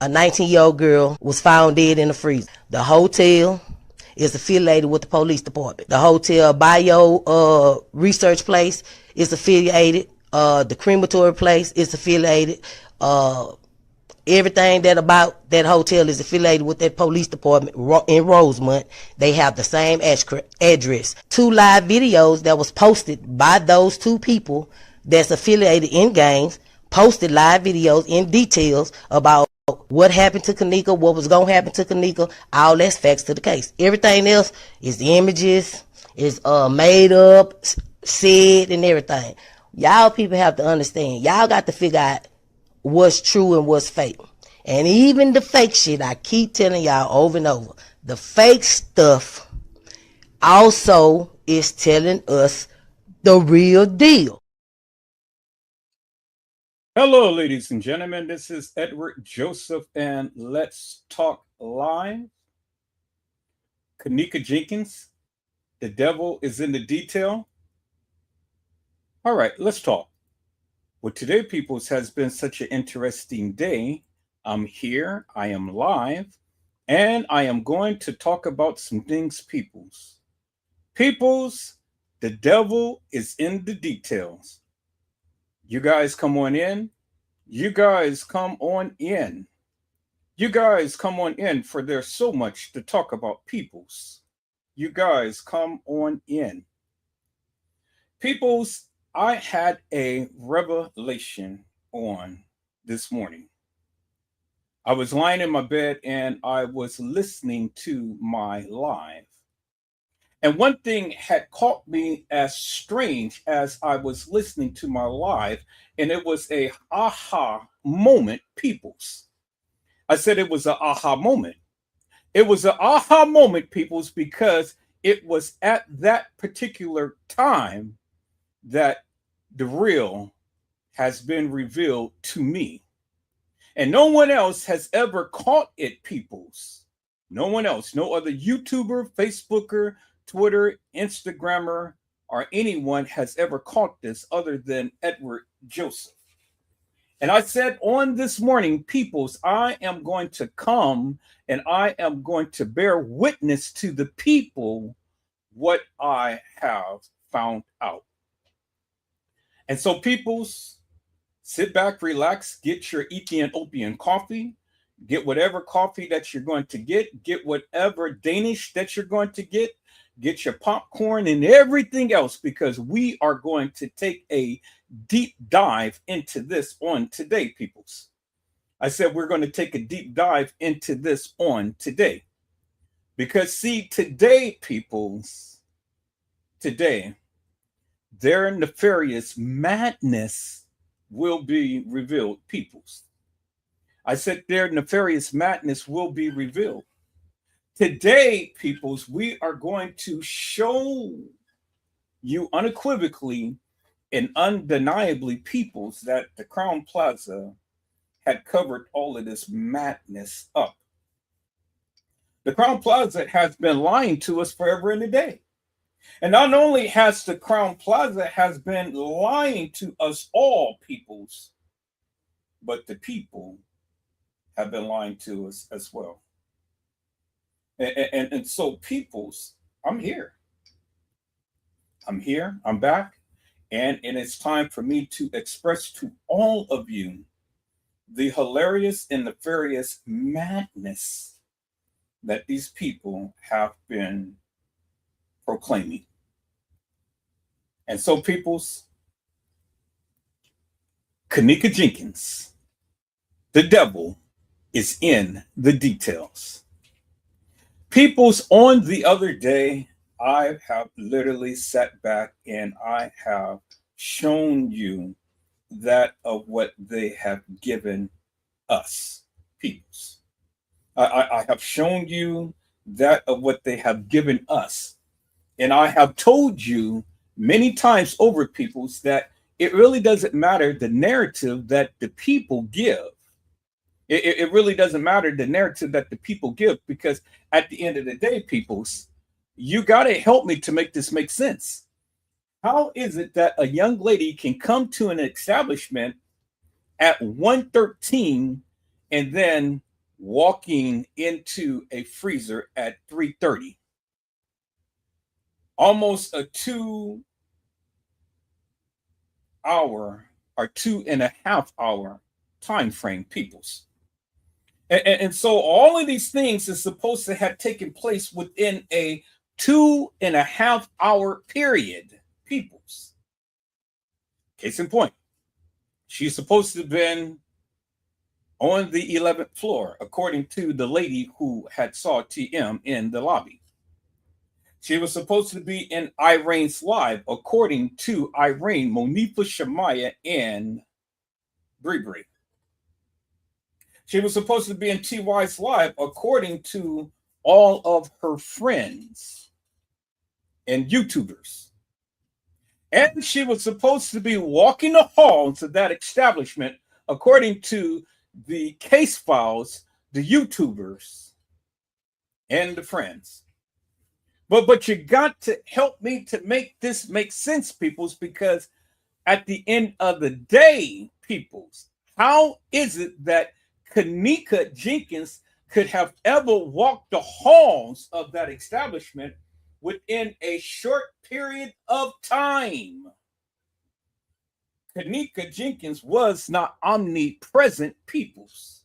19-year-old girl was found dead in the freezer. The hotel is affiliated with the police department. The hotel bio research place is affiliated. The crematory place is affiliated. Everything that about that hotel is affiliated with that police department in Rosemont. They have the same address. 2 live videos that was posted by those 2 people that's affiliated in gangs, posted live videos in details about what happened to Kenneka, what was going to happen to Kenneka. All that's facts to the case. Everything else is images, is made up, said, and everything. Y'all people have to understand. Y'all got to figure out what's true and what's fake. And even the fake shit, I keep telling y'all over and over, the fake stuff also is telling us the real deal. Hello, ladies and gentlemen. This is Edward Joseph, and let's talk live. Kenneka Jenkins, the devil is in the detail. All right, let's talk. Well, today, peoples, has been such an interesting day. I'm here, I am live, and I am going to talk about some things, peoples. Peoples, the devil is in the details. You guys come on in. You guys come on in. You guys come on in, for there's so much to talk about, peoples. You guys come on in. Peoples, I had a revelation on this morning. I was lying in my bed and I was listening to my live. And one thing had caught me as strange as I was listening to my live, and it was a aha moment, peoples. I said it was an aha moment. It was an aha moment, peoples, because it was at that particular time that the real has been revealed to me. And no one else has ever caught it, peoples. No one else, no other YouTuber, Facebooker, Twitter, Instagrammer, or anyone has ever caught this other than Edward Joseph. And I said on this morning, peoples, I am going to come and I am going to bear witness to the people what I have found out. And so, peoples, sit back, relax, get your Ethiopian coffee, get whatever coffee that you're going to get whatever Danish that you're going to get your popcorn and everything else, because we are going to take a deep dive into this on today, peoples. I said we're going to take a deep dive into this on today. Because see, today, peoples, today, their nefarious madness will be revealed, peoples. I said their nefarious madness will be revealed. Today, peoples, we are going to show you unequivocally and undeniably, peoples, that the Crown Plaza had covered all of this madness up. The Crown Plaza has been lying to us forever and a day. And not only has the Crown Plaza has been lying to us all, peoples, but the people have been lying to us as well. And so, peoples, I'm here. I'm here. I'm back. And it's time for me to express to all of you the hilarious and nefarious madness that these people have been proclaiming. And so, peoples, Kenneka Jenkins, the devil is in the details. Peoples, on the other day, I have literally sat back and I have shown you that of what they have given us, peoples. I have shown you that of what they have given us. And I have told you many times over, peoples, that it really doesn't matter the narrative that the people give. It really doesn't matter the narrative that the people give, because at the end of the day, peoples, you got to help me to make this make sense. How is it that a young lady can come to an establishment at 1:13 and then walking into a freezer at 3:30. Almost a 2 hour or 2.5 hour time frame, peoples. And so all of these things is supposed to have taken place within a 2.5 hour period, peoples. Case in point, she's supposed to have been on the 11th floor, according to the lady who had saw TM in the lobby. She was supposed to be in Irene's live, according to Irene, Monifa, Shamaya, and Bree. She was supposed to be in TY's live, according to all of her friends and YouTubers. And she was supposed to be walking the halls of that establishment, according to the case files, the YouTubers, and the friends. But you got to help me to make this make sense, peoples, because at the end of the day, peoples, how is it that Kenneka Jenkins could have ever walked the halls of that establishment within a short period of time? Kenneka Jenkins was not omnipresent, peoples.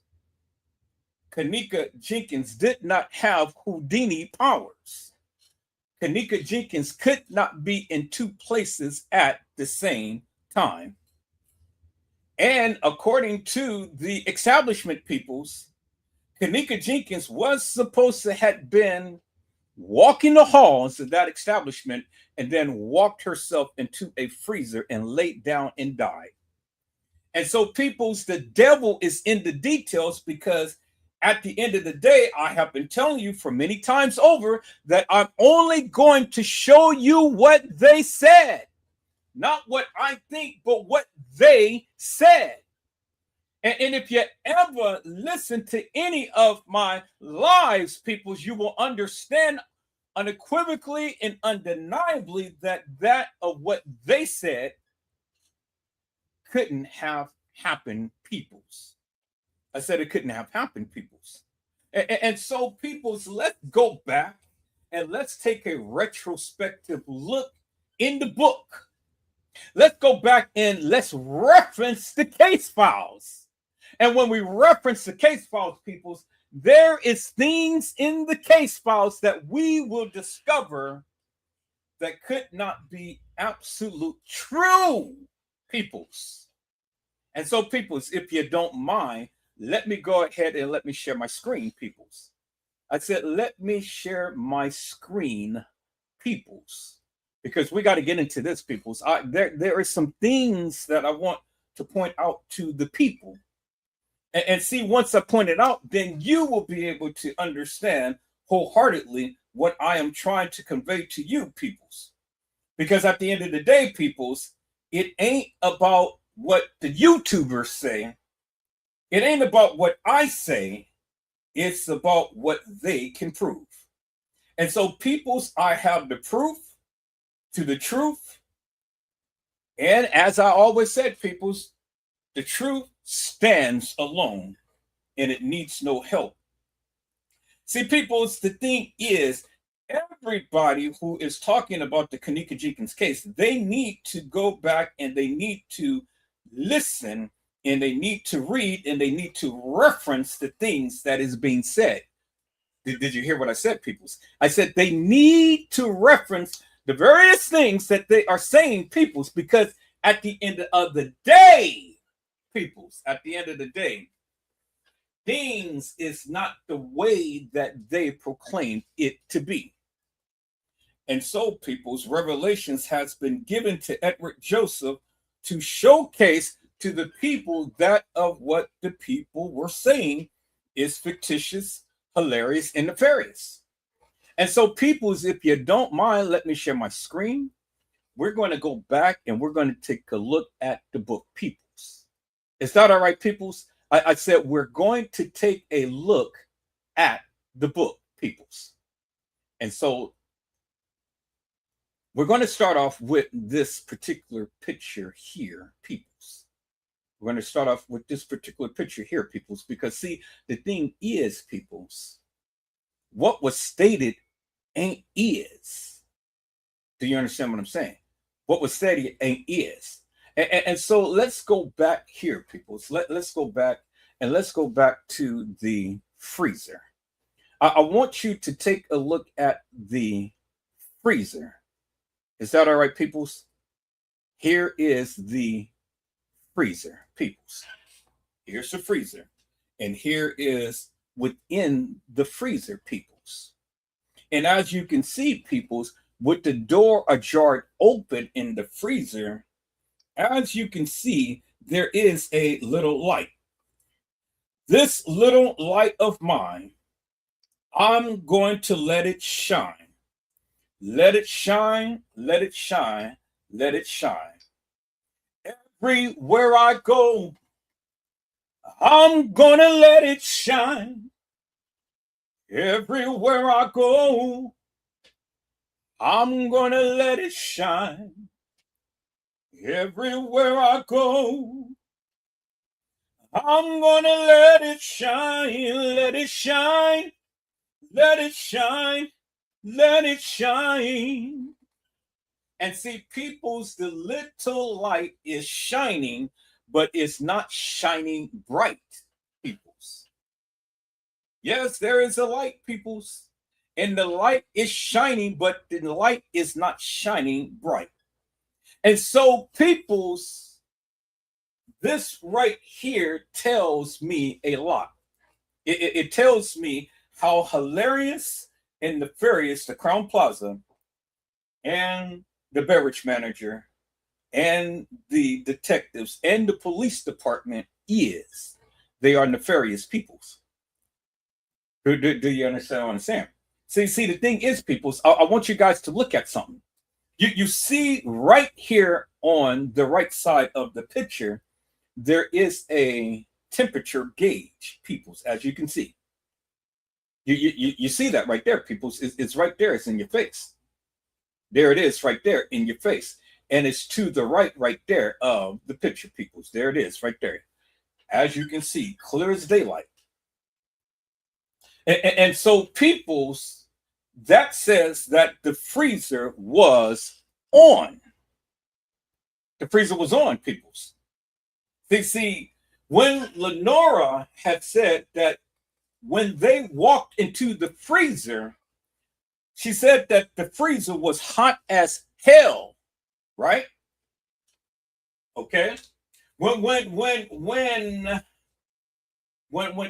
Kenneka Jenkins did not have Houdini powers. Kenneka Jenkins could not be in two places at the same time. And according to the establishment peoples, Kenneka Jenkins was supposed to have been walking the halls of that establishment and then walked herself into a freezer and laid down and died. And so, peoples, the devil is in the details, because at the end of the day, I have been telling you for many times over that I'm only going to show you what they said. Not what I think, but what they said. And if you ever listen to any of my lives, peoples, you will understand unequivocally and undeniably that of what they said couldn't have happened, peoples. I said it couldn't have happened, peoples. And so, peoples, let's go back and let's take a retrospective look in the book. Let's go back and let's reference the case files. And when we reference the case files, peoples, there is things in the case files that we will discover that could not be absolute true, peoples. And so, peoples, if you don't mind, let me go ahead and let me share my screen, peoples. I said, let me share my screen, peoples, because we got to get into this, peoples. There are some things that I want to point out to the people. And see, once I point it out, then you will be able to understand wholeheartedly what I am trying to convey to you, peoples. Because at the end of the day, peoples, it ain't about what the YouTubers say. It ain't about what I say. It's about what they can prove. And so, peoples, I have the proof to the truth. And as I always said, peoples, the truth stands alone and it needs no help. See, peoples, the thing is, everybody who is talking about the Kenneka Jenkins case, they need to go back and they need to listen and they need to read and they need to reference the things that is being said. Did you hear what I said, peoples? I said they need to reference the various things that they are saying, peoples, because at the end of the day, peoples, at the end of the day, things is not the way that they proclaim it to be. And so, peoples, revelations has been given to Edward Joseph to showcase to the people that of what the people were saying is fictitious, hilarious, and nefarious. And so, peoples, if you don't mind, let me share my screen. We're going to go back and we're going to take a look at the book, peoples. Is that all right, peoples? I said we're going to take a look at the book, peoples. And so we're going to start off with this particular picture here, peoples. We're going to start off with this particular picture here, peoples, because see, the thing is, peoples, what was stated ain't is. Do you understand what I'm saying? What was stated ain't is. And so let's go back here, peoples. Let's go back, and let's go back to the freezer. I want you to take a look at the freezer. Is that all right, peoples? Here is the freezer, peoples. Here's the freezer. And here is within the freezer, peoples. And as you can see, peoples, with the door ajar open in the freezer, as you can see, there is a little light. This little light of mine, I'm going to let it shine. Let it shine, let it shine, let it shine. Everywhere I go, I'm gonna let it shine. Everywhere I go, I'm gonna let it shine. Everywhere I go, I'm gonna let it shine, let it shine, let it shine, let it shine. And see, peoples, the little light is shining, but it's not shining bright, peoples. Yes, there is a light, peoples, and the light is shining, but the light is not shining bright. And so, peoples, this right here tells me a lot. It tells me how hilarious and nefarious the Crown Plaza and the beverage manager and the detectives and the police department is. They are nefarious peoples. Do you understand what I'm saying? See, the thing is, peoples, I want you guys to look at something. You see right here on the right side of the picture, there is a temperature gauge, peoples, as you can see. You see that right there, peoples. It's right there. It's in your face. There it is right there in your face. And it's to the right there of the picture, peoples. There it is right there. As you can see, clear as daylight. And so, peoples, that says that the freezer was on. The freezer was on, peoples. See, when Lenora had said that when they walked into the freezer, she said that the freezer was hot as hell, right? Okay. When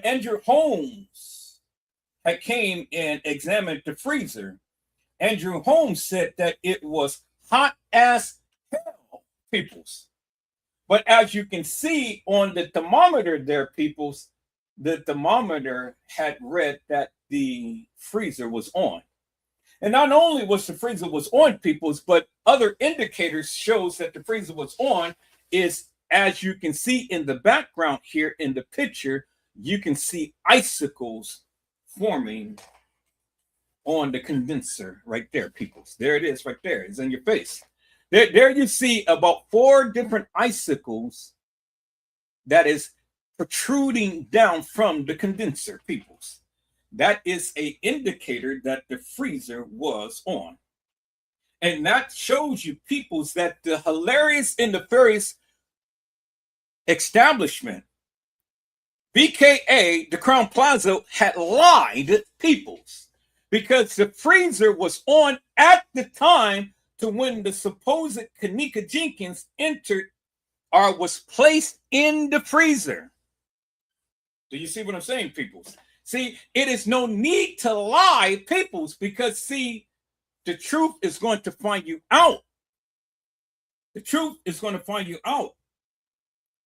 Andrew Holmes had came and examined the freezer, Andrew Holmes said that it was hot as hell, peoples. But as you can see on the thermometer there, peoples, the thermometer had read that the freezer was on. And not only was the freezer was on, peoples, but other indicators shows that the freezer was on is, as you can see in the background here in the picture, you can see icicles forming on the condenser right there, peoples. There it is right there. It's in your face. There you see about 4 different icicles that is protruding down from the condenser, peoples. That is an indicator that the freezer was on. And that shows you, peoples, that the hilarious and nefarious establishment, BKA, the Crown Plaza, had lied, peoples, because the freezer was on at the time to when the supposed Kenneka Jenkins entered or was placed in the freezer. Do you see what I'm saying, peoples? See, it is no need to lie, peoples, because, see, the truth is going to find you out. The truth is going to find you out.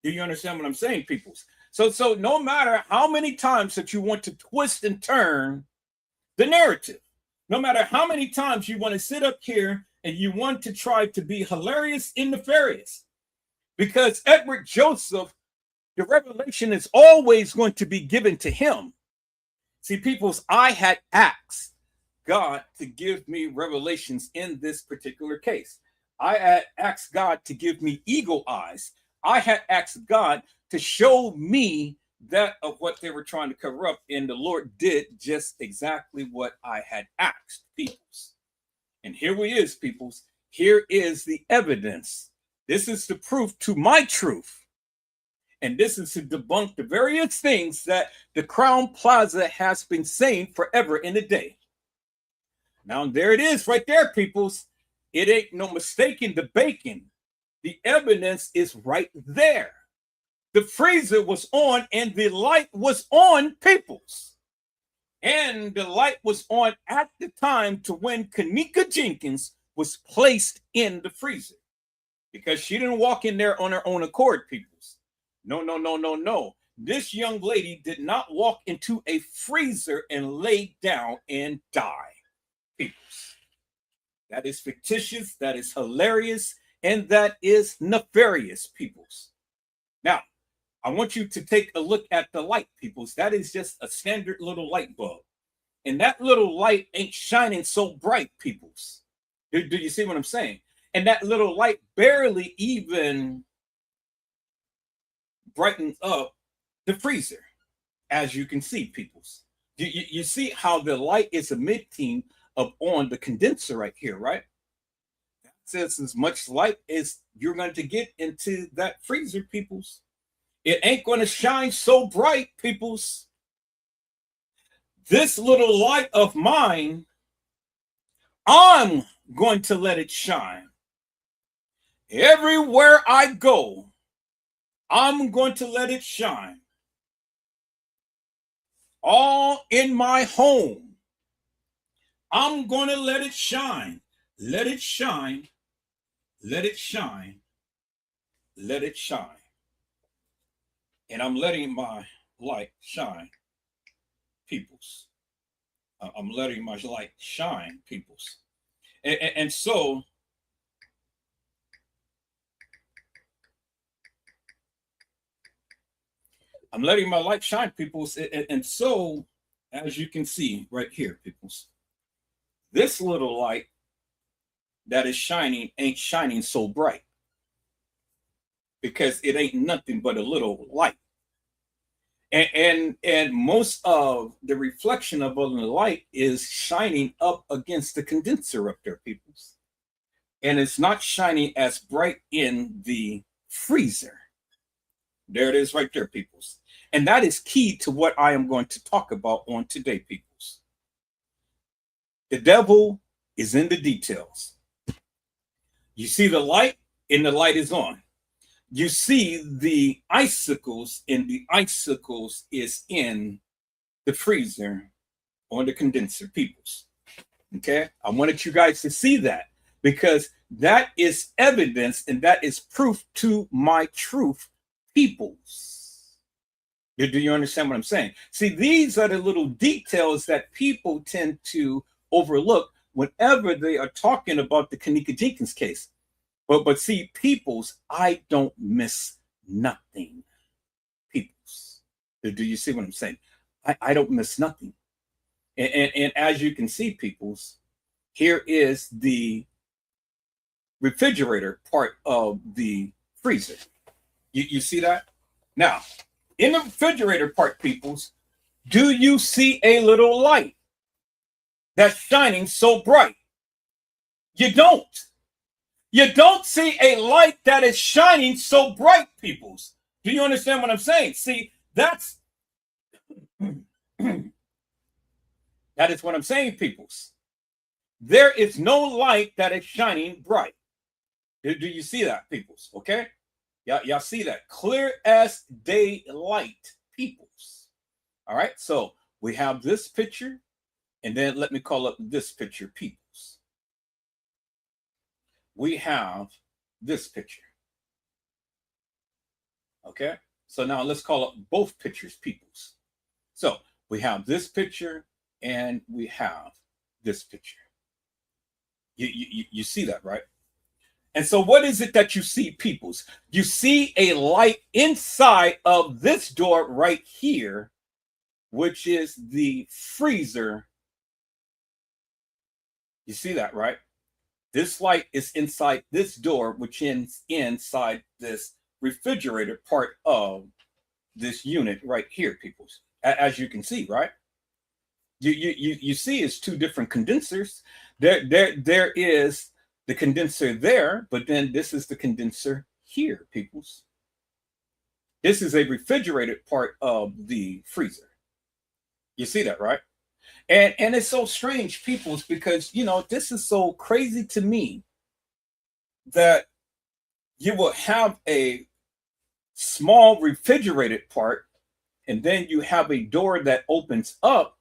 Do you understand what I'm saying, peoples? So no matter how many times that you want to twist and turn the narrative, no matter how many times you want to sit up here and you want to try to be hilarious and nefarious, because Edward Joseph, the revelation is always going to be given to him. See, peoples, I had asked God to give me revelations in this particular case. I had asked God to give me eagle eyes. I had asked God to show me that of what they were trying to cover up. And the Lord did just exactly what I had asked, peoples. And here we is, peoples. Here is the evidence. This is the proof to my truth. And this is to debunk the various things that the Crown Plaza has been saying forever in a day. Now, there it is right there, peoples. It ain't no mistaking the bacon. The evidence is right there. The freezer was on and the light was on, peoples. And the light was on at the time to when Kenneka Jenkins was placed in the freezer. Because she didn't walk in there on her own accord, peoples. No, no, no, no, no. This young lady did not walk into a freezer and lay down and die, peoples. That is fictitious, that is hilarious, and that is nefarious, peoples. Now, I want you to take a look at the light, peoples. That is just a standard little light bulb. And that little light ain't shining so bright, peoples. Do you see what I'm saying? And that little light barely even brightens up the freezer, as you can see, peoples. You see how the light is emitting up on the condenser right here, right? That says as much light as you're going to get into that freezer, peoples. It ain't going to shine so bright, peoples. This little light of mine, I'm going to let it shine. Everywhere I go, I'm going to let it shine. All in my home, I'm going to let it shine. Let it shine. Let it shine. Let it shine. And I'm letting my light shine, peoples. I'm letting my light shine, peoples. And so, I'm letting my light shine, peoples. And so, as you can see right here, peoples, this little light that is shining ain't shining so bright because it ain't nothing but a little light. And most of the reflection of the light is shining up against the condenser up there, peoples. And it's not shining as bright in the freezer. There it is right there, peoples. And that is key to what I am going to talk about on today, peoples. The devil is in the details. You see the light, and the light is on. You see the icicles, and the icicles is in the freezer on the condenser, peoples. Okay? I wanted you guys to see that because that is evidence and that is proof to my truth, peoples. Do you understand what I'm saying? See, these are the little details that people tend to overlook whenever they are talking about the Kenneka Jenkins case. But see, peoples, I don't miss nothing. Peoples. Do you see what I'm saying? I don't miss nothing. And as you can see, peoples, here is the refrigerator part of the freezer. You see that? Now, in the refrigerator part, peoples, do you see a little light that's shining so bright? You don't. You don't see a light that is shining so bright, peoples. Do you understand what I'm saying? See, that is what I'm saying, peoples. There is no light that is shining bright. Do you see that, peoples? Okay? Y'all see that? Clear as daylight, peoples. All right? So we have this picture, and then let me call up this picture, peoples. We have this picture. Okay? So now let's call up both pictures, peoples. So we have this picture and we have this picture. You see that, right? And so what is it that you see, peoples? You see a light inside of this door right here, which is the freezer. You see that, right? This light is inside this door, which is inside this refrigerator part of this unit right here, people. As you can see, right? You see it's two different condensers. There is the condenser there, but then this is the condenser here, peoples. This is a refrigerated part of the freezer. You see that, right? And it's so strange, peoples, because this is so crazy to me that you will have a small refrigerated part, and then you have a door that opens up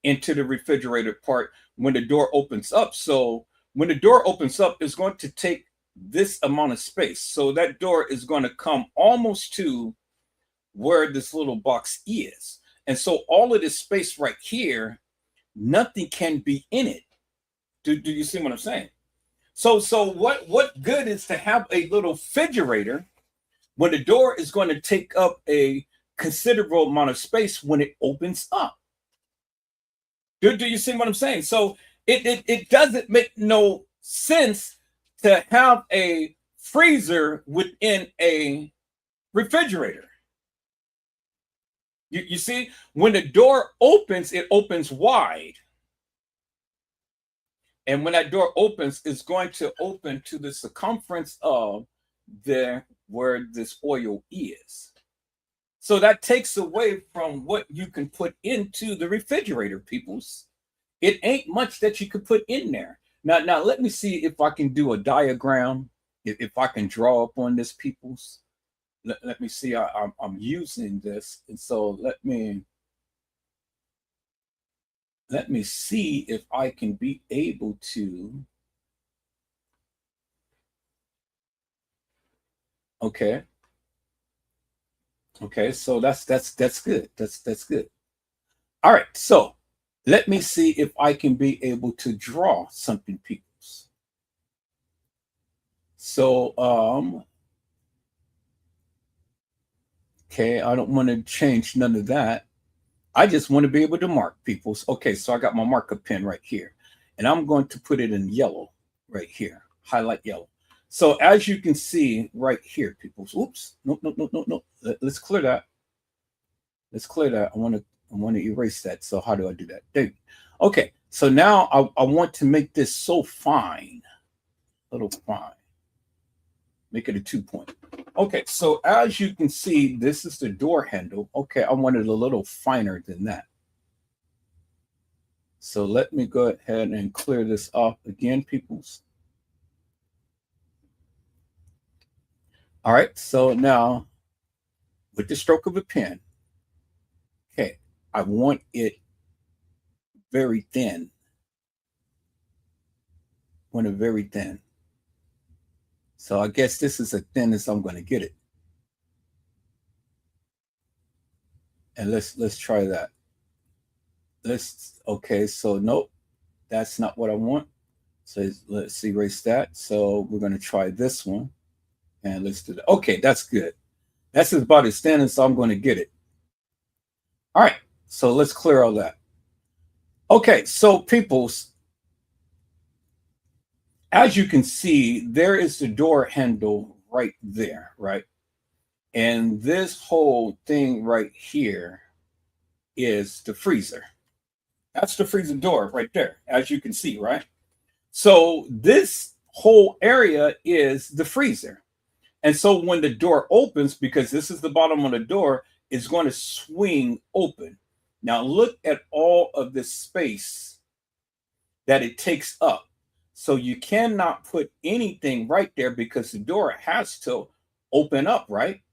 into the refrigerated part when the door opens up. So when the door opens up, it's going to take this amount of space. So that door is going to come almost to where this little box is. And so all of this space right here, nothing can be in it. Do you see what I'm saying? So what good is to have a little refrigerator when the door is going to take up a considerable amount of space when it opens up? Do you see what I'm saying? So it doesn't make no sense to have a freezer within a refrigerator. You see, when the door opens, it opens wide. And when that door opens, it's going to open to the circumference of where this oil is. So that takes away from what you can put into the refrigerator, peoples. It ain't much that you could put in there. Now let me see if I can do a diagram, if I can draw up on this, peoples. Let me see. I'm using this, and so let me see if I can be able to. Okay. So that's good. That's good. All right. So let me see if I can be able to draw something, peoples. So okay, I don't want to change none of that. I just want to be able to mark, peoples. Okay, so I got my marker pen right here, and I'm going to put it in yellow right here, highlight yellow. So as you can see right here, peoples. Oops, no. Let's clear that. Let's clear that. I want to erase that. So how do I do that? There. Okay, so now I want to make this so fine, little fine. Make it a 2-point. Okay, so as you can see, this is the door handle. Okay, I want it a little finer than that. So let me go ahead and clear this off again, peoples. All right, so now with the stroke of a pen, okay, I want it very thin. I want it very thin. So I guess this is as thin as I'm going to get it. And let's try that. Okay, so nope, that's not what I want. So let's erase that. So we're going to try this one. And let's do that. Okay, that's good. That's about as thin as I'm going to get it. All right, so let's clear all that. Okay, so peoples, as you can see, there is the door handle right there, right? And this whole thing right here is the freezer. That's the freezer door right there, as you can see, right? So this whole area is the freezer. And so when the door opens, because this is the bottom of the door, it's going to swing open. Now look at all of this space that it takes up. So you cannot put anything right there because the door has to open up, right?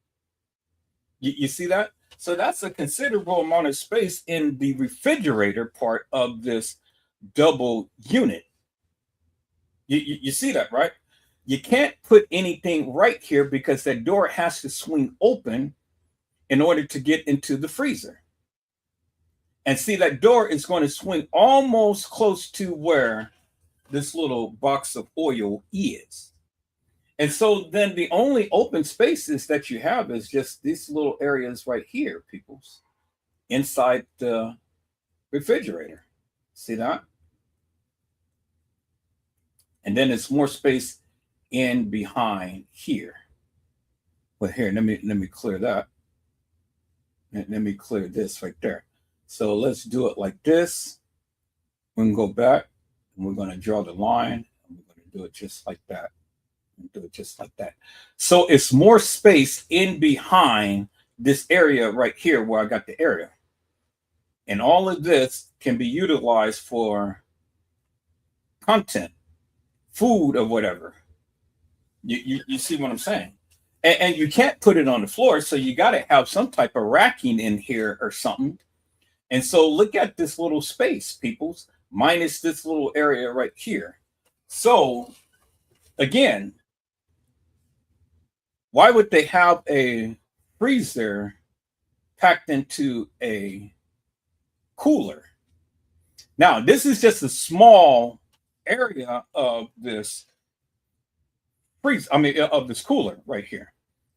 You see that? So that's a considerable amount of space in the refrigerator part of this double unit. You see that, right? You can't put anything right here because that door has to swing open in order to get into the freezer. And see, that door is going to swing almost close to where this little box of oil is. And so then the only open spaces that you have is just these little areas right here, peoples, inside the refrigerator. See that? And then it's more space in behind here. But here, let me clear that. And let me clear this right there. So let's do it like this. We can go back and we're going to draw the line. And we're going to do it just like that. And do it just like that. So it's more space in behind this area right here where I got the area. And all of this can be utilized for content, food, or whatever. You see what I'm saying? And you can't put it on the floor, so you got to have some type of racking in here or something. And so look at this little space, peoples, minus this little area right here. So again, why would they have a freezer packed into a cooler? Now, this is just a small area of this freezer, of this cooler right here.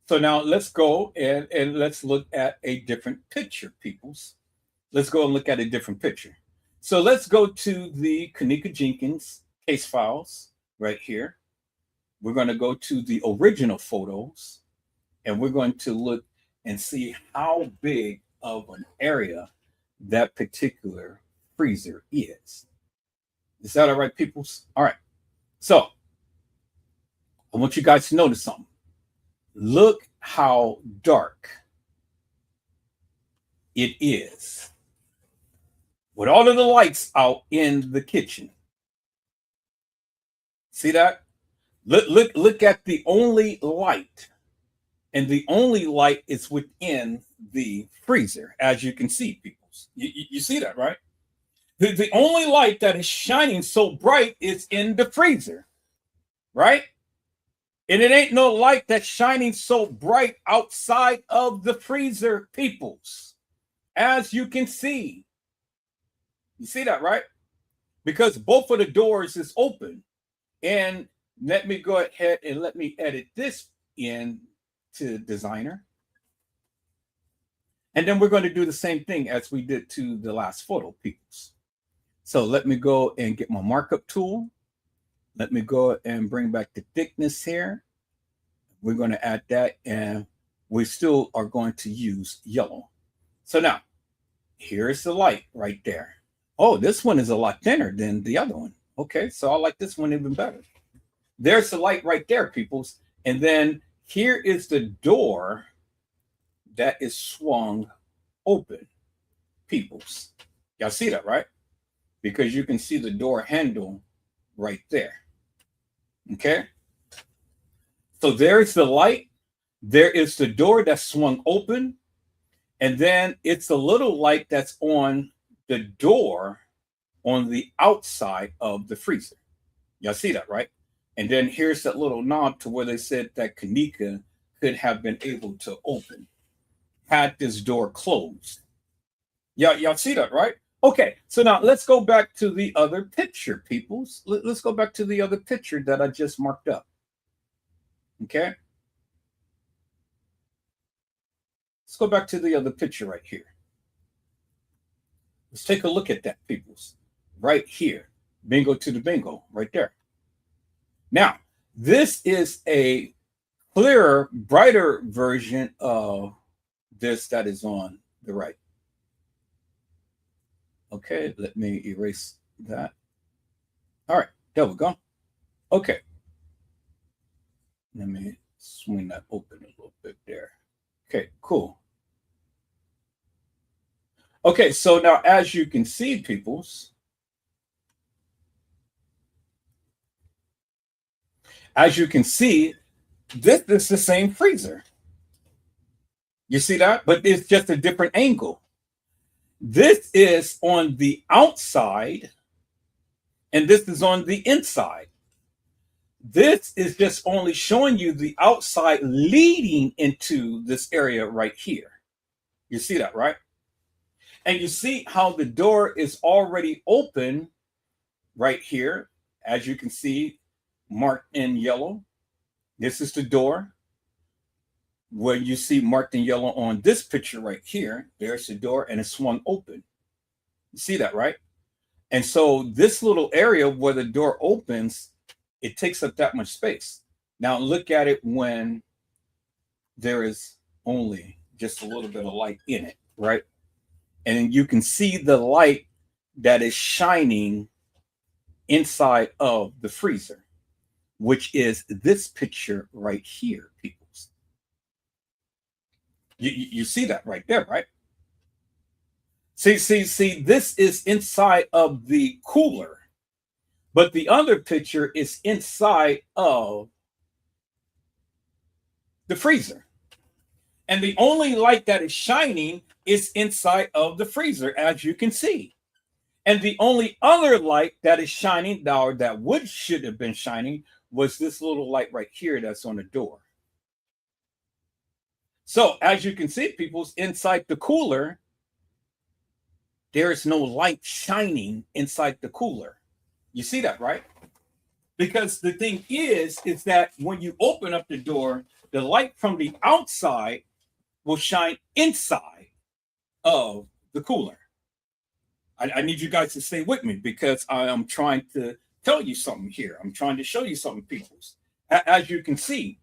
So now let's go and let's look at a different picture, peoples. Let's go and look at a different picture. So let's go to the Kenneka Jenkins case files right here. We're going to go to the original photos, and we're going to look and see how big of an area that particular freezer is. Is that all right, peoples? All right. So I want you guys to notice something. Look how dark it is with all of the lights out in the kitchen. See that? Look at the only light, and the only light is within the freezer, as you can see, people. You see that, right? The only light that is shining so bright is in the freezer, right? And it ain't no light that's shining so bright outside of the freezer, peoples, as you can see. You see that, right? Because both of the doors is open. And let me go ahead and let me edit this in to Designer. And then we're going to do the same thing as we did to the last photo, peoples. So let me go and get my markup tool. Let me go and bring back the thickness here. We're going to add that, and we still are going to use yellow. So now, here's the light right there. Oh, this one is a lot thinner than the other one. Okay, so I like this one even better. There's the light right there, peoples. And then here is the door that is swung open, peoples. Y'all see that, right? Because you can see the door handle right there. Okay? So there's the light. There is the door that's swung open. And then it's a little light that's on the door on the outside of the freezer. Y'all see that, right? And then here's that little knob to where they said that Kenneka could have been able to open had this door closed. Y'all see that, right? Okay, so now let's go back to the other picture, peoples. Let's go back to the other picture that I just marked up. Okay? Let's go back to the other picture right here. Let's take a look at that, peoples. Right here. Bingo to the bingo, right there. Now, this is a clearer, brighter version of this that is on the right. Okay, let me erase that. All right, there we go. Okay. Let me swing that open a little bit there. Okay, cool. Okay, so now as you can see, peoples, as you can see, this is the same freezer. You see that? But it's just a different angle. This is on the outside, and this is on the inside. This is just only showing you the outside leading into this area right here. You see that, right? And you see how the door is already open right here. As you can see, marked in yellow. This is the door. Where you see marked in yellow on this picture right here, there's the door and it's swung open. You see that, right? And so this little area where the door opens, it takes up that much space. Now look at it when there is only just a little bit of light in it. right? And you can see the light that is shining inside of the freezer, which is this picture right here, peoples. You see that right there, right? See, this is inside of the cooler, but the other picture is inside of the freezer. And the only light that is shining is inside of the freezer, as you can see. And the only other light that is shining, or that should have been shining, was this little light right here that's on the door. So as you can see, people's inside the cooler, there is no light shining inside the cooler. You see that, right? Because the thing is that when you open up the door, the light from the outside will shine inside of the cooler. I need you guys to stay with me because I am trying to tell you something here. I'm trying to show you something, peoples. As you can see,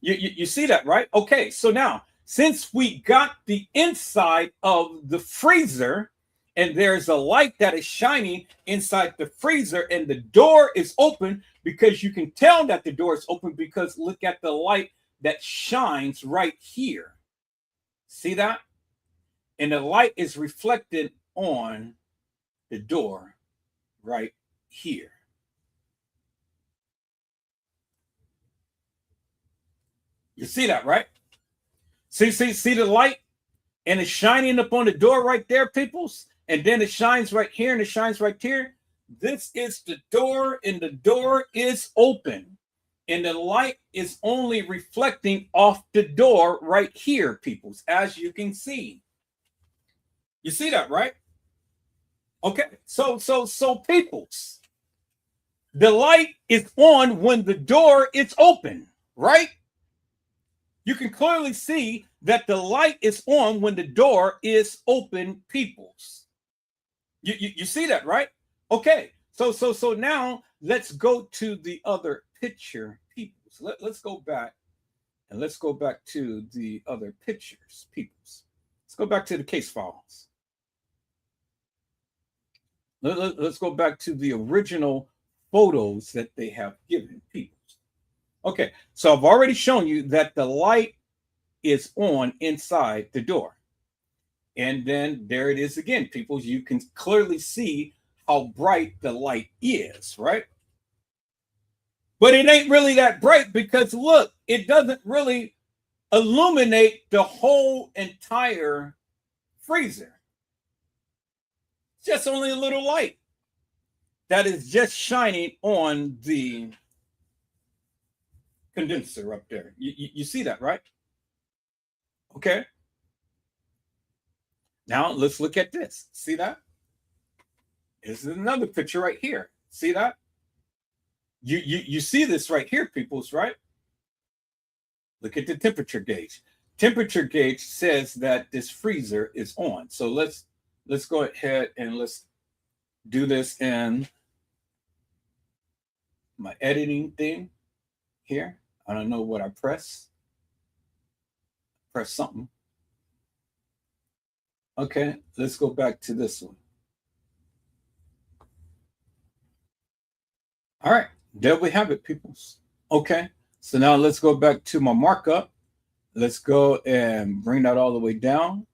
you see that, right? Okay, so now, since we got the inside of the freezer, and there's a light that is shining inside the freezer, and the door is open, because you can tell that the door is open because look at the light that shines right here. See that? And the light is reflected on the door right here. You see that, right? See the light? And it's shining up on the door right there, peoples. And then it shines right here and it shines right here. This is the door, and the door is open. And the light is only reflecting off the door right here, peoples, as you can see. You see that, right? Okay, so peoples, the light is on when the door is open, right? You can clearly see that the light is on when the door is open, peoples. You see that, right? Okay, so now let's go to the other picture, peoples. Let's go back, and let's go back to the other pictures, peoples. Let's go back to the case files. Let's go back to the original photos that they have given people. Okay, so I've already shown you that the light is on inside the door. And then there it is again, people. You can clearly see how bright the light is, right? But it ain't really that bright because look, it doesn't really illuminate the whole entire freezer. It's just only a little light that is just shining on the condenser up there. You see that, right? Okay. Now let's look at this. See that? This is another picture right here. See that? You see this right here, peoples, right? Look at the temperature gauge. Temperature gauge says that this freezer is on. So let's go ahead and let's do this in my editing thing here. I don't know what I press. Press something. Okay, let's go back to this one. All right, there we have it, peoples. Okay, so now let's go back to my markup. Let's go and bring that all the way down.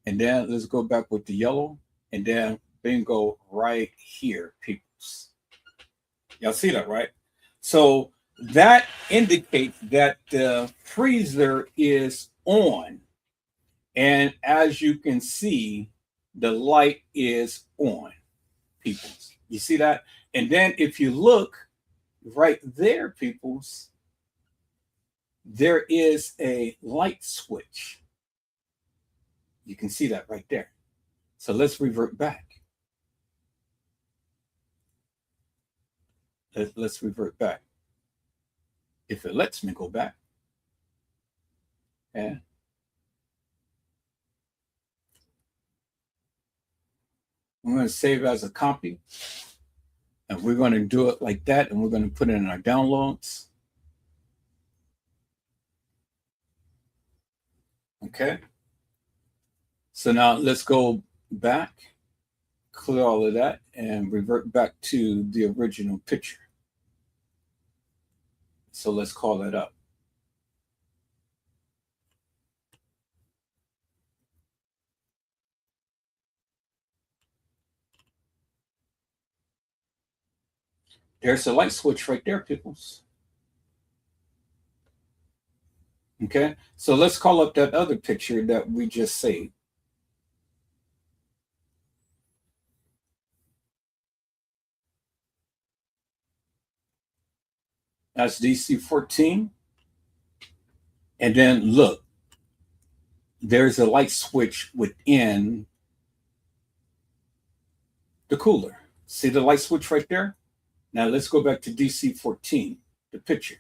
And then let's go back with the yellow. And then bingo right here, peoples. Y'all see that, right? So that indicates that the freezer is on. And as you can see, the light is on, peoples. You see that? And then if you look right there, peoples, there is a light switch. You can see that right there. So let's revert back. Let's revert back. If it lets me go back. Yeah. I'm going to save as a copy. And we're going to do it like that. And we're going to put it in our downloads. Okay. So now let's go back, clear all of that, and revert back to the original picture. So let's call that up. There's the light switch right there, peoples. Okay, so let's call up that other picture that we just saved. That's DC 14. And then look, there's a light switch within the cooler. See the light switch right there? Now let's go back to DC 14, the picture.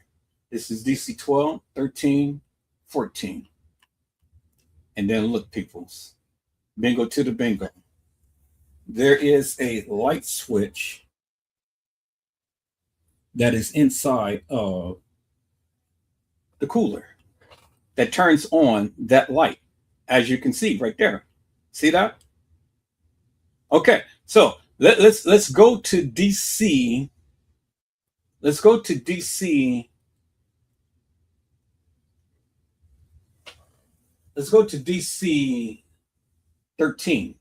This is DC 12, 13, 14. And then look, peoples. Bingo to the bingo. There is a light switch that is inside of the cooler that turns on that light, as you can see right there. See that? Okay, so let's go to DC. Let's go to DC. Let's go to DC 13.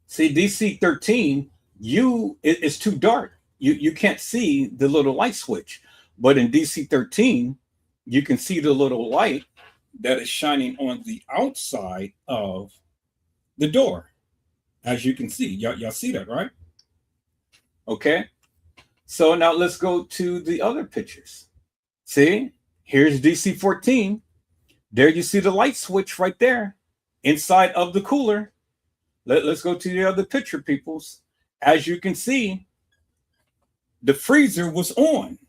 See, DC 13, it's too dark. You can't see the little light switch. But in DC 13, you can see the little light that is shining on the outside of the door. As you can see. Y'all see that, right? Okay. So now let's go to the other pictures. See, here's DC 14. There you see the light switch right there inside of the cooler. Let's go to the other picture, peoples. As you can see, the freezer was on.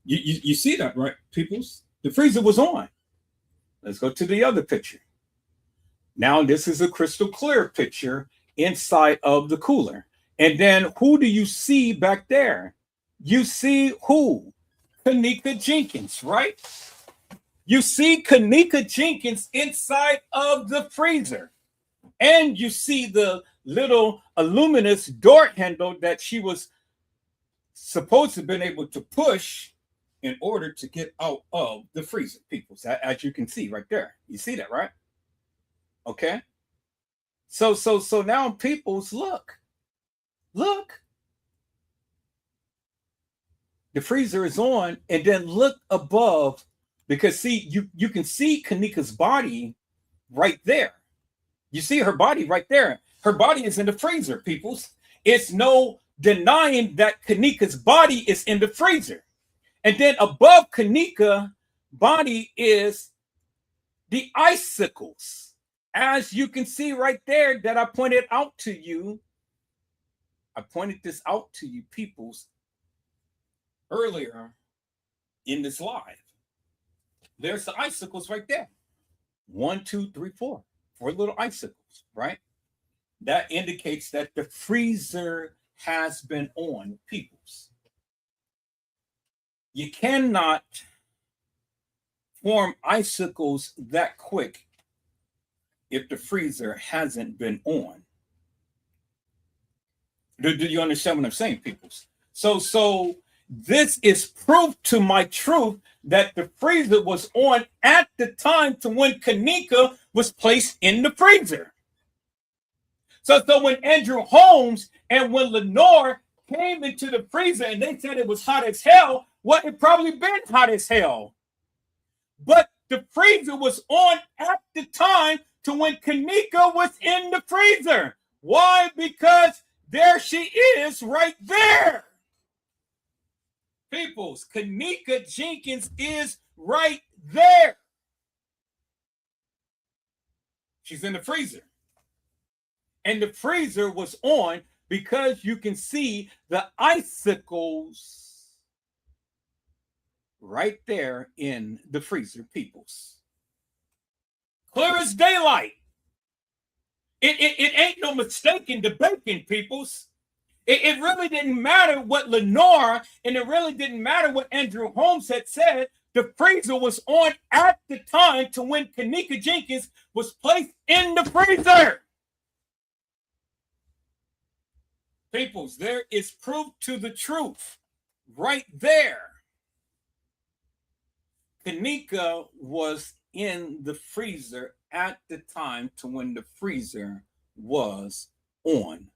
You see that, right, peoples? The freezer was on. Let's go to the other picture. Now, this is a crystal clear picture inside of the cooler. And then who do you see back there? You see who? Kenneka Jenkins, right? You see Kenneka Jenkins inside of the freezer. And you see the little luminous door handle that she was supposed to have been able to push in order to get out of the freezer, people. As you can see right there. You see that, right? Okay. So now, peoples, look. Look. The freezer is on, and then look above, because see, you can see Kenneka's body right there. You see her body right there. Her body is in the freezer, peoples. It's no denying that Kenneka's body is in the freezer. And then above Kenneka's body is the icicles. As you can see right there that I pointed out to you. I pointed this out to you, peoples, earlier in this live. There's the icicles right there. 1, 2, 3, 4. 4 little icicles, right? That indicates that the freezer has been on, peoples. You cannot form icicles that quick if the freezer hasn't been on. Do you understand what I'm saying, peoples? So this is proof to my truth that the freezer was on at the time to when Kenneka was placed in the freezer. So when Andrew Holmes and when Lenore came into the freezer and they said it was hot as hell, well, it probably been hot as hell. But the freezer was on at the time to when Kenneka was in the freezer. Why? Because there she is right there. Peoples, Kenneka Jenkins is right there. She's in the freezer. And the freezer was on because you can see the icicles right there in the freezer, peoples. Clear as daylight. It ain't no mistaken debating, peoples. It really didn't matter what Lenore, and it really didn't matter what Andrew Holmes had said, The freezer was on at the time to when Kenneka Jenkins was placed in the freezer. Peoples, there is proof to the truth right there. Kenneka was in the freezer at the time to when the freezer was on,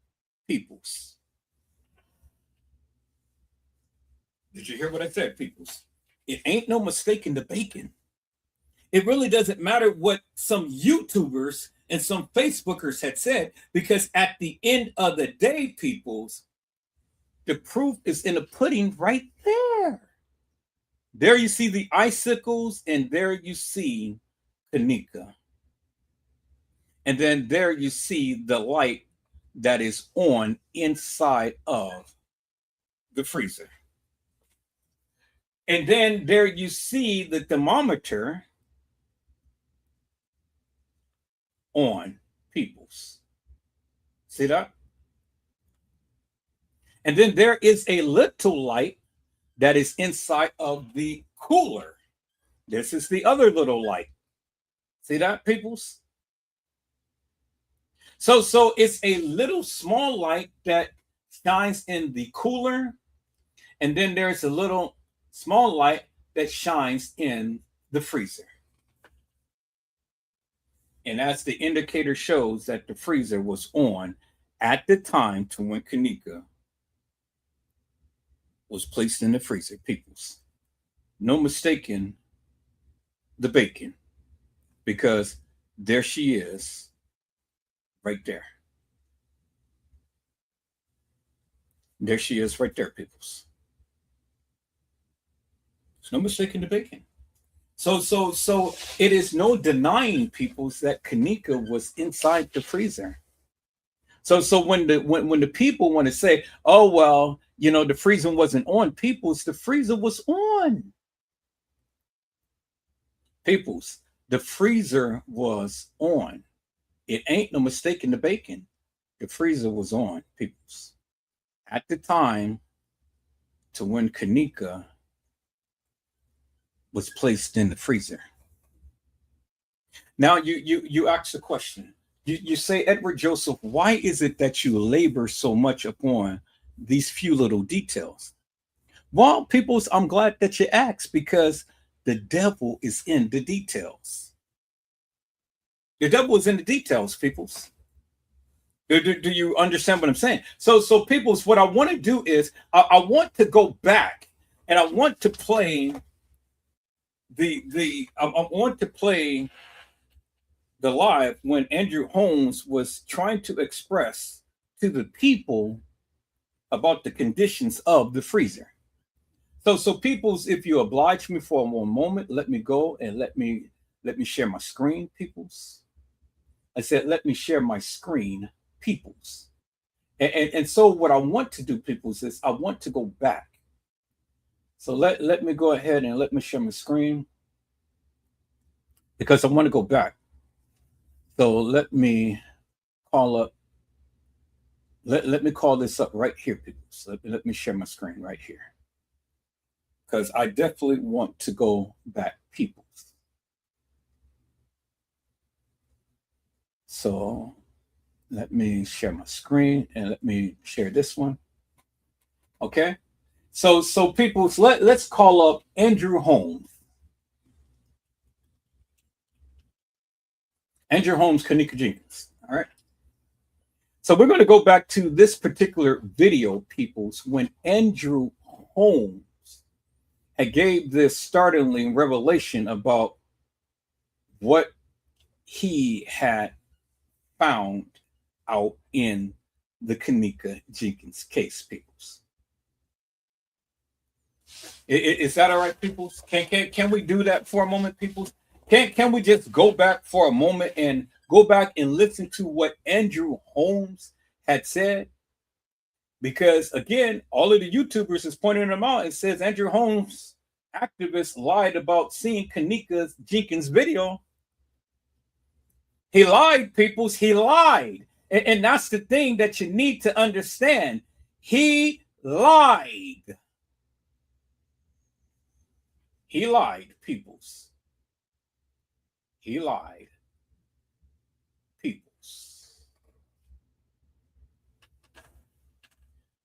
peoples. Did you hear what I said, peoples? It ain't no mistaking the bacon. It really doesn't matter what some YouTubers and some Facebookers had said, because at the end of the day, peoples, the proof is in the pudding right there. There you see the icicles, and there you see Kenneka. And then there you see the light that is on inside of the freezer. And then there you see the thermometer on, peoples. See that? And then there is a little light that is inside of the cooler. This is the other little light. See that, peoples? So it's a little small light that shines in the cooler, and then there's a little small light that shines in the freezer. And as the indicator shows that the freezer was on at the time to when Kenneka was placed in the freezer, peoples. No mistaking the bacon, because there she is right there. There she is right there, peoples. There's no mistaking the bacon. So it is no denying, peoples, that Kenneka was inside the freezer. So when the people want to say, oh, well, you know, the freezer wasn't on, peoples, the freezer was on. Peoples, the freezer was on. It ain't no mistaking the bacon. The freezer was on, peoples. At the time to when Kenneka was placed in the freezer. Now you ask the question. You say, Edward Joseph, why is it that you labor so much upon these few little details? Well, peoples, I'm glad that you asked, because the devil is in the details. The devil is in the details, peoples. Do you understand what I'm saying? So peoples, what I want to do is I want to go back and I want to play I want to play the live when Andrew Holmes was trying to express to the people about the conditions of the freezer. So peoples, if you oblige me for one moment, let me go and let me share my screen, peoples. I said, let me share my screen, peoples. And so what I want to do, peoples, is I want to go back. So let me go ahead and let me share my screen, because I want to go back. So let me call up, let me call this up right here, people. So let me share my screen right here, because I definitely want to go back, people. So let me share my screen and let me share this one. Okay. So people, let's call up Andrew Holmes. Andrew Holmes, Kenneka Jenkins. All right. So we're going to go back to this particular video, peoples, when Andrew Holmes had gave this startling revelation about what he had found out in the Kenneka Jenkins case, peoples. Is that all right, peoples? Can we do that for a moment, peoples? Can we just go back for a moment and go back and listen to what Andrew Holmes had said? Because again, all of the YouTubers is pointing them out and says Andrew Holmes, activist, lied about seeing Kenneka Jenkins video. He lied, peoples. He lied. And that's the thing that you need to understand. He lied. He lied, peoples. He lied, peoples.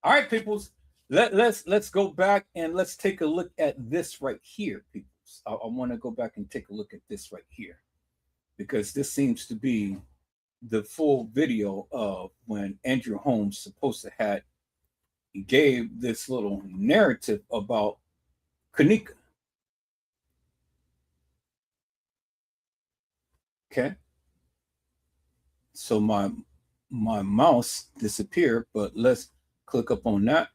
All right, peoples. Let's go back and let's take a look at this right here, peoples. I want to go back and take a look at this right here because this seems to be the full video of when Andrew Holmes supposed to had gave this little narrative about Kenneka. Okay. So my mouse disappeared, but let's click up on that.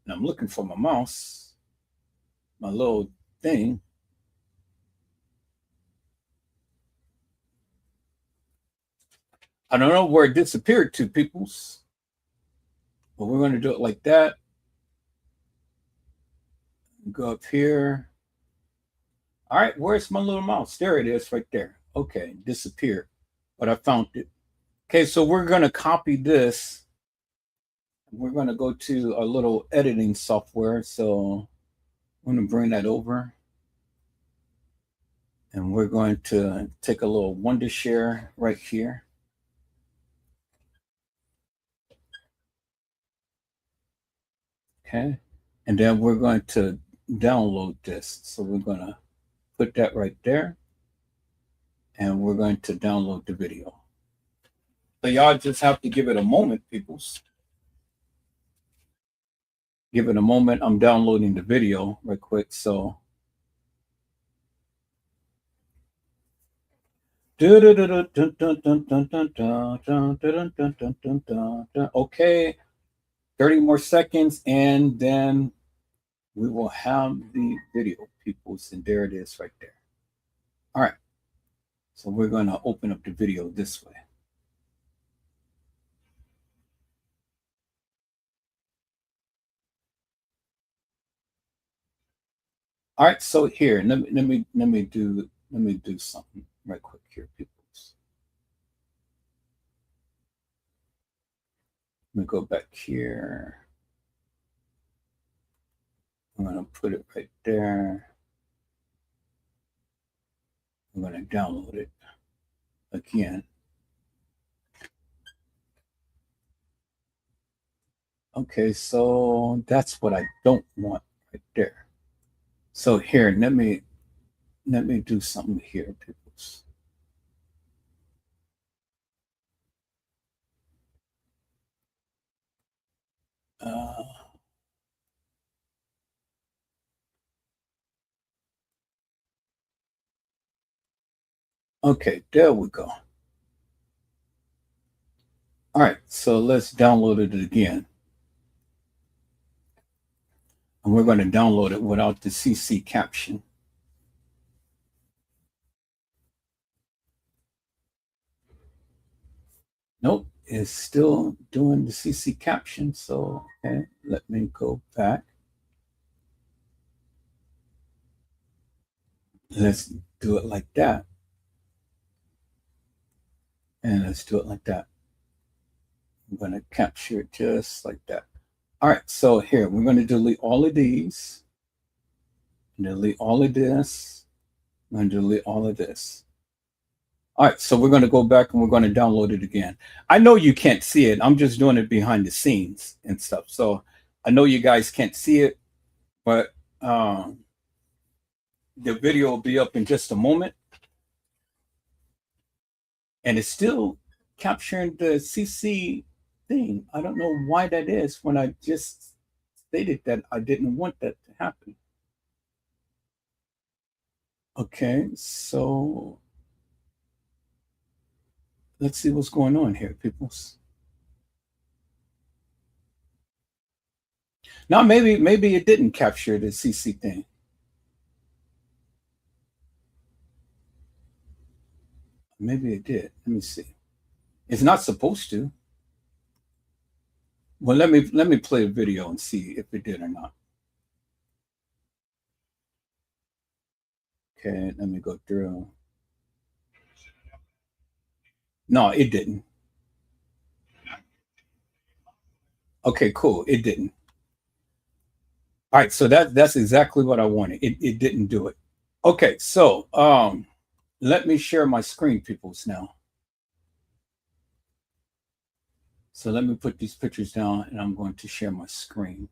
And I'm looking for my mouse, my little thing. I don't know where it disappeared to, peoples. But we're going to do it like that. Go up here. All right, where's my little mouse? There it is right there. Okay, disappeared, but I found it. Okay, so we're going to copy this. We're going to go to a little editing software. So I'm going to bring that over. And we're going to take a little Wondershare right here. Okay, and then we're going to download this. So we're going to put that right there. And we're going to download the video. So y'all just have to give it a moment, peoples. Give it a moment. I'm downloading the video right quick. So okay, 30 more seconds, and then we will have the video, peoples, and there it is right there. All right, so we're going to open up the video this way. All right, so here, let me do something right quick here, peoples. Let me go back here. I'm going to put it right there. I'm going to download it again. Okay, so that's what I don't want right there. So here, let me do something here, peoples. Okay, there we go. All right, so let's download it again. And we're going to download it without the CC caption. Nope, it's still doing the CC caption. So, okay, let me go back. Let's do it like that. And let's do it like that. I'm going to capture it just like that. All right, so here, we're going to delete all of these. Delete all of this. I'm going to delete all of this. All right, so we're going to go back and we're going to download it again. I know you can't see it. I'm just doing it behind the scenes and stuff. So I know you guys can't see it, but the video will be up in just a moment. And it's still capturing the CC thing. I don't know why that is when I just stated that I didn't want that to happen. Okay, so let's see what's going on here, peoples. Now maybe it didn't capture the CC thing. Maybe it did. Let me see. It's not supposed to. Well, let me play a video and see if it did or not. Okay, let me go through. No, it didn't. Okay, cool. It didn't. All right, so that's exactly what I wanted. It didn't do it. Okay, so let me share my screen, peoples, now. So let me put these pictures down and I'm going to share my screen.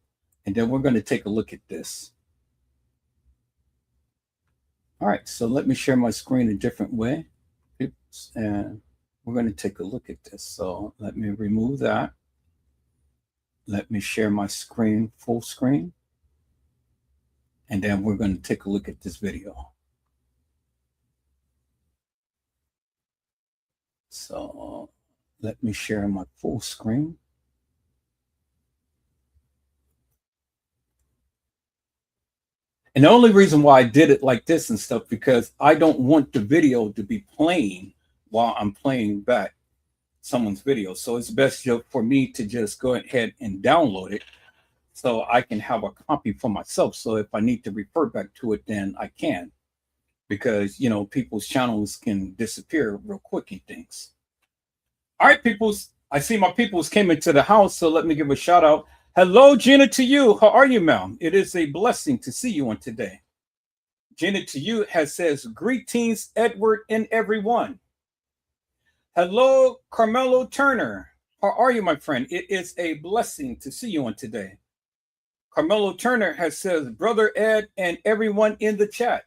And then we're going to take a look at this. All right, so let me share my screen a different way. And we're going to take a look at this. So let me remove that. Let me share my screen, full screen. And then we're going to take a look at this video. So let me share my full screen. And the only reason why I did it like this and stuff, because I don't want the video to be playing while I'm playing back someone's video. So it's best for me to just go ahead and download it so I can have a copy for myself. So if I need to refer back to it, then I can, because, you know, people's channels can disappear real quick and things. All right, peoples, I see my peoples came into the house, so let me give a shout out. Hello, Gina, to you. How are you, ma'am? It is a blessing to see you on today. Gina to you says, greetings, Edward and everyone. Hello, Carmelo Turner. How are you, my friend? It is a blessing to see you on today. Carmelo Turner says, brother Ed and everyone in the chat.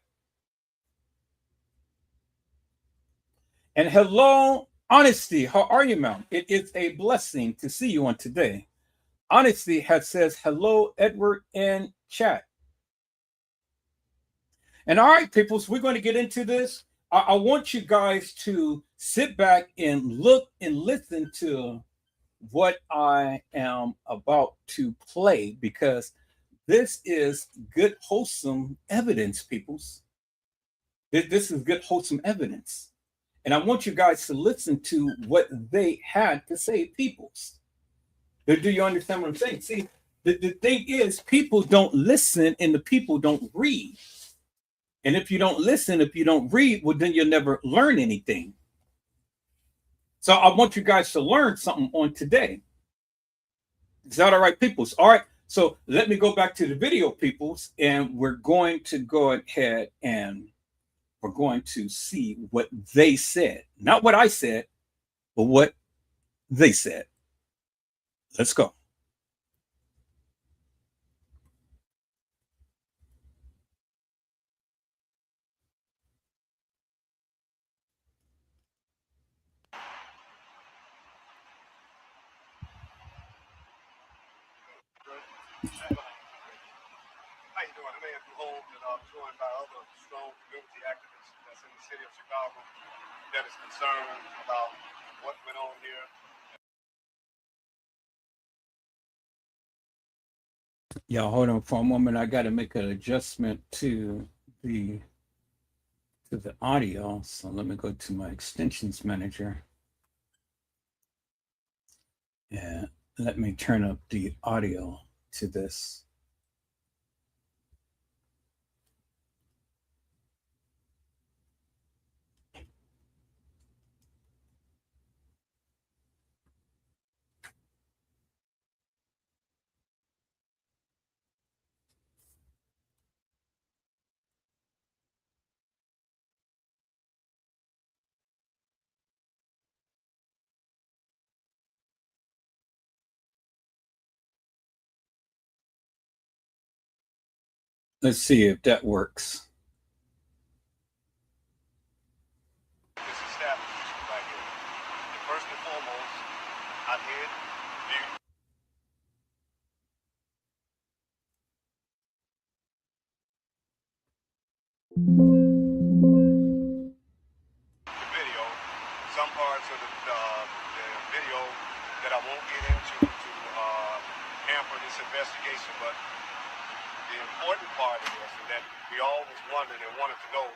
And hello, Honesty. How are you, ma'am? It is a blessing to see you on today. Honesty says, hello, Edward and chat. And all right, peoples, we're going to get into this. I want you guys to sit back and look and listen to what I am about to play, because this is good, wholesome evidence, peoples. This is good, wholesome evidence. And I want you guys to listen to what they had to say, peoples. Do you understand what I'm saying? See, the thing is, people don't listen and the people don't read. And if you don't listen, if you don't read, well, then you'll never learn anything. So I want you guys to learn something on today. Is that all right, peoples? All right. So let me go back to the video, peoples, and we're going to go ahead and we're going to see what they said. Not what I said, but what they said. Let's go. How you doing? I'm Andrew Holmes, and I'm joined by other strong community activists that's in the city of Chicago that is concerned about what went on here. Yeah, hold on for a moment. I got to make an adjustment to the audio. So let me go to my extensions manager. And let me turn up the audio to this. Let's see if that works. This establishment right here. And first and foremost, I did view the video, some parts of the video that I won't get into to hamper this investigation, but the important part of this is that we all was wondering and wanted to know,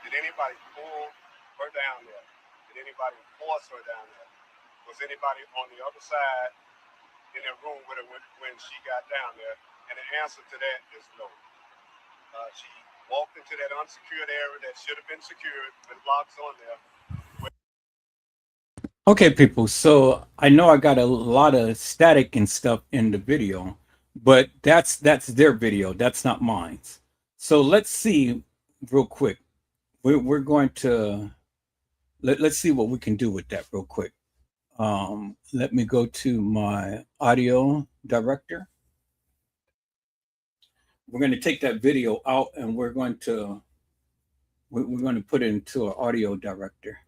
did anybody pull her down there? Did anybody force her down there? Was anybody on the other side in that room with her when she got down there? And the answer to that is no. She walked into that unsecured area that should have been secured with locks on there. Okay, people. So I know I got a lot of static and stuff in the video, but that's their video. That's not mine. So let's see real quick. We're going to let's see what we can do with that real quick. Let me go to my audio director. We're going to take that video out and we're going to put it into an audio director.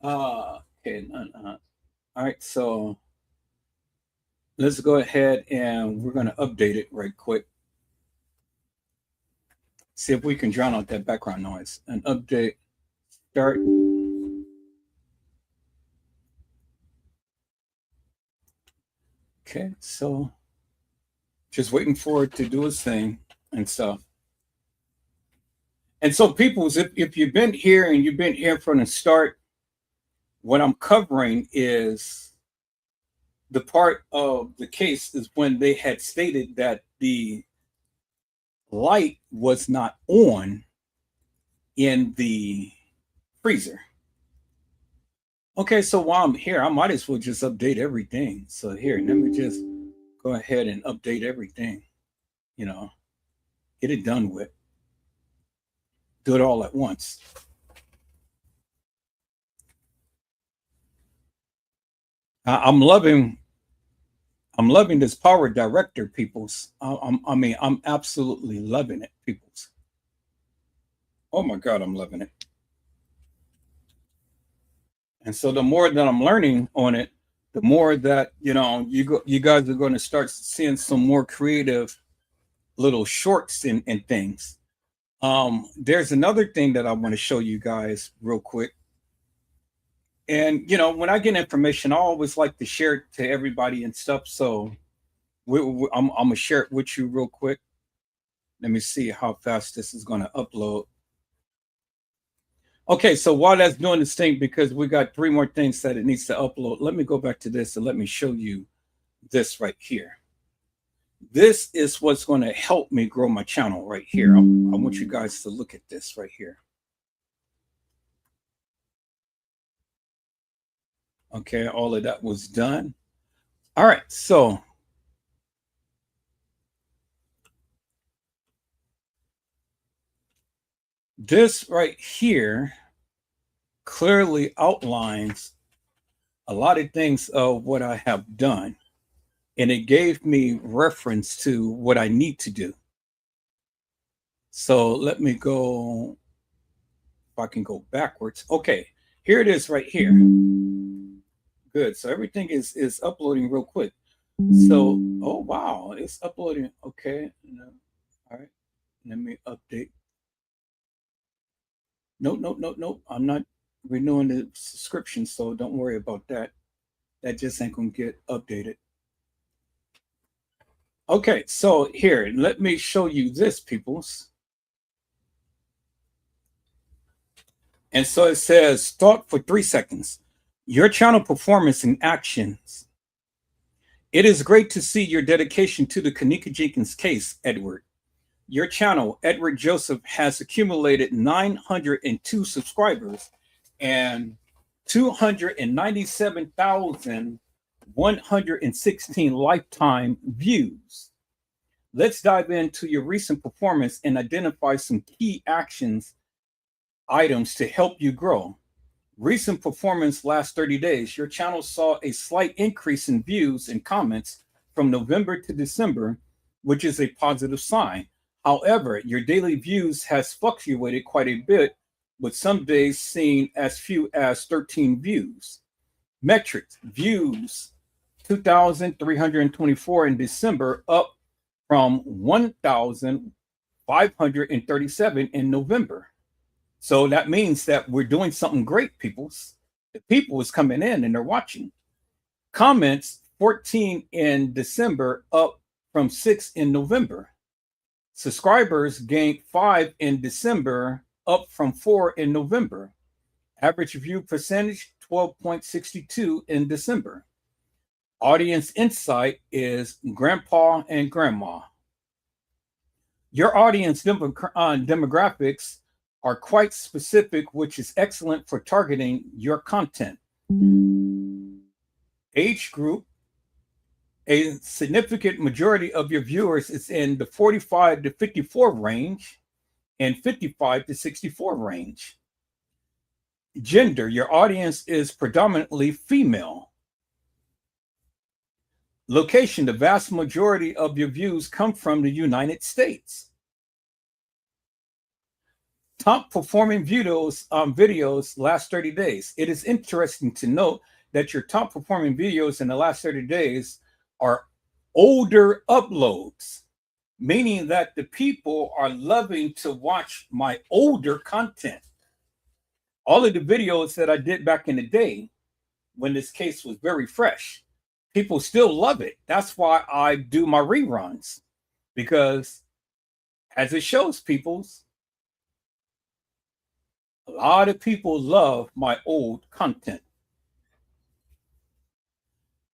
Okay. All right. So let's go ahead and we're going to update it right quick. See if we can drown out that background noise. And update, start. Okay, so just waiting for it to do its thing and stuff. And so, peoples, if you've been here and you've been here from the start, what I'm covering is the part of the case is when they had stated that the light was not on in the freezer. Okay, so while I'm here, I might as well just update everything. So here, let me just go ahead and update everything. You know, get it done with. Do it all at once. I'm loving this power director, peoples. I'm absolutely loving it, peoples. Oh my God, I'm loving it. And so the more that I'm learning on it, the more that you guys are going to start seeing some more creative little shorts and things. There's another thing that I want to show you guys real quick. And when I get information, I always like to share it to everybody and stuff. So I'm gonna share it with you real quick. Let me see how fast this is going to upload. Okay, so while that's doing this thing, because we got 3 more things that it needs to upload, let me go back to this and let me show you this right here. This is what's going to help me grow my channel right here. I want you guys to look at this right here. Okay, all of that was done. All right, so this right here clearly outlines a lot of things of what I have done. And it gave me reference to what I need to do. So let me go, if I can go backwards. Okay, here it is right here. Good, so everything is uploading real quick. So, oh wow, it's uploading. Okay, all right, let me update. Nope. I'm not renewing the subscription, so don't worry about that. That just ain't gonna get updated. Okay, so here, let me show you this, peoples. And so it says, thought for 3 seconds. Your channel performance and actions. It is great to see your dedication to the Kenneka Jenkins case, Edward. Your channel, Edward Joseph, has accumulated 902 subscribers and 297,116 lifetime views. Let's dive into your recent performance and identify some key actions items to help you grow. Recent performance last 30 days. Your channel saw a slight increase in views and comments from November to December, which is a positive sign. However, your daily views has fluctuated quite a bit, with some days seeing as few as 13 views. Metrics: views 2,324 in December, up from 1,537 in November. So that means that we're doing something great, peoples. The people is coming in and they're watching. Comments 14 in December, up from 6 in November. Subscribers gained 5 in December, up from 4 in November. Average view percentage 12.62 in December. Audience insight is grandpa and grandma. Your audience demographics are quite specific, which is excellent for targeting your content. Age group, a significant majority of your viewers is in the 45 to 54 range and 55 to 64 range. Gender, your audience is predominantly female. Location, the vast majority of your views come from the United States. Top performing videos last 30 days. It is interesting to note that your top performing videos in the last 30 days are older uploads, meaning that the people are loving to watch my older content. All of the videos that I did back in the day when this case was very fresh, people still love it. That's why I do my reruns, because as it shows, a lot of people love my old content.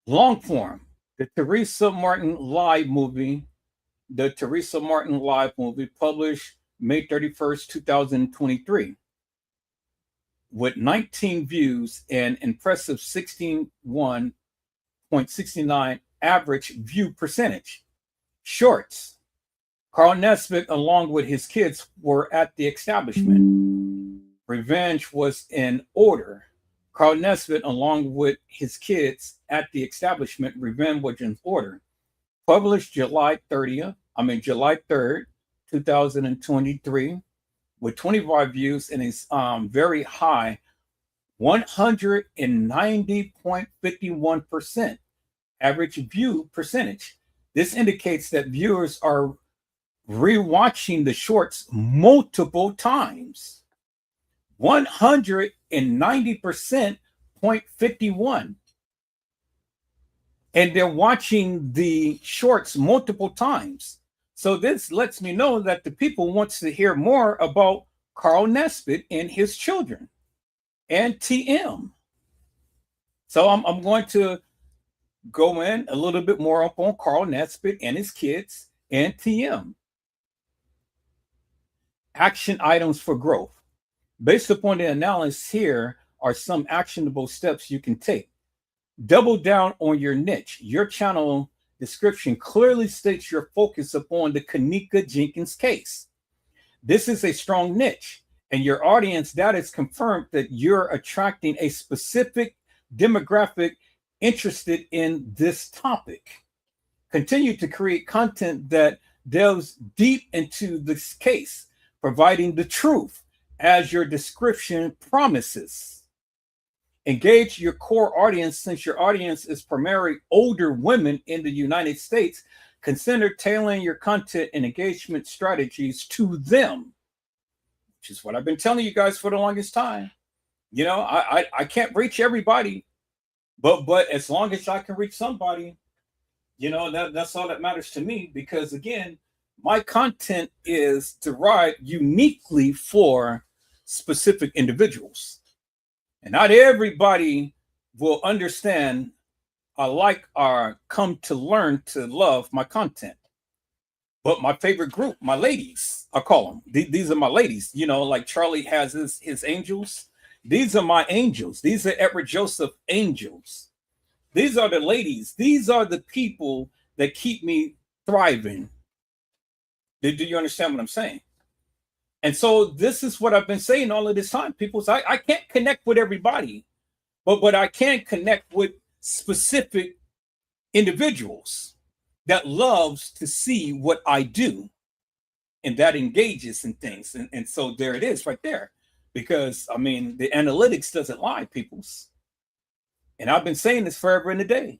Long form, the Teresa Martin Live movie published May 31st, 2023, with 19 views and impressive 61.69 average view percentage. Shorts, Carl Nesbitt, along with his kids, were at the establishment. Revenge was in order. Carl Nesbitt, along with his kids, at the establishment. Revenge was in order. Published July 3rd, 2023, with 25 views and a very high 190.51% average view percentage. This indicates that viewers are rewatching the shorts multiple times. 190.51%. And they're watching the shorts multiple times. So this lets me know that the people wants to hear more about Carl Nesbitt and his children and TM. So I'm going to go in a little bit more up on Carl Nesbitt and his kids and TM. Action items for growth. Based upon the analysis, here are some actionable steps you can take. Double down on your niche. Your channel description clearly states your focus upon the Kenneka Jenkins case. This is a strong niche, and your audience data is confirmed that you're attracting a specific demographic interested in this topic. Continue to create content that delves deep into this case, providing the truth as your description promises. Engage your core audience. Since your audience is primarily older women in the United States, consider tailoring your content and engagement strategies to them, which is what I've been telling you guys for the longest time. You know, I can't reach everybody, but as long as I can reach somebody, you know, that's all that matters to me, because again, my content is derived uniquely for specific individuals. And not everybody will understand or come to learn to love my content. But my favorite group, my ladies, I call them. These are my ladies. You know, like Charlie has his angels. These are my angels. These are Edward Joseph angels. These are the ladies. These are the people that keep me thriving. Do you understand what I'm saying? And so this is what I've been saying all of this time. People say, I can't connect with everybody, but I can connect with specific individuals that loves to see what I do and that engages in things. And so there it is right there. Because, I mean, the analytics doesn't lie, peoples. And I've been saying this forever and a day.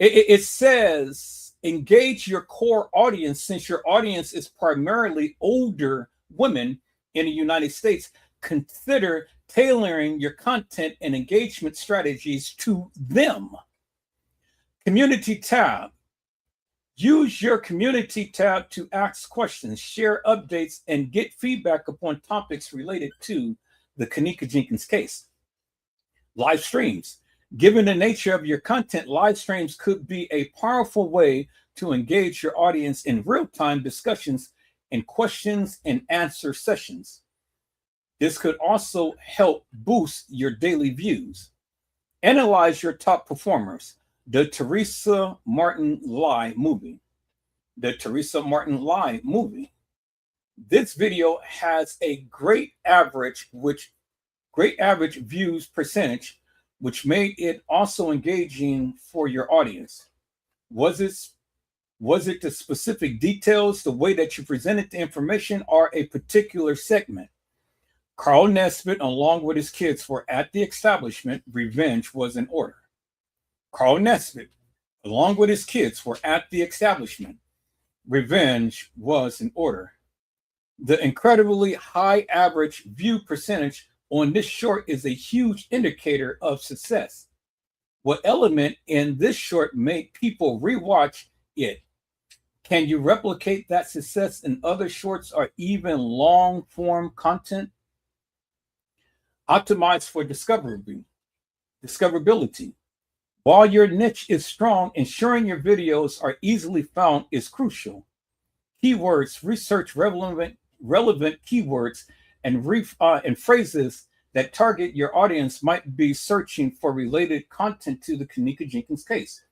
It says, engage your core audience. Since your audience is primarily older women in the United States, consider tailoring your content and engagement strategies to them. Community tab. Use your community tab to ask questions, share updates, and get feedback upon topics related to the Kenneka Jenkins case. Live streams. Given the nature of your content, live streams could be a powerful way to engage your audience in real-time discussions and questions and answer sessions. This could also help boost your daily views. Analyze your top performers. The Teresa Martin Lie movie. The Teresa Martin Lie movie. This video has a great average views percentage, which made it also engaging for your audience. Was it the specific details, the way that you presented the information, or a particular segment? Carl Nesbitt, along with his kids, were at the establishment. Revenge was in order. Carl Nesbitt, along with his kids, were at the establishment. Revenge was in order. The incredibly high average view percentage on this short is a huge indicator of success. What element in this short made people rewatch it? Can you replicate that success in other shorts or even long form content? Optimize for discoverability. While your niche is strong, ensuring your videos are easily found is crucial. Keywords, research relevant keywords and phrases that target your audience might be searching for related content to the Kenneka Jenkins case.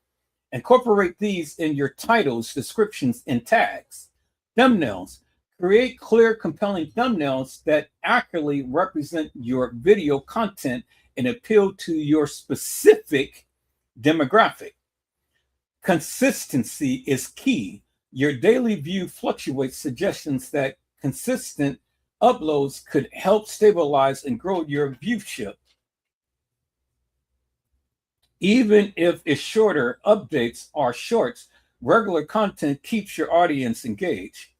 Incorporate these in your titles, descriptions, and tags. Thumbnails. Create clear, compelling thumbnails that accurately represent your video content and appeal to your specific demographic. Consistency is key. Your daily view fluctuates, suggestions that consistent uploads could help stabilize and grow your viewership. Even if it's shorter, updates are shorts. Regular content keeps your audience engaged.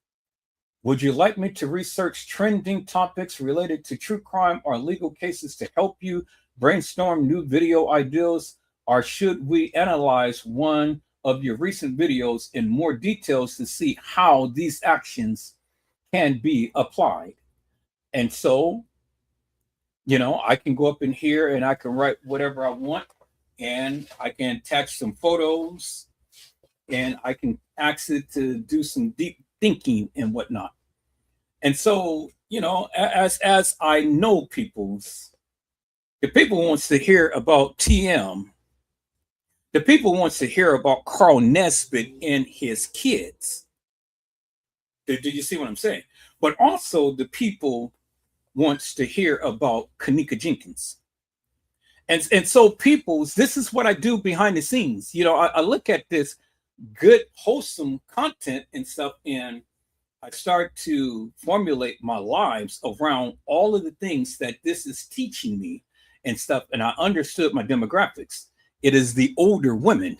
Would you like me to research trending topics related to true crime or legal cases to help you brainstorm new video ideas? Or should we analyze one of your recent videos in more details to see how these actions can be applied? And so, I can go up in here and I can write whatever I want, and I can attach some photos, and I can ask it to do some deep thinking and whatnot. And so, as I know the people wants to hear about TM. The people wants to hear about Carl Nesbitt and his kids. Do you see what I'm saying? But also the people wants to hear about Kenneka Jenkins. And so this is what I do behind the scenes. I look at this good, wholesome content and stuff, and I start to formulate my lives around all of the things that this is teaching me and stuff. And I understood my demographics. It is the older women,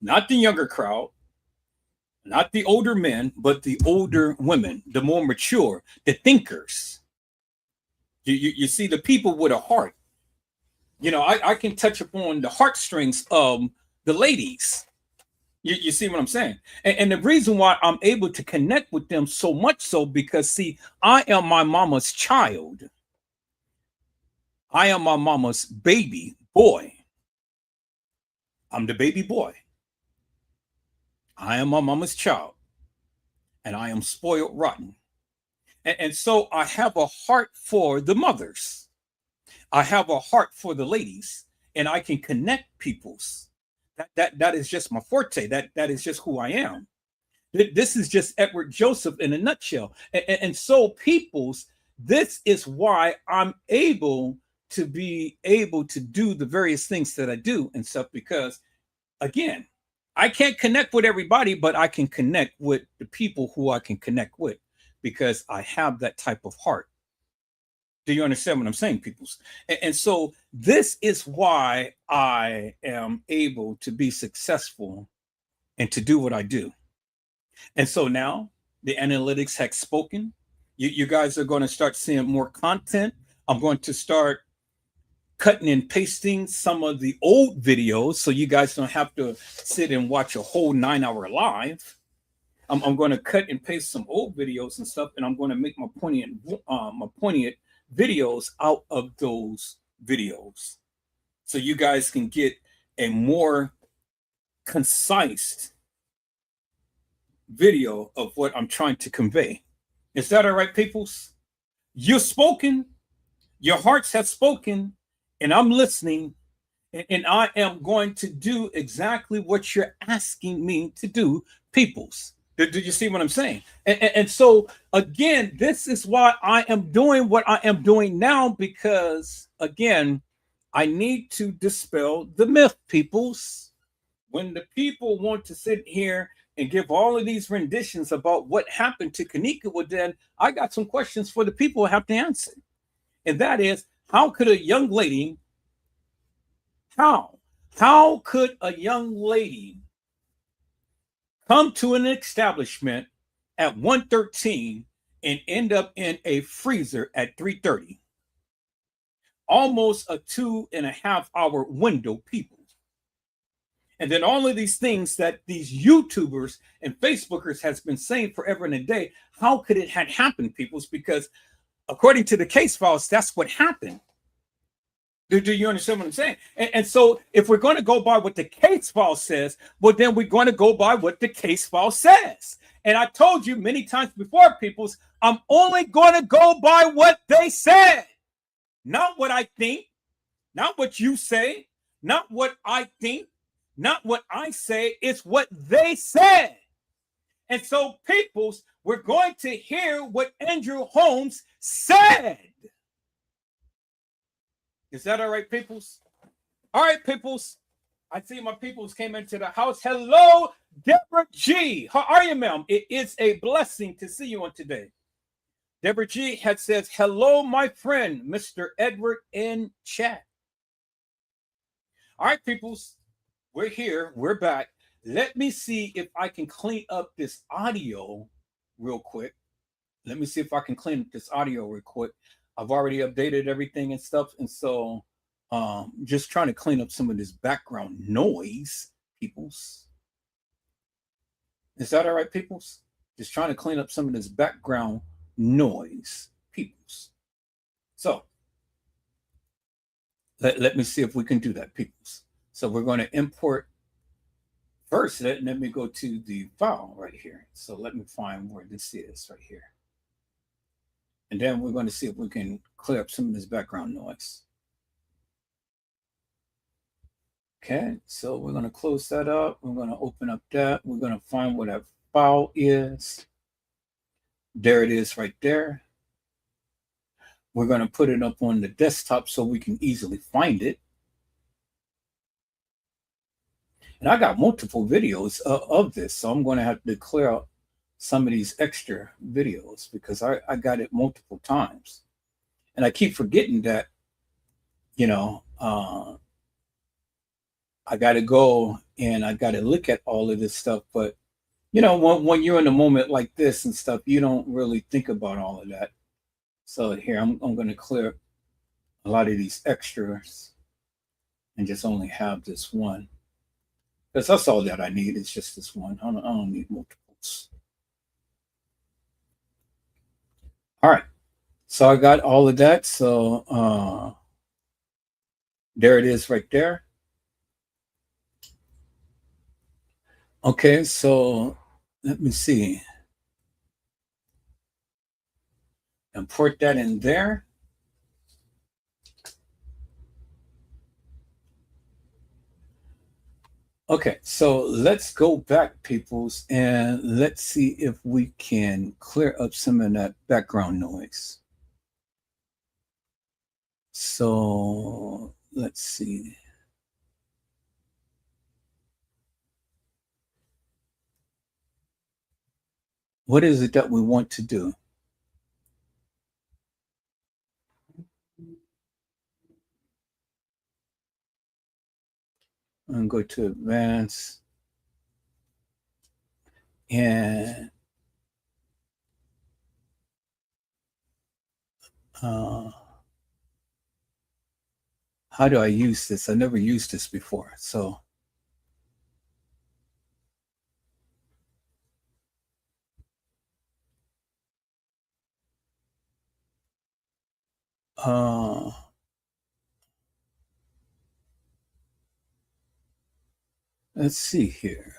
not the younger crowd, not the older men, but the older women, the more mature, the thinkers. You see, the people with a heart. I can touch upon the heartstrings of the ladies. You see what I'm saying? And the reason why I'm able to connect with them so much so because, see, I am my mama's child. I am my mama's baby boy. I'm the baby boy. I am my mama's child. And I am spoiled rotten. And so I have a heart for the mothers. I have a heart for the ladies. And I can connect peoples. That is just my forte. That is just who I am. This is just Edward Joseph in a nutshell. And so peoples, this is why I'm able to do the various things that I do and stuff, because again, I can't connect with everybody, but I can connect with the people who I can connect with because I have that type of heart. Do you understand what I'm saying, peoples? And so this is why I am able to be successful and to do what I do. And so now the analytics has spoken. You guys are going to start seeing more content. I'm going to start cutting and pasting some of the old videos so you guys don't have to sit and watch a whole 9-hour live. I'm going to cut and paste some old videos and stuff, and I'm going to make my poignant videos out of those videos so you guys can get a more concise video of what I'm trying to convey. Is that all right, peoples? You've spoken, your hearts have spoken, and I'm listening, And I am going to do exactly what you're asking me to do, peoples. Do you see what I'm saying? And so, again, this is why I am doing what I am doing now, because, again, I need to dispel the myth, peoples. When the people want to sit here and give all of these renditions about what happened to Kenneka, well, then I got some questions for the people who have to answer. And that is, how could a young lady, how? How could a young lady come to an establishment at 1:13 and end up in a freezer at 3:30? Almost a 2.5 hour window, people. And then all of these things that these YouTubers and Facebookers has been saying forever and a day, how could it had happened, peoples? Because according to the case files, that's what happened. Do you understand what I'm saying? And so if we're going to go by what the case file says, well, then we're going to go by what the case file says. And I told you many times before, peoples, I'm only going to go by what they said, not what I think, not what you say, not what I think, not what I say. It's what they said. And so, peoples, we're going to hear what Andrew Holmes said. Is that all right, peoples? All right, peoples. I see my peoples came into the house. Hello, Deborah G. How are you, ma'am? It is a blessing to see you on today. Deborah G had says, hello, my friend, Mr. Edward in chat. All right, peoples. We're here. We're back. Let me see if I can clean up this audio real quick. Let me see if I can clean up this audio real quick. I've already updated everything and stuff. And so just trying to clean up some of this background noise, peoples. Is that all right, peoples? Just trying to clean up some of this background noise, peoples. So let me see if we can do that, peoples. So we're going to import first. Let me go to the file right here. So let me find where this is right here. And then we're going to see if we can clear up some of this background noise. Okay, so we're going to close that up. We're going to open up that. We're going to find what that file is. There it is right there. We're going to put it up on the desktop so we can easily find it. And I got multiple videos of this, so I'm going to have to clear out some of these extra videos because I got it multiple times. And I keep forgetting that, you know, I got to go and I got to look at all of this stuff. But, you know, when you're in a moment like this and stuff, you don't really think about all of that. So here, I'm going to clear a lot of these extras and just only have this one. Because that's all that I need. It's just this one. I don't need multiples. All right. So I got all of that. So there it is right there. Okay. So let me see. Import that in there. Okay, so let's go back, peoples, and let's see if we can clear up some of that background noise. So let's see. What is it that we want to do? I'm going to go to advanced. And how do I use this? I never used this before. So let's see here.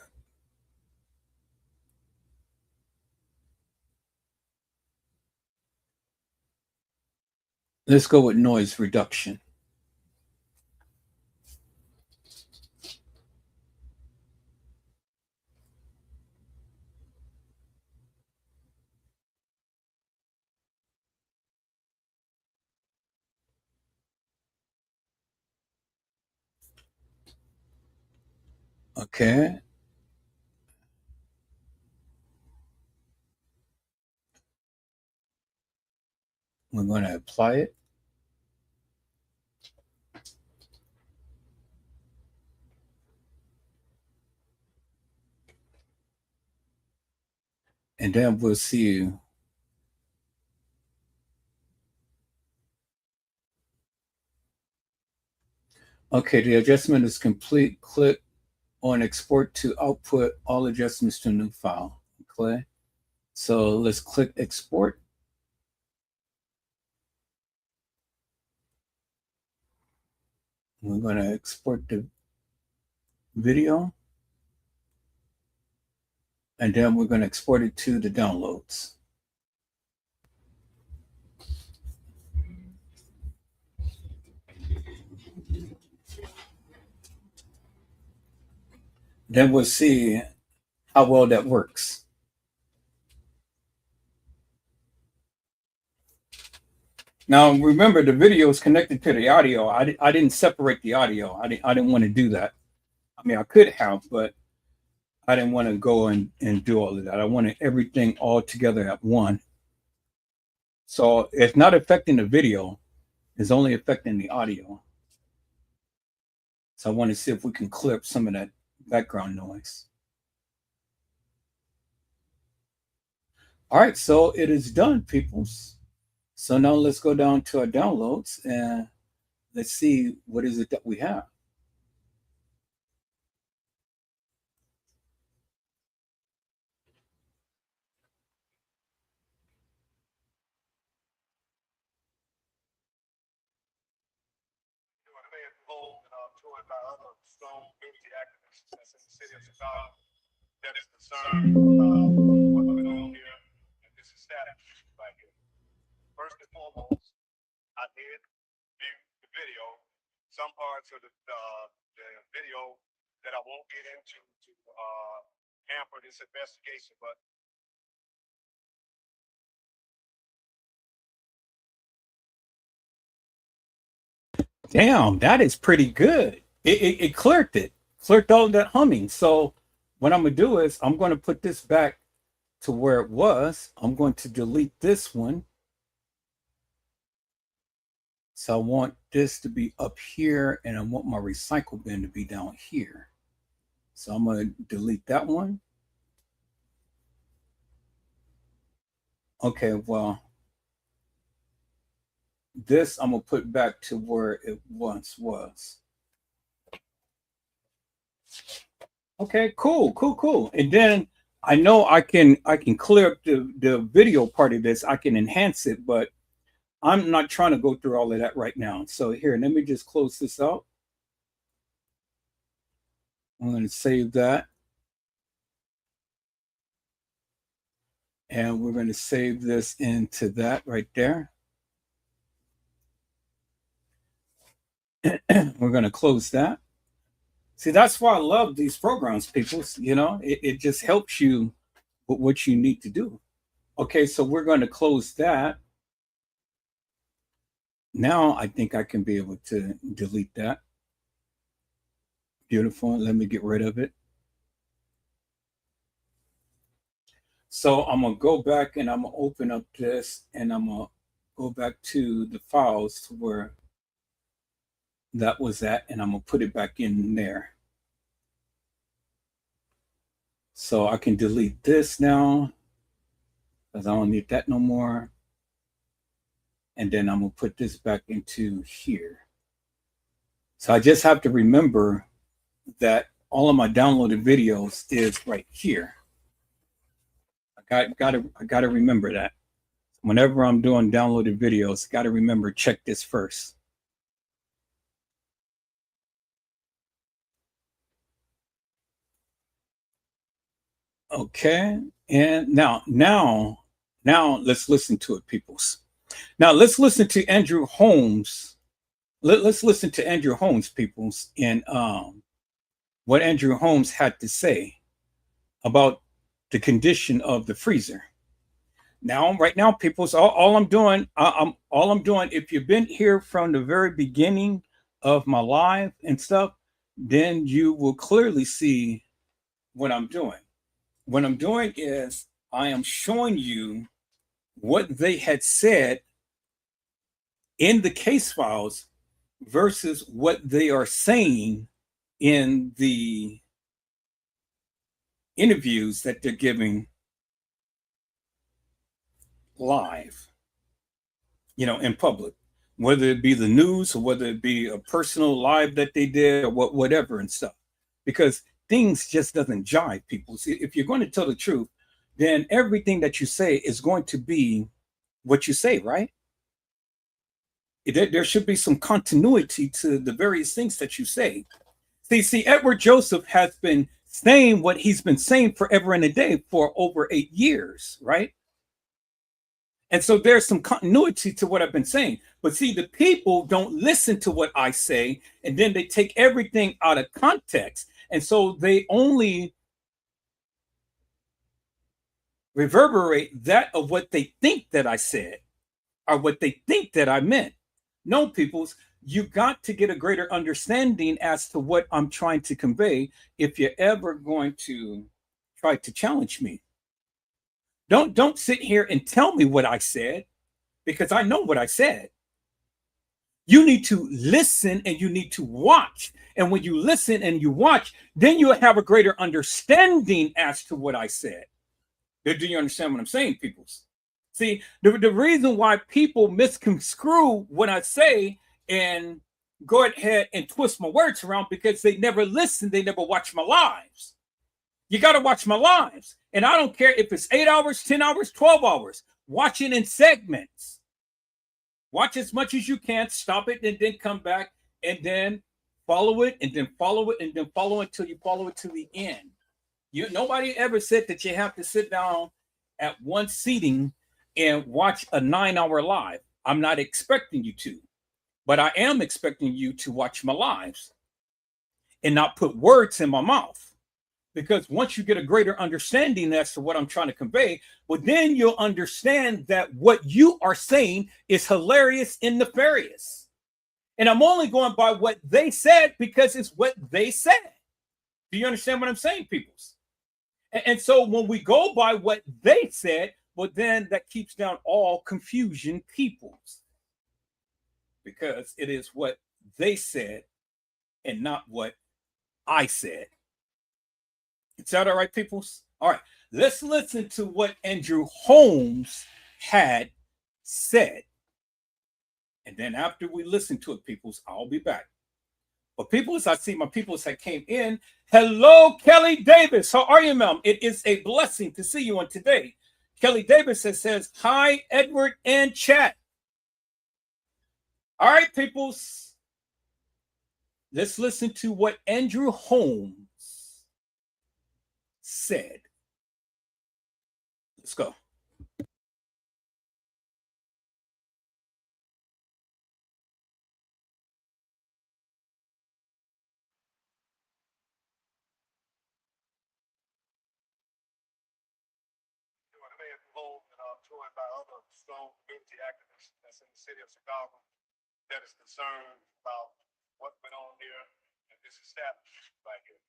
Let's go with noise reduction. Okay. We're going to apply it. And then we'll see. Okay, the adjustment is complete. Click on export to output all adjustments to a new file. Okay. So let's click export. We're going to export the video. And then we're going to export it to the downloads. Then we'll see how well that works. Now, remember, the video is connected to the audio. I didn't separate the audio. I didn't want to do that. I mean, I could have, but I didn't want to go and do all of that. I wanted everything all together at one. So it's not affecting the video. It's only affecting the audio. So I want to see if we can clip some of that background noise. All right, so it is done, peoples. So now let's go down to our downloads and let's see what is it that we have. By other strong community activists that's in the city of Chicago that is concerned about what we're doing here and this establishment right here. First and foremost, I did view the video, some parts of the video that I won't get into to hamper this investigation, but Damn, that is pretty good. It cleared all that humming. So what I'm going to do is I'm going to put this back to where it was. I'm going to delete this one. So I want this to be up here and I want my recycle bin to be down here. So I'm going to delete that one. Okay, well, this I'm going to put back to where it once was. Okay, cool. And then I know I can clear up the video part of this. I can enhance it, but I'm not trying to go through all of that right now. So here, let me just close this out. I'm going to save that. And we're going to save this into that right there. We're going to close that. See, that's why I love these programs, people. You know, it just helps you with what you need to do. Okay, so we're going to close that. Now I think I can be able to delete that. Beautiful. Let me get rid of it. So I'm going to go back and I'm going to open up this and I'm going to go back to the files to where that was at, and I'm going to put it back in there. So I can delete this now because I don't need that no more. And then I'm going to put this back into here. So I just have to remember that all of my downloaded videos is right here. I gotta remember that. Whenever I'm doing downloaded videos, got to remember, check this first. Okay, and now let's listen to it, peoples. Now let's listen to Andrew Holmes. Let's listen to Andrew Holmes, peoples, and what Andrew Holmes had to say about the condition of the freezer. Now, right now, peoples, all I'm doing, if you've been here from the very beginning of my live and stuff, then you will clearly see what I'm doing. What I'm doing is I am showing you what they had said in the case files versus what they are saying in the interviews that they're giving live, in public, whether it be the news or whether it be a personal live that they did or whatever and stuff, because things just doesn't jive. People, see, if you're going to tell the truth, then everything that you say is going to be what you say, right? There should be some continuity to the various things that you say. See, Edward Joseph has been saying what he's been saying forever and a day for over 8 years, right? And so there's some continuity to what I've been saying. But see, the people don't listen to what I say, and then they take everything out of context. And so they only reverberate that of what they think that I said or what they think that I meant. No, peoples, you got to get a greater understanding as to what I'm trying to convey if you're ever going to try to challenge me. Don't sit here and tell me what I said, because I know what I said. You need to listen and you need to watch. And when you listen and you watch, then you'll have a greater understanding as to what I said. Do you understand what I'm saying, peoples? See, the reason why people misconstrue what I say and go ahead and twist my words around, because they never listen, they never watch my lives. You got to watch my lives. And I don't care if it's 8 hours, 10 hours, 12 hours. Watch it in segments. Watch as much as you can, stop it, and then come back and then follow it and then follow it and then follow it until you follow it to the end. Nobody ever said that you have to sit down at one seating and watch a 9-hour live. I'm not expecting you to, but I am expecting you to watch my lives and not put words in my mouth. Because once you get a greater understanding as to what I'm trying to convey, well, then you'll understand that what you are saying is hilarious and nefarious. And I'm only going by what they said because it's what they said. Do you understand what I'm saying, peoples? And so when we go by what they said, well, then that keeps down all confusion, peoples. Because it is what they said and not what I said. Is that all right, peoples? All right, let's listen to what Andrew Holmes had said. And then after we listen to it, peoples, I'll be back. But peoples, I see my peoples that came in. Hello, Kelly Davis. How are you, ma'am? It is a blessing to see you on today. Kelly Davis says, hi, Edward and chat. All right, peoples. Let's listen to what Andrew Holmes said. Let's go. Joined by other strong community activists that's in the city of Chicago that is concerned about what went on here and this establishment right here.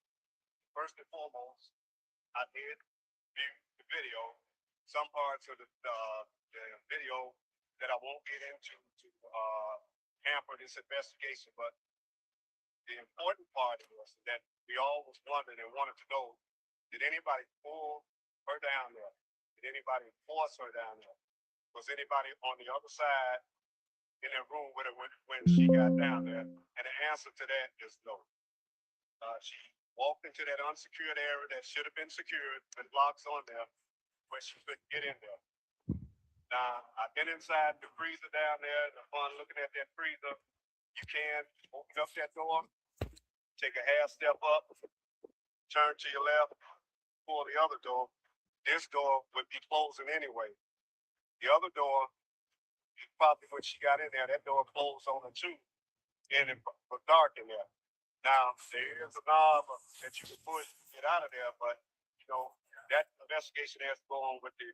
First and foremost, I did view the video, some parts of the video that I won't get into to hamper this investigation, but the important part was that we all was wondering and wanted to know, did anybody pull her down there? Did anybody force her down there? Was anybody on the other side in that room with her when she got down there? And the answer to that is no. She walked into that unsecured area that should have been secured with locks on there, where she couldn't get in there. Now, I've been inside the freezer down there, and upon looking at that freezer, you can open up that door, take a half step up, turn to your left, pull the other door. This door would be closing anyway. The other door, probably when she got in there, that door closed on her too, and it was dark in there. Now, there is a knob that you can push to get out of there, but, that investigation has to go on with the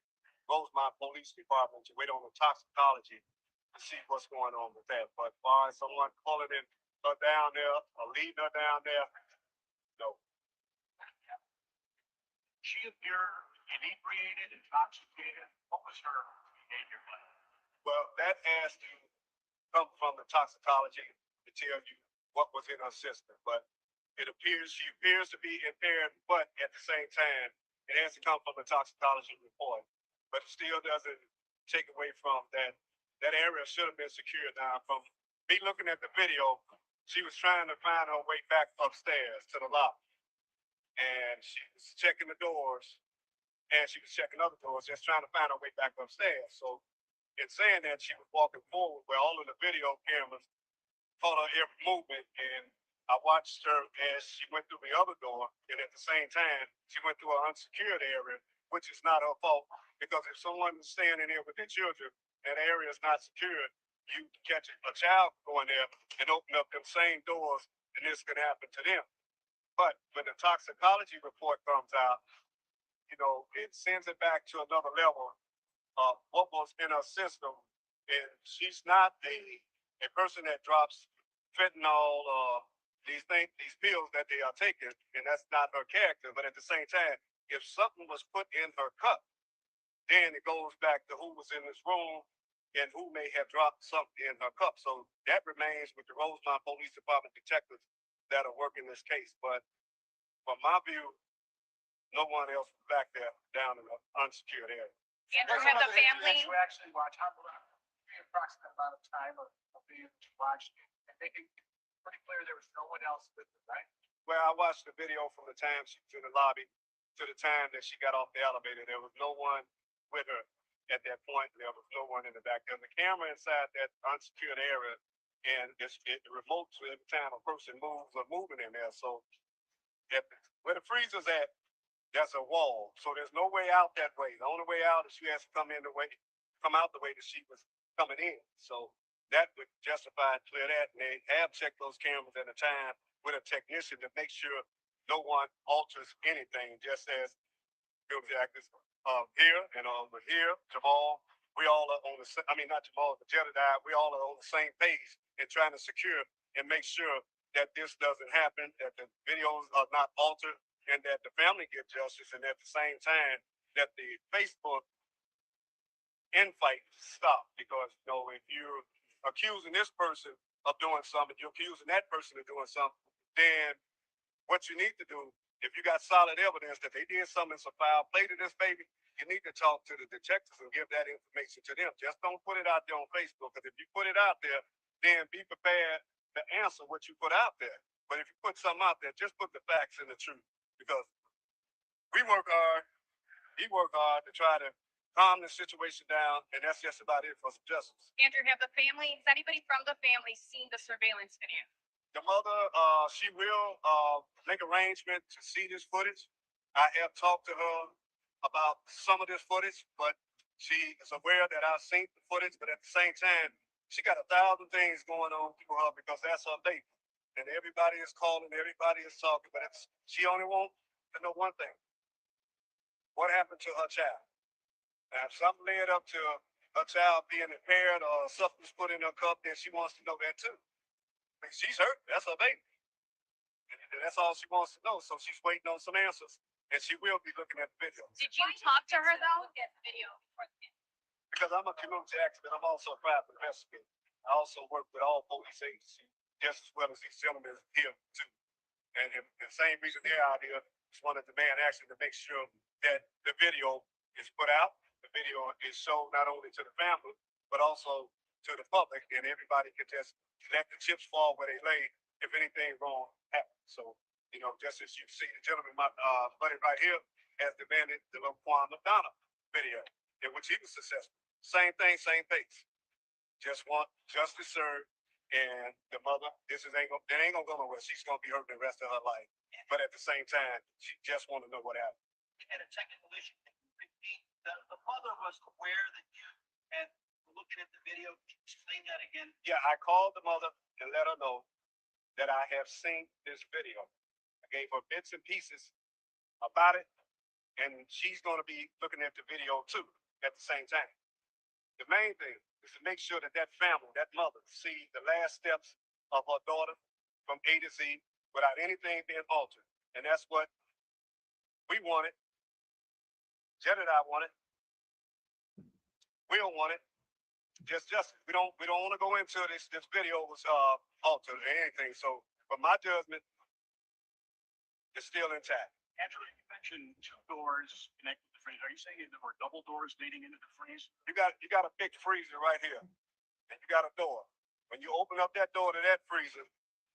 Rosemont Police Department to wait on the toxicology to see what's going on with that. But as far as someone calling in her down there or leading her down there. No. She appeared inebriated, intoxicated. What was her behavior like? Well, that has to come from the toxicology to tell you what was in her system. But she appears to be impaired, but at the same time, it has to come from the toxicology report. But it still doesn't take away from that. That area should have been secured. Now, from me looking at the video, she was trying to find her way back upstairs to the lobby. And she was checking the doors, and she was checking other doors, just trying to find her way back upstairs. So, in saying that, she was walking forward where all of the video cameras caught her every movement, and I watched her as she went through the other door, and at the same time, she went through an unsecured area, which is not her fault, because if someone is staying in there with their children and the area is not secured, you catch a child going there and open up them same doors, and this can happen to them. But when the toxicology report comes out, it sends it back to another level of what was in her system. And she's not a person that drops fentanyl or these pills that they are taking, and that's not her character. But at the same time, if something was put in her cup, then it goes back to who was in this room and who may have dropped something in her cup. So that remains with the Rosemont Police Department detectives that are working this case. But from my view, no one else was back there down in the unsecured area. Andrew, have the family? You actually watch how the approximate amount of time of being watched and making pretty clear there was no one else with them, right? Well, I watched the video from the time she was in the lobby to the time that she got off the elevator. There was no one with her at that point. There was no one in the back. There's a camera inside that unsecured area, and it remotes every time a person moves or moving in there. So where the freezer's at, there's a wall. So there's no way out that way. The only way out is she has to come out the way that she was coming in. So that would justify and clear that. And they have checked those cameras at a time with a technician to make sure no one alters anything, just as Bill Jackson here and over here, Jamal, we all are on not Jamal, but Jedediah, we all are on the same page in trying to secure and make sure that this doesn't happen, that the videos are not altered, and that the family get justice, and at the same time that the Facebook infight stop. Because if you're accusing this person of doing something, you're accusing that person of doing something, then what you need to do, if you got solid evidence that they did something, some foul play to this baby, you need to talk to the detectives and give that information to them. Just don't put it out there on Facebook, because if you put it out there, then be prepared to answer what you put out there. But if you put something out there, just put the facts and the truth. Because we work hard, he worked hard to try to calm the situation down, and that's just about it for some justice. Andrew, has anybody from the family seen the surveillance video? The mother, she will make arrangement to see this footage. I have talked to her about some of this footage, but she is aware that I've seen the footage, but at the same time, she got 1,000 things going on for her because that's her baby. And everybody is calling, everybody is talking, but she only wants to know one thing. What happened to her child? Now, if something led up to her child being impaired or something's put in her cup, then she wants to know that too. I mean, she's hurt. That's her baby. And that's all she wants to know. So she's waiting on some answers. And she will be looking at the video. Did you talk to her, though? Because I'm a community activist, I'm also a private investigator. I also work with all police agencies, just as well as these gentlemen here, too. And the same reason they're out here is one of the demand action to make sure that the video is put out. The video is shown not only to the family, but also to the public, and everybody can just let the chips fall where they lay if anything wrong happens. So, just as you see, the gentleman, my buddy right here, has demanded the Laquan McDonough video, in which he was successful. Same thing, same pace. Just want justice served, and the mother, it ain't gonna go nowhere. She's gonna be hurting the rest of her life. But at the same time, she just want to know what happened. And a technical issue. The mother was aware that you had looking at the video. Can you explain that again? Yeah, I called the mother and let her know that I have seen this video. I gave her bits and pieces about it, and she's going to be looking at the video too at the same time. The main thing is to make sure that family, that mother, see the last steps of her daughter from A to Z without anything being altered. And that's what we wanted. Jet and I wanted. We don't want it. Just we don't want to go into this video was altered or anything. So but my judgment is still intact. Andrew, you mentioned two doors connected to the freezer. Are you saying there were double doors leading into the freezer? You got a big freezer right here. And you got a door. When you open up that door to that freezer,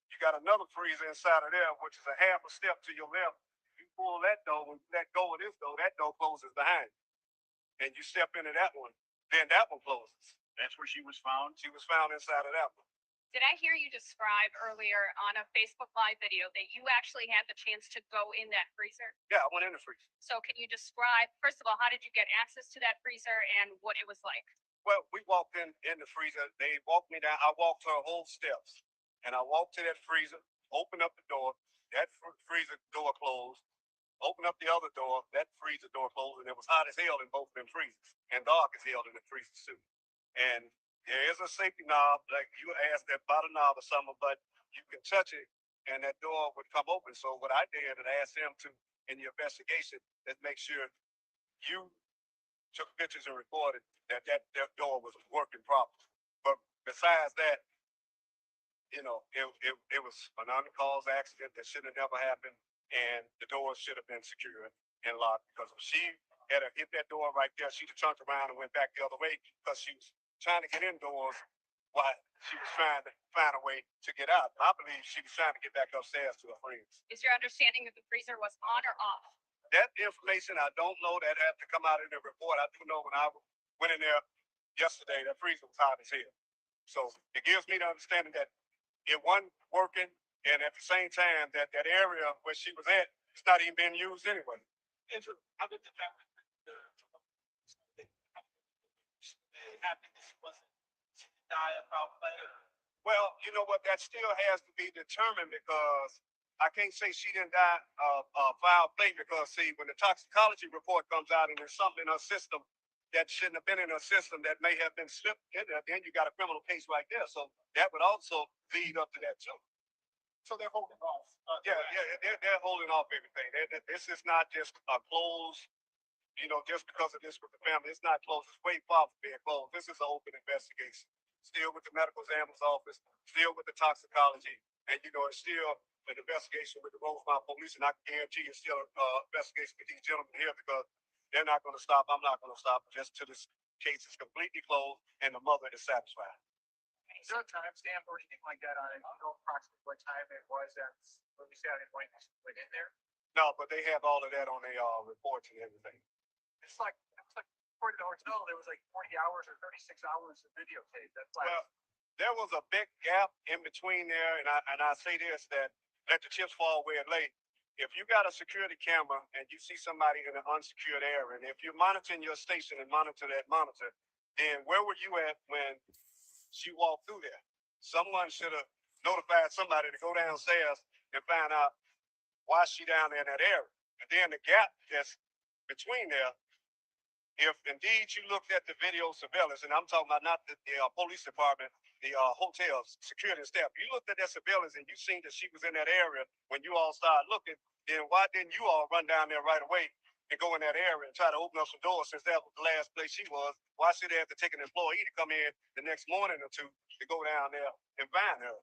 you got another freezer inside of there, which is a half a step to your left. You pull that door, when you let go of this door, that door closes behind you. And you step into that one, then that one closes. That's where she was found? She was found inside of that one. Did I hear you describe earlier on a Facebook Live video that you actually had the chance to go in that freezer? Yeah, I went in the freezer. So can you describe, first of all, how did you get access to that freezer and what it was like? Well, we walked in the freezer. They walked me down. I walked her whole steps. And I walked to that freezer, opened up the door. That freezer door closed. Opened up the other door. That freezer door closed. And it was hot as hell in both of them freezers. And dark as hell in the freezers too. And there is a safety knob, like you asked that about a knob or something, but you can touch it and that door would come open. So what I did and I asked them to, in the investigation, is make sure you took pictures and recorded that door was working properly. But besides that, you know, it was an uncaused accident that should have never happened, and the doors should have been secured and locked, because if she had hit that door right there, she'd have turned around and went back the other way, because she was trying to get indoors while she was trying to find a way to get out. I believe she was trying to get back upstairs to her friends. Is your understanding that the freezer was on or off? That information, I don't know. That had to come out in the report. I do know when I went in there yesterday, that freezer was hot as hell. So it gives me the understanding that it wasn't working, and at the same time, that area where she was at, it's not even being used anyway. Andrew, how did the fact that die about later? Well, you know what? That still has to be determined, because I can't say she didn't die of foul play, because see, when the toxicology report comes out and there's something in her system that shouldn't have been in her system that may have been slipped in there, then you got a criminal case right there. So that would also lead up to that too. So they're holding off. They're holding off everything. This is not just a closed, you know, just because of this with the family. It's not closed. It's way far from being closed. This is an open investigation. Still with the medical examiner's office, still with the toxicology, and you know, it's still an investigation with the Rosemont police, and I can guarantee it's still an investigation with these gentlemen here, because they're not going to stop. I'm not going to stop just till this case is completely closed and the mother is satisfied. Is there a timestamp or anything like that on it? You know approximately what time it was that when we Saturday morning went in there? No, but they have all of that on their reports and everything. It's like according to hotel, there was like 40 hours or 36 hours of videotape. That's like, Well, there was a big gap in between there, and I say this, that let the chips fall where it lay. If you got a security camera and you see somebody in an unsecured area, and if you're monitoring your station and monitor that monitor, then where were you at when she walked through there? Someone should have notified somebody to go downstairs and find out why she down there in that area. And then the gap that's between there, if indeed you looked at the video surveillance, and I'm talking about not the police department, the hotel's security staff, you looked at that surveillance and you seen that she was in that area when you all started looking, then why didn't you all run down there right away and go in that area and try to open up some doors, since that was the last place she was? Why should they have to take an employee to come in the next morning or two to go down there and find her?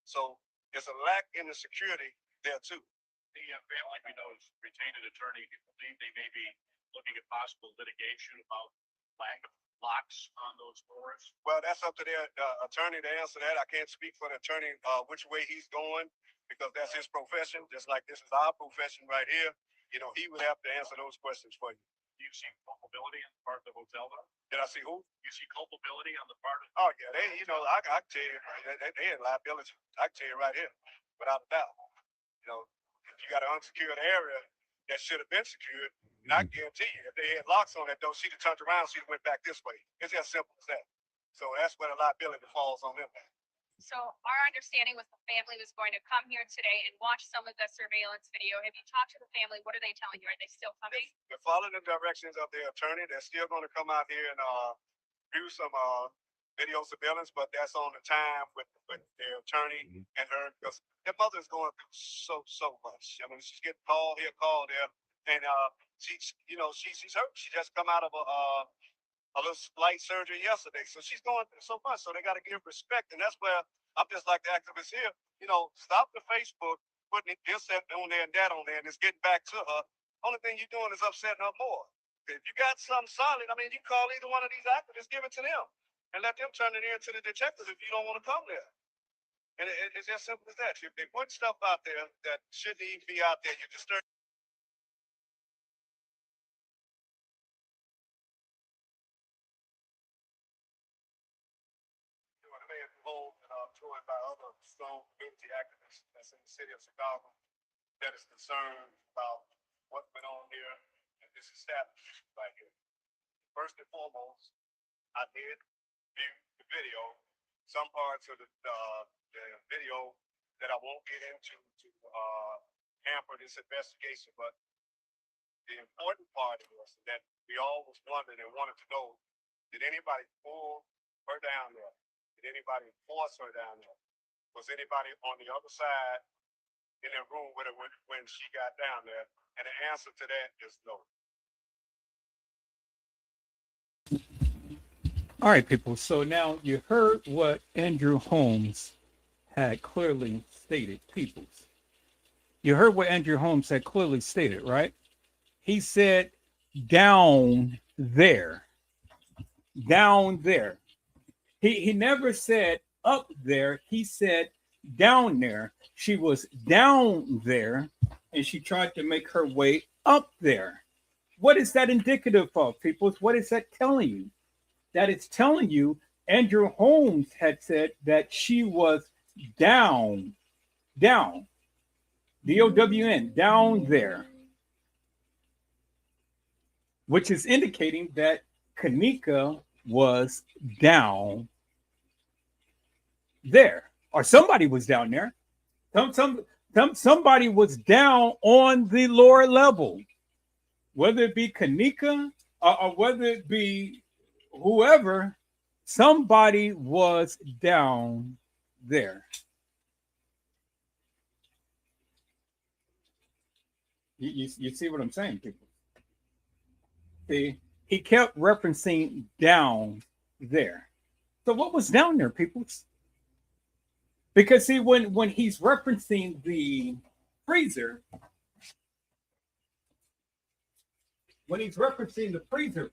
So there's a lack in the security there too. the family we know is retained an attorney. Do you believe they may be looking at possible litigation about lack of locks on those doors? Well, that's up to their attorney to answer that. I can't speak for the attorney which way he's going, because that's his profession, just like this is our profession right here. You know, he would have to answer those questions for you. Do you see culpability on the part of the hotel, though? Did I see who? You see culpability on the part of? Oh yeah, they. You know, I can tell you, they in liability. I can tell you right here, without a doubt. You know, if you got an unsecured area that should have been secured, and I guarantee you, if they had locks on that door, she'd have turned around, she'd have went back this way. It's as simple as that. So that's where the liability falls on them. So our understanding was the family was going to come here today and watch some of the surveillance video. Have you talked to the family? What are they telling you? Are they still coming? They're following the directions of their attorney. They're still going to come out here and do some video surveillance, but that's on the time with their attorney and her, because their mother is going through so much. I mean, she's getting called here, called there, and she's she's hurt. She just come out of a little slight surgery yesterday, so she's going through so much. So they got to give respect, and that's where I'm just like the activists here. Stop the Facebook putting this on there and that on there, and it's getting back to her. Only thing you're doing is upsetting her more. If you got something solid, I mean, you call either one of these activists, give it to them, and let them turn it in to the detectives if you don't want to come there. And it's just simple as that. If they put stuff out there that shouldn't even be out there, you disturb. Joined by other strong community activists that's in the city of Chicago that is concerned about what went on here and this establishment right here. First and foremost, I did view the video, some parts of the video that I won't get into to hamper this investigation, but the important part was that we all was wondering and wanted to know, did anybody pull her down there? Did anybody force her down there? Was anybody on the other side in the room with her when she got down there? And the answer to that is no. All right, people. So now you heard what Andrew Holmes had clearly stated, peoples. You heard what Andrew Holmes had clearly stated, right? He said, down there. Down there. He never said up there. He said down there. She was down there, and she tried to make her way up there. What is that indicative of, people? What is that telling you? That it's telling you Andrew Holmes had said that she was down, D-O-W-N, down there, which is indicating that Kenneka was down there, or somebody was down there. Somebody was down on the lower level, whether it be Kenneka or whether it be whoever. Somebody was down there. You see what I'm saying, people? See, he kept referencing down there. So what was down there, people? Because see, when he's referencing the freezer,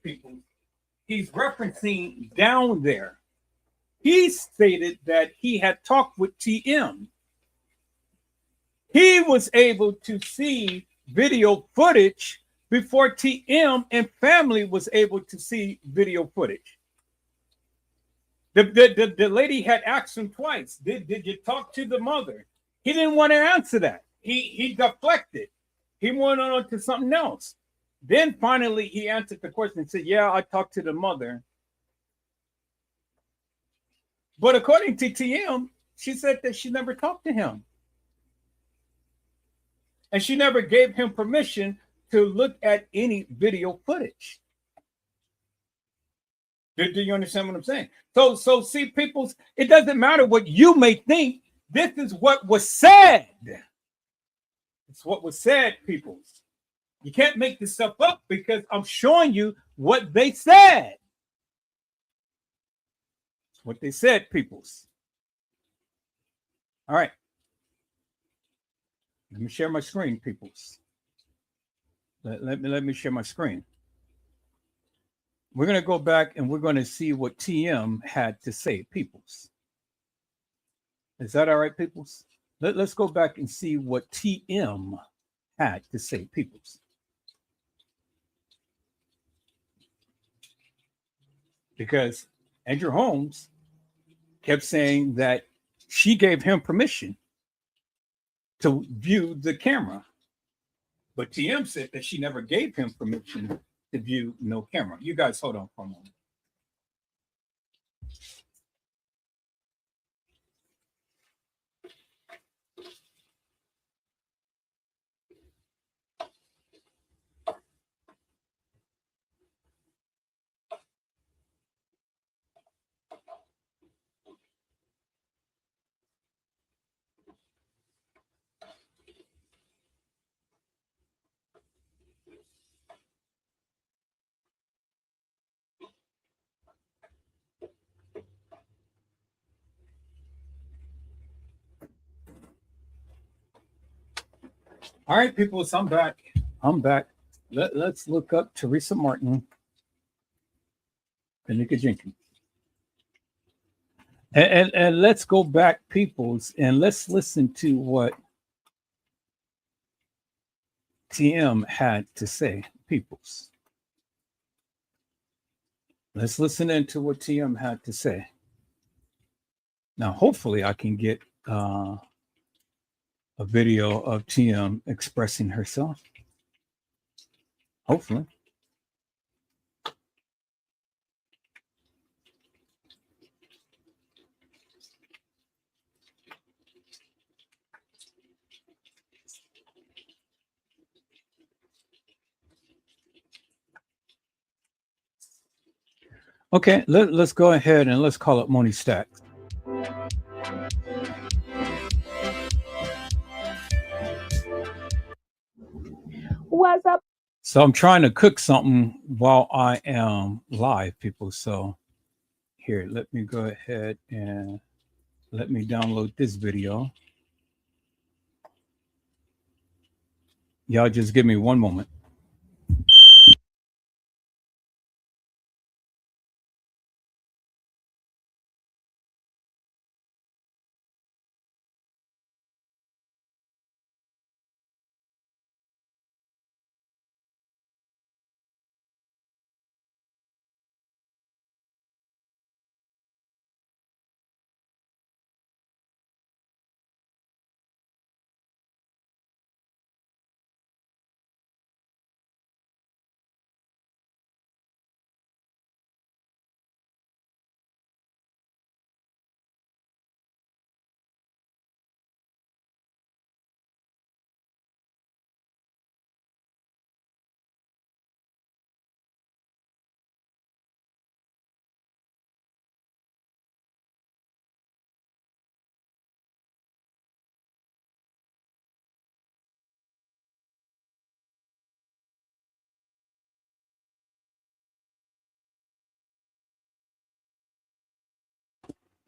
people, he's referencing down there. He stated that he had talked with TM. He was able to see video footage before TM and family was able to see video footage. The lady had asked him twice, did you talk to the mother? He didn't want to answer that. He deflected. He went on to something else. Then finally he answered the question and said, yeah, I talked to the mother. But according to TM, she said that she never talked to him. And she never gave him permission to look at any video footage. Do you understand what I'm saying? So see, people, it doesn't matter what you may think. This is what was said. It's what was said, people. You can't make this stuff up because I'm showing you what they said. It's what they said, peoples. All right. Let me share my screen, peoples. Let me share my screen. We're going to go back and we're going to see what TM had to say, peoples. Is that all right, peoples? Let's go back and see what TM had to say, peoples. Because Andrew Holmes kept saying that she gave him permission to view the camera. But TM said that she never gave him permission to view no camera. You guys hold on for a moment. All right, people, so I'm back. Let's look up Teresa Martin, Kenneka Jenkins. And let's go back, peoples, and let's listen to what TM had to say, peoples. Let's listen into what TM had to say. Now, hopefully, I can get a video of TM expressing herself. Hopefully. Okay, let's go ahead and let's call up Moni Stacks. What's up? So I'm trying to cook something while I am live, people. So here, let me go ahead and let me download this video. Y'all just give me one moment.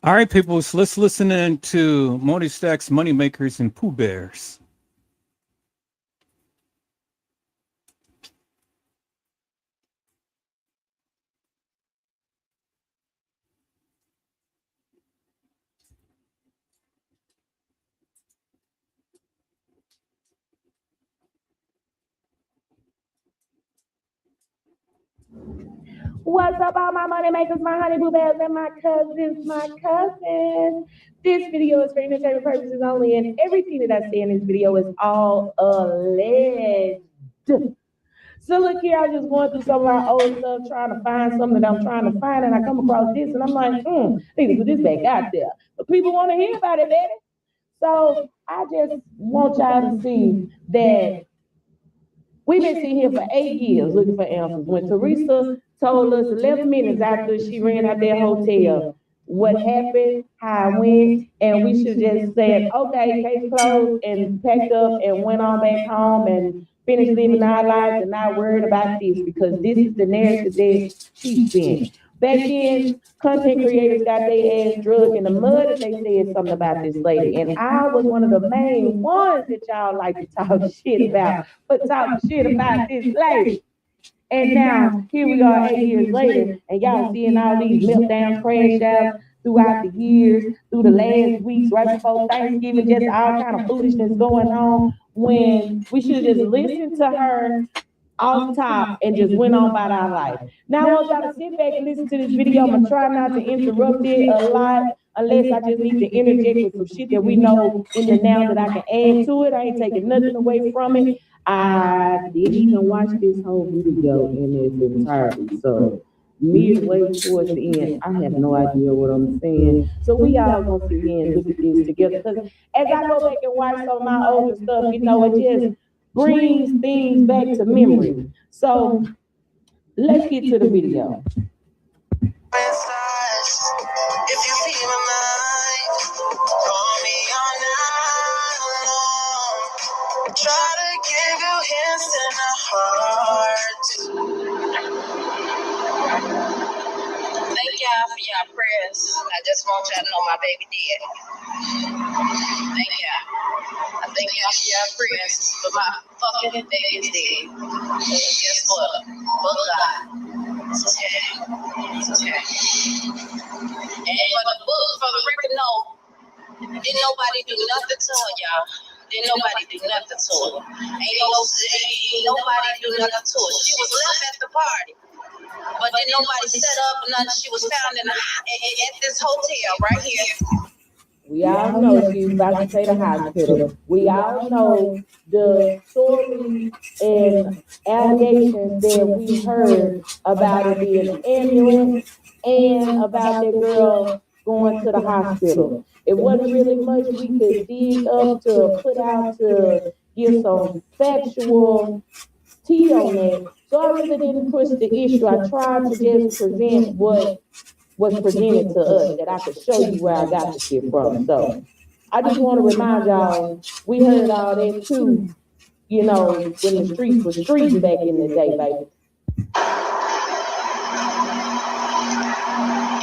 All right, people, so let's listen in to Moni Stacks, Moneymakers, and Pooh Bears. What's up, all my money makers, my honey boo bears, and my cousins, This video is for entertainment purposes only, and everything that I say in this video is all alleged. So look here, I was just going through some of our old stuff, trying to find something that I'm trying to find, and I come across this, and I'm like, need to put this back out there. But people want to hear about it, baby. So I just want y'all to see that we've been sitting here for 8 years looking for answers. When Teresa told us 11 minutes after she ran out that hotel what happened, how it went, and we should just said, okay, case closed, and packed up and went on back home and finished living our lives and not worried about this, because this is the narrative that she spent. Back then, content creators got their ass drugged in the mud if they said something about this lady. And I was one of the main ones that y'all like to talk shit about, but talk shit about this lady. And now, here we are 8 years later, and y'all seeing all these meltdowns, crash outs throughout the years, through the last weeks, right before Thanksgiving, just all kind of foolishness going on, when we should just listen to her off top and just went on about our life. Now I want y'all to sit back and listen to this video. I'm gonna try not to interrupt it a lot, unless I just need to interject with some shit that we know in the now that I can add to it. I ain't taking nothing away from it. I didn't even watch this whole video in its entirety, so midway towards the end, I have no idea what I'm saying. So we all gonna sit here and look at this together, because as I go back and watch some of my older stuff, you know, it just brings things back to memory. So let's get to the video. If you feel my mind, call me all night long. Try to give you hints in the heart. Make y'all for y'all prayers. I just want y'all to know my baby dead. Thank y'all. I thank y'all for y'all prayers, but my fucking baby is dead. And guess what? But God. It's okay. It's okay. And for the book, for the record, no, didn't nobody do nothing to her, y'all. Didn't nobody do nothing to her. Ain't nobody do nothing to her. She was left at the party. But then nobody set up or nothing. She was found at this hotel right here. We all know she was about to say the hospital. We all know the stories and allegations that we heard about it being ambulance and about that girl going to the hospital. It wasn't really much we could dig up to put out to give some factual tea on that. So I really didn't push the issue. I tried to just present what was presented to us, that I could show you where I got the shit from. So I just want to remind y'all, we heard all that too, you know, when the streets were streets back in the day, baby. In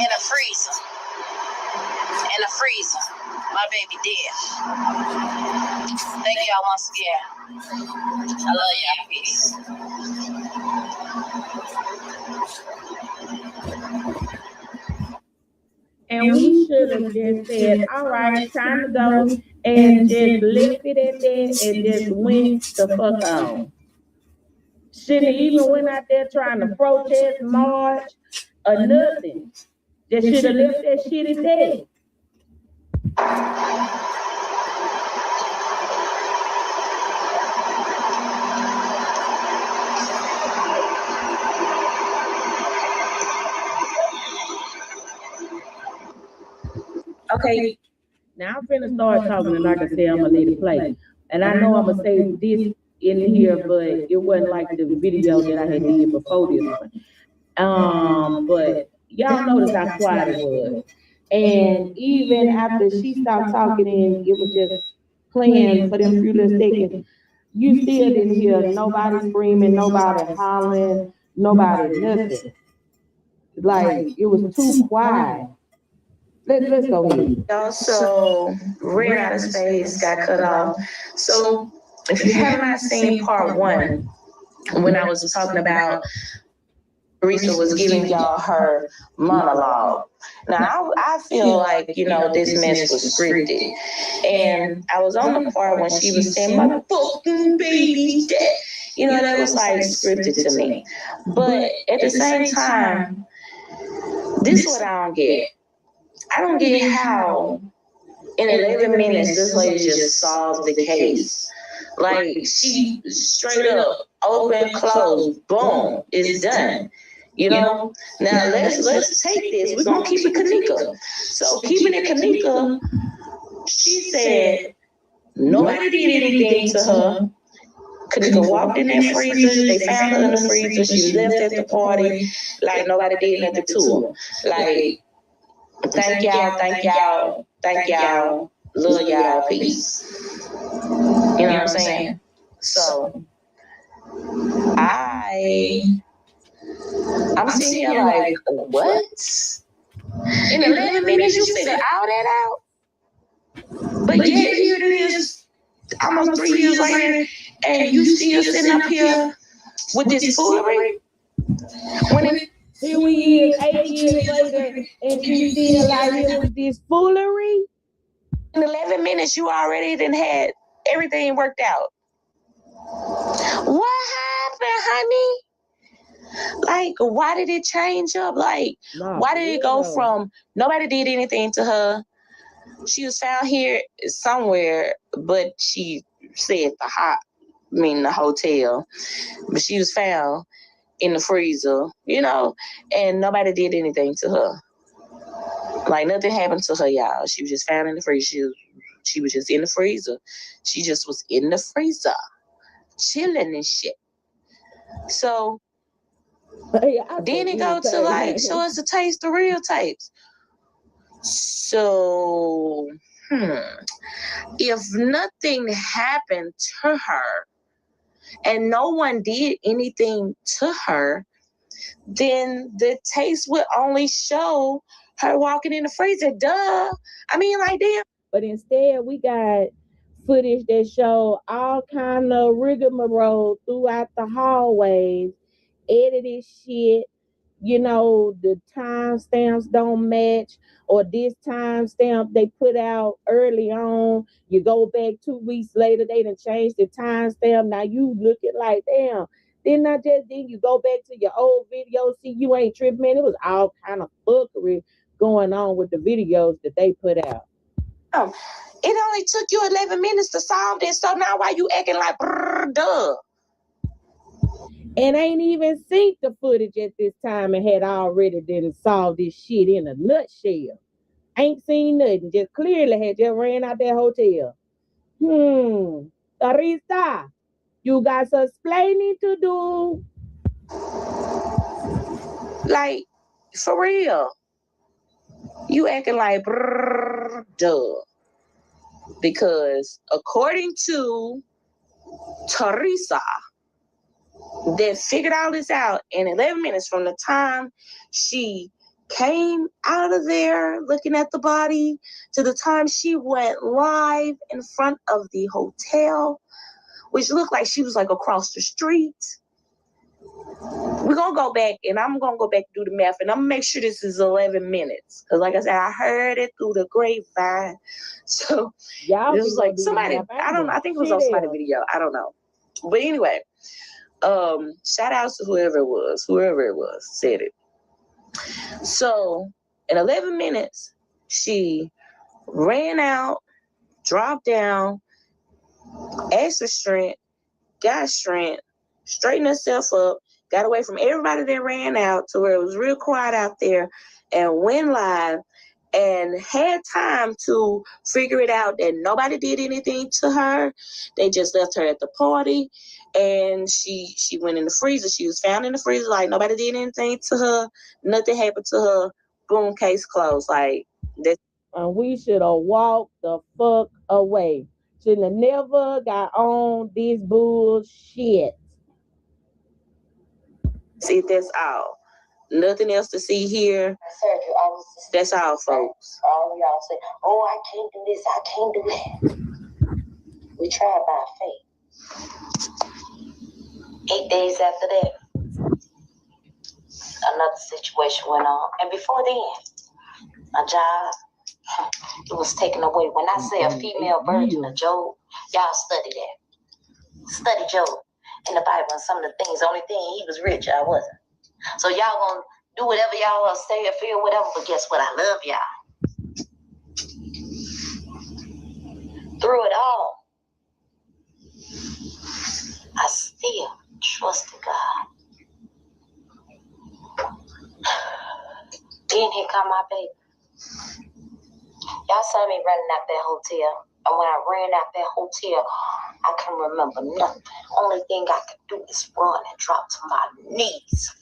a freezer. In a freezer. My baby dead. Thank y'all once again. I love y'all. Peace. And we should have just said, all right, it's time to go, and just left it at that and just went the fuck on. Shouldn't even went out there trying to protest, march, or nothing. Just should have left that shit at that. Okay, now I'm finna start talking, and like I said, I'm gonna let it play. And I know I'm gonna say this in here, but it wasn't like the video that I had did before this one. But y'all notice how quiet it was. And even after she stopped talking and it was just playing for them few little seconds, you still didn't hear nobody screaming, nobody hollering, nobody nothing. Like, it was too quiet. Let's go ahead. Also, Red Out of Space got cut off. So, if you have not seen part one, when I was talking about Risa was giving y'all her monologue. Now, I feel like, you know, this mess was scripted. And I was on the part when she was saying, my fucking baby's dead. You know, that was like scripted to me. But at the same time, this is what I don't get. I don't get how in 11 minutes this lady just solved the case. Like, she straight up, open, close, boom, it's done. You know? Now let's take this. We're gonna keep it Kenneka. So keeping it Kenneka, she said nobody did anything to her. Kenneka walked in that freezer, they found her in the freezer, she was left at the party, like nobody did nothing to her. Like, thank y'all, love y'all, peace. You know what I'm saying? So I'm sitting here like, what? In 11 minutes you figured all that out? But yet here it is, almost 3 years later, and you still sitting up here with this foolery? Here we is 8 years later, and you still out here with this foolery? In 11 minutes, you already done had everything worked out. What happened, honey? Like, why did it change up? Like, why did it go from nobody did anything to her? She was found here somewhere, but she said the hotel. But she was found in the freezer, you know, and nobody did anything to her. Like, nothing happened to her, y'all. She was just found in the freezer. She was just in the freezer. She just was in the freezer, chilling and shit. So then it go to like show us the taste, the real tapes. So, if nothing happened to her and no one did anything to her, then the taste would only show her walking in the freezer. Duh. I mean, like, damn. But instead, we got footage that show all kind of rigmarole throughout the hallways, edited shit. You know, the timestamps don't match, or this timestamp they put out early on. You go back 2 weeks later, they done changed the timestamp. Now you looking like, damn. Then you go back to your old video, see you ain't tripping, man. It was all kind of fuckery going on with the videos that they put out. It only took you 11 minutes to solve this, so now why you acting like duh? And ain't even seen the footage at this time and had already done solved this shit in a nutshell. Ain't seen nothing. Just clearly had just ran out that hotel. Teresa, you got some explaining to do. Like, for real. You acting like duh. Because according to Teresa, that figured all this out in 11 minutes from the time she came out of there looking at the body to the time she went live in front of the hotel, which looked like she was like across the street. We're going to go back, and I'm going to go back and do the math, and I'm going to make sure this is 11 minutes. Because like I said, I heard it through the grapevine. So Y'all it was like somebody, I don't know, I think it was on somebody's video. I don't know. But anyway, shout outs to whoever it was said it. So in 11 minutes, she ran out, dropped down, asked for strength, got strength, straightened herself up, got away from everybody that ran out to where it was real quiet out there, and went live and had time to figure it out that nobody did anything to her. They just left her at the party, and she went in the freezer. She was found in the freezer, like nobody did anything to her. Nothing happened to her. Boom, case closed. Like that. And we should have walked the fuck away. Shouldn't have never got on this bullshit. See, that's all. Nothing else to see here. That's all, folks. All of y'all say, oh, I can't do this, I can't do that. We tried by faith. 8 days after that, another situation went on. And before then, my job, it was taken away. When I say a female virgin of Job, y'all study that. Study Job in the Bible and some of the things. The only thing, he was rich, I wasn't. So y'all gonna do whatever y'all want to say or feel, whatever, but guess what? I love y'all. Through it all, I still trusted God. Then here come my baby. Y'all saw me running out that hotel. And when I ran out that hotel, I can remember nothing. Only thing I could do is run and drop to my knees.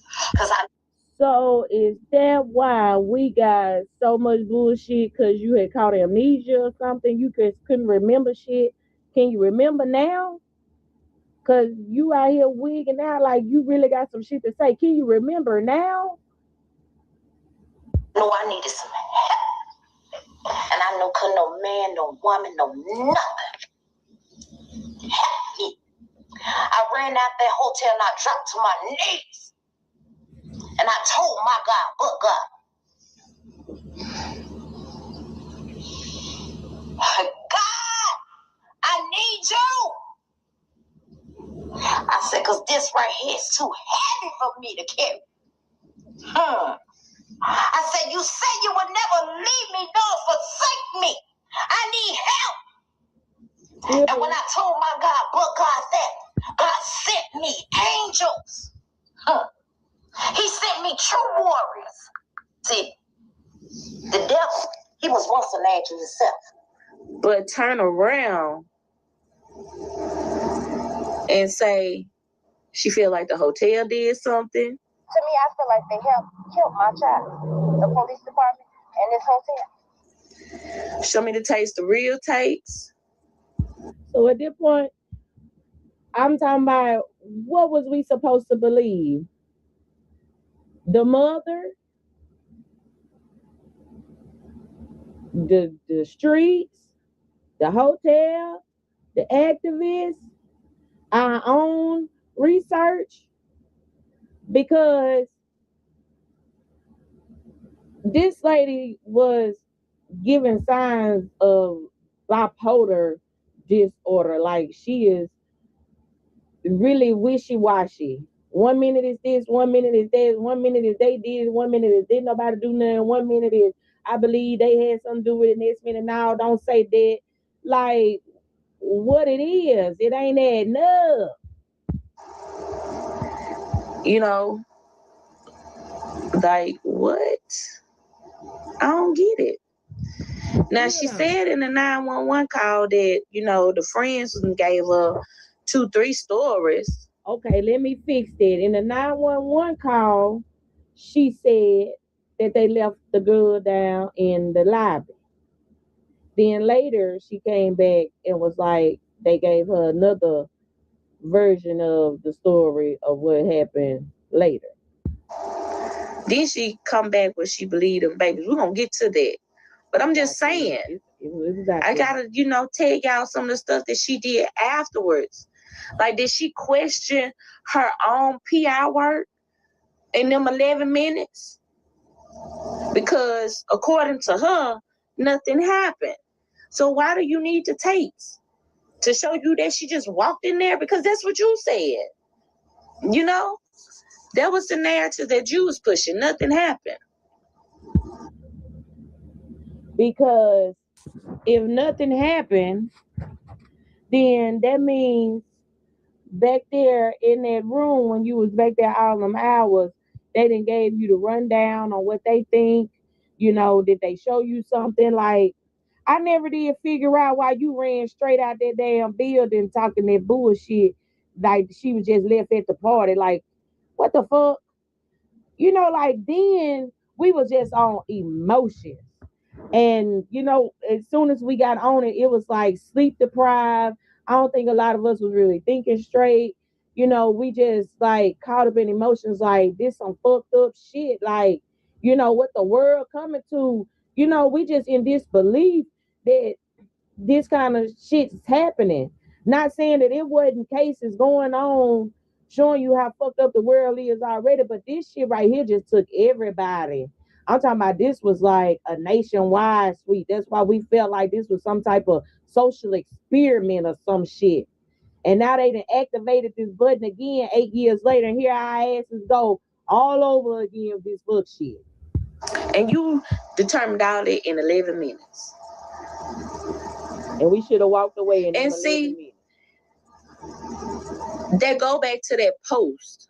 So is that why we got so much bullshit? Because you had caught amnesia or something? You couldn't remember shit? Can you remember now? Because you out here wigging out like you really got some shit to say. Can you remember now? No, I needed some help. And I know couldn't no man, no woman, no nothing help me. I ran out that hotel and I dropped to my knees. And I told my God, but God, God, I need you. I said, because this right here is too heavy for me to carry. I said, you said you would never leave me nor forsake me. I need help. And when I told my God, but God, that God sent me angels. He sent me true warriors. See, the devil, he was once an angel himself. But turn around and say she feel like the hotel did something. To me, I feel like they helped my child, the police department, and this hotel. Show me the tapes, the real tapes. So at this point, I'm talking about what was we supposed to believe? The mother, the streets, the hotel, the activists, our own research, because this lady was giving signs of bipolar disorder. Like, she is really wishy-washy. 1 minute is this, 1 minute is that, 1 minute is they did, 1 minute is didn't nobody do nothing, 1 minute is I believe they had something to do with it, next minute, no, don't say that. Like, what it is, it ain't adding up. You know, like, what? I don't get it. Now, she said in the 911 call that, the friends gave her 2-3 stories. Okay, let me fix that. In the 911 call, she said that they left the girl down in the lobby. Then later, she came back and was like, they gave her another version of the story of what happened later. Then she come back when she believed them babies. We're going to get to that. But I'm just saying, I got to, tell y'all some of the stuff that she did afterwards. Like, did she question her own PR work in them 11 minutes? Because according to her, nothing happened. So why do you need the tapes? To show you that she just walked in there? Because that's what you said. That was the narrative that you was pushing. Nothing happened. Because if nothing happened, then that means back there in that room when you was back there all them hours, they done gave you the rundown on what they think. Did they show you something? Like, I never did figure out why you ran straight out that damn building talking that bullshit. Like, she was just left at the party. Like, what the fuck? Like, then we was just on emotions. And, as soon as we got on it, it was like sleep deprived. I don't think a lot of us was really thinking straight. We just like caught up in emotions, like this some fucked up shit. Like, what the world coming to, we just in disbelief that this kind of shit's happening. Not saying that it wasn't cases going on showing you how fucked up the world is already, but this shit right here just took everybody. I'm talking about, this was like a nationwide sweep. That's why we felt like this was some type of social experiment or some shit. And now they done activated this button again 8 years later, and here our asses go all over again with this fuck shit. And you determined all that in 11 minutes. And we should have walked away in 11 minutes. That go back to that post.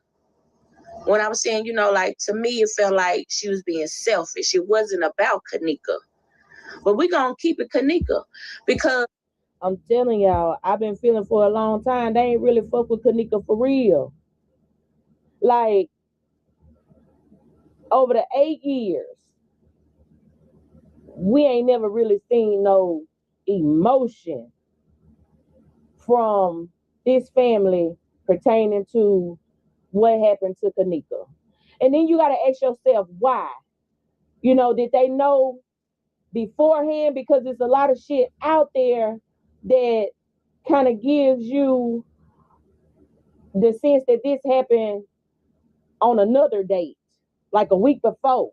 When I was saying, like, to me, it felt like she was being selfish. It wasn't about Kenneka. But we're going to keep it Kenneka. Because I'm telling y'all, I've been feeling for a long time, they ain't really fuck with Kenneka for real. Like, over the 8 years, we ain't never really seen no emotion from this family pertaining to what happened to Kenneka. And then you got to ask yourself why. Did they know beforehand? Because there's a lot of shit out there that kind of gives you the sense that this happened on another date, like a week before.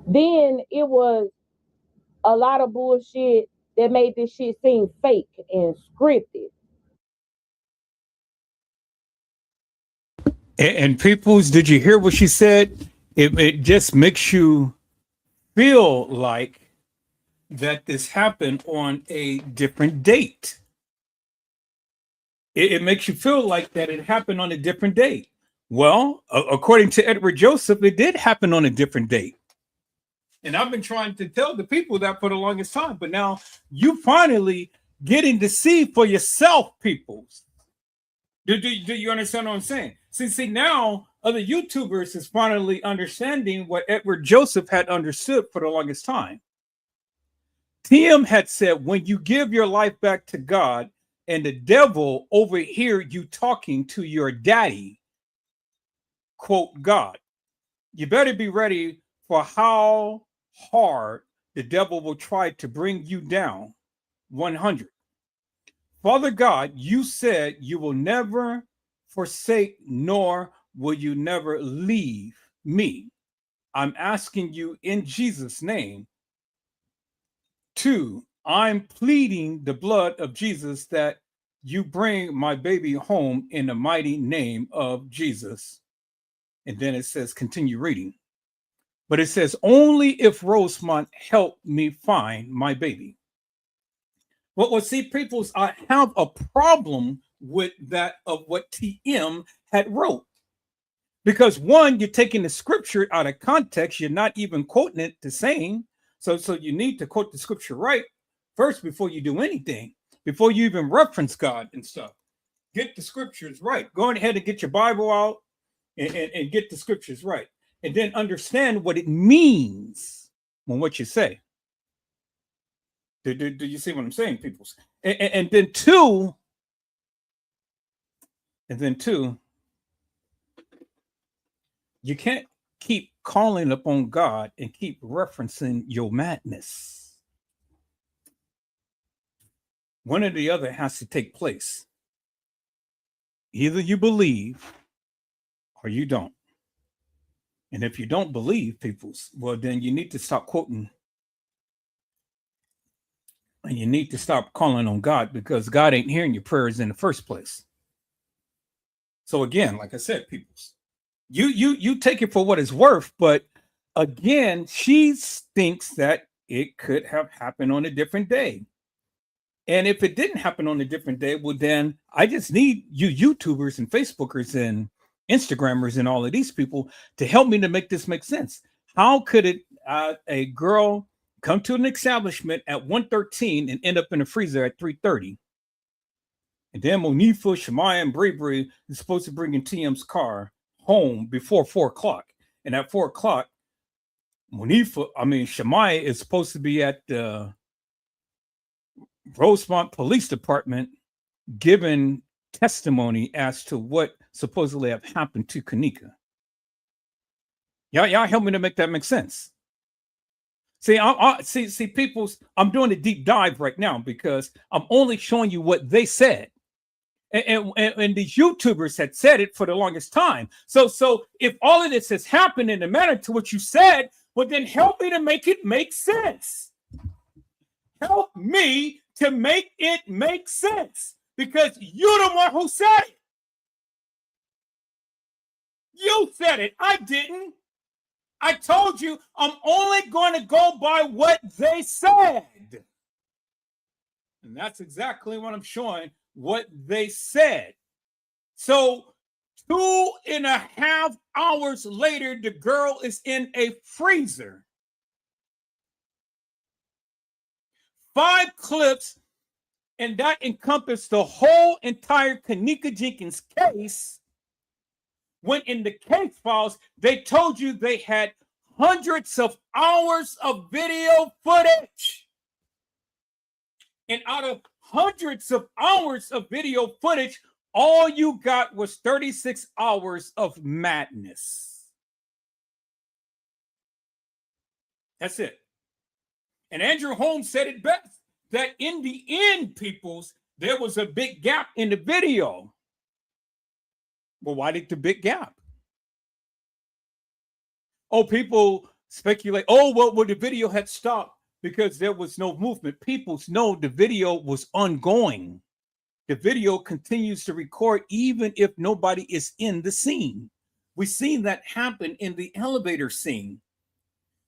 Then it was a lot of bullshit that made this shit seem fake and scripted. And peoples, did you hear what she said? It just makes you feel like that this happened on a different date. It makes you feel like that it happened on a different date. Well, according to Edward Joseph, it did happen on a different date. And I've been trying to tell the people that for the longest time, but now you finally getting to see for yourself, peoples. Do you understand what I'm saying? See, now other YouTubers is finally understanding what Edward Joseph had understood for the longest time. Tim had said, when you give your life back to God and the devil overhear you talking to your daddy, quote God. You better be ready for how hard the devil will try to bring you down. 100. Father God, you said you will never forsake, nor will you never leave me. I'm asking you in Jesus' name. 2, I'm pleading the blood of Jesus that you bring my baby home in the mighty name of Jesus. And then it says, continue reading. But it says, only if Rosemont helped me find my baby. Well, see, people, I have a problem with that of what TM had wrote. Because one, you're taking the scripture out of context. You're not even quoting it the same. So you need to quote the scripture right first before you do anything, before you even reference God and stuff. Get the scriptures right. Go ahead and get your Bible out and get the scriptures right. And then understand what it means when what you say. Do you see what I'm saying, people? And then two, you can't keep calling upon God and keep referencing your madness. One or the other has to take place. Either you believe or you don't. And if you don't believe, peoples, well, then you need to stop quoting. And you need to stop calling on God, because God ain't hearing your prayers in the first place. So again, like I said, peoples, you take it for what it's worth. But again, she thinks that it could have happened on a different day. And if it didn't happen on a different day, well, then I just need you YouTubers and Facebookers and Instagrammers and all of these people to help me to make this make sense. How could it a girl come to an establishment at 1:13 and end up in a freezer at 3:30? And then Monifa, Shemaya, and Bravery is supposed to bring in TM's car home before 4 o'clock. And at 4 o'clock, Shemaya is supposed to be at the Rosemont Police Department giving testimony as to what supposedly have happened to Kenneka. Y'all help me to make that make sense. See, see, peoples, I'm doing a deep dive right now because I'm only showing you what they said. And these YouTubers had said it for the longest time. So if all of this has happened in the manner to what you said, well, then help me to make it make sense. Help me to make it make sense, because you're the one who said it. You said it. I didn't. I told you I'm only going to go by what they said. And that's exactly what I'm showing, what they said. So 2.5 hours later, the girl is in a freezer. 5 clips, and that encompassed the whole entire Kenneka Jenkins case. When in the case files, they told you they had hundreds of hours of video footage. And out of hundreds of hours of video footage, all you got was 36 hours of madness. That's it. And Andrew Holmes said it best, that in the end, peoples, there was a big gap in the video. Well, why did the big gap? Oh, people speculate, oh, well, the video had stopped because there was no movement. People know the video was ongoing. The video continues to record even if nobody is in the scene. We've seen that happen in the elevator scene.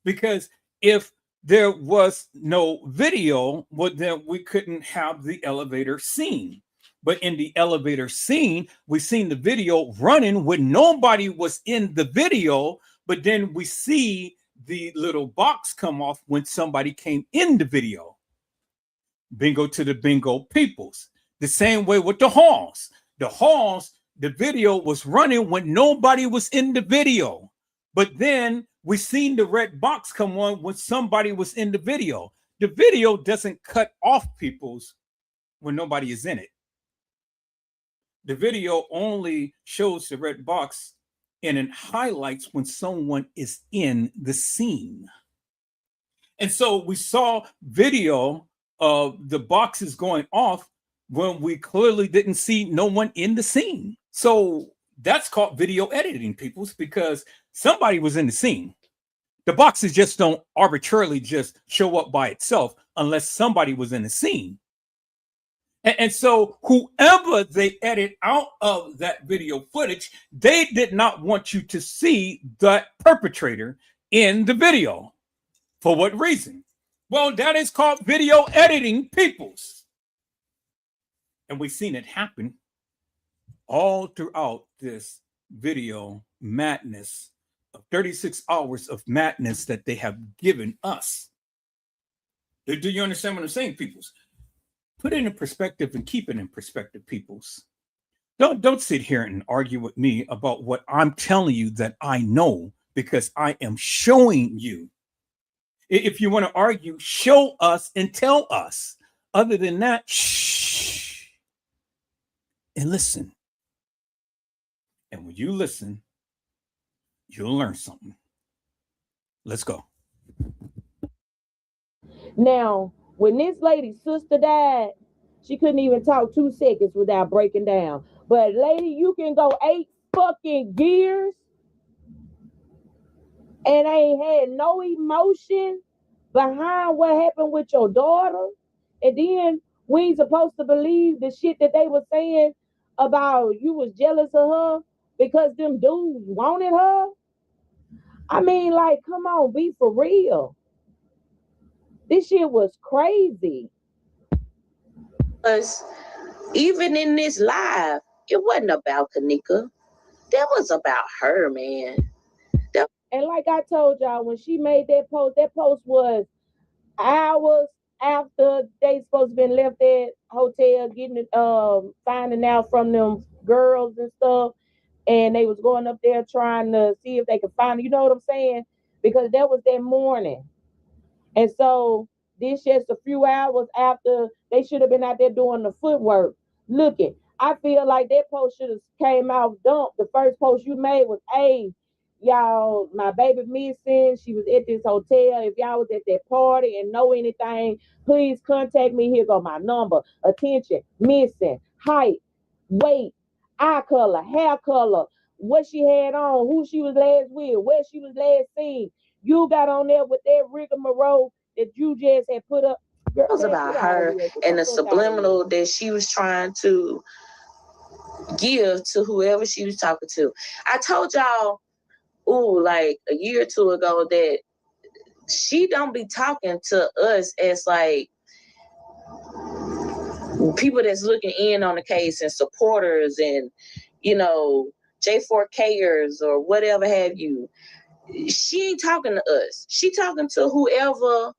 Because if there was no video, well, then we couldn't have the elevator scene. But in the elevator scene, we seen the video running when nobody was in the video, but then we see the little box come off when somebody came in the video. Bingo to the bingo peoples. The same way with the halls. The halls, the video was running when nobody was in the video. But then we seen the red box come on when somebody was in the video. The video doesn't cut off peoples when nobody is in it. The video only shows the red box and it highlights when someone is in the scene. And so we saw video of the boxes going off when we clearly didn't see no one in the scene. So that's called video editing, peoples, because somebody was in the scene. The boxes just don't arbitrarily just show up by itself unless somebody was in the scene. And so whoever they edit out of that video footage, they did not want you to see that perpetrator in the video. For what reason? Well, that is called video editing, peoples. And we've seen it happen all throughout this video madness of 36 hours of madness that they have given us. Do you understand what I'm saying, peoples? Put it in perspective and keep it in perspective, peoples. Don't sit here and argue with me about what I'm telling you that I know, because I am showing you. If you want to argue, show us and tell us. Other than that, shh. And listen. And when you listen, you'll learn something. Let's go. Now, when this lady's sister died, she couldn't even talk 2 seconds without breaking down. But lady, you can go 8 fucking years and ain't had no emotion behind what happened with your daughter. And then we ain't supposed to believe the shit that they were saying about you was jealous of her because them dudes wanted her. I mean, like, come on, be for real. This shit was crazy. Because even in this live, it wasn't about Kenneka. That was about her, man. And like I told y'all, when she made that post was hours after they supposed to been left at hotel getting it, finding out from them girls and stuff. And they was going up there trying to see if they could find her. You know what I'm saying? Because that was that morning. And so this just a few hours after they should have been out there doing the footwork. Looking, I feel like that post should have came out dumped. The first post you made was, hey, y'all, my baby missing. She was at this hotel. If y'all was at that party and know anything, please contact me. Here go my number. Attention, missing, height, weight, eye color, hair color, what she had on, who she was last with, where she was last seen. You got on there with that rigmarole that you just had put up. Girl, it was about her and the subliminal that she was trying to give to whoever she was talking to. I told y'all, like a year or two ago, that she don't be talking to us as like people that's looking in on the case and supporters and, you know, J4Kers or whatever have you. She ain't talking to us. She talking to whoever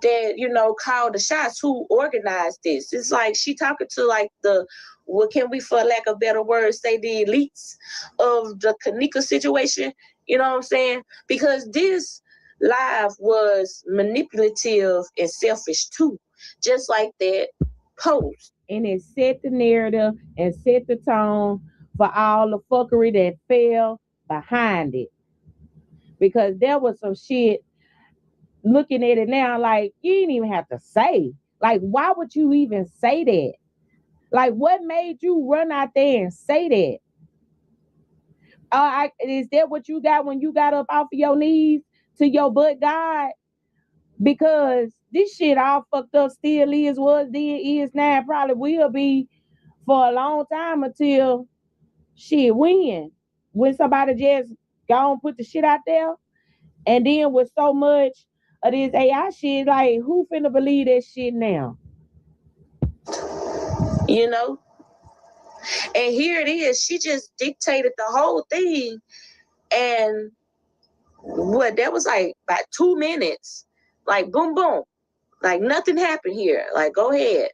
that, you know, called the shots, who organized this. It's like she talking to like the, what can we, for lack of better words, say the elites of the Kenneka situation. You know what I'm saying? Because this live was manipulative and selfish too, just like that post. And it set the narrative and set the tone for all the fuckery that fell behind it. Because there was some shit, looking at it now, like, you didn't even have to say. Like, why would you even say that? Like, what made you run out there and say that? Is that what you got when you got up off of your knees to your butt God? Because this shit all fucked up still is, was then, is now, probably will be for a long time until shit win. When somebody just go and put the shit out there. And then with so much of this AI shit, like, who finna believe that shit now? You know? And here it is. She just dictated the whole thing. And what, that was like about 2 minutes. Like, boom, boom. Like, nothing happened here. Like, go ahead.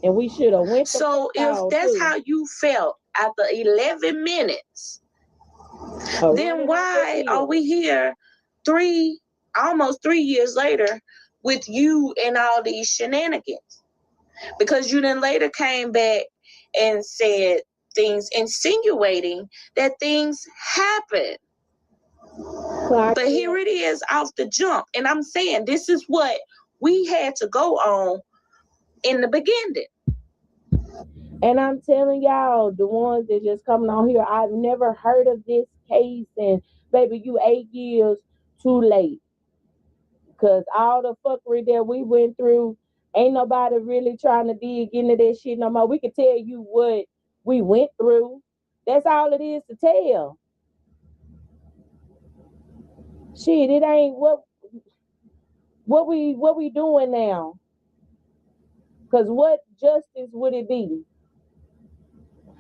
And we should have went. So if that's how you felt after 11 minutes, then why are we here almost 3 years later with you and all these shenanigans? Because you then later came back and said things, insinuating that things happen. But here it is off the jump. And I'm saying this is what we had to go on in the beginning. And I'm telling y'all, the ones that just coming on here, I've never heard of this case. And baby, you 8 years too late. Because all the fuckery that we went through, ain't nobody really trying to dig into that shit no more. We can tell you what we went through. That's all it is to tell. Shit, it ain't what we doing now. Because what justice would it be?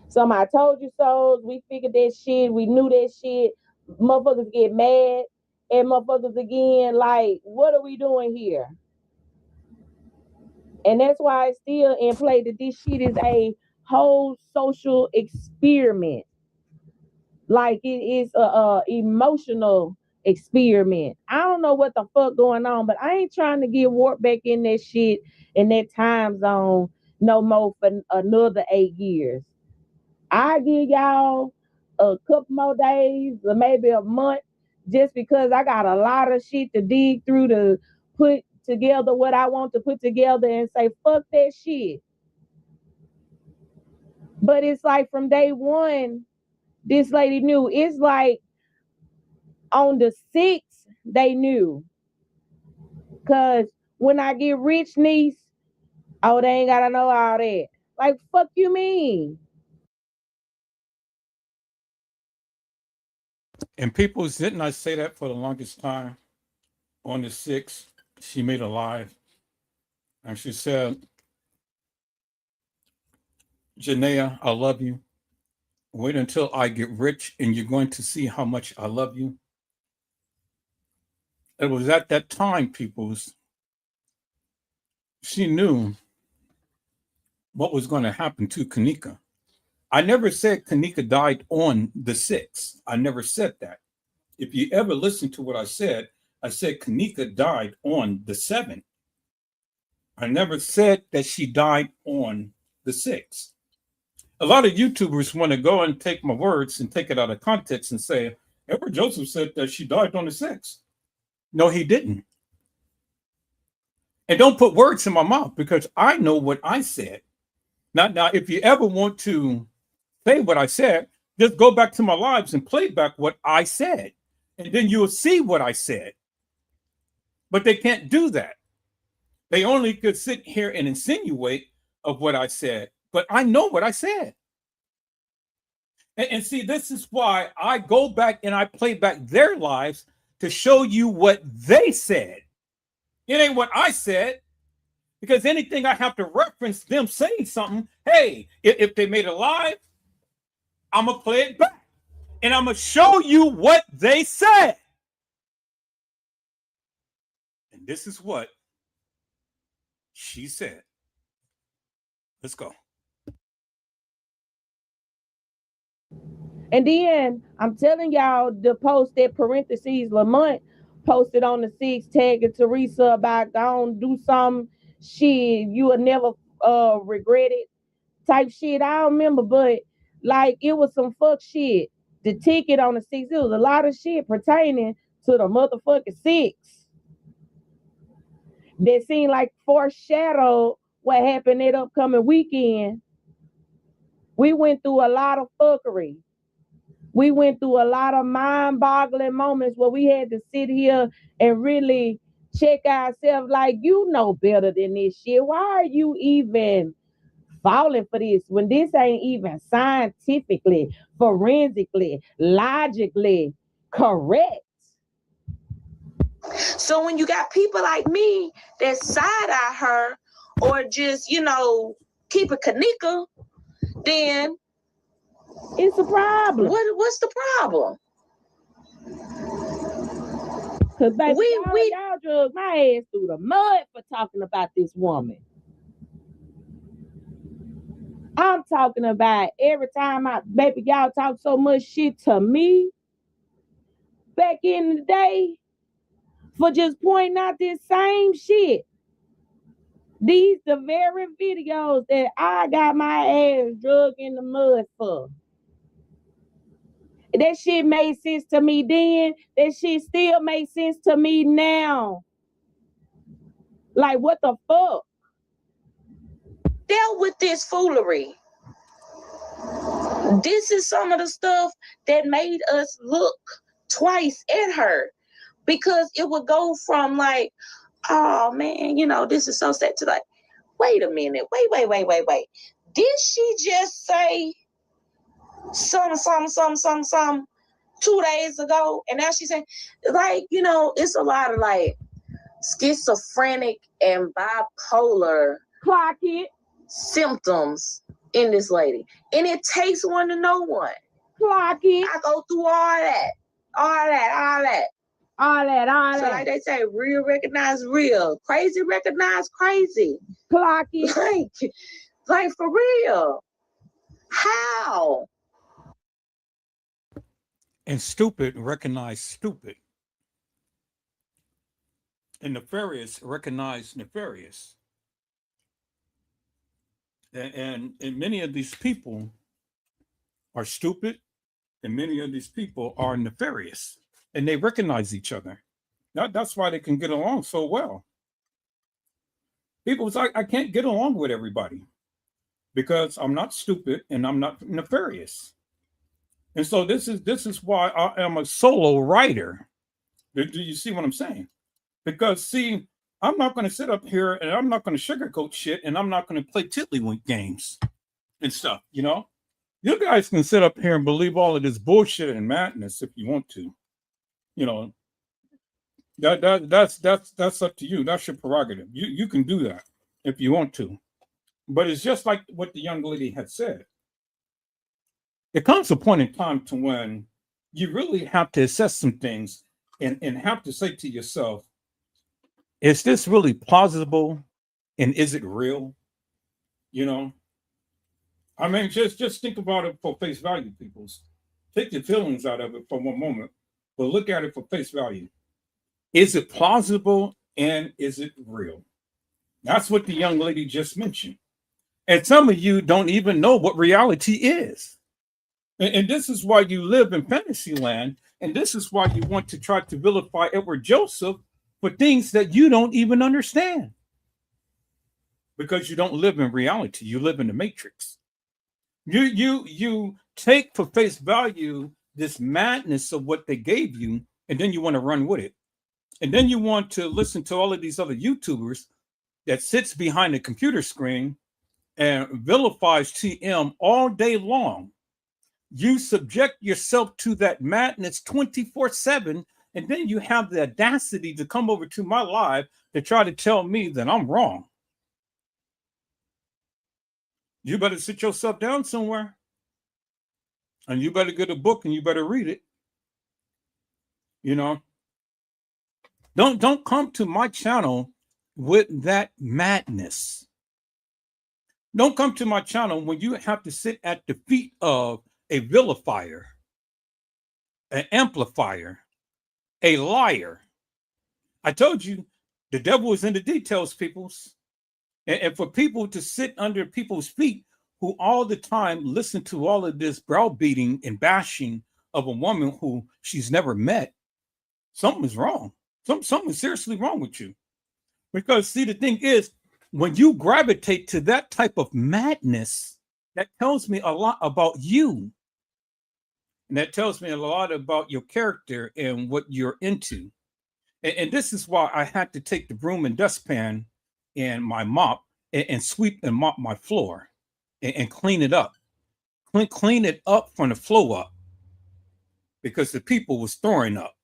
Some I told you so. We figured that shit. We knew that shit. Motherfuckers get mad. And motherfuckers again, like, what are we doing here? And that's why it's still in play that this shit is a whole social experiment. Like it is a emotional experiment. I don't know what the fuck going on, but I ain't trying to get warped back in that shit in that time zone no more for another 8 years. I give y'all a couple more days or maybe a month just because I got a lot of shit to dig through to put together what I want to put together and say, fuck that shit. But it's like from day one, this lady knew. It's like on the 6th, they knew. Because when I get rich, niece, oh, they ain't got to know all that. Like, fuck you mean? And people, didn't I say that for the longest time? On the 6th, she made a live. And she said, Janaea, I love you. Wait until I get rich and you're going to see how much I love you. It was at that time, peoples, she knew what was going to happen to Kenneka. I never said Kenneka died on the 6th. I never said that. If you ever listen to what I said Kenneka died on the 7th. I never said that she died on the 6th. A lot of YouTubers want to go and take my words and take it out of context and say, Edward Joseph said that she died on the 6th. No, he didn't. And don't put words in my mouth because I know what I said. Now, if you ever want to say what I said, just go back to my lives and play back what I said. And then you'll see what I said. But they can't do that. They only could sit here and insinuate of what I said. But I know what I said. And see, this is why I go back and I play back their lives to show you what they said. It ain't what I said. Because anything I have to reference them saying something, hey, if they made it live, I'm going to play it back. And I'm going to show you what they said. And this is what she said. Let's go. And then I'm telling y'all the post that parentheses Lamont posted on the 6th tagging Teresa about don't do some shit you will never regret it type shit. I don't remember, but like it was some fuck shit. The ticket on the 6th, it was a lot of shit pertaining to the motherfucking 6th. That seemed like foreshadowed what happened that upcoming weekend. We went through a lot of fuckery. We went through a lot of mind-boggling moments where we had to sit here and really check ourselves like, you know better than this shit. Why are you even falling for this when this ain't even scientifically, forensically, logically correct? So when you got people like me that side-eye her or just, keep a Kenneka, then it's a problem. What's the problem? Because baby, y'all drug my ass through the mud for talking about this woman. I'm talking about every time y'all talk so much shit to me back in the day for just pointing out this same shit. These the very videos that I got my ass drug in the mud for. That shit made sense to me then. That shit still makes sense to me now. Like, what the fuck? Dealt with this foolery. This is some of the stuff that made us look twice at her, because it would go from like, oh man, you know, this is so sad, to like, wait a minute, wait. Did she just say some 2 days ago? And now she's saying, like, you know, it's a lot of like schizophrenic and bipolar Clock it. symptoms in this lady. And it takes one to know one. Clock it. I go through all that. So like they say, real recognize real. Crazy recognize crazy. Clock it. Like for real. How? And stupid recognize stupid. And nefarious recognize nefarious. And many of these people are stupid, and many of these people are nefarious, and they recognize each other. That's why they can get along so well. People say, I can't get along with everybody because I'm not stupid and I'm not nefarious. And so this is why I am a solo writer. Do you see what I'm saying? Because see, I'm not going to sit up here and I'm not going to sugarcoat shit, and I'm not going to play tiddlywink games and stuff, you know? You guys can sit up here and believe all of this bullshit and madness if you want to. You know, that's up to you. That's your prerogative. You can do that if you want to. But it's just like what the young lady had said. It comes a point in time to when you really have to assess some things and have to say to yourself, is this really plausible, and is it real? You know, I mean, just think about it for face value, peoples. Take your feelings out of it for one moment, but look at it for face value. Is it plausible, and is it real? That's what the young lady just mentioned. And some of you don't even know what reality is. And this is why you live in fantasy land, and this is why you want to try to vilify Edward Joseph for things that you don't even understand. Because you don't live in reality, you live in the matrix. You take for face value this madness of what they gave you, and then you want to run with it. And then you want to listen to all of these other YouTubers that sits behind the computer screen and vilifies TM all day long. You subject yourself to that madness 24/7, and then you have the audacity to come over to my live to try to tell me that I'm wrong. You better sit yourself down somewhere, and you better get a book and you better read it. You know, don't come to my channel with that madness. Don't come to my channel when you have to sit at the feet of a vilifier, an amplifier, a liar. I told you the devil is in the details, peoples. And for people to sit under people's feet who all the time listen to all of this browbeating and bashing of a woman who she's never met, something is wrong. Something is seriously wrong with you. Because see, the thing is, when you gravitate to that type of madness, that tells me a lot about you. And that tells me a lot about your character and what you're into. And this is why I had to take the broom and dustpan and my mop and sweep and mop my floor and clean it up. Clean it up from the flow up. Because the people was throwing up.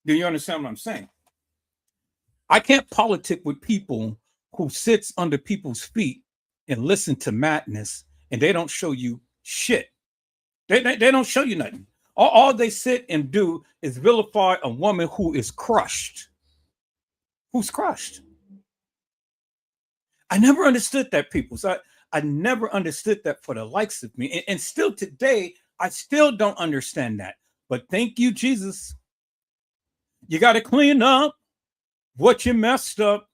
Do you understand what I'm saying? I can't politic with people who sits under people's feet and listen to madness, and they don't show you shit. They don't show you nothing. All they sit and do is vilify a woman who is crushed. Who's crushed? I never understood that, people. So I never understood that for the likes of me. And still today, I still don't understand that. But thank you, Jesus. You got to clean up what you messed up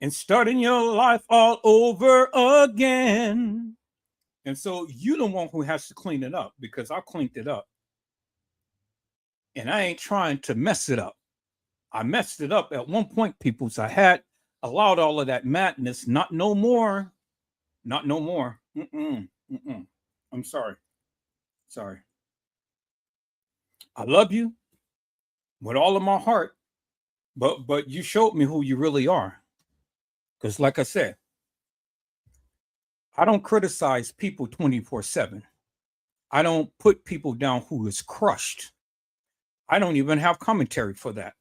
and starting your life all over again. And so you're the one who has to clean it up, because I cleaned it up. And I ain't trying to mess it up. I messed it up at one point, peoples. I had allowed all of that madness. Not no more. Not no more. I'm sorry. Sorry. I love you with all of my heart, but you showed me who you really are. Because like I said, I don't criticize people 24/7. I don't put people down who is crushed. I don't even have commentary for that.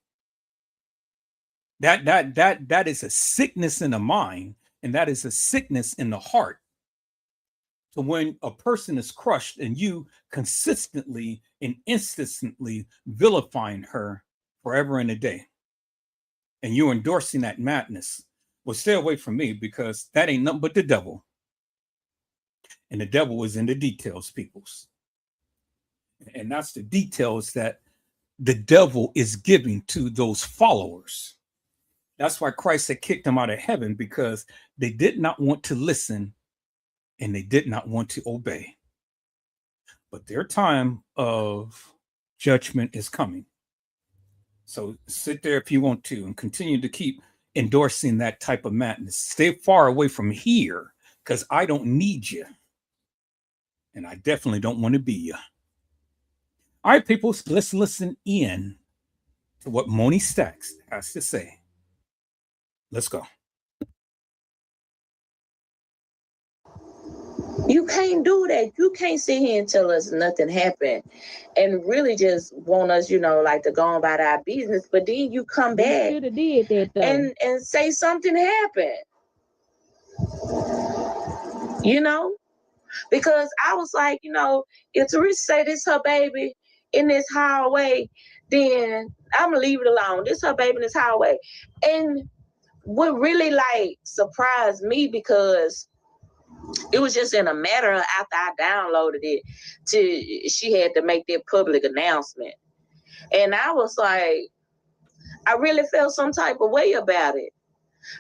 That is a sickness in the mind, and that is a sickness in the heart. So when a person is crushed and you consistently and instantly vilifying her forever and a day, and you endorsing that madness, well, stay away from me, because that ain't nothing but the devil. And the devil is in the details, peoples. And that's the details that the devil is giving to those followers. That's why Christ had kicked them out of heaven, because they did not want to listen and they did not want to obey. But their time of judgment is coming. So sit there if you want to and continue to keep endorsing that type of madness. Stay far away from here, because I don't need you. And I definitely don't want to be you. All right, people, let's listen in to what Moni Stacks has to say. Let's go. You can't do that. You can't sit here and tell us nothing happened and really just want us, like to go on about our business. But then you come back should have did that though. and say something happened. Because I was like, if Teresa say this her baby in this hallway, then I'm gonna leave it alone. This her baby in this hallway. And what really surprised me, because it was just in a matter of after I downloaded it, she had to make that public announcement. And I was like, I really felt some type of way about it.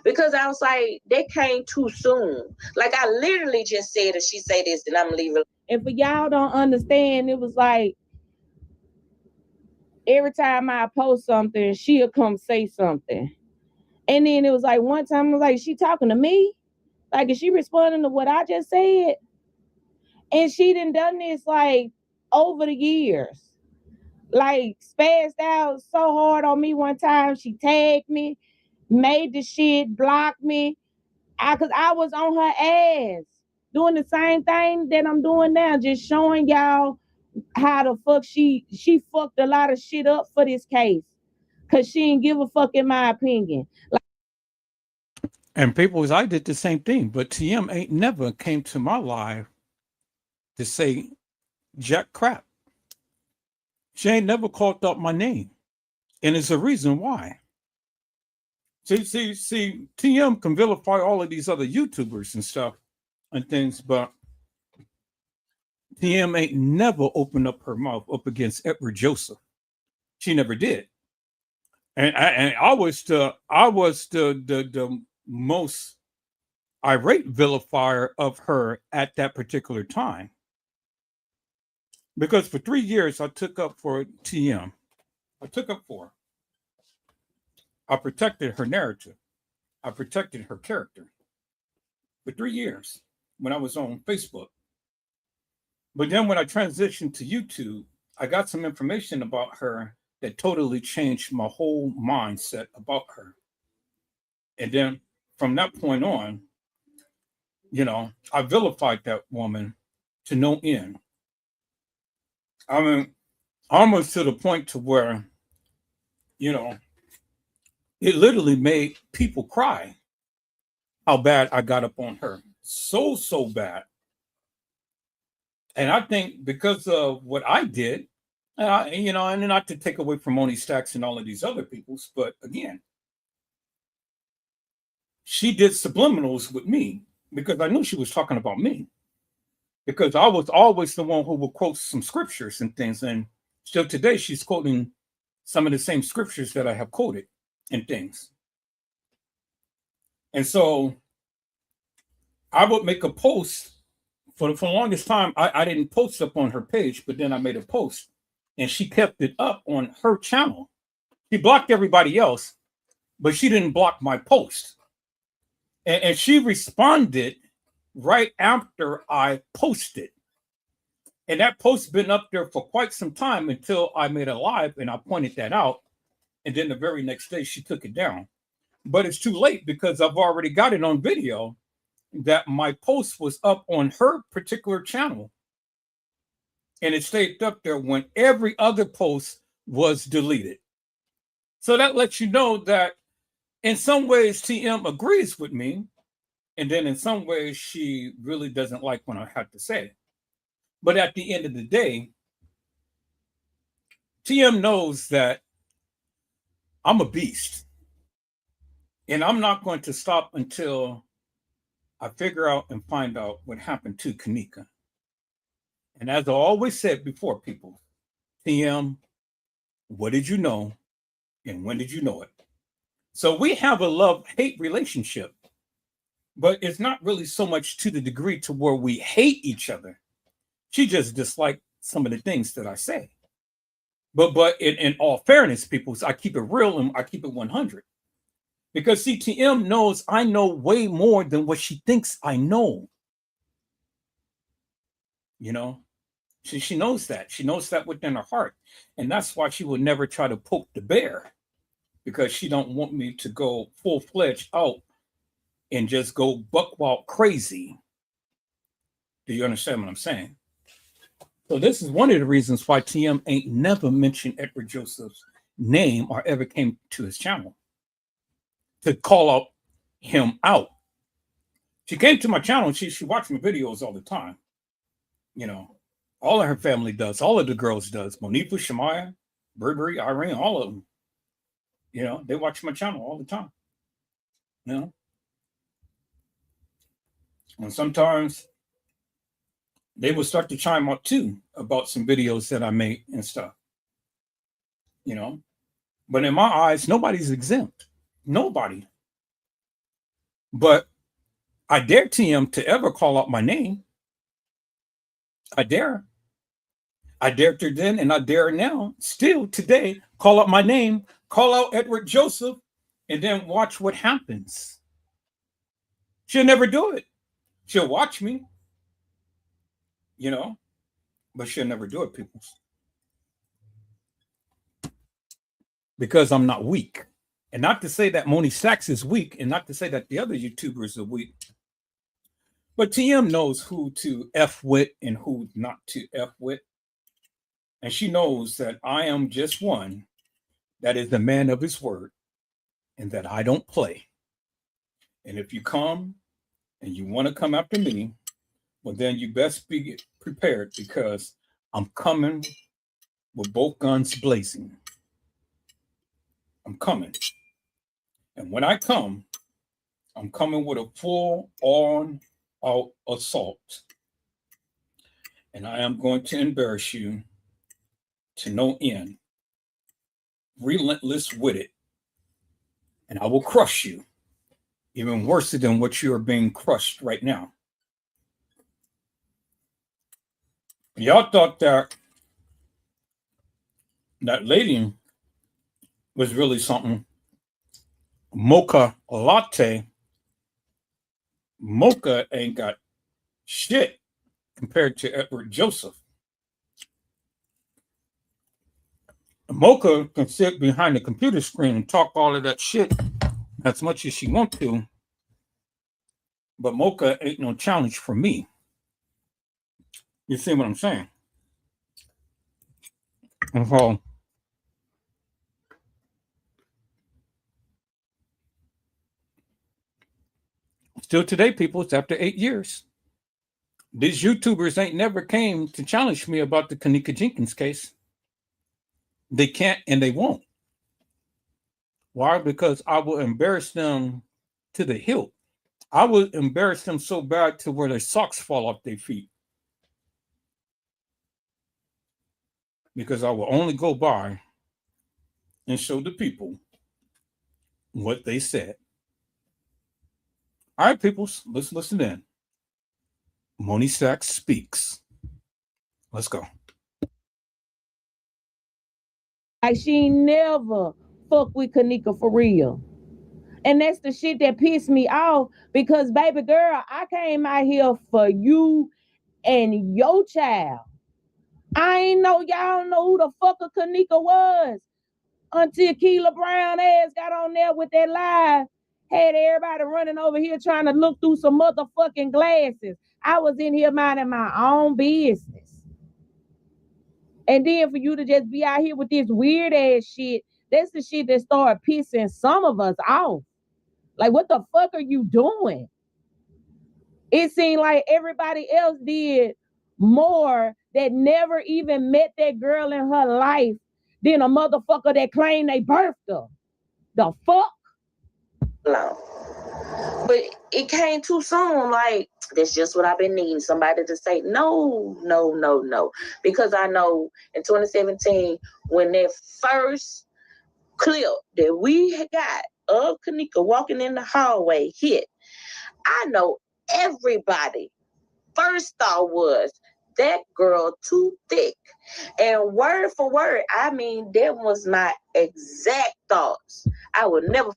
Because I was like, that came too soon. Like, I literally just said, if she say this, then I'm leaving. And for y'all don't understand, it was like every time I post something, she'll come say something. And then it was like one time, I was like, she talking to me? Like, is she responding to what I just said? And she done this over the years. Spazzed out so hard on me one time. She tagged me, made the shit, blocked me. Cause I was on her ass doing the same thing that I'm doing now, just showing y'all how the fuck she fucked a lot of shit up for this case. Cause she didn't give a fuck, in my opinion. And people, I did the same thing, but TM ain't never came to my live to say jack crap. She ain't never called up my name. And it's a reason why. See, TM can vilify all of these other YouTubers and stuff and things, but TM ain't never opened up her mouth up against Edward Joseph. She never did. And I was the most irate vilifier of her at that particular time. Because for 3 years, I took up for TM. I took up for her. I protected her narrative. I protected her character for 3 years when I was on Facebook. But then when I transitioned to YouTube, I got some information about her that totally changed my whole mindset about her. And then from that point on, I vilified that woman to no end. I mean, almost to the point to where, it literally made people cry how bad I got up on her. So bad. And I think because of what I did, and not to take away from Moni Stacks and all of these other peoples, but again, she did subliminals with me because I knew she was talking about me. Because I was always the one who would quote some scriptures and things. And still today, she's quoting some of the same scriptures that I have quoted and things. And so I would make a post for the longest time. I didn't post up on her page, but then I made a post and she kept it up on her channel. She blocked everybody else, but she didn't block my post. And she responded right after I posted. And that post's been up there for quite some time until I made a live and I pointed that out. And then the very next day she took it down. But it's too late because I've already got it on video that my post was up on her particular channel. And it stayed up there when every other post was deleted. So that lets you know that in some ways TM agrees with me. And then in some ways she really doesn't like what I have to say. But at the end of the day, TM knows that I'm a beast. And I'm not going to stop until I figure out and find out what happened to Kenneka. And as I always said before, people, TM, what did you know? And when did you know it? So we have a love-hate relationship, but it's not really so much to the degree to where we hate each other. She just disliked some of the things that I say. But in all fairness, people, I keep it real and I keep it 100. Because CTM knows I know way more than what she thinks I know. You know, she knows that. She knows that within her heart. And that's why she would never try to poke the bear. Because she don't want me to go full-fledged out and just go buck wild crazy. Do you understand what I'm saying? So this is one of the reasons why TM ain't never mentioned Edward Joseph's name or ever came to his channel to call out him out. She came to my channel and she watched my videos all the time. You know, all of her family does. All of the girls does. Monifa, Shemaya, Burberry, Irene, all of them. You know, they watch my channel all the time. You know? And sometimes they will start to chime out too about some videos that I made and stuff. You know? But in my eyes, nobody's exempt. Nobody. But I dare TM to ever call out my name. I dare. I dared her then and I dare her now. Still today, call out my name, call out Edward Joseph, and then watch what happens. She'll never do it. She'll watch me, you know, but she'll never do it, people. Because I'm not weak. And not to say that Moni Sachs is weak, and not to say that the other YouTubers are weak. But TM knows who to F with and who not to F with. And she knows that I am just one that is the man of his word and that I don't play. And if you come and you want to come after me, well, then you best be prepared because I'm coming with both guns blazing. I'm coming. And when I come, I'm coming with a full-on-out assault. And I am going to embarrass you to no end. Relentless with it. And I will crush you. Even worse than what you are being crushed right now. Y'all thought that lady was really something. Mocha latte. Mocha ain't got shit compared to Edward Joseph. Mocha can sit behind the computer screen and talk all of that shit as much as she wants to. But Mocha ain't no challenge for me. You see what I'm saying? And so, still today, people, it's after 8 years. These YouTubers ain't never came to challenge me about the Kenneka Jenkins case. They can't and they won't. Why? Because I will embarrass them to the hilt. I will embarrass them so bad to where their socks fall off their feet. Because I will only go by and show the people what they said. All right, people, let's listen in. Moni Sachs speaks. Let's go. Like she never fuck with Kenneka for real. And that's the shit that pissed me off because, baby girl, I came out here for you and your child. I ain't know y'all know who the fuck a Kenneka was until Keela Brown ass got on there with that live. Had everybody running over here trying to look through some motherfucking glasses. I was in here minding my own business. And then for you to just be out here with this weird ass shit, that's the shit that started pissing some of us off. Like, what the fuck are you doing? It seemed like everybody else did more that never even met that girl in her life than a motherfucker that claimed they birthed her. The fuck? No. But it came too soon. Like, that's just what I've been needing. Somebody to say, no. Because I know in 2017, when that first clip that we got of Kenneka walking in the hallway hit, I know everybody first thought was, that girl too thick. And word for word, I mean, that was my exact thoughts. I would never.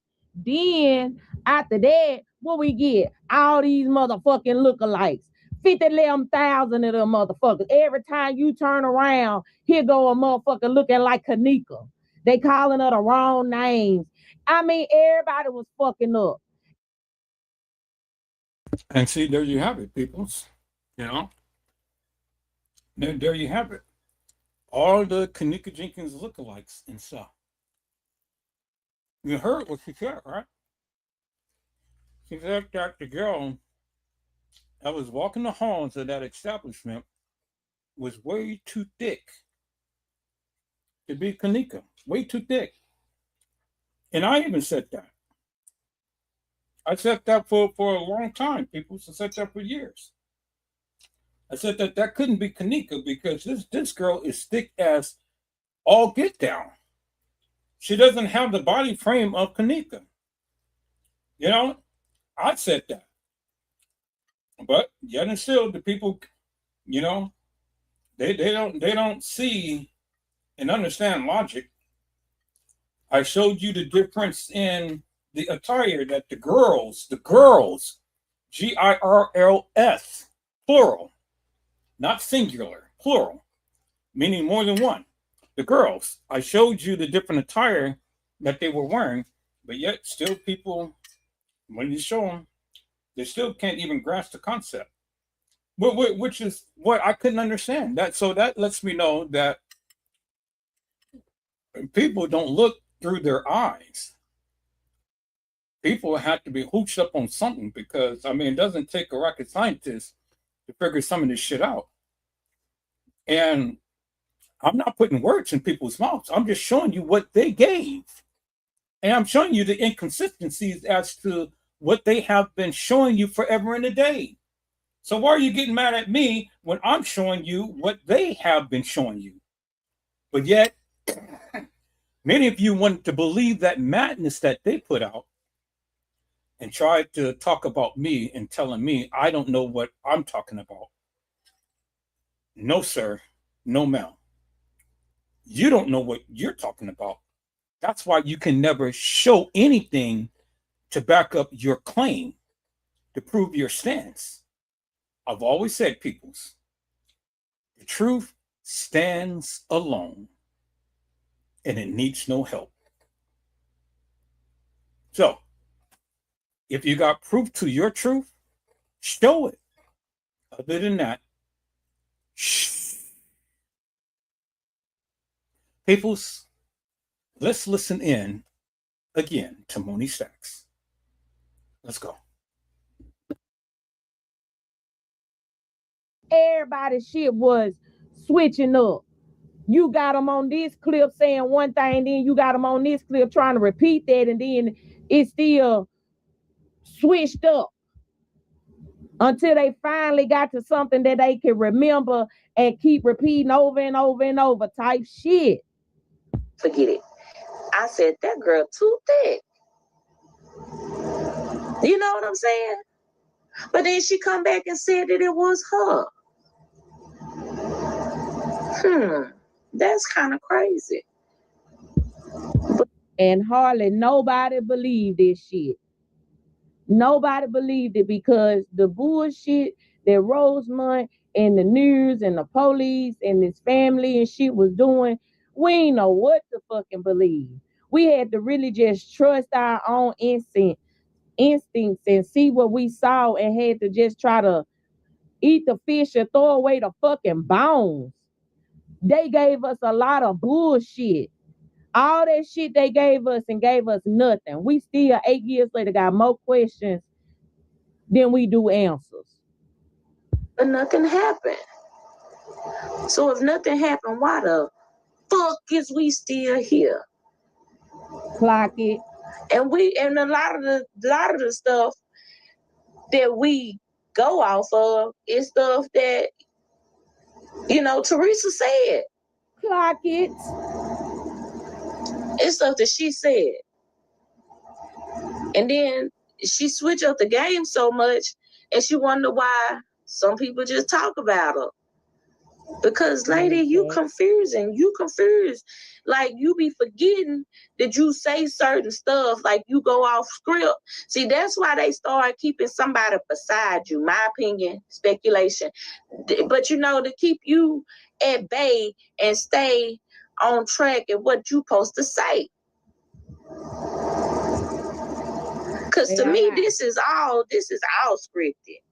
Then, after that, what we get? All these motherfucking lookalikes. 50,000 of them motherfuckers. Every time you turn around, here go a motherfucker looking like Kenneka. They calling her the wrong names. I mean, everybody was fucking up. And see, there you have it, peoples. You know? There you have it. All the Kenneka Jenkins lookalikes and stuff. You heard what she said, right? She said that the girl that was walking the halls of that establishment was way too thick to be Kenneka. Way too thick. And I even said that. I said that for a long time, people. I said that for years. I said that couldn't be Kenneka because this girl is thick as all get down. She doesn't have the body frame of Kenneka. You know, I said that. But yet and still, the people, you know, they don't see and understand logic. I showed you the difference in the attire that the girls, GIRLS, plural, not singular, plural, meaning more than one. The girls, I showed you the different attire that they were wearing, but yet still people, when you show them, they still can't even grasp the concept, which is what I couldn't understand. So that lets me know that people don't look through their eyes. People have to be hooched up on something because, I mean, it doesn't take a rocket scientist to figure some of this shit out. And I'm not putting words in people's mouths. I'm just showing you what they gave. And I'm showing you the inconsistencies as to what they have been showing you forever and a day. So why are you getting mad at me when I'm showing you what they have been showing you? But yet, many of you want to believe that madness that they put out and try to talk about me and telling me I don't know what I'm talking about. No, sir. No, ma'am. You don't know what you're talking about. That's why you can never show anything to back up your claim, to prove your stance. I've always said, peoples, the truth stands alone and it needs no help. So, if you got proof to your truth, show it. Other than that, shh. Peoples, let's listen in again to Moni Sachs. Let's go. Everybody's shit was switching up. You got them on this clip saying one thing, then you got them on this clip trying to repeat that, and then it's still switched up until they finally got to something that they can remember and keep repeating over and over and over type shit. Forget it. I said, that girl too thick. You know what I'm saying? But then she come back and said that it was her. That's kind of crazy. And hardly nobody believed this shit. Nobody believed it because the bullshit that Rosemont and the news and the police and his family and shit was doing, we ain't know what to fucking believe. We had to really just trust our own instincts and see what we saw and had to just try to eat the fish and throw away the fucking bones. They gave us a lot of bullshit. All that shit they gave us and gave us nothing. We still 8 years later got more questions than we do answers. But nothing happened. So if nothing happened, why the fuck is we still here? Clock it. And a lot of the stuff that we go off of is stuff that, you know, Teresa said. Clock it. It's stuff that she said. And then she switched up the game so much and she wonder why some people just talk about her. Because, lady, you confusing. You confused. Like, you be forgetting that you say certain stuff, like you go off script. See, that's why they start keeping somebody beside you. My opinion, speculation. But, you know, to keep you at bay and stay on track at what you supposed to say. Because to me, this is all scripted.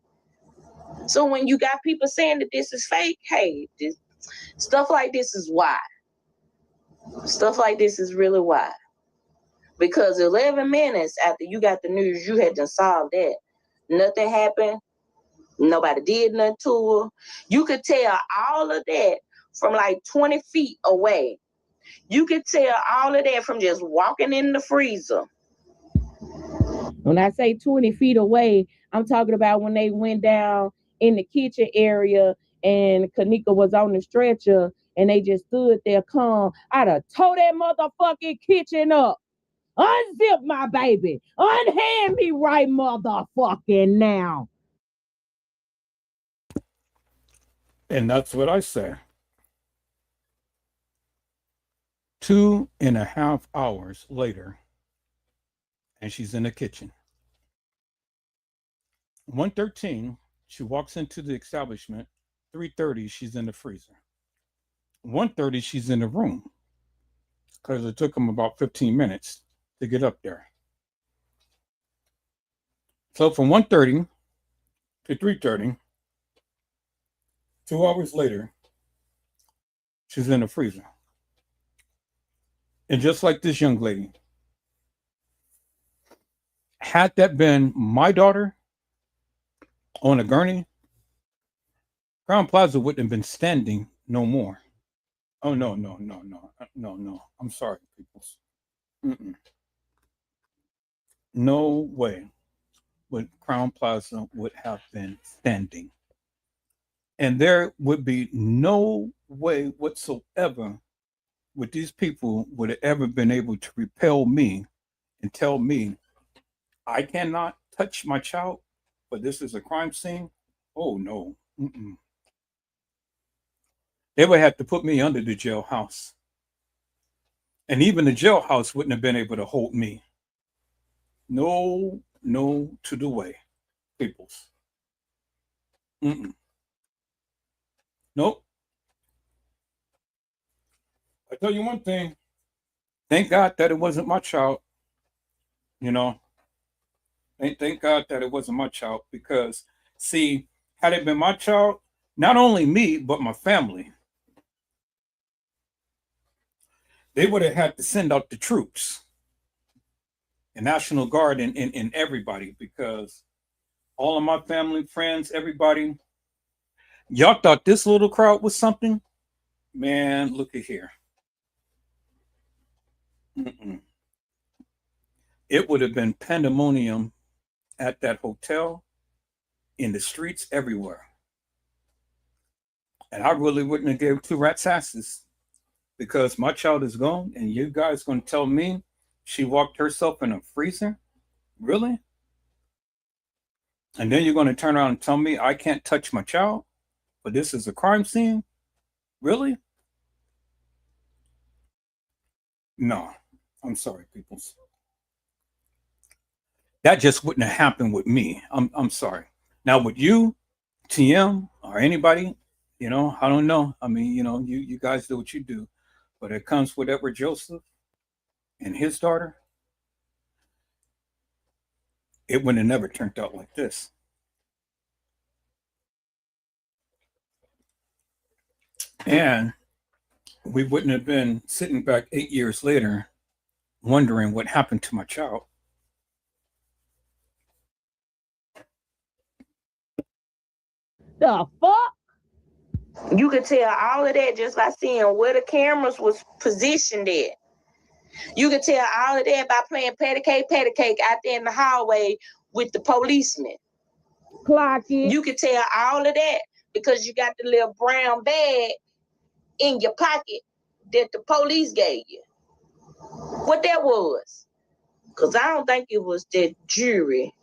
So when you got people saying that this is fake, hey, stuff like this is why. Stuff like this is really why. Because 11 minutes after you got the news, you had to solve that. Nothing happened. Nobody did nothing to her. You could tell all of that from like 20 feet away. You could tell all of that from just walking in the freezer. When I say 20 feet away, I'm talking about when they went down in the kitchen area and Kenneka was on the stretcher and they just stood there calm. I'd have tore that motherfucking kitchen up. Unzip my baby. Unhand me right motherfucking now. And that's what I say. 2.5 hours later, and she's in the kitchen. 1:13, she walks into the establishment. 3:30, she's in the freezer. 1:30, she's in the room because it took them about 15 minutes to get up there. So from 1:30 to 3:30, 2 hours later, she's in the freezer. And just like this young lady, had that been my daughter on a gurney, Crown Plaza wouldn't have been standing no more. Oh, no. I'm sorry, people. No way would Crown Plaza would have been standing. And there would be no way whatsoever would these people would have ever been able to repel me and tell me I cannot touch my child, but this is a crime scene. Oh, no. They would have to put me under the jailhouse. And even the jailhouse wouldn't have been able to hold me. No to the way, peoples. Nope. I tell you one thing. Thank God that it wasn't my child. You know. Thank God that it wasn't my child. Because, see, had it been my child, not only me, but my family, they would have had to send out the troops, the National Guard, and everybody, because all of my family, friends, everybody, y'all thought this little crowd was something? Man, look at here. It would have been pandemonium at that hotel, in the streets, everywhere. And I really wouldn't have gave two rats' asses, because my child is gone, and you guys going to tell me she walked herself in a freezer? Really? And then you're going to turn around and tell me I can't touch my child, but this is a crime scene? Really? No, I'm sorry, people. That just wouldn't have happened with me. I'm sorry. Now with you, TM, or anybody, I don't know. I mean, you guys do what you do, but it comes with Edward Joseph and his daughter. It would have never turned out like this. And we wouldn't have been sitting back 8 years later wondering what happened to my child. The fuck? You could tell all of that just by seeing where the cameras was positioned at. You could tell all of that by playing patty cake out there in the hallway with the policemen. Clock it. You could tell all of that because you got the little brown bag in your pocket that the police gave you. What that was. Because I don't think it was the jury.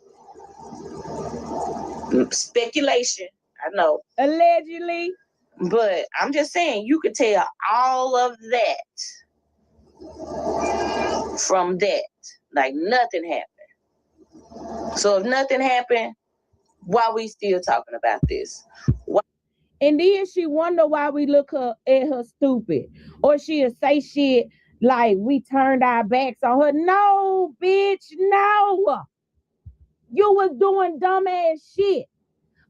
Speculation, I know. Allegedly. But I'm just saying, you could tell all of that from that. Like nothing happened. So if nothing happened, why we still talking about this? Why? And then she wonder why we look at her stupid. Or she'll say shit like we turned our backs on her. No, bitch, no. You was doing dumbass shit.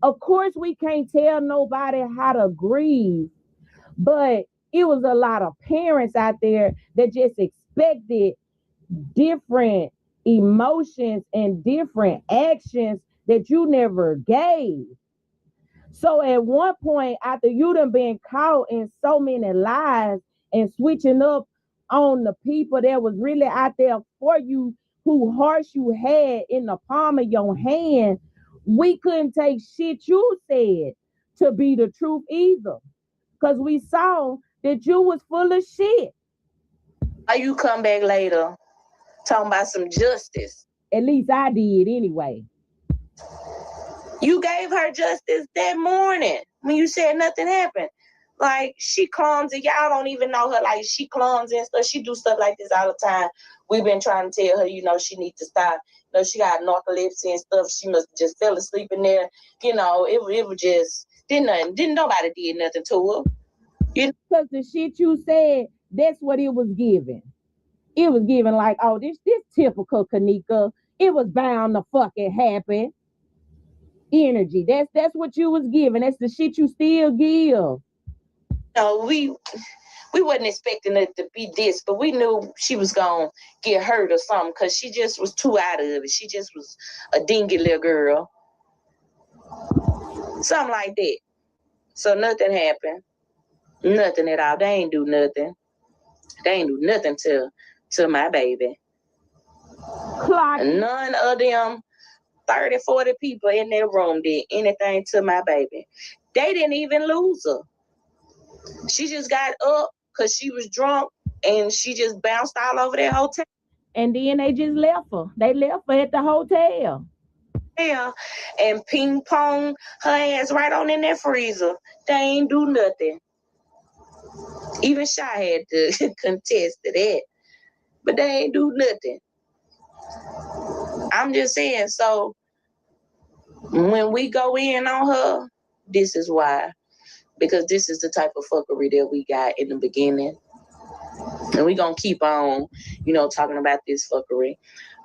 Of course, we can't tell nobody how to grieve, but it was a lot of parents out there that just expected different emotions and different actions that you never gave. So at one point, after you done been caught in so many lies and switching up on the people that was really out there for you, who hearts you had in the palm of your hand, we couldn't take shit you said to be the truth either. Because we saw that you was full of shit. Why you come back later talking about some justice? At least I did anyway. You gave her justice that morning when you said nothing happened. Like, she clumsy. Y'all don't even know her. Like, she clumsy and stuff. She do stuff like this all the time. We've been trying to tell her, she needs to stop. She got narcolepsy and stuff. She must have just fell asleep in there. It was just, didn't nobody did nothing to her. Because the shit you said, that's what it was giving. It was giving like, oh, this typical Kenneka. It was bound to fucking happen. Energy. That's what you was giving. That's the shit you still give. No, we wasn't expecting it to be this, but we knew she was gonna get hurt or something because she just was too out of it. She just was a dingy little girl. Something like that. So nothing happened. Nothing at all. They ain't do nothing. They ain't do nothing to my baby. Clock. None of them 30, 40 people in that room did anything to my baby. They didn't even lose her. She just got up because she was drunk and she just bounced all over that hotel. And then they just left her. They left her at the hotel. Yeah, and ping pong her ass right on in that freezer. They ain't do nothing. Even Shy had to contest to that. But they ain't do nothing. I'm just saying, so when we go in on her, this is why. Because this is the type of fuckery that we got in the beginning. And we're going to keep on, talking about this fuckery.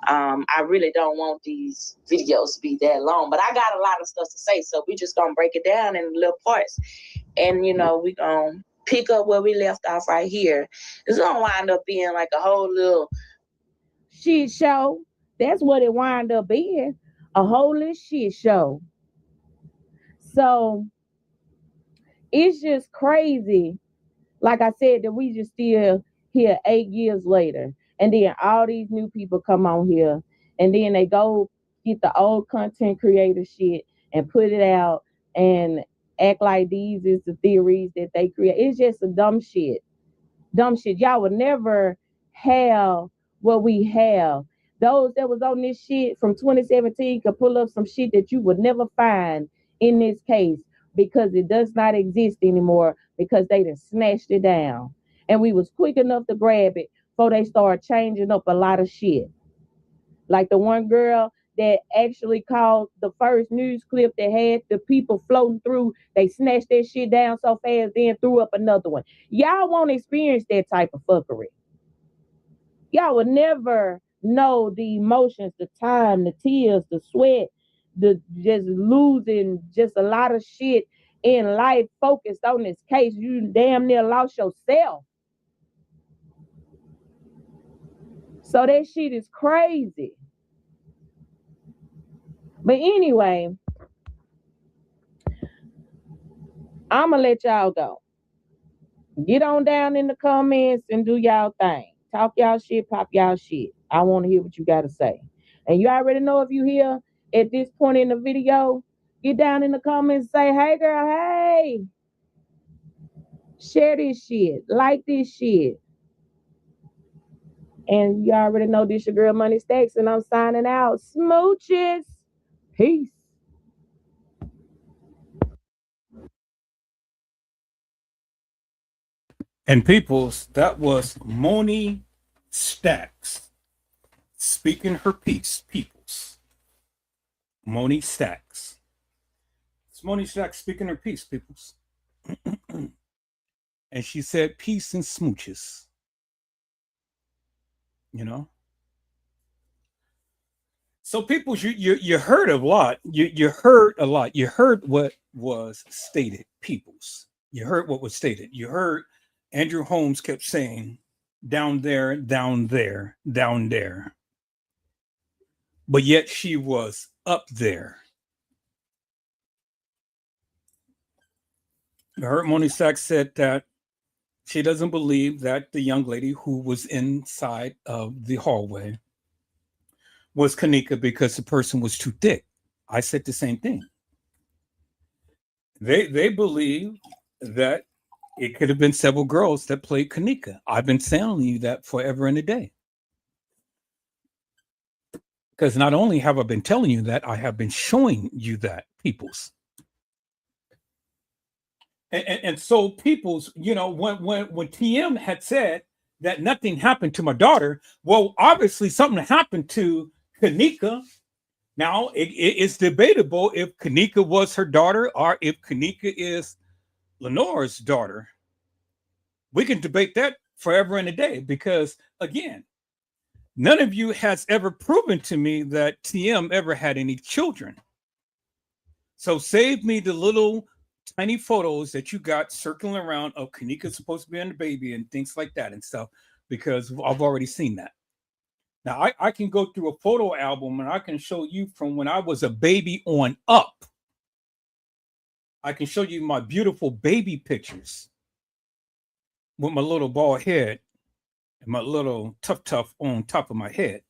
I really don't want these videos to be that long, but I got a lot of stuff to say. So we just going to break it down in little parts. And, we're going to pick up where we left off right here. It's going to wind up being like a whole little shit show. That's what it wind up being. A whole little shit show. So it's just crazy. Like I said, that we just still here 8 years later. And then all these new people come on here. And then they go get the old content creator shit and put it out and act like these is the theories that they create. It's just a dumb shit. Dumb shit. Y'all would never have what we have Those that was on this shit from 2017 could pull up some shit that you would never find in this case because it does not exist anymore because they done snatched it down. And we was quick enough to grab it before they started changing up a lot of shit. Like the one girl that actually called the first news clip that had the people floating through, they snatched that shit down so fast, then threw up another one. Y'all won't experience that type of fuckery. Y'all would never know the emotions, the time, the tears, the sweat, the just losing just a lot of shit in life focused on this case. You damn near lost yourself. So that shit is crazy. But anyway, I'ma let y'all go. Get on down in the comments and do y'all thing. Talk y'all shit, pop y'all shit. I want to hear what you got to say. And you already know if you here at this point in the video, get down in the comments and say, hey girl, hey. Share this shit. Like this shit. And you already know this your girl Money Stacks, and I'm signing out. Smooches. Peace. And peoples, that was Moni Stacks speaking her piece. Peoples, Moni Stacks. It's Moni Stacks speaking her piece. Peoples, and she said peace and smooches. You know. So peoples, you heard a lot. You heard a lot. You heard what was stated. Peoples, you heard what was stated. You heard. Andrew Holmes kept saying, down there, down there, down there. But yet she was up there. I heard Moni Sachs said that she doesn't believe that the young lady who was inside of the hallway was Kenneka because the person was too thick. I said the same thing. They believe that it could have been several girls that played Kenneka. I've been telling you that forever and a day. Because not only have I been telling you that, I have been showing you that, peoples. And so peoples, you know, when TM had said that nothing happened to my daughter, well, obviously something happened to Kenneka. Now, it's debatable if Kenneka was her daughter or if Kenneka is Lenore's daughter. We can debate that forever and a day because, again, none of you has ever proven to me that TM ever had any children. So save me the little tiny photos that you got circling around of Kenneka supposed to be on the baby and things like that and stuff, because I've already seen that. Now, I can go through a photo album and I can show you from when I was a baby on up. I can show you my beautiful baby pictures with my little bald head and my little tough on top of my head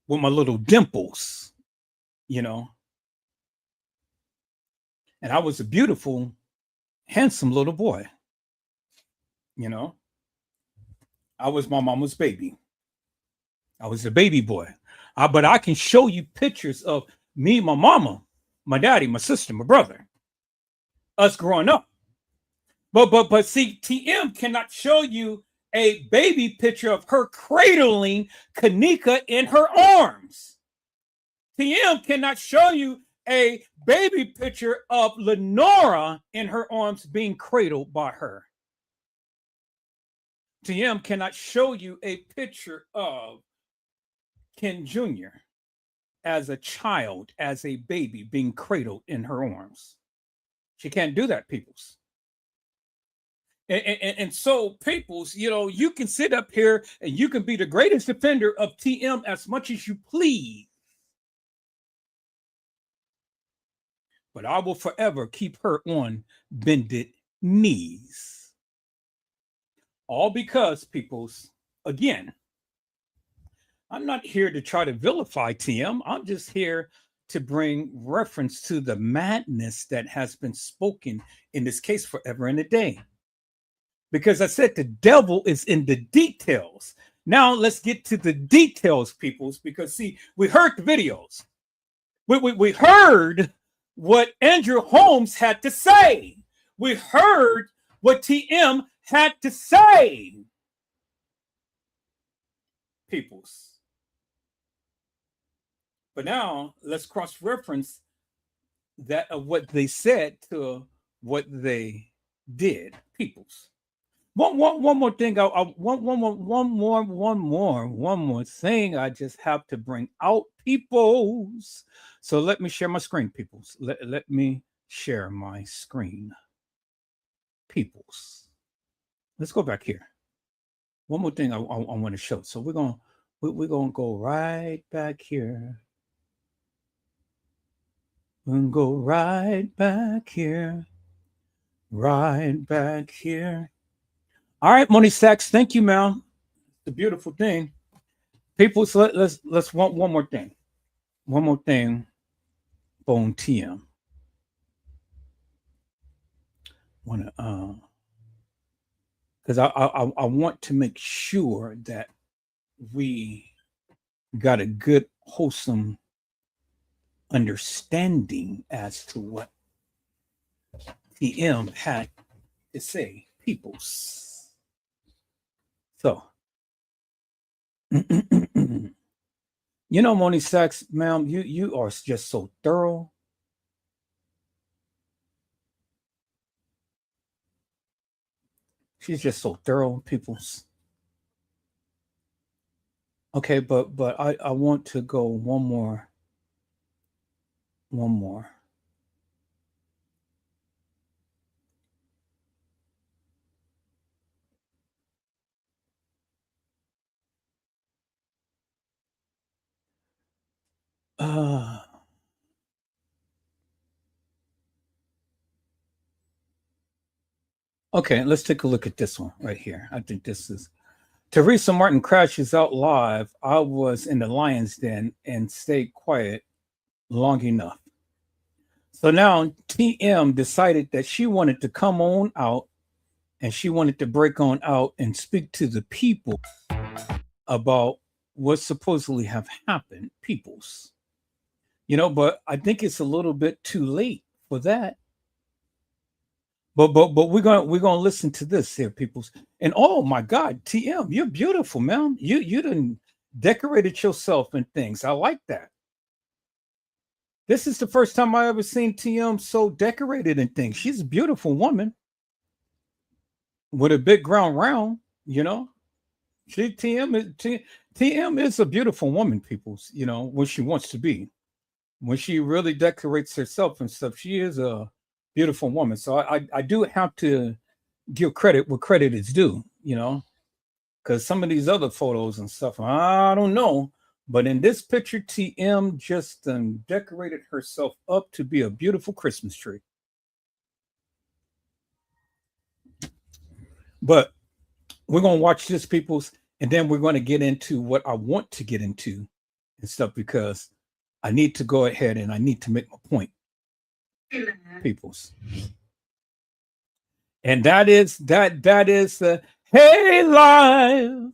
with my little dimples, you know. And I was a beautiful, handsome little boy, you know. I was my mama's baby. I was a baby boy. But I can show you pictures of me, my mama, my daddy, my sister, my brother, us growing up. But see, TM cannot show you a baby picture of her cradling Kenneka in her arms. TM cannot show you a baby picture of Lenora in her arms being cradled by her. TM cannot show you a picture of Ken Jr. as a child, as a baby being cradled in her arms. She can't do that, peoples. And so, peoples, you know, you can sit up here and you can be the greatest defender of TM as much as you please. But I will forever keep her on bended knees. All because, peoples, again, I'm not here to try to vilify TM. I'm just here to bring reference to the madness that has been spoken in this case forever and a day. Because I said the devil is in the details. Now let's get to the details, peoples, because see, we heard the videos. We heard what Andrew Holmes had to say. We heard what TM had to say. Peoples. But now let's cross-reference that of what they said to what they did. Peoples. One more thing. One more thing. I just have to bring out, peoples. So let me share my screen, peoples. Let me share my screen, peoples. Let's go back here. One more thing I want to show. So we're gonna go right back here. We're gonna go right back here. Right back here. All right, Money Sachs, thank you, man. It's a beautiful thing. People, so let's want one more thing. One more thing on TM. Because I want to make sure that we got a good, wholesome understanding as to what TM had to say, peoples. So, you know, Moni Sachs, ma'am, you are just so thorough. She's just so thorough, peoples. Okay, but I want to go one more. Okay, let's take a look at this one right here. I think this is Teresa Martin crashes out live. I was in the lion's den and stayed quiet long enough. So now TM decided that she wanted to come on out and she wanted to break on out and speak to the people about what supposedly have happened, peoples. You know, but I think it's a little bit too late for that. But we're gonna listen to this here, peoples. And oh my God, TM, you're beautiful, man. You done decorated yourself and things. I like that. This is the first time I ever seen TM so decorated and things. She's a beautiful woman with a big round, you know. TM is a beautiful woman, peoples, you know, when she wants to be. When she really decorates herself and stuff, she is a beautiful woman. So I do have to give credit where credit is due, you know, because some of these other photos and stuff, I don't know. But in this picture, TM just decorated herself up to be a beautiful Christmas tree. But we're going to watch this, peoples, and then we're going to get into what I want to get into and stuff, because I need to go ahead and I need to make my point, peoples. And that is the Hey Live.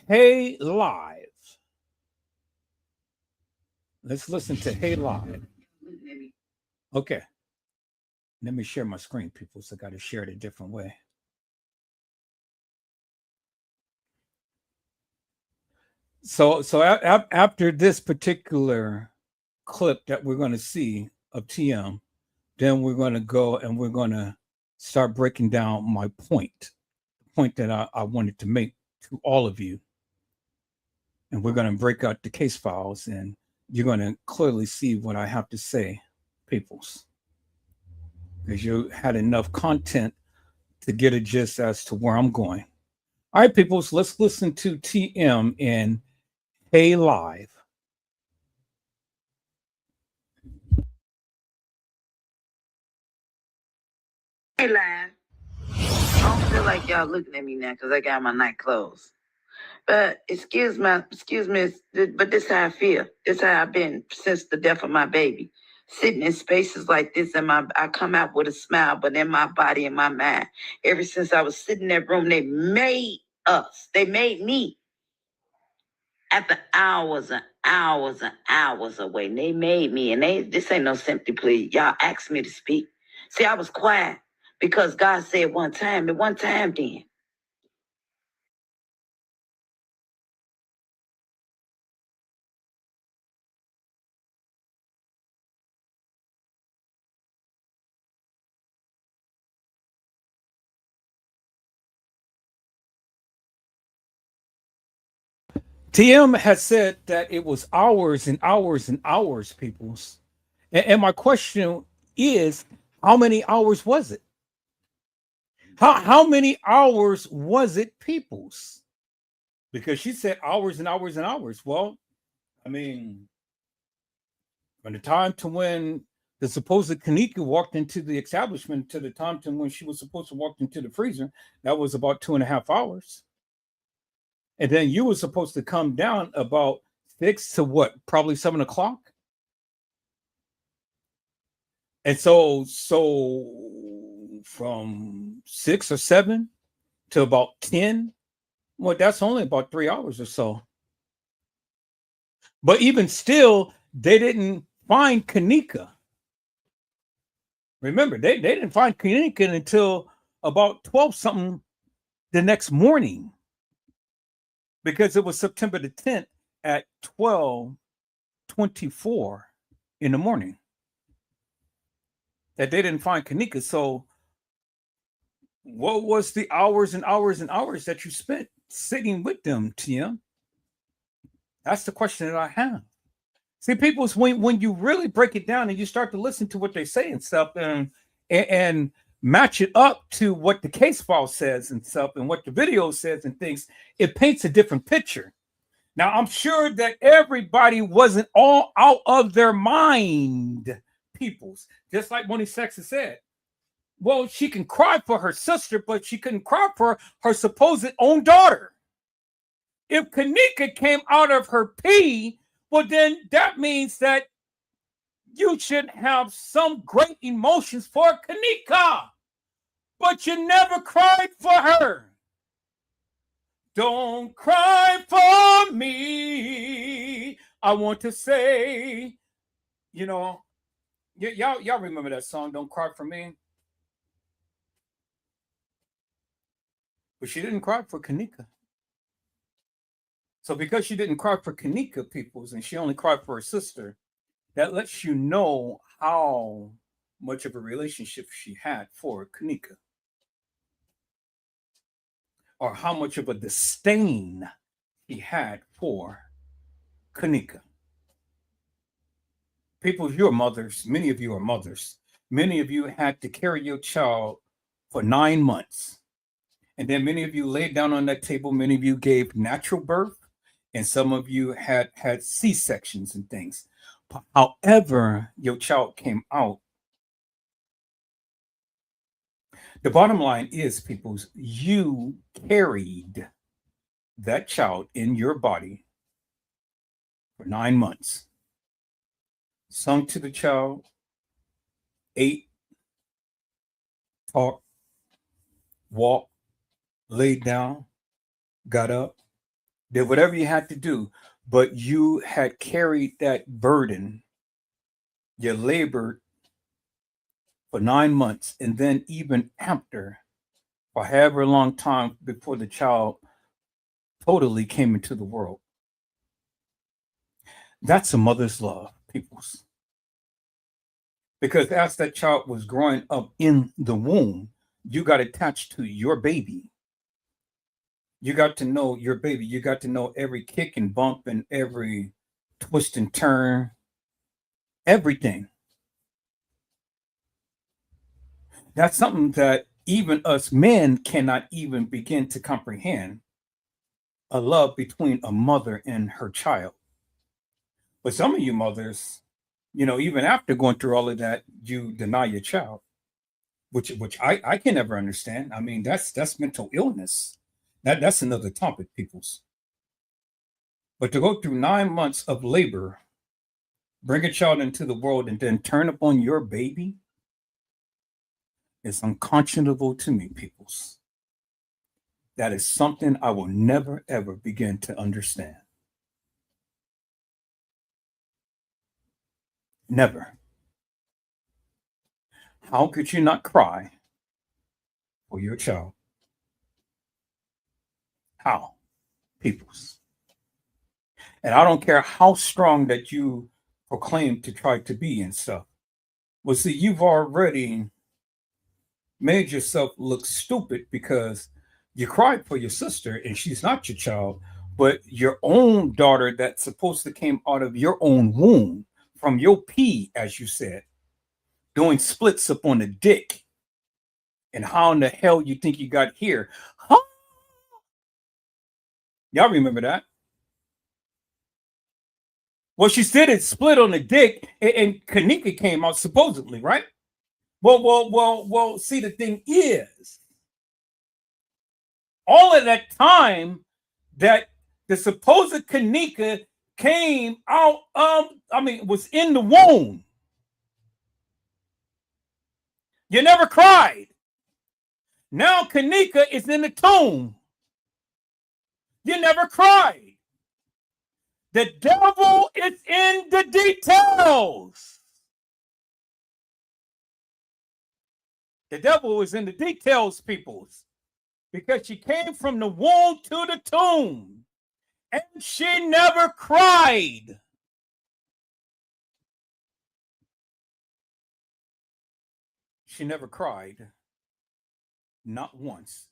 Hey Live. Let's listen to Hey Live. Okay. Let me share my screen, people. So I got to share it a different way. So after this particular clip that we're going to see of TM, then we're going to go and we're going to start breaking down my point, the point that I wanted to make to all of you. And we're going to break out the case files and you're going to clearly see what I have to say, peoples. Because you had enough content to get a gist as to where I'm going. All right, peoples, let's listen to TM in Hey Live. Hey Live. I don't feel like y'all looking at me now because I got my night clothes. But excuse me, but this how I feel. This how I've been since the death of my baby. Sitting in spaces like this, and I come out with a smile, but in my body and my mind. Ever since I was sitting in that room, they made us. They made me after hours and hours and hours away. They made me, and this ain't no sympathy plea. Y'all asked me to speak. See, I was quiet because God said one time, and one time then. TM has said that it was hours and hours and hours, peoples. And my question is, how many hours was it? How many hours was it, peoples? Because she said hours and hours and hours. Well, I mean, from the time to when the supposed Kenneka walked into the establishment to the time to when she was supposed to walk into the freezer, that was about 2.5 hours. And then you were supposed to come down about 6 to what? Probably 7 o'clock. And so from 6 or 7 to about 10, well, that's only about 3 hours or so. But even still, they didn't find Kenneka. Remember, they didn't find Kenneka until about 12 something the next morning, because it was September the 10th at 12:24 in the morning that they didn't find Kenneka. So what was the hours and hours and hours that you spent sitting with them, TM? That's the question that I have. See, people, when you really break it down and you start to listen to what they say and stuff, and match it up to what the case file says and stuff, and what the video says and things, it paints a different picture. Now, I'm sure that everybody wasn't all out of their mind, peoples. Just like Money Sexton said, well, she can cry for her sister, but she couldn't cry for her supposed own daughter. If Kenneka came out of her pee, well, then that means that you should have some great emotions for Kenneka, but you never cried for her. Don't cry for me. I want to say, y'all remember that song, Don't Cry for Me? But she didn't cry for Kenneka. So because she didn't cry for Kenneka, peoples, and she only cried for her sister, that lets you know how much of a relationship she had for Kenneka, or how much of a disdain he had for Kenneka. People, you're mothers. Many of you are mothers. Many of you had to carry your child for 9 months. And then many of you laid down on that table. Many of you gave natural birth. And some of you had C-sections and things. However, your child came out. The bottom line is, people, you carried that child in your body for 9 months. Sung to the child, ate, talked, walked, laid down, got up, did whatever you had to do, but you had carried that burden. You labored for 9 months, and then even after, for however long time before the child totally came into the world. That's a mother's love, peoples. Because as that child was growing up in the womb, you got attached to your baby. You got to know your baby. You got to know every kick and bump and every twist and turn, everything. That's something that even us men cannot even begin to comprehend, a love between a mother and her child. But some of you mothers, even after going through all of that, you deny your child, which I can never understand. I mean, that's mental illness. That's another topic, peoples. But to go through 9 months of labor, bring a child into the world, and then turn upon your baby is unconscionable to me, peoples. That is something I will never, ever begin to understand. Never. How could you not cry for your child? How? Peoples. And I don't care how strong that you proclaim to try to be and stuff. Well, see, you've already made yourself look stupid because you cried for your sister and she's not your child, but your own daughter that's supposed to came out of your own womb from your pee, as you said, doing splits up on the dick. And how in the hell you think you got here? Huh? Y'all remember that? Well, she said it split on the dick, and Kenneka came out supposedly, right? Well. See, the thing is, all of that time that the supposed Kenneka came out, was in the womb. You never cried. Now Kenneka is in the tomb. You never cried. The devil is in the details. The devil is in the details, peoples, because she came from the womb to the tomb and she never cried. She never cried. Not once,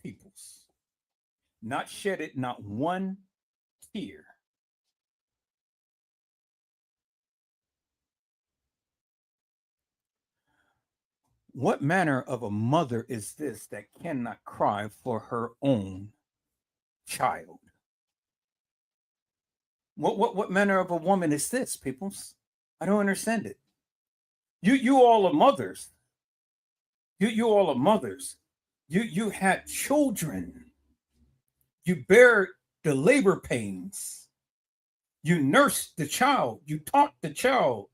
peoples. Not shedded not one tear. What manner of a mother is this that cannot cry for her own child? What manner of a woman is this, peoples? I don't understand it. You all are mothers. You all are mothers. You had children. You bear the labor pains. You nursed the child. You taught the child.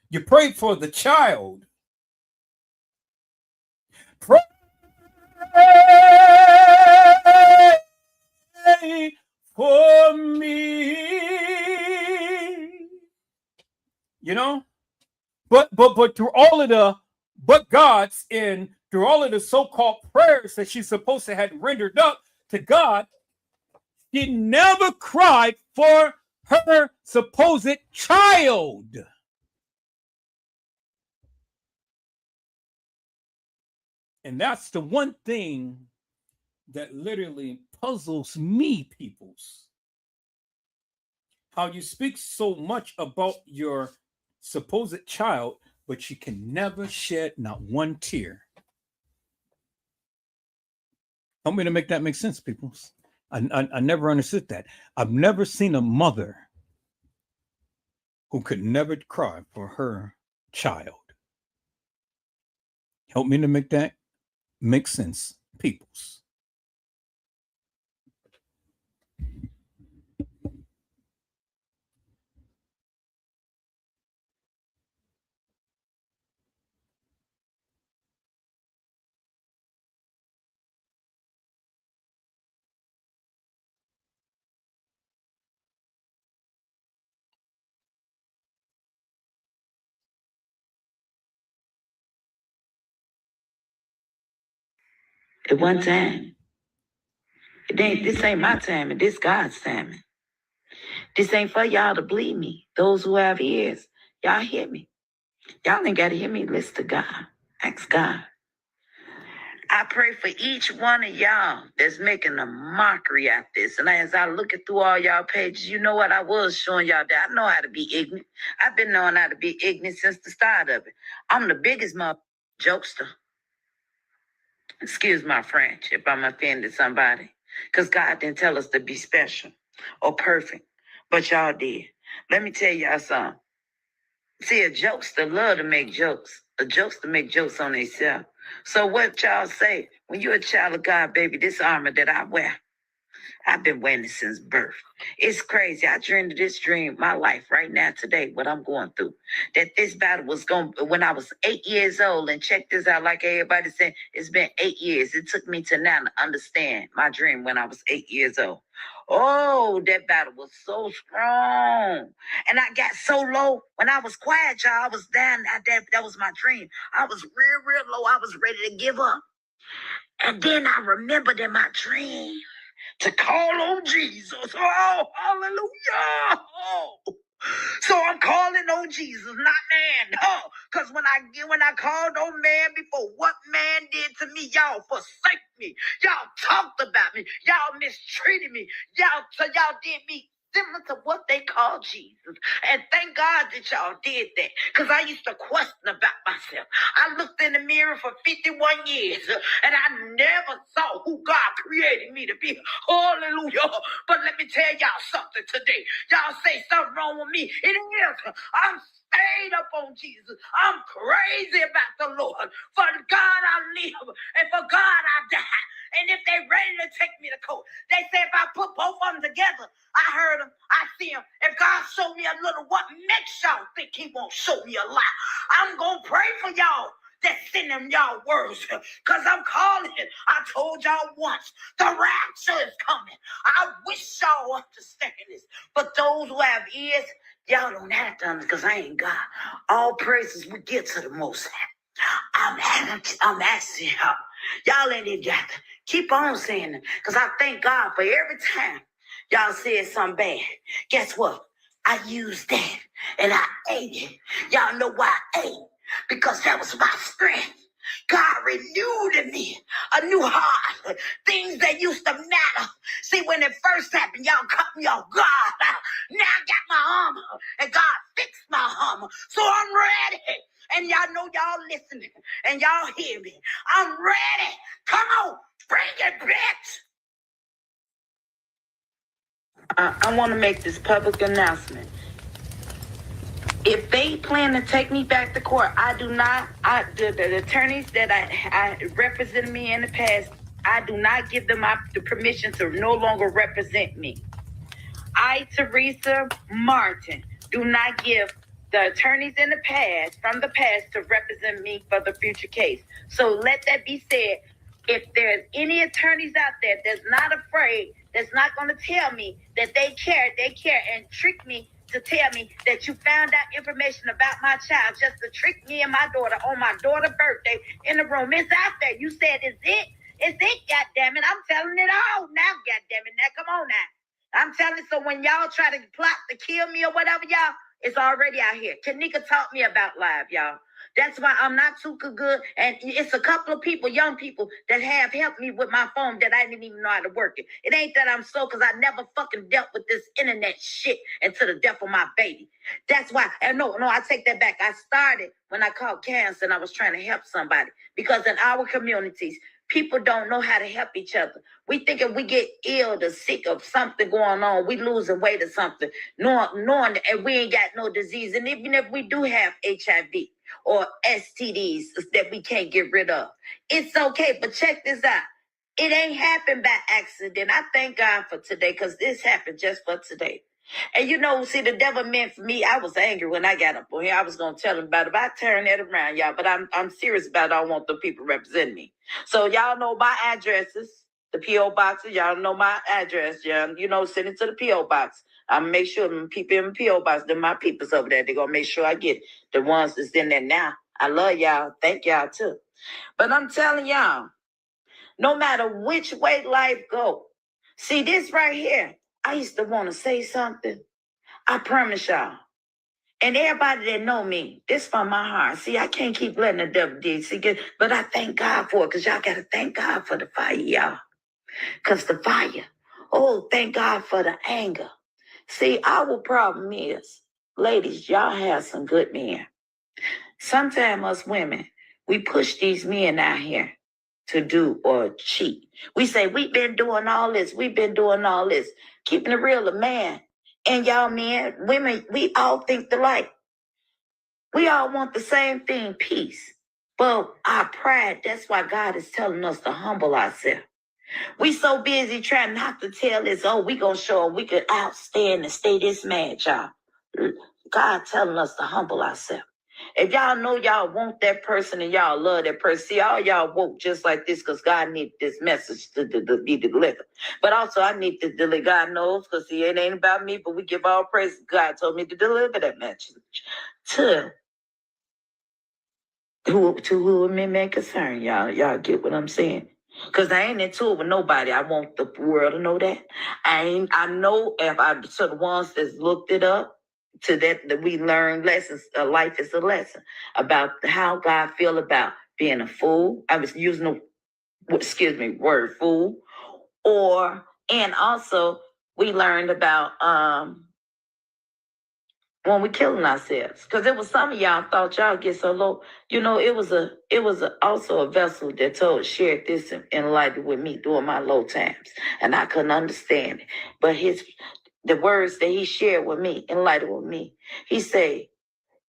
You prayed for the child. Pray for me. You know? But through all of the God's and through all of the so-called prayers that she's supposed to have rendered up to God, she never cried for her supposed child. And that's the one thing that literally puzzles me, peoples. How you speak so much about your supposed child, but you can never shed not one tear. Help me to make that make sense, peoples. I never understood that. I've never seen a mother who could never cry for her child. Help me to make that make sense, peoples. At one time. This ain't my timing. This God's timing. This ain't for y'all to believe me. Those who have ears, y'all hear me. Y'all ain't got to hear me. Listen to God. Ask God. I pray for each one of y'all that's making a mockery at this. And as I look through all y'all pages, you know what? I was showing y'all that I know how to be ignorant. I've been knowing how to be ignorant since the start of it. I'm the biggest jokester. Excuse my French if I'm offending somebody. Because God didn't tell us to be special or perfect. But y'all did. Let me tell y'all something. See, a jokester love to make jokes. A jokester make jokes on themselves. So what y'all say? When you're a child of God, baby, this armor that I wear, I've been waiting since birth. It's crazy. I dreamed of this dream, my life right now, today, what I'm going through. That this battle was going when I was 8 years old. And check this out, like everybody said, it's been 8 years. It took me to now to understand my dream when I was 8 years old. Oh, that battle was so strong. And I got so low. When I was quiet, y'all, I was down. That was my dream. I was real low. I was ready to give up. And then I remembered in my dream to call on Jesus. Oh, hallelujah. Oh. So I'm calling on Jesus, not man. Oh, because when I called on man before, what man did to me, y'all forsake me. Y'all talked about me. Y'all mistreated me. Y'all did me similar to what they call Jesus. And thank God that y'all did that, because I used to question about myself. I looked in the mirror for 51 years, and I never saw who God created me to be. Hallelujah. But let me tell y'all something today. Y'all say something wrong with me. It is. I'm stayed up on Jesus. I'm crazy about the Lord. For God I live, and for God I die. And if they ready to take me to court, they say if I put both of them together, I heard them, I see them. If God show me a little, what makes y'all think he won't show me a lot? I'm going to pray for y'all that send them y'all words, because I'm calling it. I told y'all once, the rapture is coming. I wish y'all understand this. But those who have ears, y'all don't have to understand, because I ain't God. All praises we get to the Most High. I'm asking y'all. Y'all ain't even got to keep on saying it, because I thank God for every time y'all said something bad. Guess what? I used that and I ate it. Y'all know why I ate? Because that was my strength. God renewed in me a new heart. Things that used to matter. See, when it first happened, y'all cut me off guard. Now I got my armor, and God fixed my armor. So I'm ready. And y'all know y'all listening, and y'all hear me. I'm ready. Come on, bring it, bitch. I want to make this public announcement. If they plan to take me back to court, the attorneys that I represented me in the past, I do not give them the permission to no longer represent me. I, Teresa Martin, do not give the attorneys in the past, from the past, to represent me for the future case. So let that be said. If there's any attorneys out there that's not afraid, that's not going to tell me that they care, and trick me to tell me that you found out information about my child just to trick me and my daughter on my daughter's birthday in the room. It's out there. You said, it's it? It's it, goddammit. I'm telling it all now, goddammit. Now, come on now. I'm telling you, so when y'all try to plot to kill me or whatever, y'all, it's already out here. Kenneka taught me about live, y'all. That's why I'm not too good. And it's a couple of people, young people, that have helped me with my phone that I didn't even know how to work it. It ain't that I'm slow, because I never fucking dealt with this internet shit until the death of my baby. That's why. And no, I take that back. I started when I caught cancer and I was trying to help somebody. Because in our communities, people don't know how to help each other. We think if we get ill or sick of something going on, we losing weight or something, knowing that we ain't got no disease. And even if we do have HIV or STDs that we can't get rid of, it's okay. But check this out. It ain't happened by accident. I thank God for today, because this happened just for today. And see, the devil meant for me. I was angry when I got up on here. I was going to tell him about it, but I turned that around, y'all. But I'm serious about it. I don't want the people representing me. So y'all know my addresses, the P.O. boxes. Y'all know my address, y'all. Send it to the P.O. box. I'm going to make sure them people in the P.O. box, they're my peoples over there. They're going to make sure I get the ones that's in there now. I love y'all. Thank y'all, too. But I'm telling y'all, no matter which way life go, see this right here, I used to want to say something. I promise y'all. And everybody that know me, this from my heart. See, I can't keep letting the devil do it. But I thank God for it, because y'all got to thank God for the fire, y'all. Because the fire. Oh, thank God for the anger. See, our problem is, ladies, y'all have some good men. Sometimes us women, we push these men out here to do or cheat. We say, we've been doing all this. Keeping it real, a man and y'all men, women, we all think alike. We all want the same thing, peace. But our pride, that's why God is telling us to humble ourselves. We so busy trying not to tell this, oh, we gonna show them we could outstand and stay this mad, y'all. God telling us to humble ourselves. If y'all know y'all want that person and y'all love that person, see, all y'all woke just like this because God needs this message to be delivered. But also, I need to deliver. God knows, because see, it ain't about me, but we give all praise. God told me to deliver that message to who may concern, y'all. Y'all get what I'm saying? Because I ain't into it with nobody. I want the world to know that. I know if I to the ones that's looked it up, to that we learn lessons. Life is a lesson about how God feel about being a fool. I was using the word fool, and also we learned about when we killing ourselves, because it was some of y'all thought y'all get so low. You know, it was also a vessel that shared this enlightened with me during my low times, and I couldn't understand it. But the words that he shared with me, enlightened with me, he said,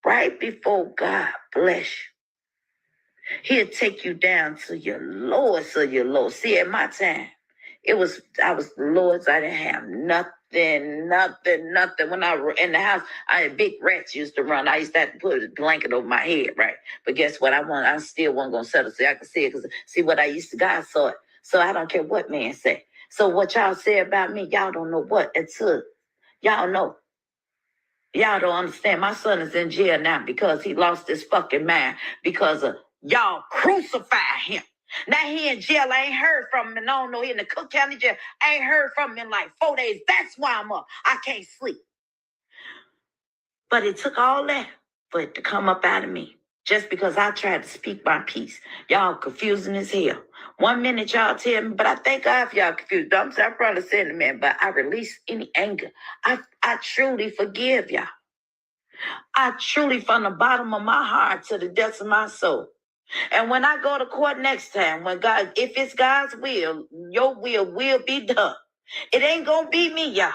right before God bless you, he'll take you down to your lowest of your low. See, at my time, I was the lowest. I didn't have nothing. When I were in the house, I had big rats used to run. I used to have to put a blanket over my head, right? But guess what? I still wasn't going to settle so I could see it, because see what I used to, God saw it. So I don't care what man say. So what y'all say about me, y'all don't know what until y'all know. Y'all don't understand. My son is in jail now because he lost his fucking mind because of y'all crucify him. Now he in jail. I ain't heard from him. And I don't know, he in the Cook County jail. I ain't heard from him in like 4 days. That's why I'm up. I can't sleep. But it took all that for it to come up out of me. Just because I tried to speak my peace. Y'all confusing as hell. 1 minute y'all tell me, but I thank God for y'all confused. I'm probably saying it, man, but I release any anger. I truly forgive y'all. I truly, from the bottom of my heart to the depths of my soul. And when I go to court next time, when God, if it's God's will, your will be done. It ain't gonna be me, y'all.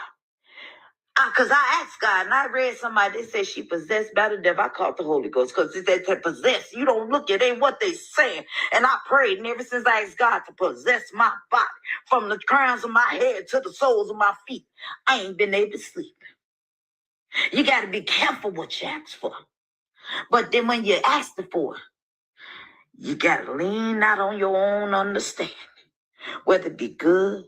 Because I asked God, and I read somebody that said she possessed by the devil. I called the Holy Ghost, because it said possess. You don't look, it ain't what they saying. And I prayed, and ever since I asked God to possess my body, from the crowns of my head to the soles of my feet, I ain't been able to sleep. You got to be careful what you ask for. But then when you ask for it, you got to lean out on your own understanding. Whether it be good,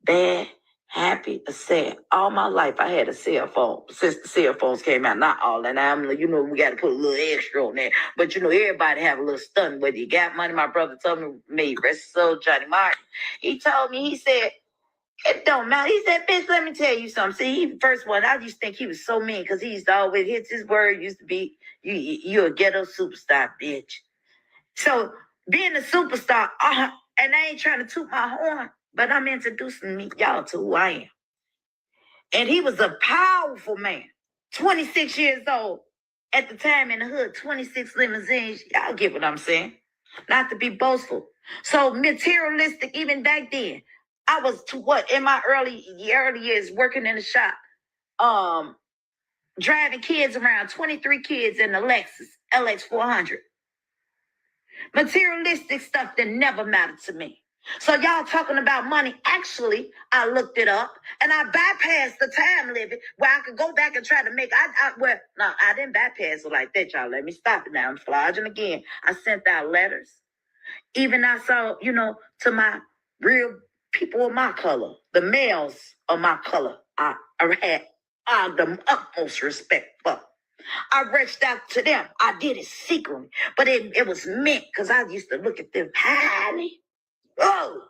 bad, happy, or sad. All my life, I had a cell phone. Since the cell phones came out, not all. And we got to put a little extra on there. But, everybody have a little stunt. Whether you got money, my brother told me, rest his soul, Johnny Martin. He told me, he said, it don't matter. He said, bitch, let me tell you something. See, first one, I used to think he was so mean because he used to always hit his word, used to be, you a ghetto superstar, bitch. So being a superstar, and I ain't trying to toot my horn, but I'm introducing y'all to who I am. And he was a powerful man, 26 years old. At the time in the hood, 26 limousines. Y'all get what I'm saying? Not to be boastful. So materialistic, even back then. I was in my early years working in the shop, driving kids around, 23 kids in the Lexus LX 400. Materialistic stuff that never mattered to me. So y'all talking about money. Actually, I looked it up and I bypassed the time limit where I could go back and try to make. I didn't bypass it like that, y'all. Let me stop it now. I'm flogging again. I sent out letters. Even I saw, to my real people of my color, the males of my color, I had the utmost respect for. I reached out to them. I did it secretly, but it was meant because I used to look at them highly. Oh,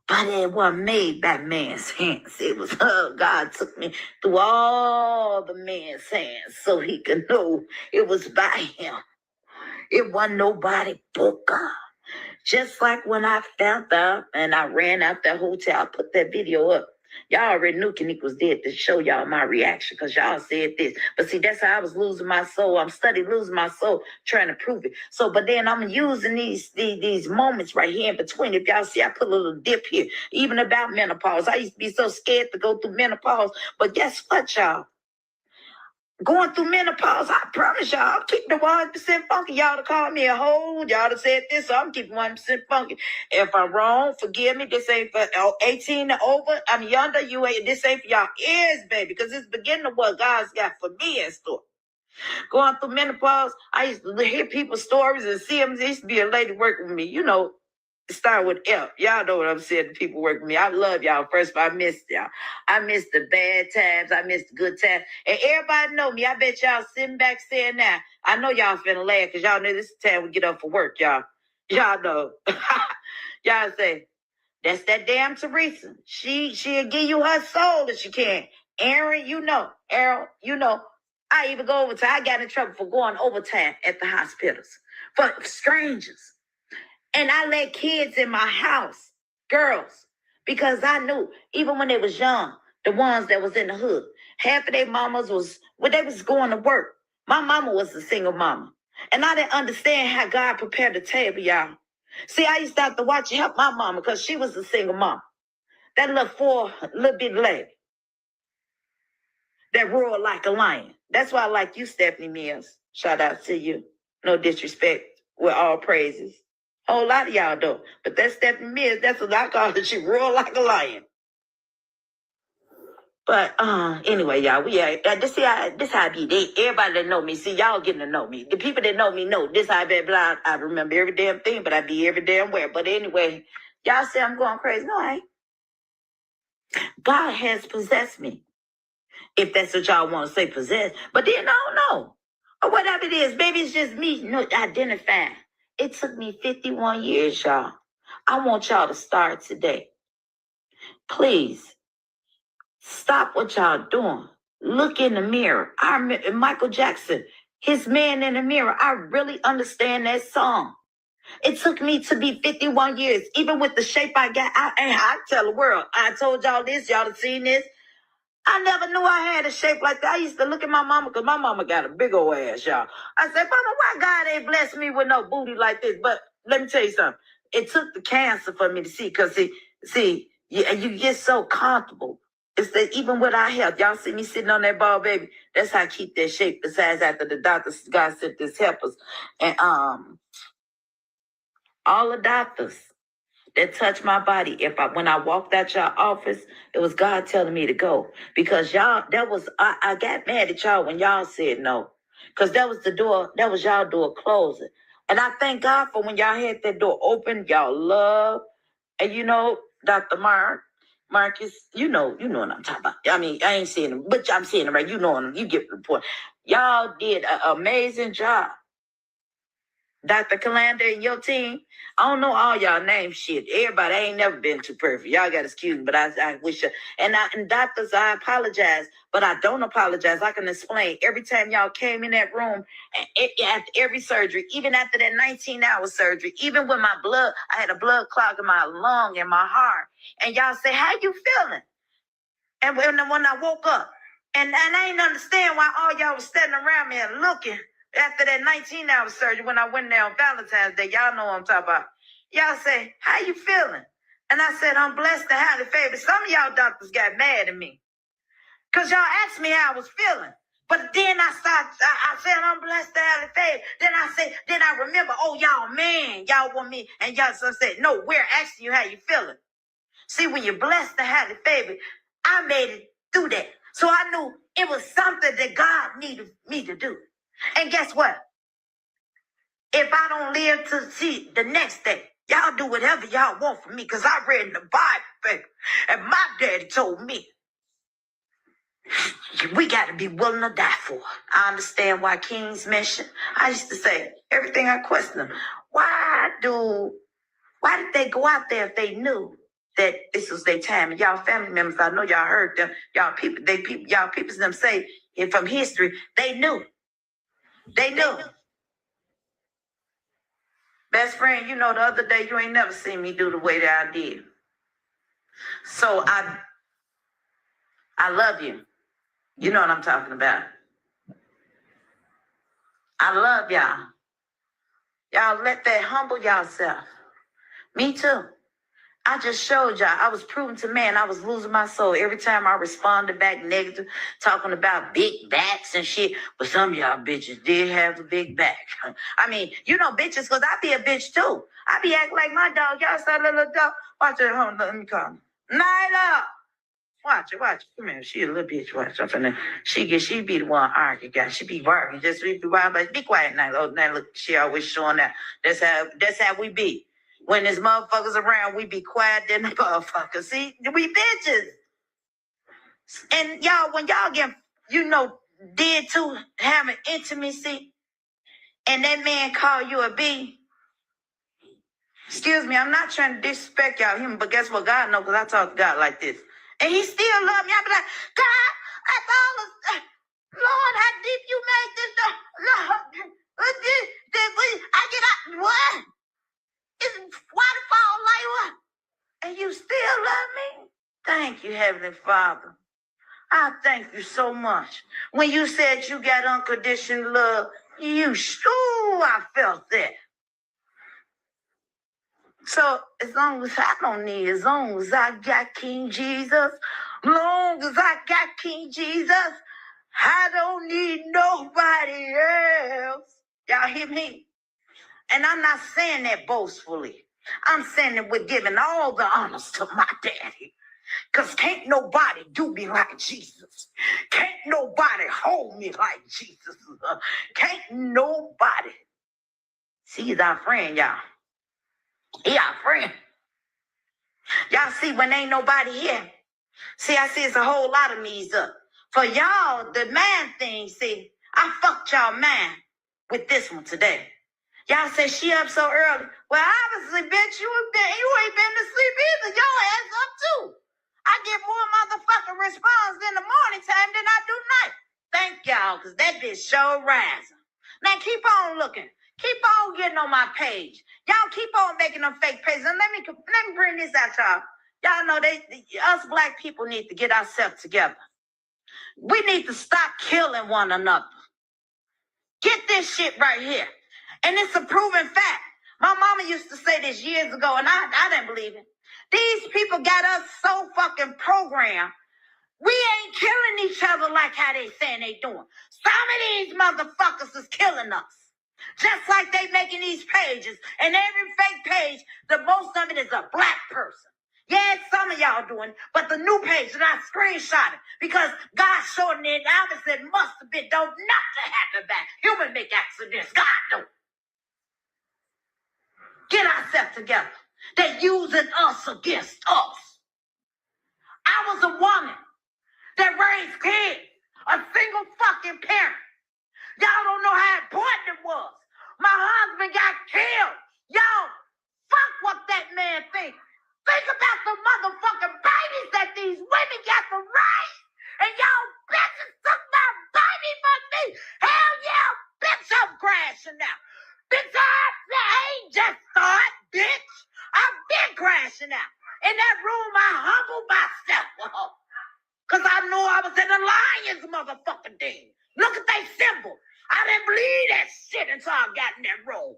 but it wasn't made by man's hands. It was God took me through all the man's hands so he could know it was by him. It wasn't nobody but God. Just like when I found out and I ran out that hotel, I put that video up. Y'all already knew Kenneka was dead to show y'all my reaction because y'all said this. But see, that's how I was losing my soul. I'm studying losing my soul, trying to prove it. So, but then I'm using these moments right here in between. If y'all see, I put a little dip here, even about menopause. I used to be so scared to go through menopause. But guess what, y'all? going through menopause. I promise y'all, I'm keeping the 100% funky. Y'all to call me a hoe. Y'all to said this, so I'm keeping 100% funky. If I'm wrong, forgive me. This ain't for 18 and over. I'm younger. You ain't. This ain't for y'all ears, baby, because it's beginning of what God's got for me in store. Going through menopause, I used to hear people's stories and see them. There used to be a lady working with me, you know, start with F. Y'all know what I'm saying. The people working with me. I love y'all. First of all, I missed y'all. I missed the bad times. I missed the good times. And everybody know me. I bet y'all sitting back saying now. I know y'all finna laugh because y'all know this is the time we get up for work, y'all. Y'all know. Y'all say, that's that damn Teresa. She'll give you her soul if she can. Aaron, you know. Errol, you know. I even go overtime. I got in trouble for going overtime at the hospitals for strangers. And I let kids in my house, girls, because I knew even when they was young, the ones that was in the hood, half of their mamas was, when they was going to work. My mama was a single mama. And I didn't understand how God prepared the table, y'all. See, I used to have to watch and help my mama because she was a single mama. That little bit lady that roared like a lion. That's why I like you, Stephanie Mills. Shout out to you. No disrespect, with all praises. A whole lot of y'all do. But that's Stephanie Mills. That's what I call her. She roared like a lion. But anyway, y'all, this how I be. Everybody that know me, see, y'all getting to know me. The people that know me know this how I be. Blah, I remember every damn thing, but I be every damn where. But anyway, y'all say I'm going crazy. No, I ain't. God has possessed me. If that's what y'all want to say, possess. But then I don't know. Or whatever it is, maybe it's just me identifying. It took me 51 years, y'all. I want y'all to start today. Please, stop what y'all doing. Look in the mirror. Michael Jackson, his Man in the Mirror. I really understand that song. It took me to be 51 years, even with the shape I got. I tell the world, I told y'all this, y'all have seen this. I never knew I had a shape like that. I used to look at my mama because my mama got a big old ass, y'all. I said, Mama, why God ain't blessed me with no booty like this? But let me tell you something. It took the cancer for me to see because, you get so comfortable. It's that even with our health, y'all see me sitting on that ball, baby. That's how I keep that shape. Besides, after the doctors, God sent this helpers. And all the doctors that touched my body. When I walked out your office, it was God telling me to go. Because y'all, I got mad at y'all when y'all said no. Because that was the door, that was y'all door closing. And I thank God for when y'all had that door open, y'all love. And you know, Dr. Marcus, you know what I'm talking about. I mean, I ain't saying him, but I'm saying it right. You know him, you get the point. Y'all did an amazing job. Dr. Calander and your team, I don't know all y'all names, shit. Everybody, I ain't never been too perfect. Y'all got to excuse me, but I wish. And doctors, I apologize, but I don't apologize. I can explain. Every time y'all came in that room, after every surgery, even after that 19-hour surgery, even when my blood, I had a blood clog in my lung and my heart, and y'all say, how you feeling? And when I woke up, and I ain't understand why all y'all was standing around me and looking. After that 19-hour surgery, when I went there on Valentine's Day, y'all know what I'm talking about. Y'all say, how you feeling? And I said, I'm blessed to have the favor. Some of y'all doctors got mad at me because y'all asked me how I was feeling. But then I said, I'm blessed to have the favor. Then I remember, oh, y'all, man, y'all want me. And y'all said, no, we're asking you how you feeling. See, when you're blessed to have the favor, I made it through that. So I knew it was something that God needed me to do. And guess what? If I don't live to see the next day, y'all do whatever y'all want for me, because I read in the Bible, baby. And my daddy told me, we got to be willing to die for it. I understand why kings mention. I used to say, everything I question them, why did they go out there if they knew that this was their time? And y'all family members, I know y'all heard them, y'all people them say, and from history, they knew. They knew. Best friend, you know, the other day, you ain't never seen me do the way that I did. So I love you. You know what I'm talking about. I love y'all. Y'all let that humble yourself. Me too. I just showed y'all. I was proving to man I was losing my soul every time I responded back negative, talking about big backs and shit. But some of y'all bitches did have a big back. I mean, you know bitches, because I be a bitch too. I be acting like my dog. Y'all saw that little dog. Watch it. Hold on, let me call him. Nyla. Watch it. Come here. She a little bitch. Watch her. She be the one arguing, guys. She be barking. Just be wild, but be quiet now. Oh, now look, she always showing that. That's how we be. When there's motherfuckers around, we be quiet than the motherfuckers. See, we bitches. And y'all, when y'all get, did too, having intimacy, and that man call you a B. Excuse me, I'm not trying to disrespect y'all human, but guess what? God knows, because I talk to God like this. And he still love me. I be like, God, after all this, Lord, how deep you made this. Lord, I get out. What? It's waterfall like what? And you still love me? Thank you, Heavenly Father. I thank you so much. When you said you got unconditional love, I felt that. So as long as I got King Jesus, long as I got King Jesus, I don't need nobody else. Y'all hear me? And I'm not saying that boastfully. I'm saying that we're giving all the honors to my daddy. Because can't nobody do me like Jesus. Can't nobody hold me like Jesus. Can't nobody. See, he's our friend, y'all. He our friend. Y'all see, when ain't nobody here. See, I see it's a whole lot of me's up. For y'all, the man thing, see, I fucked y'all man with this one today. Y'all say she up so early. Well, obviously, bitch, you ain't been to sleep either. Your ass up too. I get more motherfucking response in the morning time than I do night. Thank y'all, because that bitch sure rising. Now keep on looking. Keep on getting on my page. Y'all keep on making them fake pages. And let me bring this out, y'all. Y'all know us black people need to get ourselves together. We need to stop killing one another. Get this shit right here. And it's a proven fact. My mama used to say this years ago, and I didn't believe it. These people got us so fucking programmed. We ain't killing each other like how they saying they doing. Some of these motherfuckers is killing us. Just like they making these pages. And every fake page, the most of it is a black person. Yeah, some of y'all doing it, but the new page that I screenshotted because God showed it, obviously it must have been don't not to happen back. Human make accidents. God don't. Get ourselves together. They're using us against us. I was a woman that raised kids, a single fucking parent. Y'all don't know how important it was. My husband got killed. Y'all, fuck what that man thinks. Think about the motherfucking babies that these women got to raise. And y'all bitches took my baby from me. Hell yeah, bitch, I'm crashing now. Bitch, I ain't just start, bitch. I've been crashing out. In that room, I humbled myself. Because I knew I was in the lion's motherfucking den. Look at that symbol. I didn't believe that shit until I got in that room.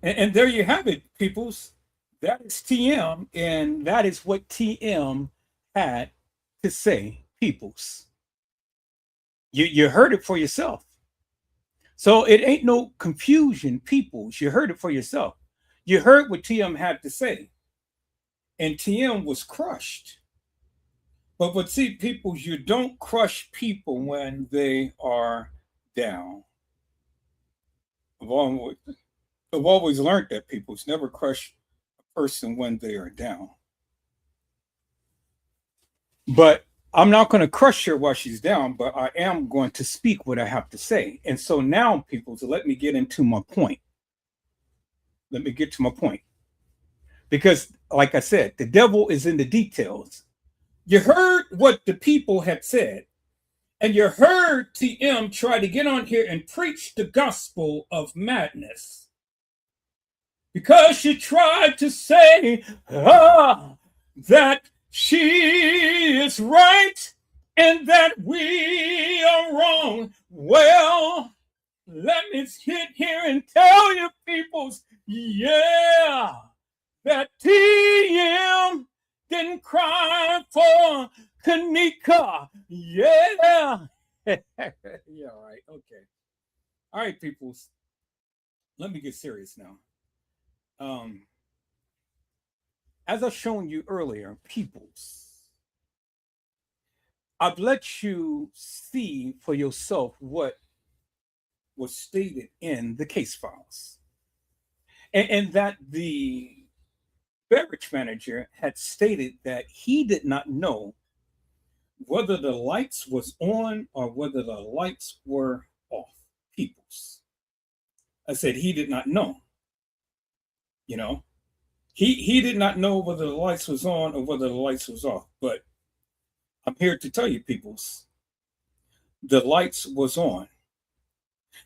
And there you have it, peoples. That is TM, and that is what TM had to say, peoples. You heard it for yourself. So it ain't no confusion, peoples. You heard it for yourself. You heard what TM had to say. And TM was crushed. But see, peoples, you don't crush people when they are down. I've always learned that peoples never crush a person when they are down. But I'm not going to crush her while she's down, but I am going to speak what I have to say. And so now, people, so let me get into my point. Let me get to my point. Because, like I said, the devil is in the details. You heard what the people had said, and you heard TM try to get on here and preach the gospel of madness. Because she tried to say that she is right and that we are wrong. Well, let me sit here and tell you, peoples, yeah, that TM didn't cry for Kenneka. Yeah. Yeah, all right. Okay. All right, peoples. Let me get serious now. As I've shown you earlier, peoples, I've let you see for yourself what was stated in the case files, and that the beverage manager had stated that he did not know whether the lights was on or whether the lights were off. Peoples, I said he did not know. You know, he did not know whether the lights was on or whether the lights was off. But I'm here to tell you, peoples, the lights was on.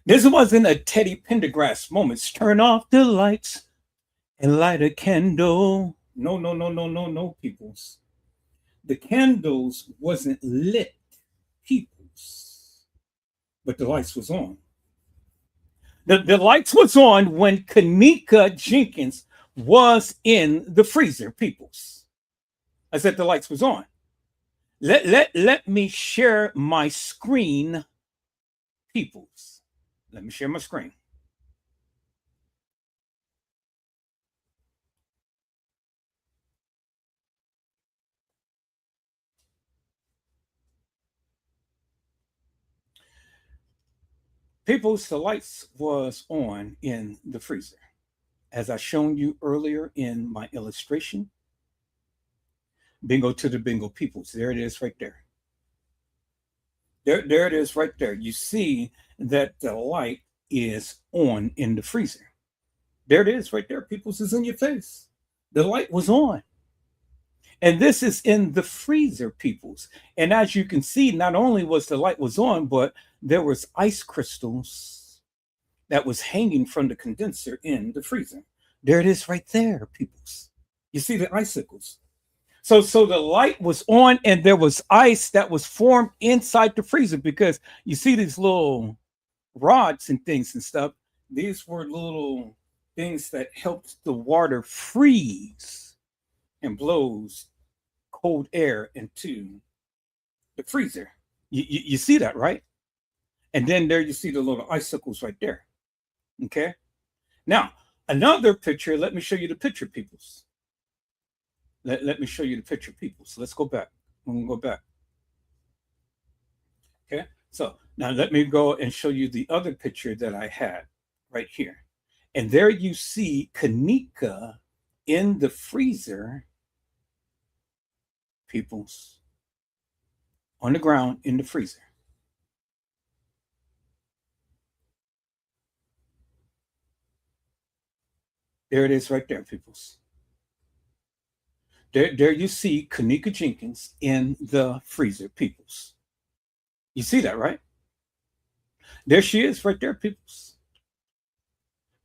This wasn't a Teddy Pendergrass moment. Turn off the lights and light a candle. No, no, no, no, no, no, peoples. The candles wasn't lit, peoples, but the lights was on. The lights was on when Kenneka Jenkins was in the freezer, peoples. I said the lights was on. Let me share my screen, peoples. Let me share my screen. Peoples, the lights was on in the freezer. As I shown you earlier in my illustration, bingo to the bingo, peoples. There it is right there. There it is right there. You see that the light is on in the freezer. There it is right there, peoples. It's in your face. The light was on. And this is in the freezer, peoples. And as you can see, not only was the light was on, but there was ice crystals that was hanging from the condenser in the freezer. There it is right there, peoples. You see the icicles. So the light was on and there was ice that was formed inside the freezer, because you see these little rods and things and stuff. These were little things that helped the water freeze and blows cold air into the freezer. You see that, right? And then there you see the little icicles right there. Okay. Now, another picture. Let me show you the picture, peoples. Let me show you the picture, peoples. Let's go back. I'm going to go back. Okay. So now let me go and show you the other picture that I had right here. And there you see Kenneka in the freezer, peoples, on the ground in the freezer. There it is right there, peoples. There you see Kenneka Jenkins in the freezer, peoples. You see that, right? There she is right there, peoples.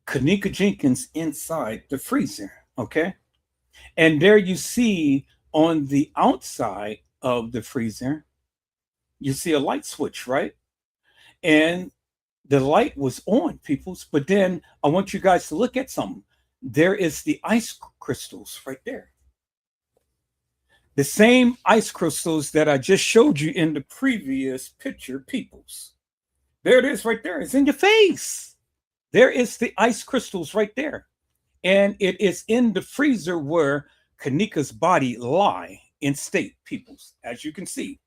Kenneka Jenkins inside the freezer, okay? And there you see on the outside of the freezer, you see a light switch, right? And the light was on, peoples. But then I want you guys to look at something. There is the ice crystals right there. The same ice crystals that I just showed you in the previous picture, peoples. There it is right there. It's in your face. There is the ice crystals right there. And it is in the freezer where Kenneka's body lie in state, peoples. As you can see,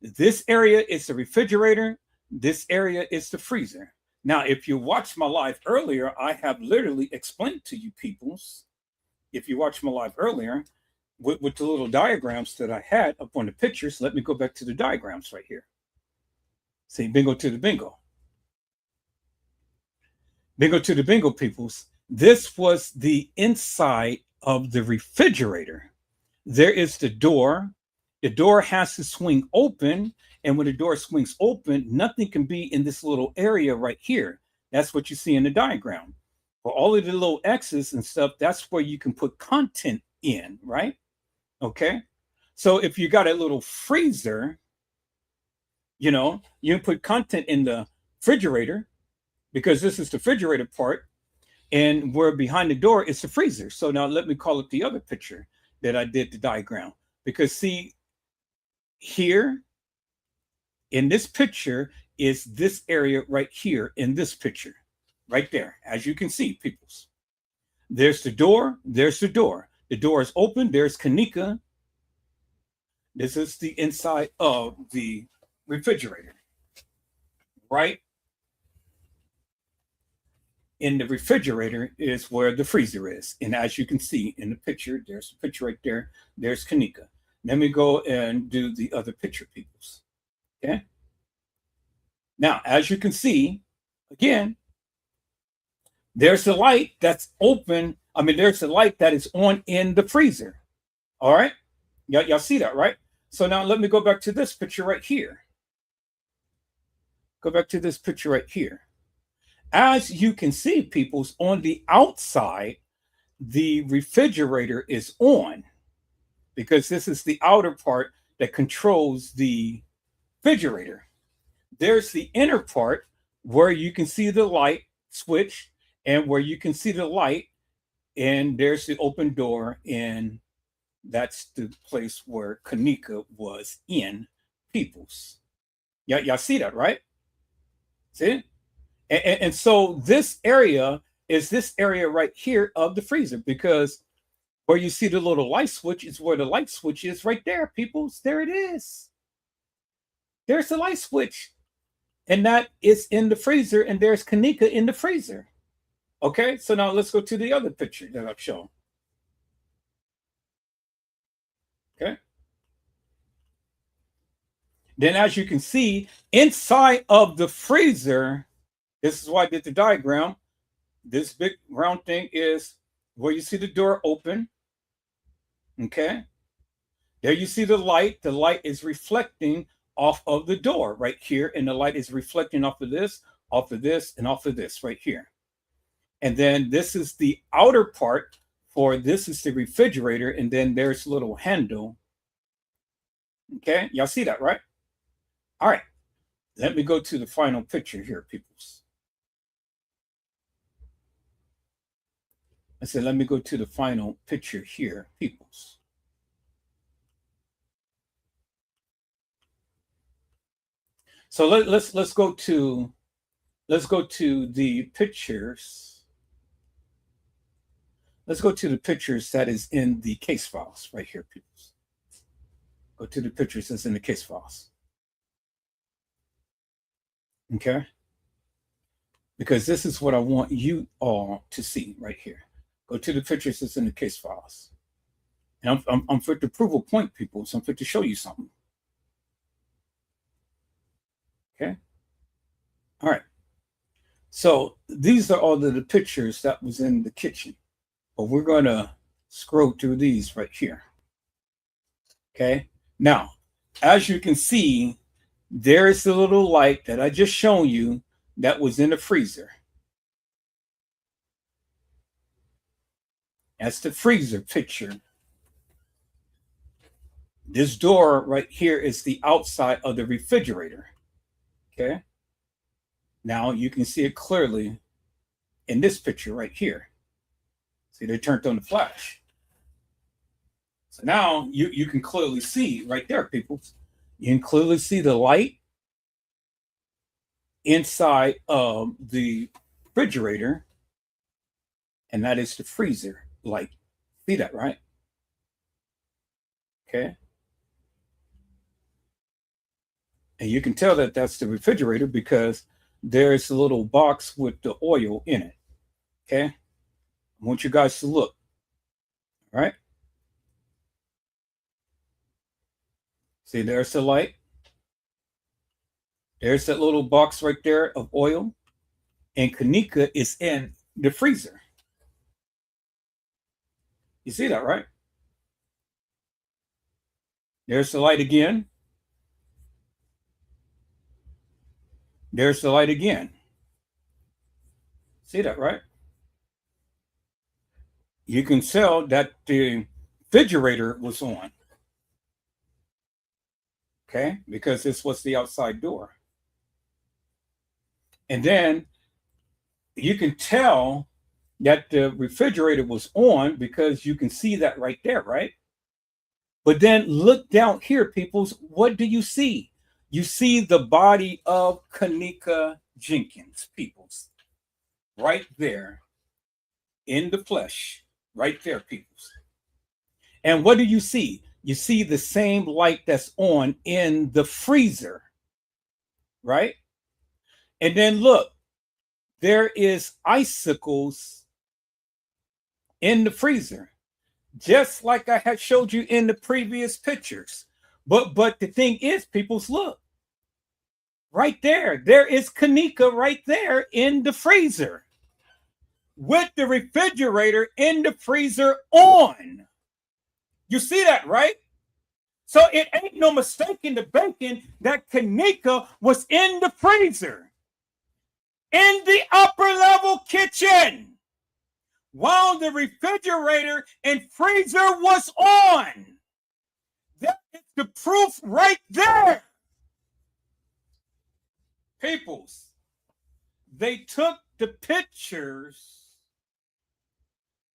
this area is the refrigerator. This area is the freezer. Now, if you watched my live earlier, I have literally explained to you, peoples, if you watched my live earlier, with the little diagrams that I had up on the pictures. Let me go back to the diagrams right here. See, bingo to the bingo. Bingo to the bingo, peoples. This was the inside of the refrigerator. There is the door. The door has to swing open. And when the door swings open, nothing can be in this little area right here. That's what you see in the diagram. For all of the little X's and stuff, that's where you can put content in, right? Okay. So if you got a little freezer, You know, you can put content in the refrigerator because this is the refrigerator part, and where behind the door is the freezer. So now let me call up the other picture that I did the diagram, because see here in this picture is this area right here in this picture, right there. As you can see, peoples, there's the door. There's the door. The door is open. There's Kenneka. This is the inside of the refrigerator, right? In the refrigerator is where the freezer is. And as you can see in the picture, there's a picture right there. There's Kenneka. Let me go and do the other picture, peoples. Okay. Now, as you can see, again, there's the light that's open. I mean, there's the light that is on in the freezer. All right. Y'all see that, right? So now let me go back to this picture right here. Go back to this picture right here. As you can see, peoples, on the outside, the refrigerator is on because this is the outer part that controls the refrigerator. There's the inner part where you can see the light switch and where you can see the light, and there's the open door, and that's the place where Kenneka was in, peoples. Y'all see that, right? See? And so this area is this area right here of the freezer, because where you see the little light switch is where the light switch is right there, peoples. There it is. There's the light switch. And that is in the freezer, and there's Kenneka in the freezer. Okay, so now let's go to the other picture that I've shown. Okay. Then as you can see, inside of the freezer, this is why I did the diagram. This big round thing is where you see the door open. Okay. There you see the light. The light is reflecting off of the door right here. And the light is reflecting off of this, and off of this right here. And then this is the outer part for this is the refrigerator. And then there's a little handle. Okay. Y'all see that, right? All right. Let me go to the final picture here, peoples. I said, let me go to the final picture here, peoples. So let's go to the pictures. Let's go to the pictures that is in the case files right here, peoples. Go to the pictures that's in the case files. Okay. Because this is what I want you all to see right here. Go to the pictures that's in the case files. And I'm fit to prove a point, people. So I'm fit to show you something. Okay. All right. So these are all of the pictures that was in the kitchen. But we're going to scroll through these right here. Okay. Now, as you can see, there's the little light that I just shown you that was in the freezer. That's the freezer picture. This door right here is the outside of the refrigerator. Okay. Now you can see it clearly in this picture right here. See, they turned on the flash. So now you can clearly see right there, people. You can clearly see the light inside of the refrigerator, and that is the freezer light. See that, right? Okay. And you can tell that that's the refrigerator because there's a little box with the oil in it. Okay. I want you guys to look. All right. See, there's the light. There's that little box right there of oil. And Kenneka is in the freezer. You see that, right? There's the light again. There's the light again. See that, right? You can tell that the refrigerator was on. Okay, because this was the outside door. And then you can tell that the refrigerator was on because you can see that right there, right? But then look down here, peoples. What do you see? You see the body of Kenneka Jenkins, peoples, right there in the flesh, right there, peoples. And what do you see? You see the same light that's on in the freezer, right? And then look, there is icicles in the freezer, just like I had showed you in the previous pictures. But the thing is, peoples, look, right there is Kenneka right there in the freezer with the refrigerator in the freezer on. You see that, right? So it ain't no mistaking the bacon that Kenneka was in the freezer, in the upper level kitchen, while the refrigerator and freezer was on. That is the proof right there. Peoples, they took the pictures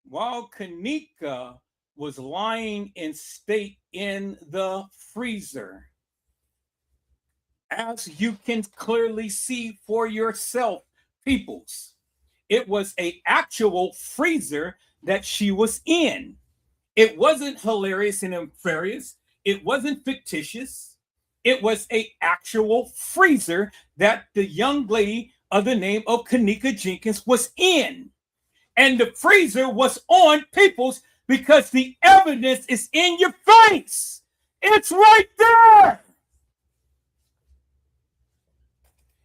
while Kenneka was lying in state in the freezer. As you can clearly see for yourself, peoples, it was an actual freezer that she was in. It wasn't hilarious and nefarious. It wasn't fictitious. It was an actual freezer that the young lady of the name of Kenneka Jenkins was in. And the freezer was on, peoples, because the evidence is in your face. It's right there.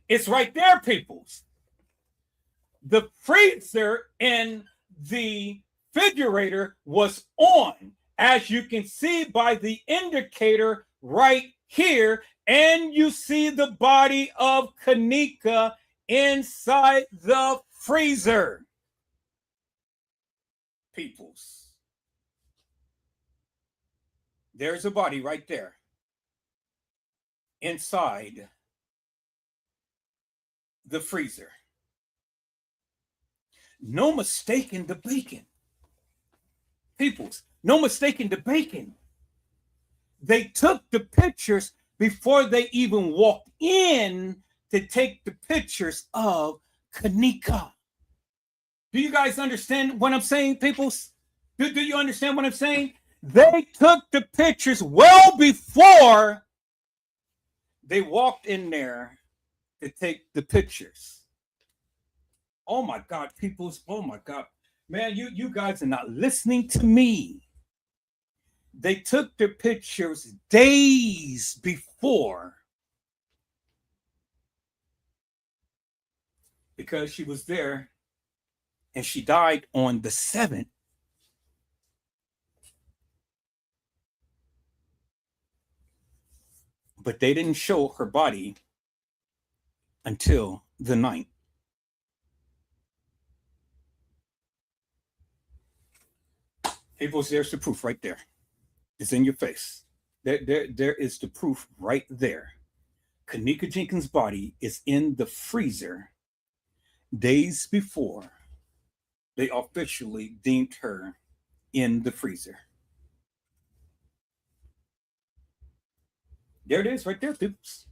It's right there, peoples. The freezer and the refrigerator was on, as you can see by the indicator right here. And you see the body of Kenneka inside the freezer. Peoples, there's a body right there inside the freezer. No mistaking the bacon. Peoples, no mistaking the bacon. They took the pictures before they even walked in to take the pictures of Kenneka. Do you guys understand what I'm saying, peoples? Do you understand what I'm saying? They took the pictures well before they walked in there to take the pictures. Oh my God, peoples. Oh my God. Man, you guys are not listening to me. They took the pictures days before because she was there and she died on the 7th. But they didn't show her body until the 9th. People, there's the proof right there. It's in your face. There is the proof right there. Kenneka Jenkins' body is in the freezer days before they officially deemed her in the freezer. There it is right there, peoples.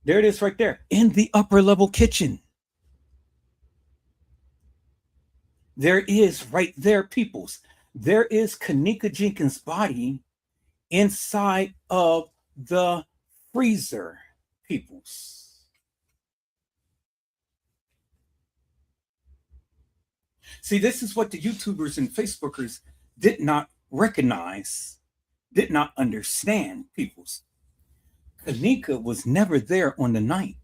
There it is right there in the upper level kitchen. There is right there, peoples. There is Kenneka Jenkins' body inside of the freezer, peoples. See, this is what the YouTubers and Facebookers did not recognize, did not understand, peoples. Kenneka was never there on the 9th.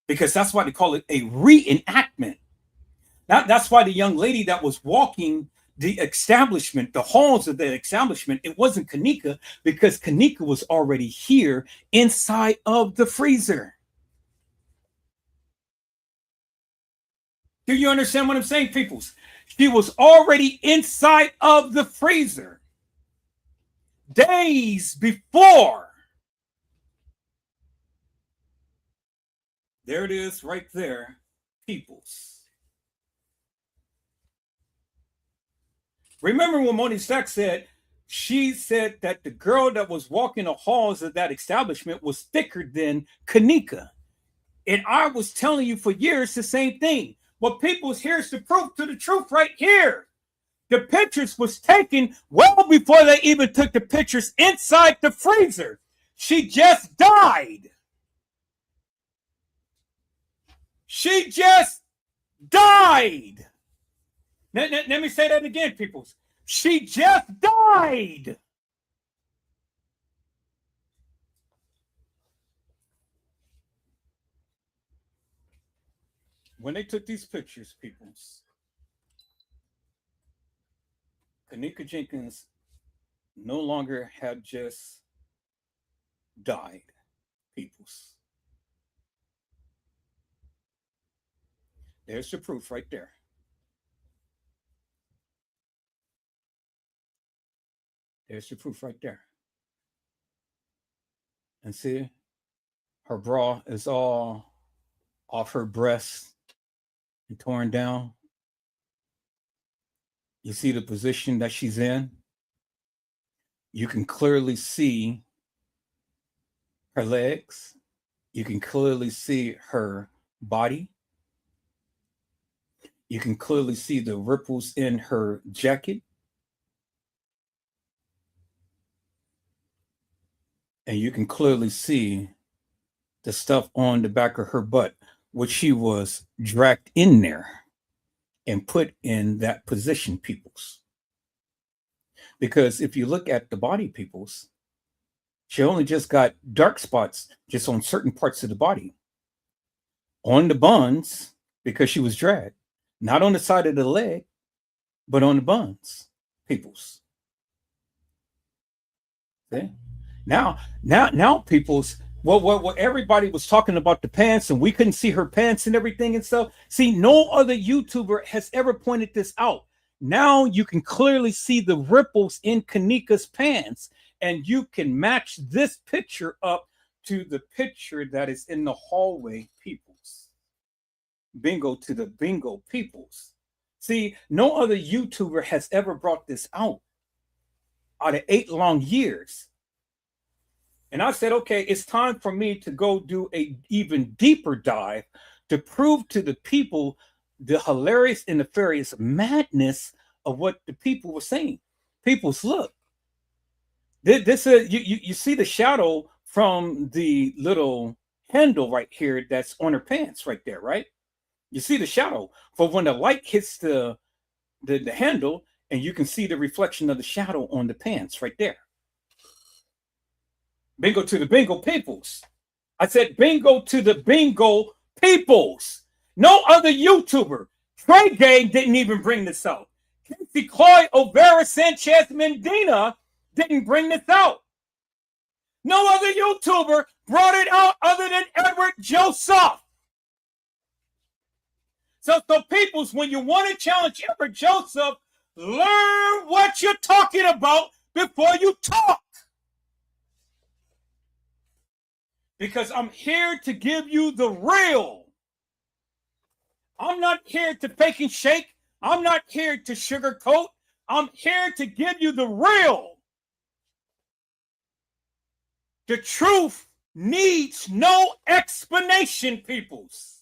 Because that's why they call it a reenactment. That's why the young lady that was walking the establishment, the halls of the establishment, it wasn't Kenneka, because Kenneka was already here inside of the freezer. Do you understand what I'm saying, peoples? She was already inside of the freezer days before. There it is right there, peoples. Remember when Moni Stack said, she said that the girl that was walking the halls of that establishment was thicker than Kenneka. And I was telling you for years the same thing. Well, people's, here's the proof to the truth right here. The pictures was taken well before they even took the pictures inside the freezer. She just died. She just died. Let me say that again, peoples. She just died. When they took these pictures, peoples, Kenneka Jenkins no longer had just died, peoples. There's the proof right there. There's the proof right there. And see, her bra is all off her breast and torn down. You see the position that she's in. You can clearly see her legs. You can clearly see her body. You can clearly see the ripples in her jacket. And you can clearly see the stuff on the back of her butt, which she was dragged in there and put in that position, peoples. Because if you look at the body, peoples, she only just got dark spots just on certain parts of the body. On the buns, because she was dragged. Not on the side of the leg, but on the buns, peoples. See? Now, peoples, well, everybody was talking about the pants and we couldn't see her pants and everything and stuff. See, no other YouTuber has ever pointed this out. Now you can clearly see the ripples in Kenneka's pants, and you can match this picture up to the picture that is in the hallway, peoples. Bingo to the bingo, peoples. See, no other YouTuber has ever brought this out of 8 long years. And I said, okay, it's time for me to go do a even deeper dive to prove to the people the hilarious and nefarious madness of what the people were saying. People's, look, this you see the shadow from the little handle right here that's on her pants right there, right? You see the shadow for when the light hits the handle, and you can see the reflection of the shadow on the pants right there. Bingo to the bingo peoples. I said bingo to the bingo peoples. No other YouTuber. Trey Gang didn't even bring this out. Casey Cloy Overa Sanchez Medina didn't bring this out. No other YouTuber brought it out other than Edward Joseph. So peoples, when you want to challenge Edward Joseph, learn what you're talking about before you talk. Because I'm here to give you the real. I'm not here to fake and shake. I'm not here to sugarcoat. I'm here to give you the real. The truth needs no explanation, peoples.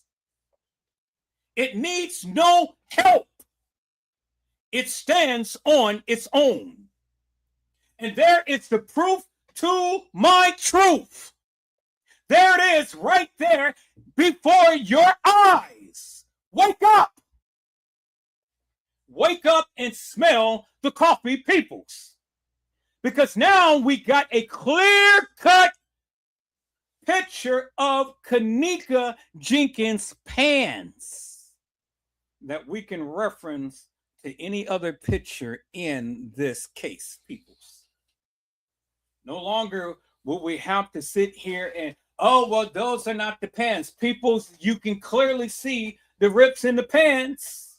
It needs no help. It stands on its own. And there is the proof to my truth. There it is right there before your eyes. Wake up. Wake up and smell the coffee, peoples. Because now we got a clear-cut picture of Kenneka Jenkins' pants that we can reference to any other picture in this case, peoples. No longer will we have to sit here and, oh, well, those are not the pants. Peoples, you can clearly see the rips in the pants.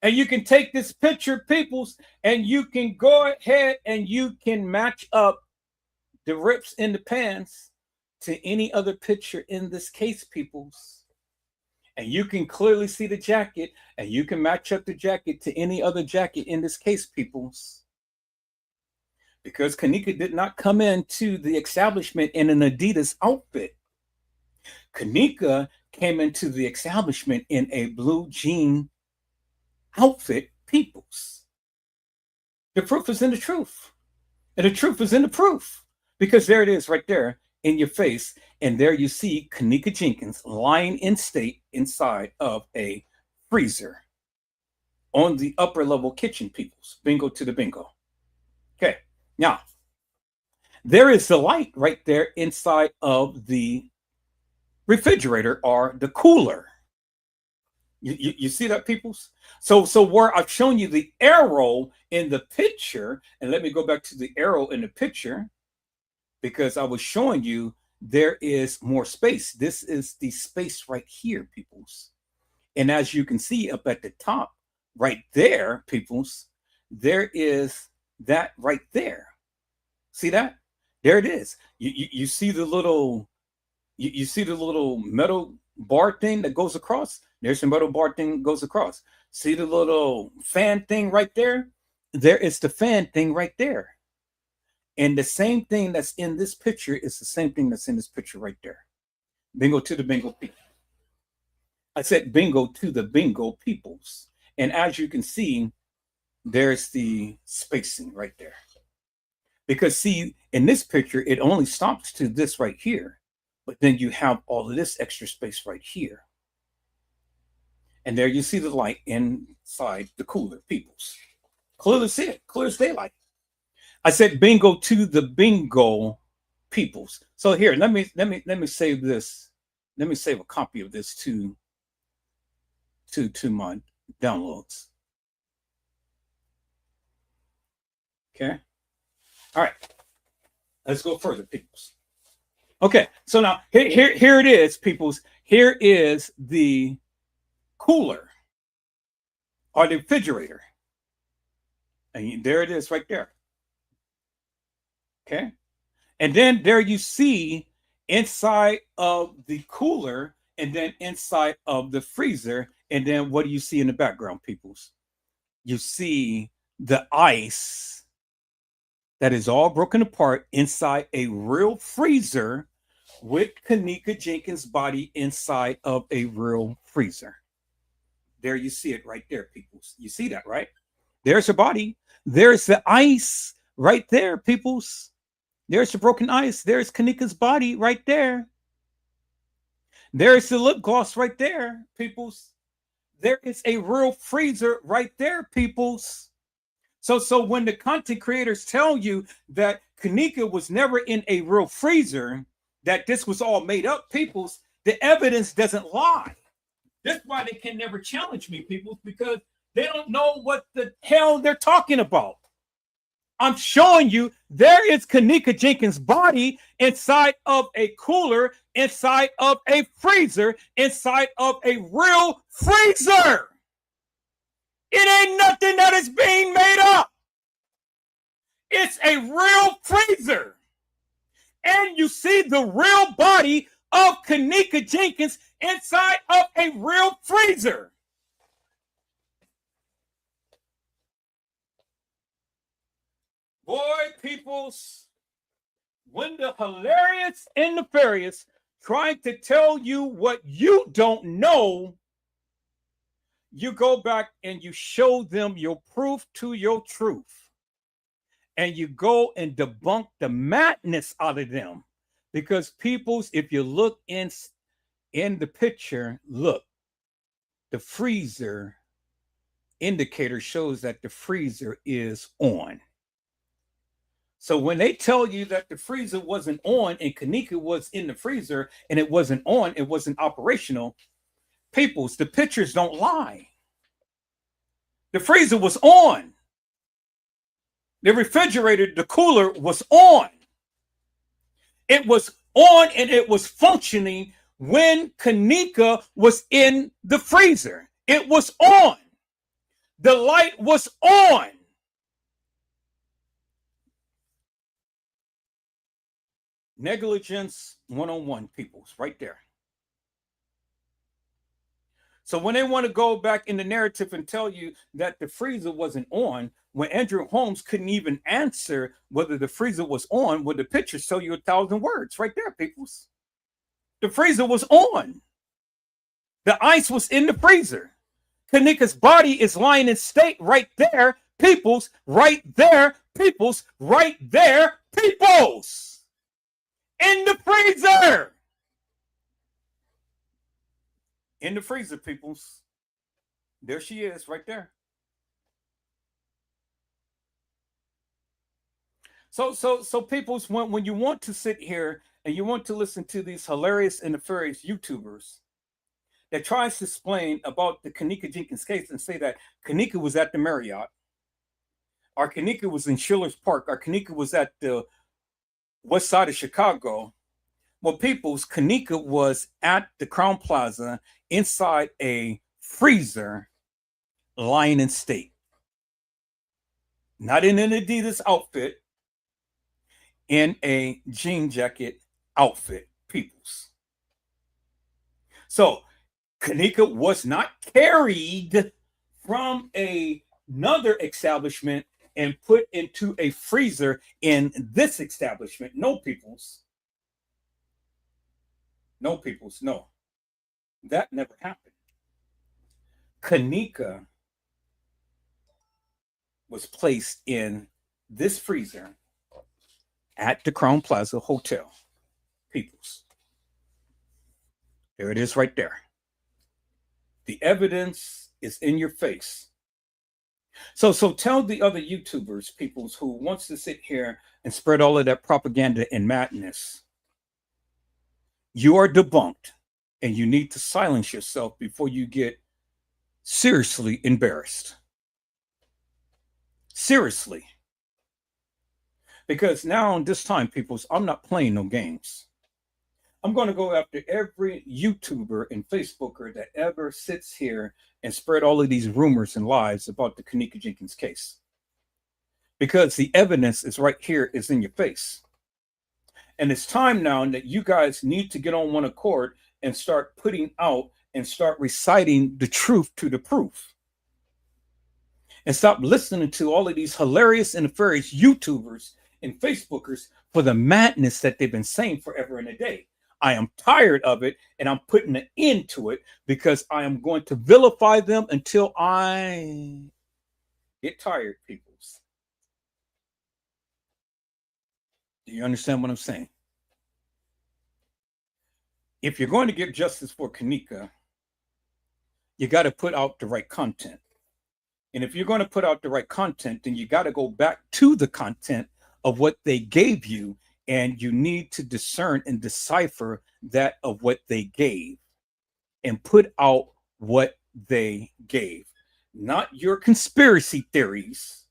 And you can take this picture, peoples, and you can go ahead and you can match up the rips in the pants to any other picture in this case, peoples. And you can clearly see the jacket, and you can match up the jacket to any other jacket in this case, peoples. Because Kenneka did not come into the establishment in an Adidas outfit. Kenneka came into the establishment in a blue jean outfit, peoples. The proof is in the truth. And the truth is in the proof. Because there it is right there in your face. And there you see Kenneka Jenkins lying in state inside of a freezer on the upper level kitchen, peoples. Bingo to the bingo. Okay. Now, there is the light right there inside of the refrigerator or the cooler. You see that, peoples? So where I've shown you the arrow in the picture, and let me go back to the arrow in the picture, because I was showing you there is more space. This is the space right here, peoples. And as you can see up at the top, right there, peoples, there is that right there. See that? There it is. You see the little, you see the little metal bar thing that goes across? There's a metal bar thing that goes across. See the little fan thing right there? There is the fan thing right there. And the same thing that's in this picture is the same thing that's in this picture right there. Bingo to the bingo people. I said bingo to the bingo peoples. And as you can see, there's the spacing right there. Because see, in this picture, it only stops to this right here. But then you have all of this extra space right here. And there you see the light inside the cooler, peoples. Clearly see it, clear as daylight. I said bingo to the bingo peoples. So here, let me save this. Let me save a copy of this to my downloads. Okay. All right. Let's go further, peoples. Okay, so now here it is, peoples. Here is the cooler or the refrigerator. And there it is right there. Okay. And then there you see inside of the cooler and then inside of the freezer. And then what do you see in the background, peoples? You see the ice that is all broken apart inside a real freezer with Kenneka Jenkins' body inside of a real freezer. There you see it right there, peoples. You see that, right? There's her body. There's the ice right there, peoples. There's the broken ice. There's Kenneka's body right there. There's the lip gloss right there, peoples. There is a real freezer right there, peoples. So when the content creators tell you that Kenneka was never in a real freezer, that this was all made up, peoples, the evidence doesn't lie. That's why they can never challenge me, peoples, because they don't know what the hell they're talking about. I'm showing you there is Kenneka Jenkins' body inside of a cooler, inside of a freezer, inside of a real freezer. It ain't nothing that is being made up. It's a real freezer. And you see the real body of Kenneka Jenkins inside of a real freezer. Boy, peoples, when the hilarious and nefarious trying to tell you what you don't know, you go back and you show them your proof to your truth. And you go and debunk the madness out of them. Because peoples, if you look in the picture, look, the freezer indicator shows that the freezer is on. So when they tell you that the freezer wasn't on and Kenneka was in the freezer and it wasn't on, it wasn't operational, peoples, the pictures don't lie. The freezer was on. The refrigerator, the cooler was on. It was on and it was functioning when Kenneka was in the freezer. It was on. The light was on. Negligence 101, peoples, right there. So when they want to go back in the narrative and tell you that the freezer wasn't on, when Andrew Holmes couldn't even answer whether the freezer was on, well, the pictures tell you 1,000 words right there, peoples. The freezer was on. The ice was in the freezer. Kenneka's body is lying in state right there, peoples, right there, peoples, right there, peoples. In the freezer. In the freezer, peoples. There she is, right there. So peoples, when you want to sit here and you want to listen to these hilarious and nefarious YouTubers that tries to explain about the Kenneka Jenkins case and say that Kenneka was at the Marriott, or Kenneka was in Schiller's Park, or Kenneka was at the west side of Chicago. Well, peoples, Kenneka was at the Crown Plaza inside a freezer, lying in state. Not in an Adidas outfit, in a jean jacket outfit, peoples. So Kenneka was not carried from another establishment and put into a freezer in this establishment. No, peoples. No, peoples, no. That never happened. Kenneka was placed in this freezer at the Crown Plaza Hotel. Peoples. There it is right there. The evidence is in your face. So tell the other YouTubers, peoples, who wants to sit here and spread all of that propaganda and madness. You are debunked, and you need to silence yourself before you get seriously embarrassed. Seriously. Because now, this time, peoples, I'm not playing no games. I'm going to go after every YouTuber and Facebooker that ever sits here and spread all of these rumors and lies about the Kenneka Jenkins case. Because the evidence is right here, is in your face. And it's time now that you guys need to get on one accord and start putting out and start reciting the truth to the proof. And stop listening to all of these hilarious and nefarious YouTubers and Facebookers for the madness that they've been saying forever and a day. I am tired of it, and I'm putting an end to it because I am going to vilify them until I get tired, peoples. Do you understand what I'm saying? If you're going to get justice for Kenneka, you got to put out the right content. And if you're going to put out the right content, then you got to go back to the content of what they gave you, and you need to discern and decipher that of what they gave and put out what they gave. Not your conspiracy theories,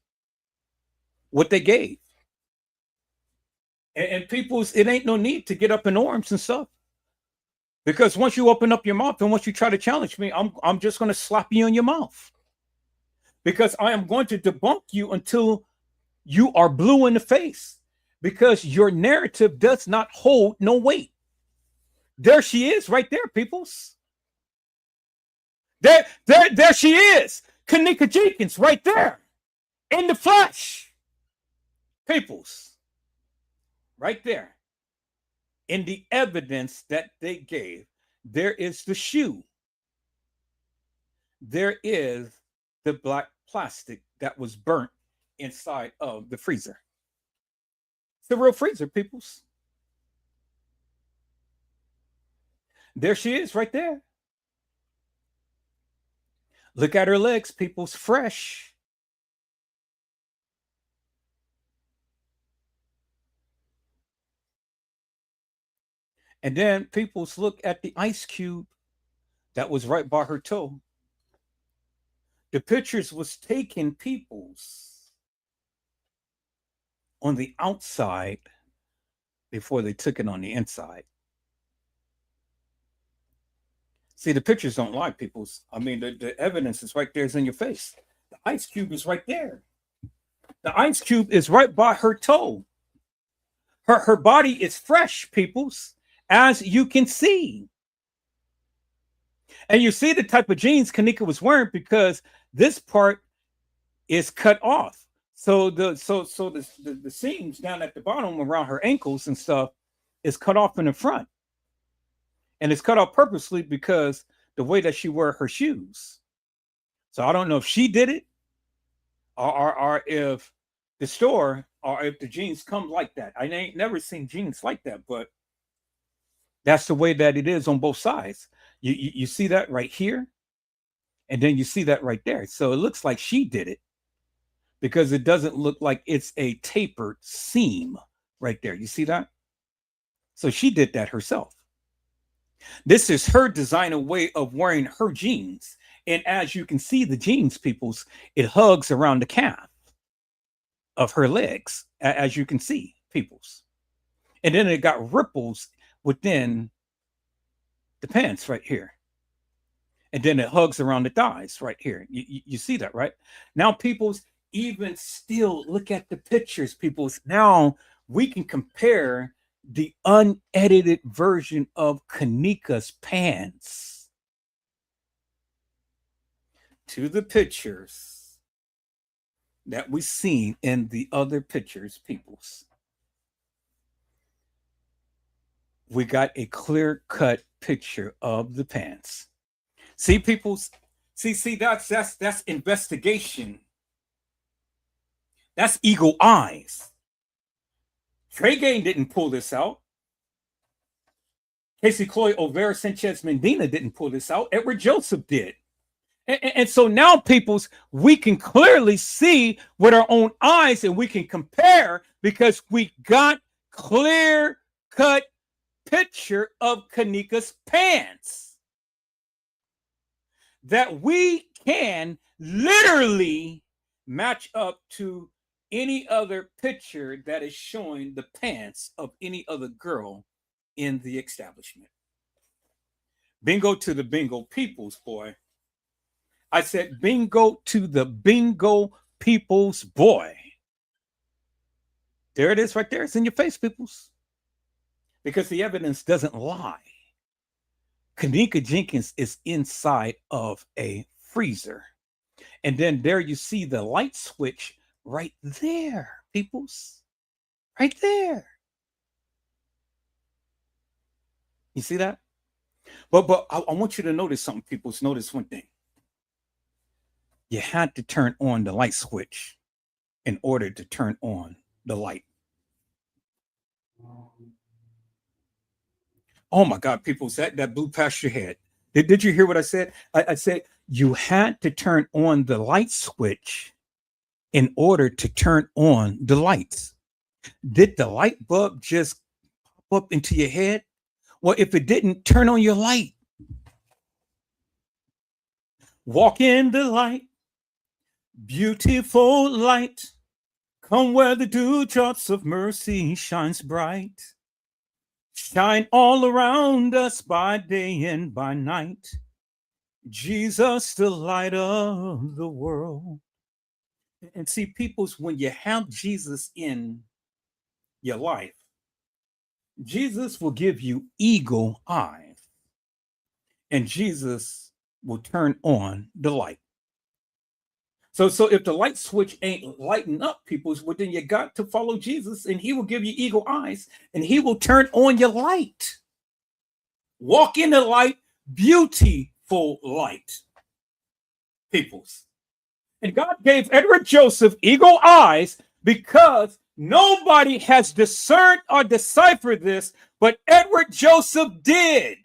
what they gave. And people's, it ain't no need to get up in arms and stuff. Because once you open up your mouth and once you try to challenge me, I'm just going to slap you in your mouth. Because I am going to debunk you until you are blue in the face. Because your narrative does not hold no weight. There she is right there, peoples. There she is. Kenneka Jenkins right there. In the flesh. Peoples. Right there. In the evidence that they gave, there is the shoe. There is the black plastic that was burnt inside of the freezer. It's the real freezer, peoples. There she is right there. Look at her legs, peoples, fresh. And then peoples, look at the ice cube that was right by her toe. The pictures was taken, peoples, on the outside before they took it on the inside. See, the pictures don't lie, peoples. I mean, the evidence is right there, it's in your face. The ice cube is right there. The ice cube is right by her toe. Her body is fresh, peoples, as you can see. And you see the type of jeans Kenneka was wearing because this part is cut off. So the seams down at the bottom around her ankles and stuff is cut off in the front. And it's cut off purposely because the way that she wore her shoes. So I don't know if she did it or if the store or if the jeans come like that. I ain't never seen jeans like that, but that's the way that it is on both sides. You see that right here, and then you see that right there. So it looks like she did it because it doesn't look like it's a tapered seam right there. You see that? So she did that herself. This is her designer way of wearing her jeans. And as you can see, the jeans, peoples, it hugs around the calf of her legs, as you can see, peoples. And then it got ripples within the pants right here. And then it hugs around the thighs right here. You see that, right? Now, peoples, even still, look at the pictures, peoples. Now we can compare the unedited version of Kenneka's pants to the pictures that we seen in the other pictures, peoples. We got a clear-cut picture of the pants. See, peoples? See, that's investigation. That's eagle eyes. Trey Gain didn't pull this out. Casey Chloe O'Vera Sanchez Medina didn't pull this out. Edward Joseph did. And so now, peoples, we can clearly see with our own eyes and we can compare because we got clear-cut picture of Kenneka's pants that we can literally match up to any other picture that is showing the pants of any other girl in the establishment. Bingo to the bingo peoples, boy. I said bingo to the bingo peoples, boy. There it is right there. It's in your face, peoples. Because the evidence doesn't lie. Kenneka Jenkins is inside of a freezer. And then there you see the light switch right there, peoples. Right there. You see that? But I want you to notice something, peoples. Notice one thing. You had to turn on the light switch in order to turn on the light. Oh my God, people, that blew past your head. Did you hear what I said? I said you had to turn on the light switch in order to turn on the lights. Did the light bulb just pop up into your head? Well, if it didn't, turn on your light. Walk in the light, beautiful light. Come where the dewdrops of mercy shines bright. Shine all around us by day and by night. Jesus, the light of the world. And see, peoples, when you have Jesus in your life, Jesus will give you eagle eyes. And Jesus will turn on the light. So if the light switch ain't lighting up, peoples, well, then you got to follow Jesus and he will give you eagle eyes and he will turn on your light. Walk in the light, beautiful light, peoples. And God gave Edward Joseph eagle eyes because nobody has discerned or deciphered this, but Edward Joseph did.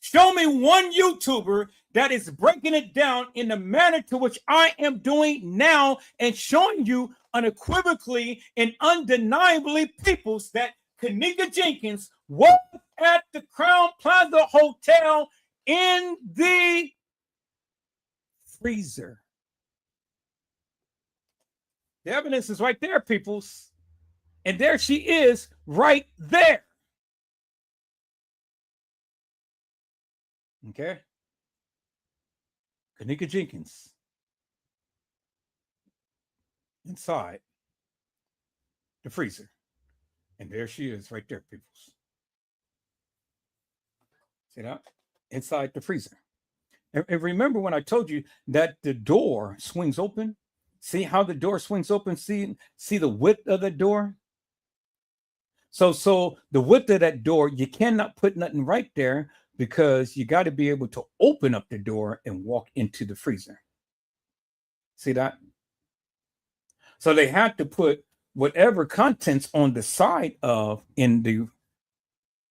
Show me one YouTuber that is breaking it down in the manner to which I am doing now and showing you unequivocally and undeniably, peoples, that Kenneka Jenkins was at the Crown Plaza Hotel in the freezer. The evidence is right there, peoples. And there she is right there. Okay? Kenneka Jenkins inside the freezer. And there she is right there, people. See that? Inside the freezer. And remember when I told you that the door swings open? See how the door swings open? See the width of the door? So the width of that door, you cannot put nothing right there because you got to be able to open up the door and walk into the freezer. See that? So they had to put whatever contents on the side of in the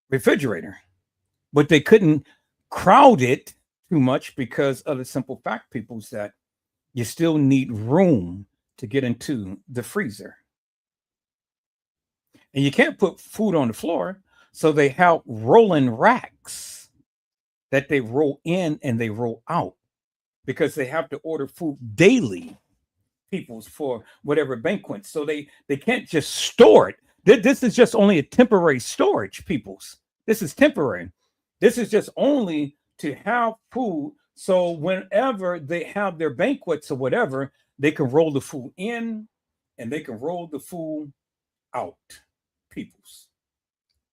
refrigerator, but they couldn't crowd it too much because of the simple fact, peoples, that you still need room to get into the freezer. And you can't put food on the floor. So they have rolling racks that they roll in and they roll out because they have to order food daily, peoples, for whatever banquet. So they can't just store it. This is just only a temporary storage, peoples. This is temporary. This is just only to have food. So whenever they have their banquets or whatever, they can roll the food in and they can roll the food out, peoples.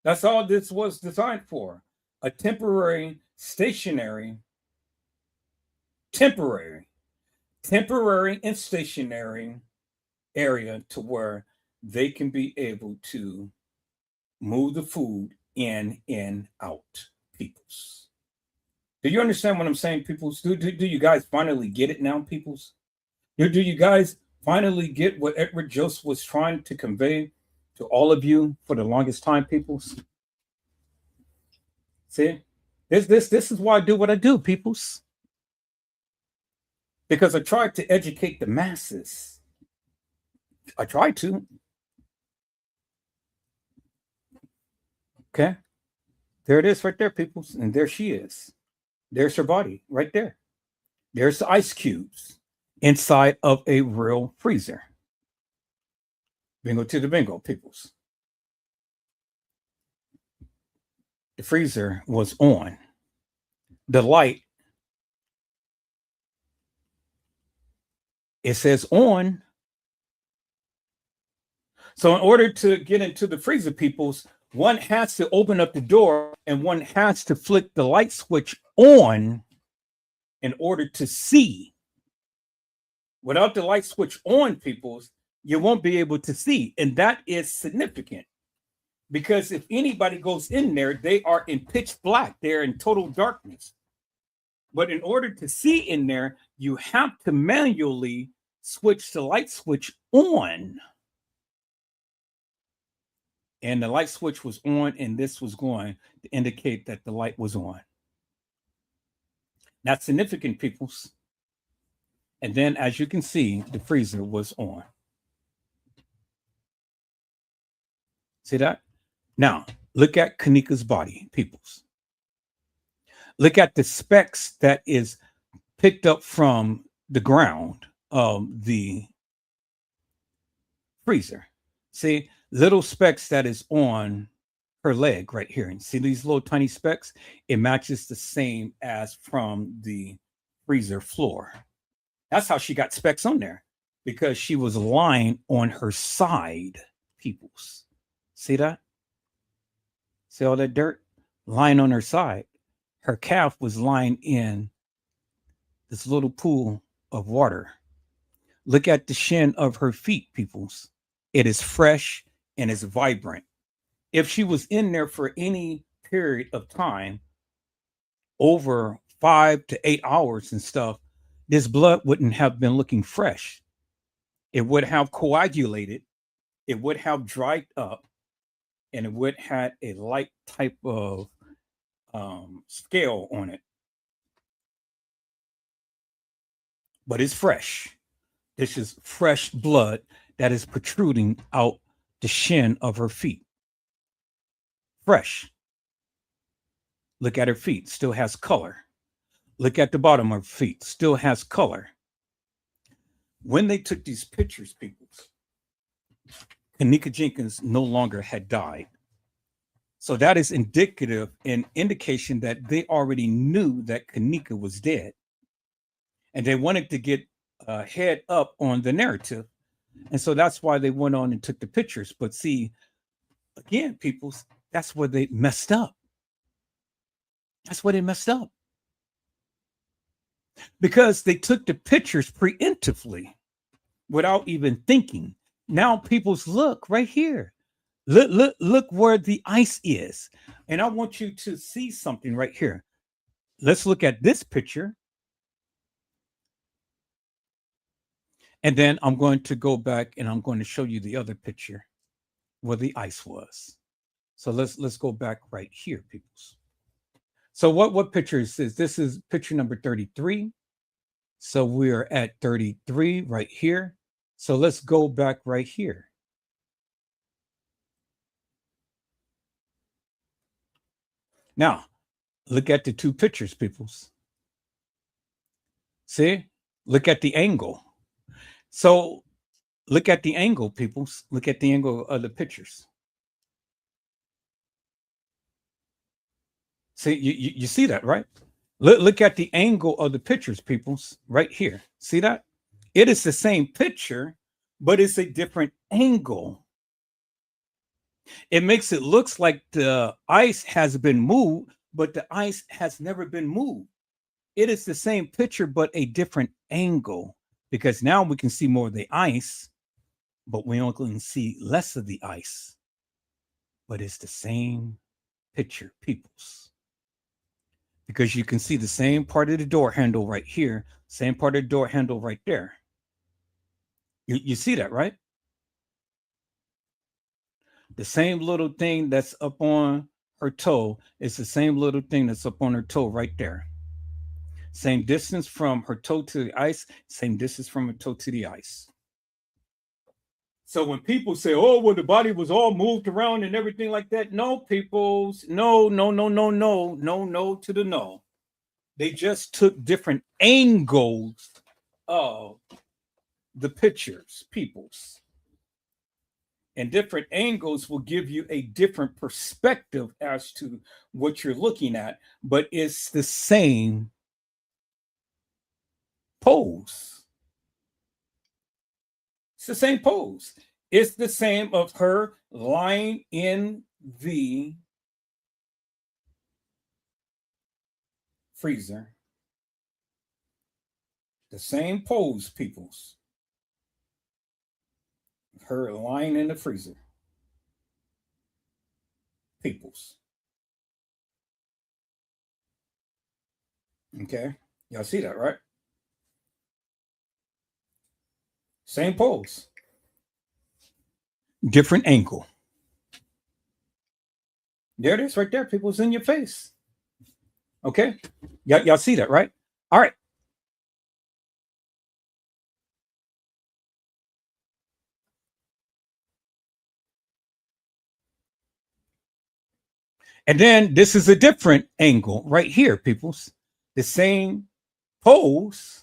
That's all this was designed for. A temporary, stationary, temporary and stationary area to where they can be able to move the food in and out, peoples. Do you understand what I'm saying, peoples? Do you guys finally get it now, peoples? Do you guys finally get what Edward Joseph was trying to convey to all of you for the longest time, peoples? See, this is why I do what I do, peoples. Because I tried to educate the masses. I tried to. Okay. There it is right there, peoples. And there she is. There's her body right there. There's the ice cubes inside of a real freezer. Bingo to the bingo, peoples. The freezer was on. The light, it says on. So in order to get into the freezer, peoples, one has to open up the door and one has to flick the light switch on in order to see. Without the light switch on, peoples, you won't be able to see. And that is significant because if anybody goes in there, they are in pitch black. They're in total darkness. But in order to see in there, you have to manually switch the light switch on. And the light switch was on, and this was going to indicate that the light was on. That's significant, peoples. And then, as you can see, the freezer was on. See that? Now, look at Kenneka's body, peoples. Look at the specks that is picked up from the ground of the freezer. See, little specks that is on her leg right here. And see these little tiny specks? It matches the same as from the freezer floor. That's how she got specks on there, because she was lying on her side, peoples. See that? See all that dirt lying on her side? Her calf was lying in this little pool of water. Look at the shin of her feet, peoples. It is fresh and it's vibrant. If she was in there for any period of time, over 5 to 8 hours and stuff, this blood wouldn't have been looking fresh. It would have coagulated. It would have dried up, and it would have a light type of scale on it. But it's fresh. This is fresh blood that is protruding out the shin of her feet. Fresh. Look at her feet, still has color. Look at the bottom of her feet, still has color. When they took these pictures, people, Kenneka Jenkins no longer had died. So that is indicative and indication that they already knew that Kenneka was dead. And they wanted to get a head up on the narrative And so that's why they went on and took the pictures. But see, again, people, that's where they messed up. That's where they messed up. Because they took the pictures preemptively without even thinking. Now people's look right here. Look where the ice is. And I want you to see something right here. Let's look at this picture. And then I'm going to go back and I'm going to show you the other picture where the ice was. So let's go back right here, peoples. So what picture is this? This is picture number 33. So we're at 33 right here. So let's go back right here. Now, look at the two pictures, peoples. See? Look at the angle. So look at the angle, peoples. Look at the angle of the pictures. See, you see that, right? Look at the angle of the pictures, peoples, right here. See that? It is the same picture, but it's a different angle. It makes it looks like the ice has been moved, but the ice has never been moved. It is the same picture, but a different angle, because now we can see more of the ice, but we only can see less of the ice. But it's the same picture, peoples. Because you can see the same part of the door handle right here, same part of the door handle right there. You see that, right? The same little thing that's up on her toe is the same little thing that's up on her toe right there. Same distance from her toe to the ice, same distance from her toe to the ice. So when people say, oh, well, the body was all moved around and everything like that, no, peoples, no to the no. They just took different angles of the pictures, peoples. And different angles will give you a different perspective as to what you're looking at, but it's the same pose. It's the same pose. It's the same of her lying in the freezer. The same pose, peoples. Her lying in the freezer. Peoples. Okay. Y'all see that, right? Same pose. Different angle. There it is right there. People's in your face. Okay. Y'all see that, right? All right. And then this is a different angle right here, peoples. The same pose,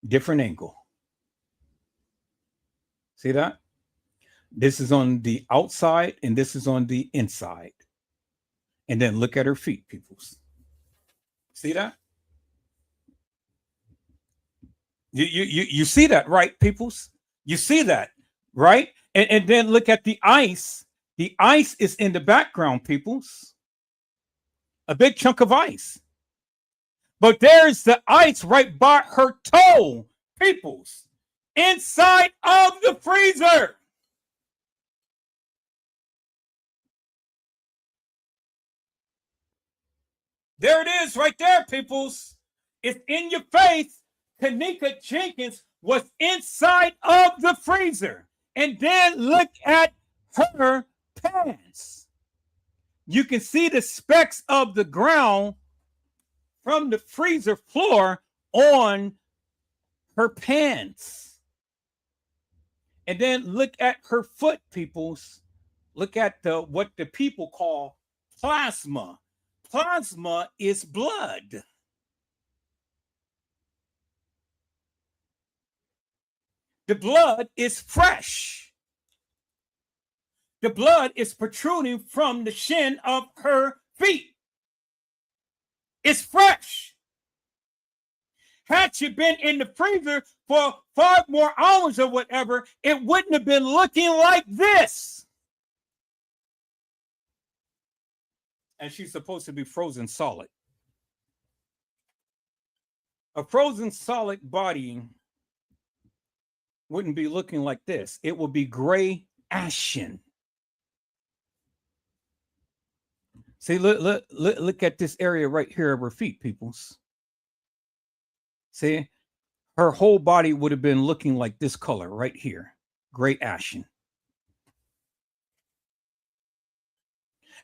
different angle. See that? This is on the outside and this is on the inside. And then look at her feet, peoples. See that? You see that, right, peoples? You see that, right? And then look at the ice. The ice is in the background, peoples. A big chunk of ice. But there's the ice right by her toe, peoples. Inside of the freezer. There it is right there, peoples. It's in your face. Kenneka Jenkins was inside of the freezer. And then look at her pants. You can see the specks of the ground from the freezer floor on her pants. And then look at her foot, peoples. Look at what the people call plasma. Plasma is blood. The blood is fresh. The blood is protruding from the shin of her feet. It's fresh. had she been in the freezer for 5 more hours or whatever, it wouldn't have been looking like this. And she's supposed to be frozen solid. A frozen solid body wouldn't be looking like this. It would be gray ashen. See, look at this area right here of her feet, peoples. See, her whole body would have been looking like this color right here, gray ashen.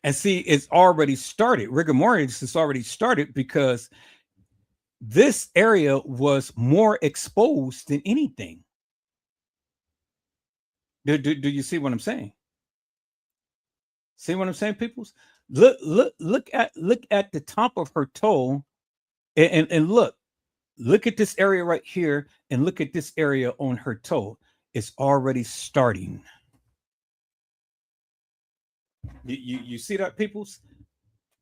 And see, it's already started. Rigor mortis has already started because this area was more exposed than anything. Do you see what I'm saying? See what I'm saying, peoples? Look at the top of her toe, and look at this area right here, and look at this area on her toe. It's already starting. You see that, peoples?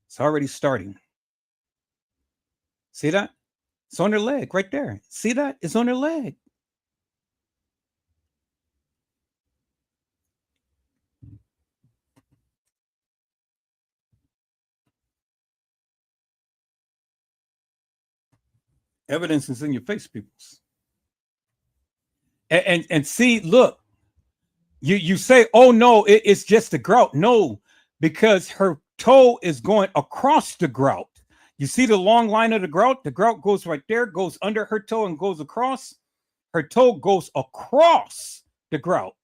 It's already starting. See that? It's on her leg right there. See that? It's on her leg. Evidence is in your face, peoples. And see, look, you say, oh no, it's just the grout. No, because her toe is going across the grout. You see the long line of the grout? The grout goes right there, goes under her toe and goes across. Her toe goes across the grout.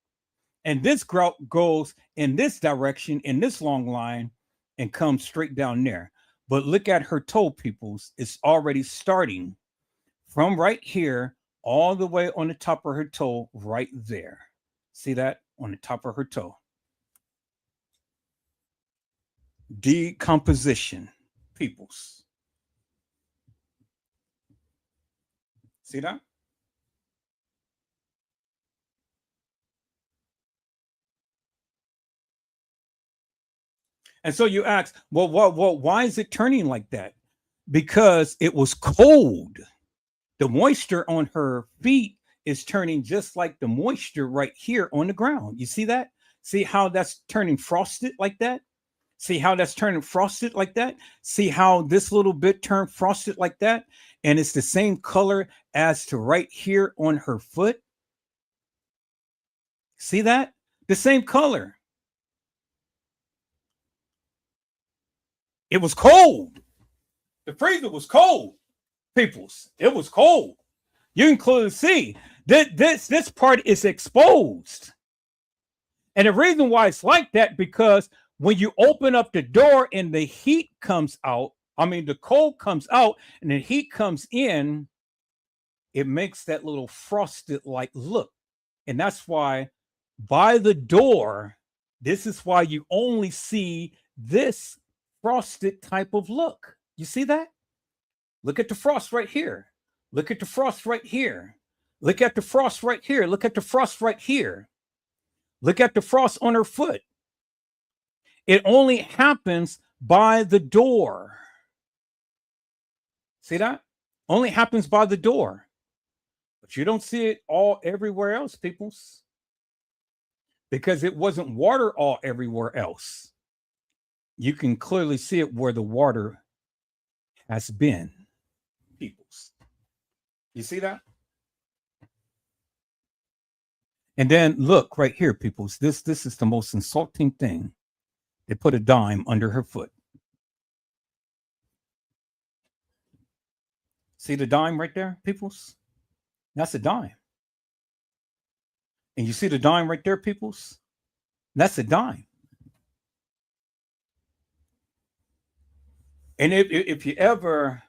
And this grout goes in this direction, in this long line, and comes straight down there. But look at her toe, peoples. It's already starting from right here all the way on the top of her toe right there. See that? On the top of her toe. Decomposition, peoples. See that? And so you ask, well, why is it turning like that? Because it was cold. The moisture on her feet is turning just like the moisture right here on the ground. You see that? See how that's turning frosted like that? See how that's turning frosted like that? See how this little bit turned frosted like that? And it's the same color as to right here on her foot. See that? The same color. It was cold. The freezer was cold, peoples. It was cold. You can clearly see that this part is exposed. And the reason why it's like that, because when you open up the door and the heat comes out, the cold comes out and the heat comes in, it makes that little frosted like look. And that's why by the door, this is why you only see this frosted type of look. You see that? Look at the frost right here. Look at the frost right here. Look at the frost right here. Look at the frost right here. Look at the frost on her foot. It only happens by the door. See that? Only happens by the door. But you don't see it all everywhere else, peoples. Because it wasn't water all everywhere else. You can clearly see it where the water has been, peoples. You see that? And then look right here, peoples. This is the most insulting thing. They put a dime under her foot. See the dime right there, peoples? That's a dime. And you see the dime right there, peoples? That's a dime. And if you ever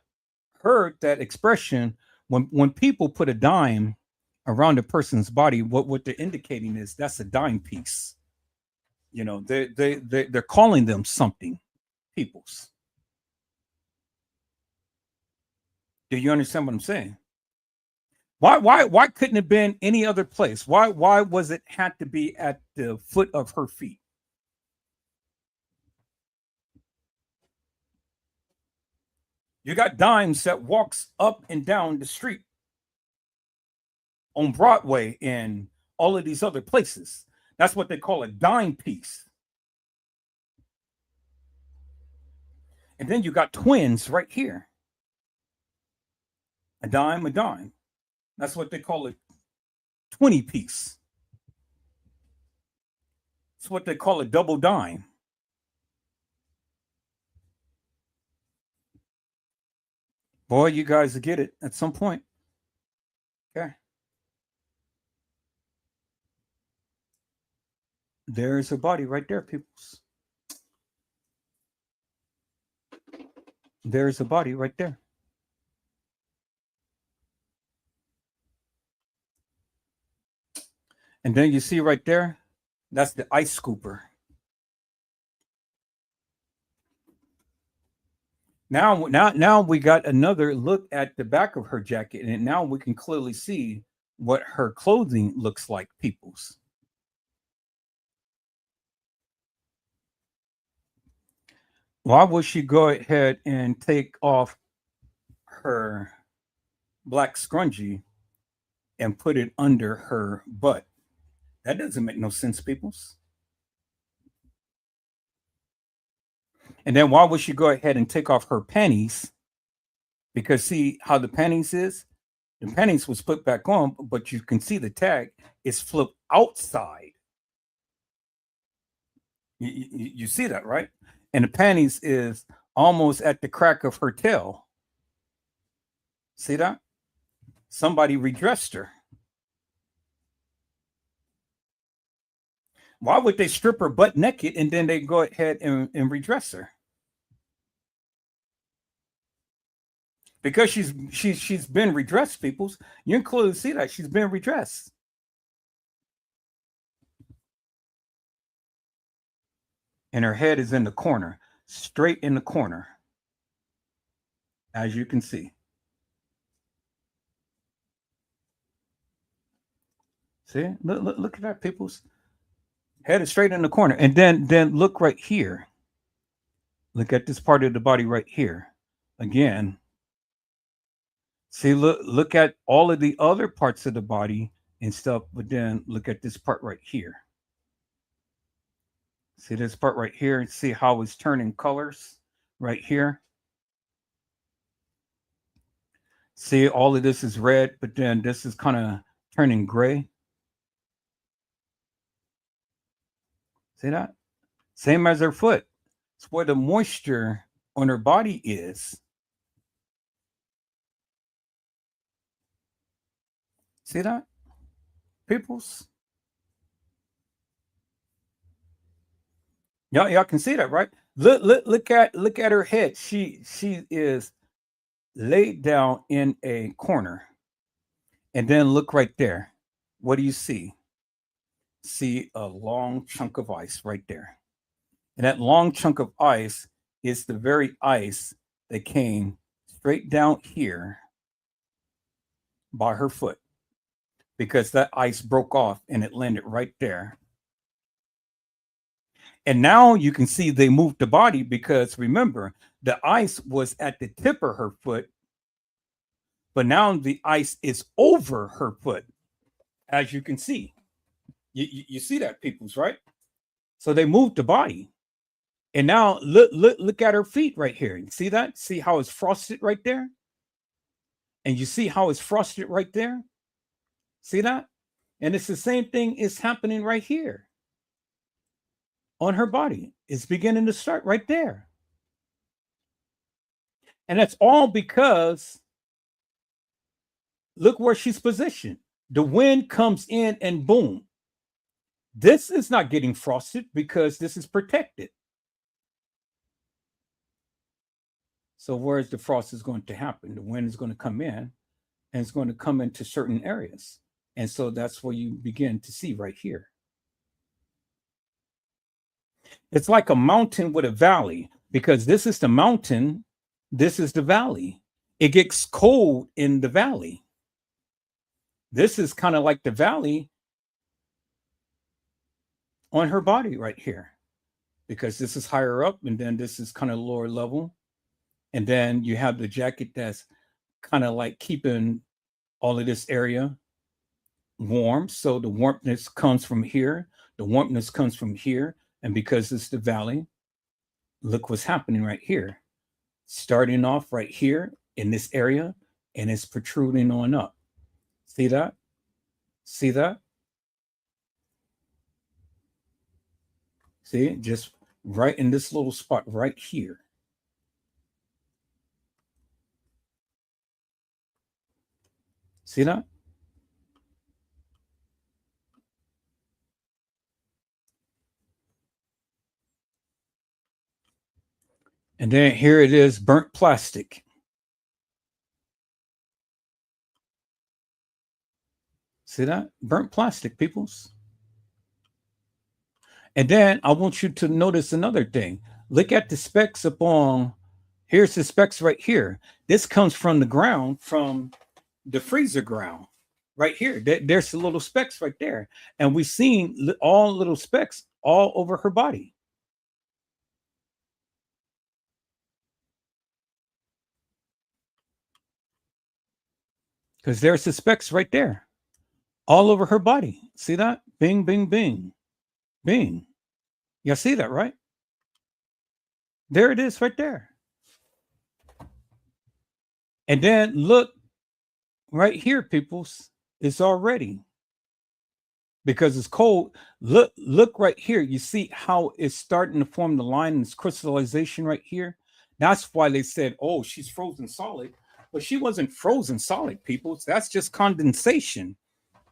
heard that expression, when people put a dime around a person's body, what they're indicating is that's a dime piece. You know, they're calling them something, peoples. Do you understand what I'm saying? Why couldn't it have been any other place? Why was it had to be at the foot of her feet? You got Dimes that walks up and down the street on Broadway and all of these other places. That's what they call a dime piece. And then you got twins right here. A dime, a dime. That's what they call a 20 piece. It's what they call a double dime. Boy, you guys will get it at some point. Okay. There's a body right there, peoples. There's a body right there. And then you see right there, that's the ice scooper. Now we got another look at the back of her jacket, and now we can clearly see what her clothing looks like, peoples. Why would she go ahead and take off her black scrunchie and put it under her butt? That doesn't make no sense, peoples. And then why would she go ahead and take off her panties? Because see how the panties is? The panties was put back on, but you can see the tag is flipped outside. You see that, right? And the panties is almost at the crack of her tail. See that? Somebody redressed her. Why would they strip her butt naked and then they go ahead and redress her? Because she's been redressed, peoples. You can clearly see that she's been redressed. And her head is in the corner, straight in the corner, as you can see. See, look at that, peoples. Head is straight in the corner. And then look right here. Look at this part of the body right here. Again. See, look at all of the other parts of the body and stuff, but then look at this part right here. See this part right here and see how it's turning colors right here. See, all of this is red, but then this is kind of turning gray. See that? Same as her foot. It's where the moisture on her body is. See that, peoples? Y'all can see that, right? Look at her head. She is laid down in a corner. And then look right there. What do you see? See a long chunk of ice right there. And that long chunk of ice is the very ice that came straight down here by her foot. Because that ice broke off and it landed right there. And now you can see they moved the body because remember, the ice was at the tip of her foot, but now the ice is over her foot, as you can see. You see that, peoples, right? So they moved the body. And now look at her feet right here. You see that? See how it's frosted right there? And you see how it's frosted right there? See that? And it's the same thing is happening right here on her body. It's beginning to start right there. And that's all because look where she's positioned. The wind comes in and boom. This is not getting frosted because this is protected. So where's the frost is going to happen? The wind is going to come in and it's going to come into certain areas. And so that's where you begin to see right here. It's like a mountain with a valley because this is the mountain. This is the valley. It gets cold in the valley. This is kind of like the valley on her body right here because this is higher up and then this is kind of lower level. And then you have the jacket that's kind of like keeping all of this area warm. So the warmthness comes from here. The warmthness comes from here. And because it's the valley, look what's happening right here. Starting off right here in this area, and it's protruding on up. See that? See that? See, just right in this little spot right here. See that? And then here it is, burnt plastic. See that? Burnt plastic, peoples. And then I want you to notice another thing. Look at the specks upon, here's the specks right here. This comes from the ground, from the freezer ground. Right here, there's the little specks right there. And we've seen all little specks all over her body. Because there's the specks right there, all over her body. See that? Bing, bing, bing, bing. You see that, right? There it is right there. And then look right here, peoples. It's already, because it's cold. Look right here. You see how it's starting to form the line and this crystallization right here? That's why they said, oh, she's frozen solid. But she wasn't frozen solid, people. That's just condensation.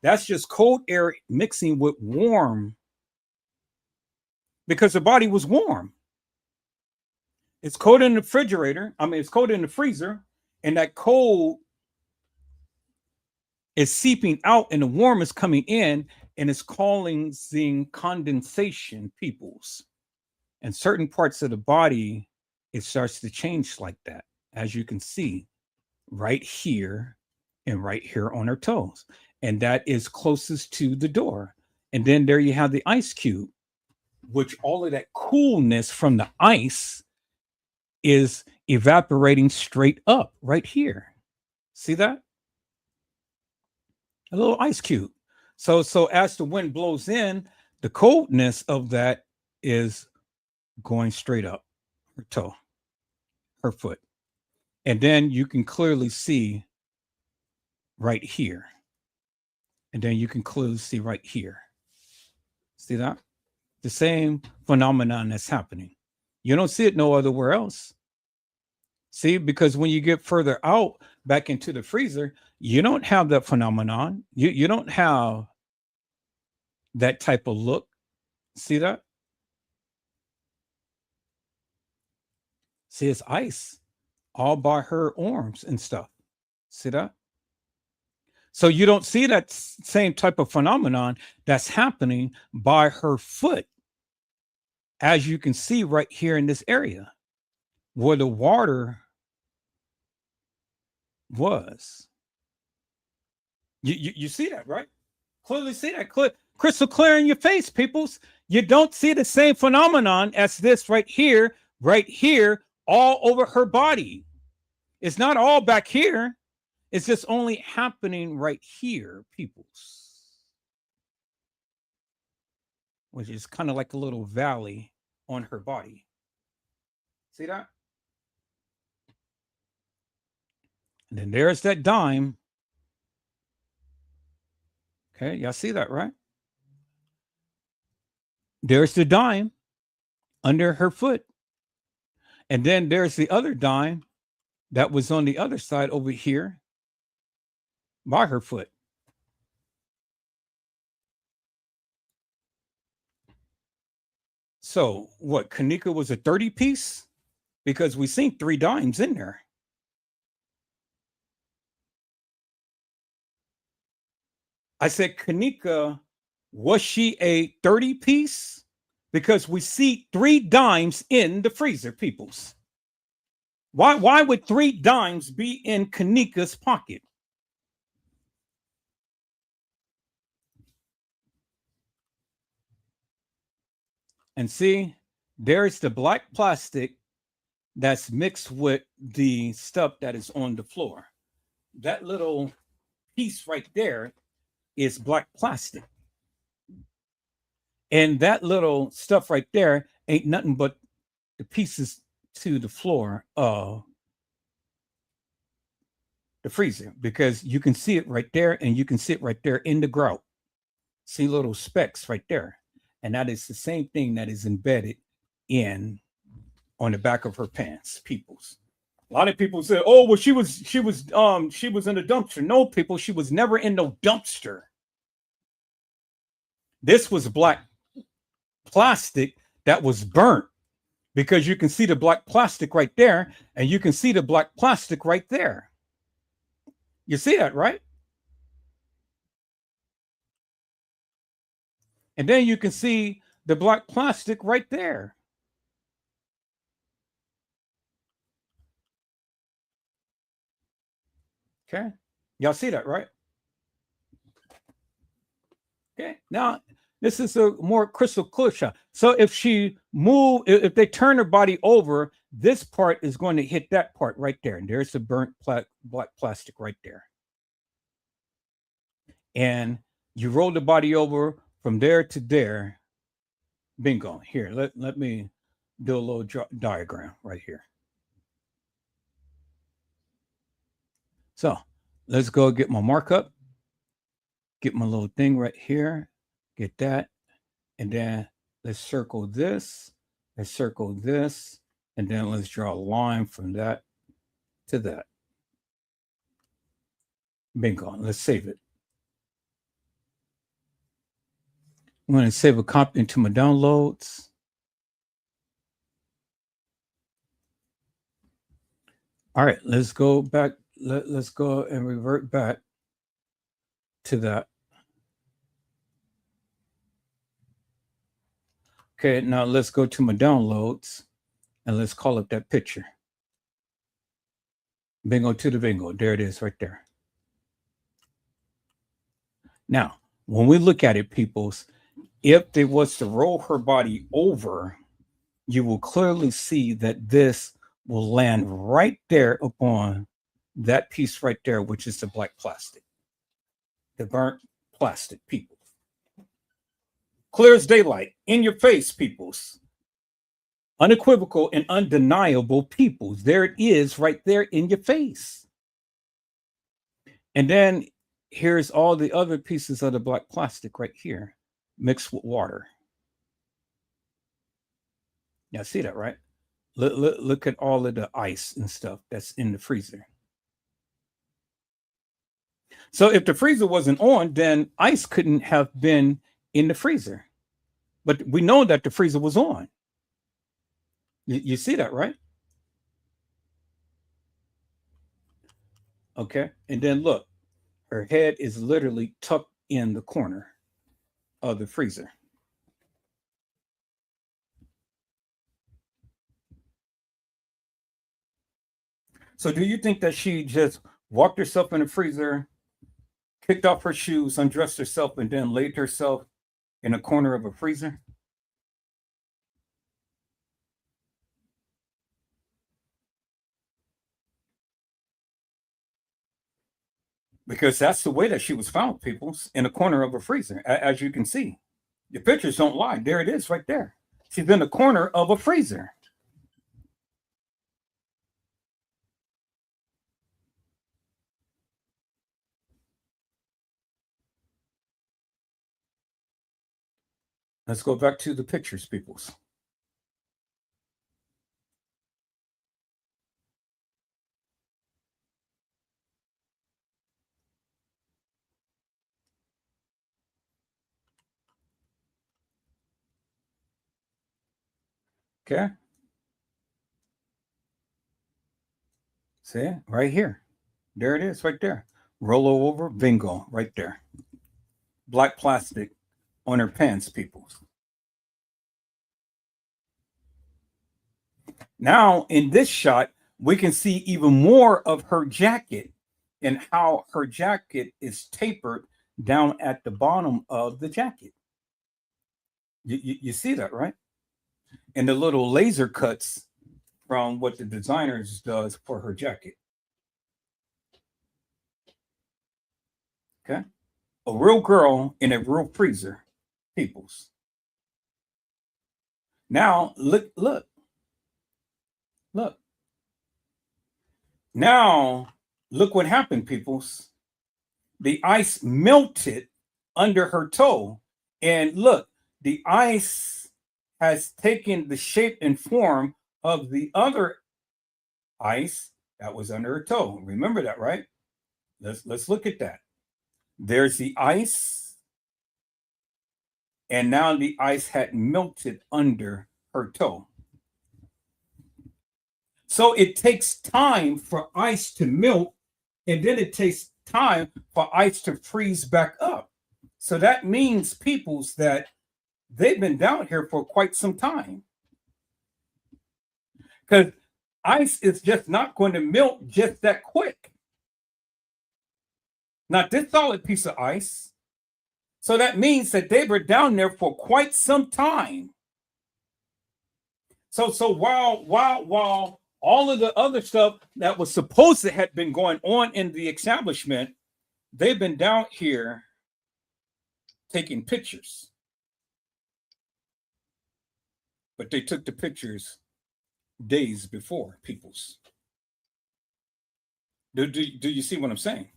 That's just cold air mixing with warm, because the body was warm. It's cold in the refrigerator. I mean, it's cold in the freezer, and that cold is seeping out, and the warm is coming in, and it's causing condensation, peoples. And certain parts of the body, it starts to change like that, as you can see. Right here and right here on her toes. And that is closest to the door. And then there you have the ice cube, which all of that coolness from the ice is evaporating straight up right here. See that? A little ice cube. So as the wind blows in, the coldness of that is going straight up her toe, her foot. And then you can clearly see right here. And then you can clearly see right here. See that? The same phenomenon that's happening. You don't see it no otherwhere else. See, because when you get further out back into the freezer, you don't have that phenomenon. You don't have that type of look. See that? See, it's ice all by her arms and stuff. See that? So you don't see that same type of phenomenon that's happening by her foot, as you can see right here in this area where the water was. You see that, right? Clearly see that, crystal clear in your face, peoples. You don't see the same phenomenon as this right here, all over her body. It's not all back here. It's just only happening right here, peoples. Which is kind of like a little valley on her body. See that? And then there's that dime. Okay, y'all see that, right? There's the dime under her foot. And then there's the other dime that was on the other side over here by her foot. So what, Kenneka was a 30 piece? Because we seen 3 dimes in there. I said, Kenneka, was she a 30 piece? Because we see 3 dimes in the freezer, peoples. Why would 3 dimes be in Kenneka's pocket? And see, there's the black plastic that's mixed with the stuff that is on the floor. That little piece right there is black plastic. And that little stuff right there ain't nothing but the pieces to the floor of the freezer, because you can see it right there, and you can see it right there in the grout. See little specks right there. And that is the same thing that is embedded in on the back of her pants, peoples. A lot of people say, oh, well, she was in the dumpster. No, people, she was never in no dumpster. This was black plastic that was burnt, because you can see the black plastic right there, and you can see the black plastic right there. You see that, right? And then you can see the black plastic right there. Okay. Y'all see that, right? Okay. Now, this is a more crystal clear shot. So if if they turn her body over, this part is going to hit that part right there. And there's the burnt black plastic right there. And you roll the body over from there to there. Bingo. Here, let me do a little diagram right here. So let's go get my markup. Get my little thing right here. Get that. And then let's circle this. Let's circle this. And then let's draw a line from that to that. Bingo. Let's save it. I'm going to save a copy into my downloads. All right, let's go back. Let's go and revert back to that. Okay, now let's go to my downloads and let's call up that picture. Bingo to the bingo. There it is right there. Now, when we look at it, peoples, if they was to roll her body over, you will clearly see that this will land right there upon that piece right there, which is the black plastic, the burnt plastic, people. Clear as daylight, in your face, peoples. Unequivocal and undeniable, peoples. There it is right there in your face. And then here's all the other pieces of the black plastic right here, mixed with water. Yeah, see that, right? Look at all of the ice and stuff that's in the freezer. So if the freezer wasn't on, then ice couldn't have been in the freezer. But we know that the freezer was on. You see that, right? Okay. And then look, her head is literally tucked in the corner of the freezer. So do you think that she just walked herself in the freezer, kicked off her shoes, undressed herself, and then laid herself in a corner of a freezer? Because that's the way that she was found, people, in a corner of a freezer, as you can see. The pictures don't lie. There it is right there. She's in the corner of a freezer. Let's go back to the pictures, peoples. Okay. See, right here. There it is right there. Roll over, bingo, right there. Black plastic on her pants, people. Now, in this shot, we can see even more of her jacket and how her jacket is tapered down at the bottom of the jacket. You see that, right? And the little laser cuts from what the designers does for her jacket. Okay. A real girl in a real freezer, peoples. Now, look. Now, look what happened, peoples. The ice melted under her toe. And look, the ice has taken the shape and form of the other ice that was under her toe. Remember that, right? Let's look at that. There's the ice, and now the ice had melted under her toe. So it takes time for ice to melt, and then it takes time for ice to freeze back up. So that means, peoples, that they've been down here for quite some time. Because ice is just not going to melt just that quick. Not this solid piece of ice. So that means that they were down there for quite some time. So while all of the other stuff that was supposed to have been going on in the establishment, they've been down here taking pictures. But they took the pictures days before, peoples. Do you see what I'm saying?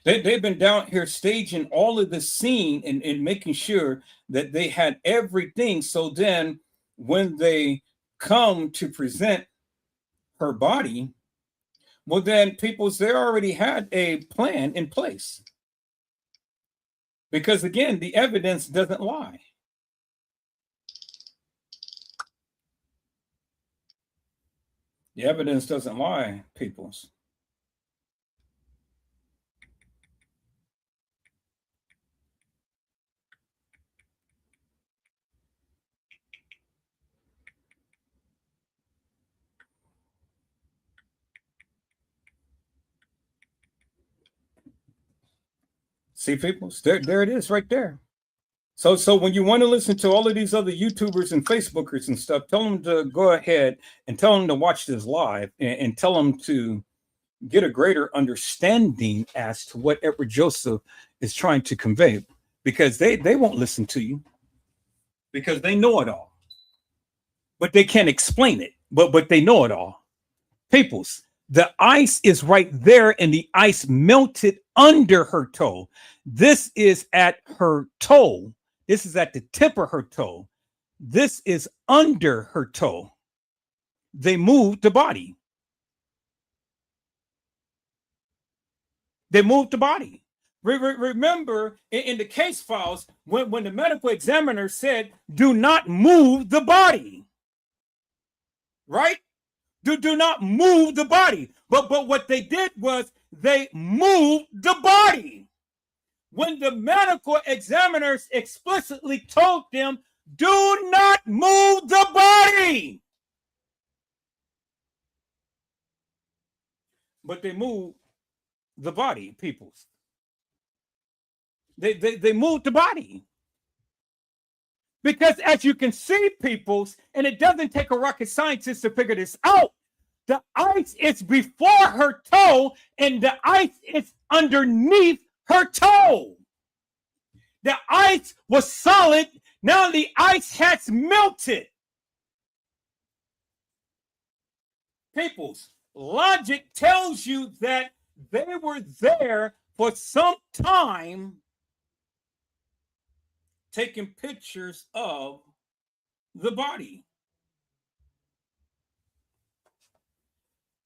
They've been down here staging all of the scene and making sure that they had everything. So then when they come to present her body, well, then peoples, they already had a plan in place. Because again, the evidence doesn't lie. The evidence doesn't lie, peoples. See, peoples, there it is right there. So when you want to listen to all of these other YouTubers and Facebookers and stuff, tell them to go ahead and tell them to watch this live and tell them to get a greater understanding as to what Edward Joseph is trying to convey, because they won't listen to you because they know it all, but they can't explain it, but they know it all. Peoples, the ice is right there and the ice melted under her toe. This is at her toe. This is at the tip of her toe. This is under her toe. They moved the body. They moved the body. Remember in the case files, when the medical examiner said, do not move the body, right? Do not move the body. But what they did was they moved the body. When the medical examiners explicitly told them, do not move the body. But they moved the body, peoples. They moved the body. Because as you can see, peoples, and it doesn't take a rocket scientist to figure this out, the ice is before her toe and the ice is underneath her toe. The ice was solid. Now the ice has melted. Peoples, logic tells you that they were there for some time taking pictures of the body.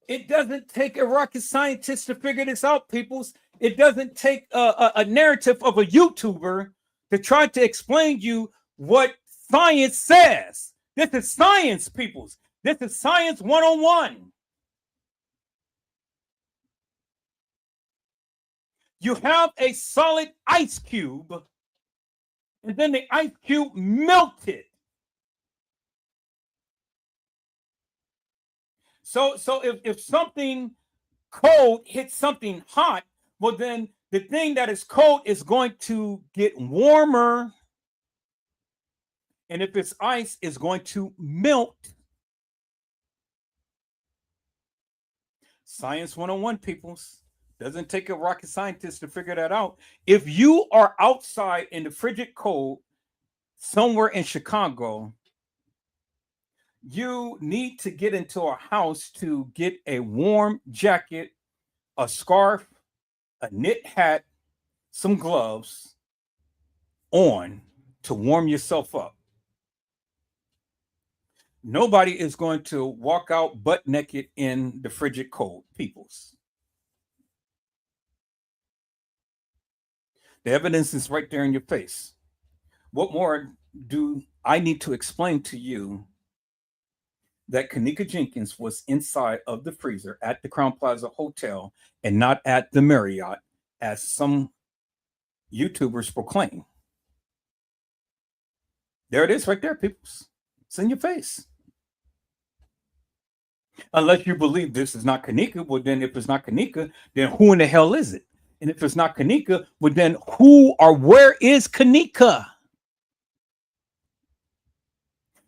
It doesn't take a rocket scientist to figure this out, peoples. It doesn't take a narrative of a YouTuber to try to explain you what science says. This is science, peoples. This is science 101. You have a solid ice cube, and then the ice cube melted. So if something cold hits something hot, well, then the thing that is cold is going to get warmer. And if it's ice, it's going to melt. Science 101, peoples. Doesn't take a rocket scientist to figure that out. If you are outside in the frigid cold somewhere in Chicago, you need to get into a house to get a warm jacket, a scarf, a knit hat, some gloves on to warm yourself up. Nobody is going to walk out butt naked in the frigid cold, peoples. The evidence is right there in your face. What more do I need to explain to you that Kenneka Jenkins was inside of the freezer at the Crown Plaza Hotel and not at the Marriott, as some YouTubers proclaim? There it is right there, peoples. It's in your face. Unless you believe this is not Kenneka, well, then if it's not Kenneka, then who in the hell is it? And if it's not Kenneka, well, then who or where is Kenneka?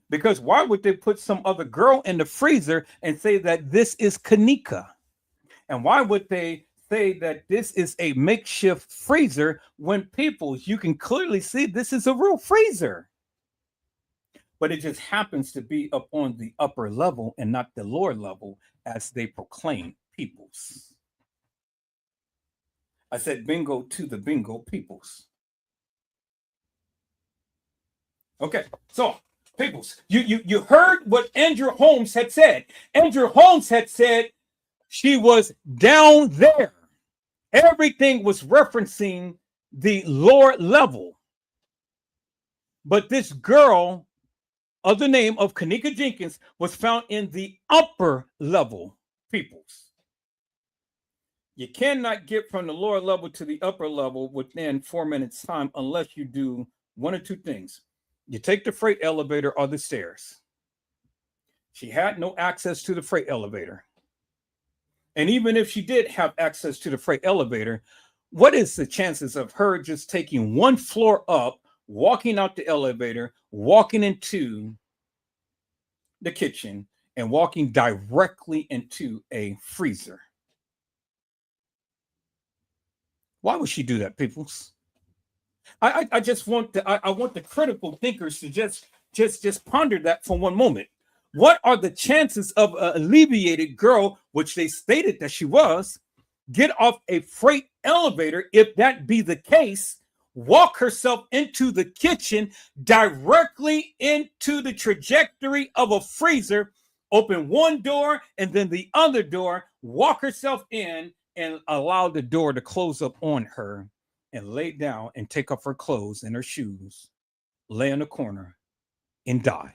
Because why would they put some other girl in the freezer and say that this is Kenneka? And why would they say that this is a makeshift freezer when people, you can clearly see this is a real freezer? But it just happens to be up on the upper level and not the lower level as they proclaim, peoples. I said bingo to the bingo, peoples. Okay, so peoples, you heard what Andrew Holmes had said. Andrew Holmes had said she was down there. Everything was referencing the lower level. But this girl of the name of Kenneka Jenkins was found in the upper level, peoples. You cannot get from the lower level to the upper level within 4 minutes time unless you do one or two things. You take the freight elevator or the stairs. She had no access to the freight elevator. And even if she did have access to the freight elevator, what is the chances of her just taking one floor up, walking out the elevator, walking into the kitchen, and walking directly into a freezer? Why would she do that, peoples? I just want I want the critical thinkers to just ponder that for one moment. What are the chances of an alleviated girl, which they stated that she was, get off a freight elevator, if that be the case, walk herself into the kitchen, directly into the trajectory of a freezer, open one door and then the other door, walk herself in and allow the door to close up on her and lay down and take off her clothes and her shoes, lay in a corner and die?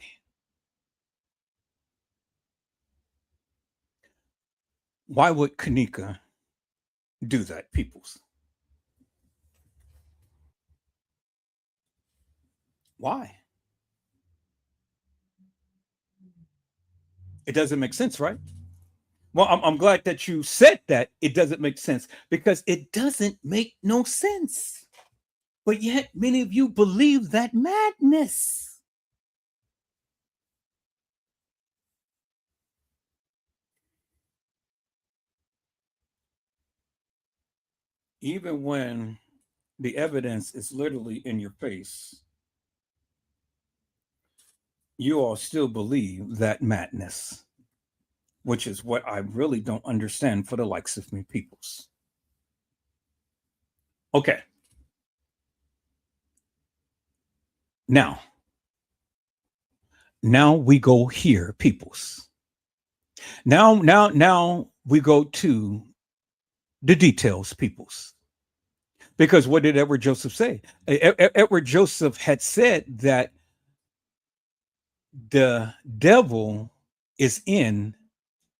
Why would Kenneka do that, peoples? Why? It doesn't make sense, right? Well, I'm glad that you said that it doesn't make sense, because it doesn't make no sense. But yet many of you believe that madness. Even when the evidence is literally in your face, you all still believe that madness, which is what I really don't understand for the likes of me, peoples. Okay. Now we go here, peoples. Now we go to the details, peoples. Because what did Edward Joseph say? Edward Joseph had said that the devil is in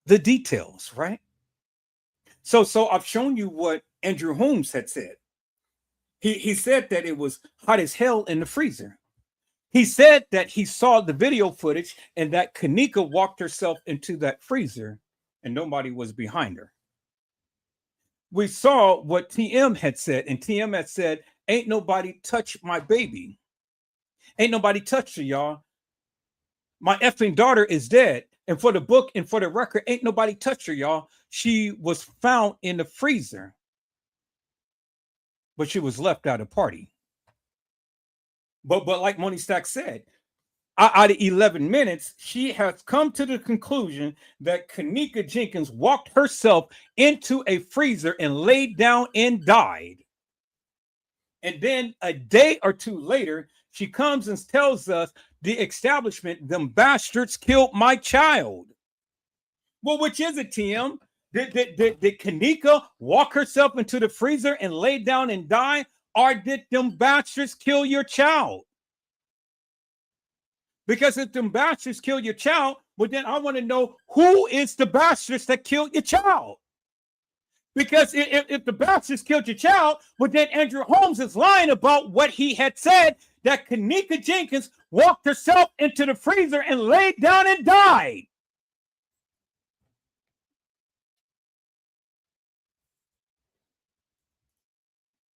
the details, right? So I've shown you what Andrew Holmes had said. He said that it was hot as hell in the freezer. He said that he saw the video footage and that Kenneka walked herself into that freezer and nobody was behind her. We saw what TM had said, and TM had said, ain't nobody touched my baby. Ain't nobody touched her, y'all. My effing daughter is dead. And for the book and for the record, ain't nobody touched her, y'all. She was found in the freezer, but she was left at a party. But like Moni Stack said, out of 11 minutes, she has come to the conclusion that Kenneka Jenkins walked herself into a freezer and laid down and died. And then a day or two later, she comes and tells us the establishment, them bastards killed my child. Well, which is it, TM? Did Kenneka walk herself into the freezer and lay down and die? Or did them bastards kill your child? Because if them bastards kill your child, well, then I want to know who is the bastards that killed your child. Because if the bastards killed your child, well, then Andrew Holmes is lying about what he had said, that Kenneka Jenkins walked herself into the freezer and laid down and died.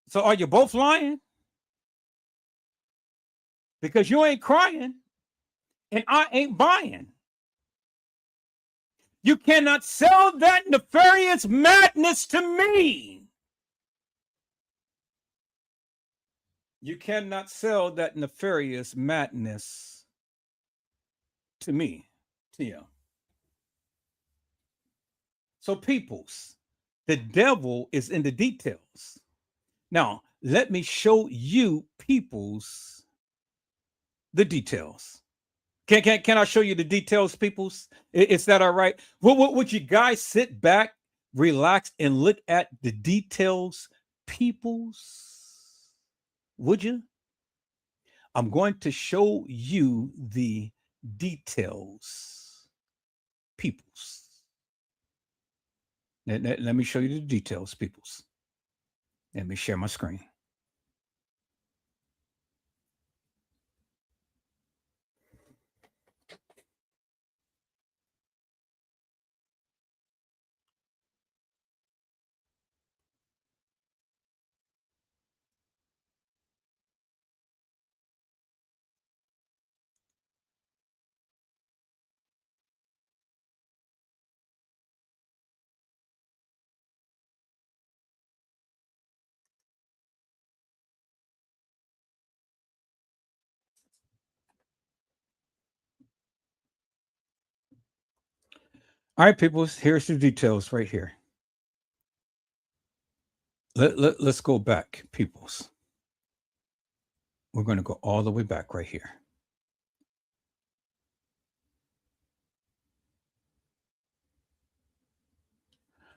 So are you both lying? Because you ain't crying and I ain't buying. You cannot sell that nefarious madness to me. You cannot sell that nefarious madness to me, to you. So, peoples, the devil is in the details. Now, let me show you, peoples, the details. Can I show you the details, peoples? Is that all right? Would you guys sit back, relax, and look at the details, peoples? Would you? I'm going to show you the details, peoples. Let me show you the details, peoples. Let me share my screen. All right, people, here's the details right here. Let's go back, peoples. We're going to go all the way back right here.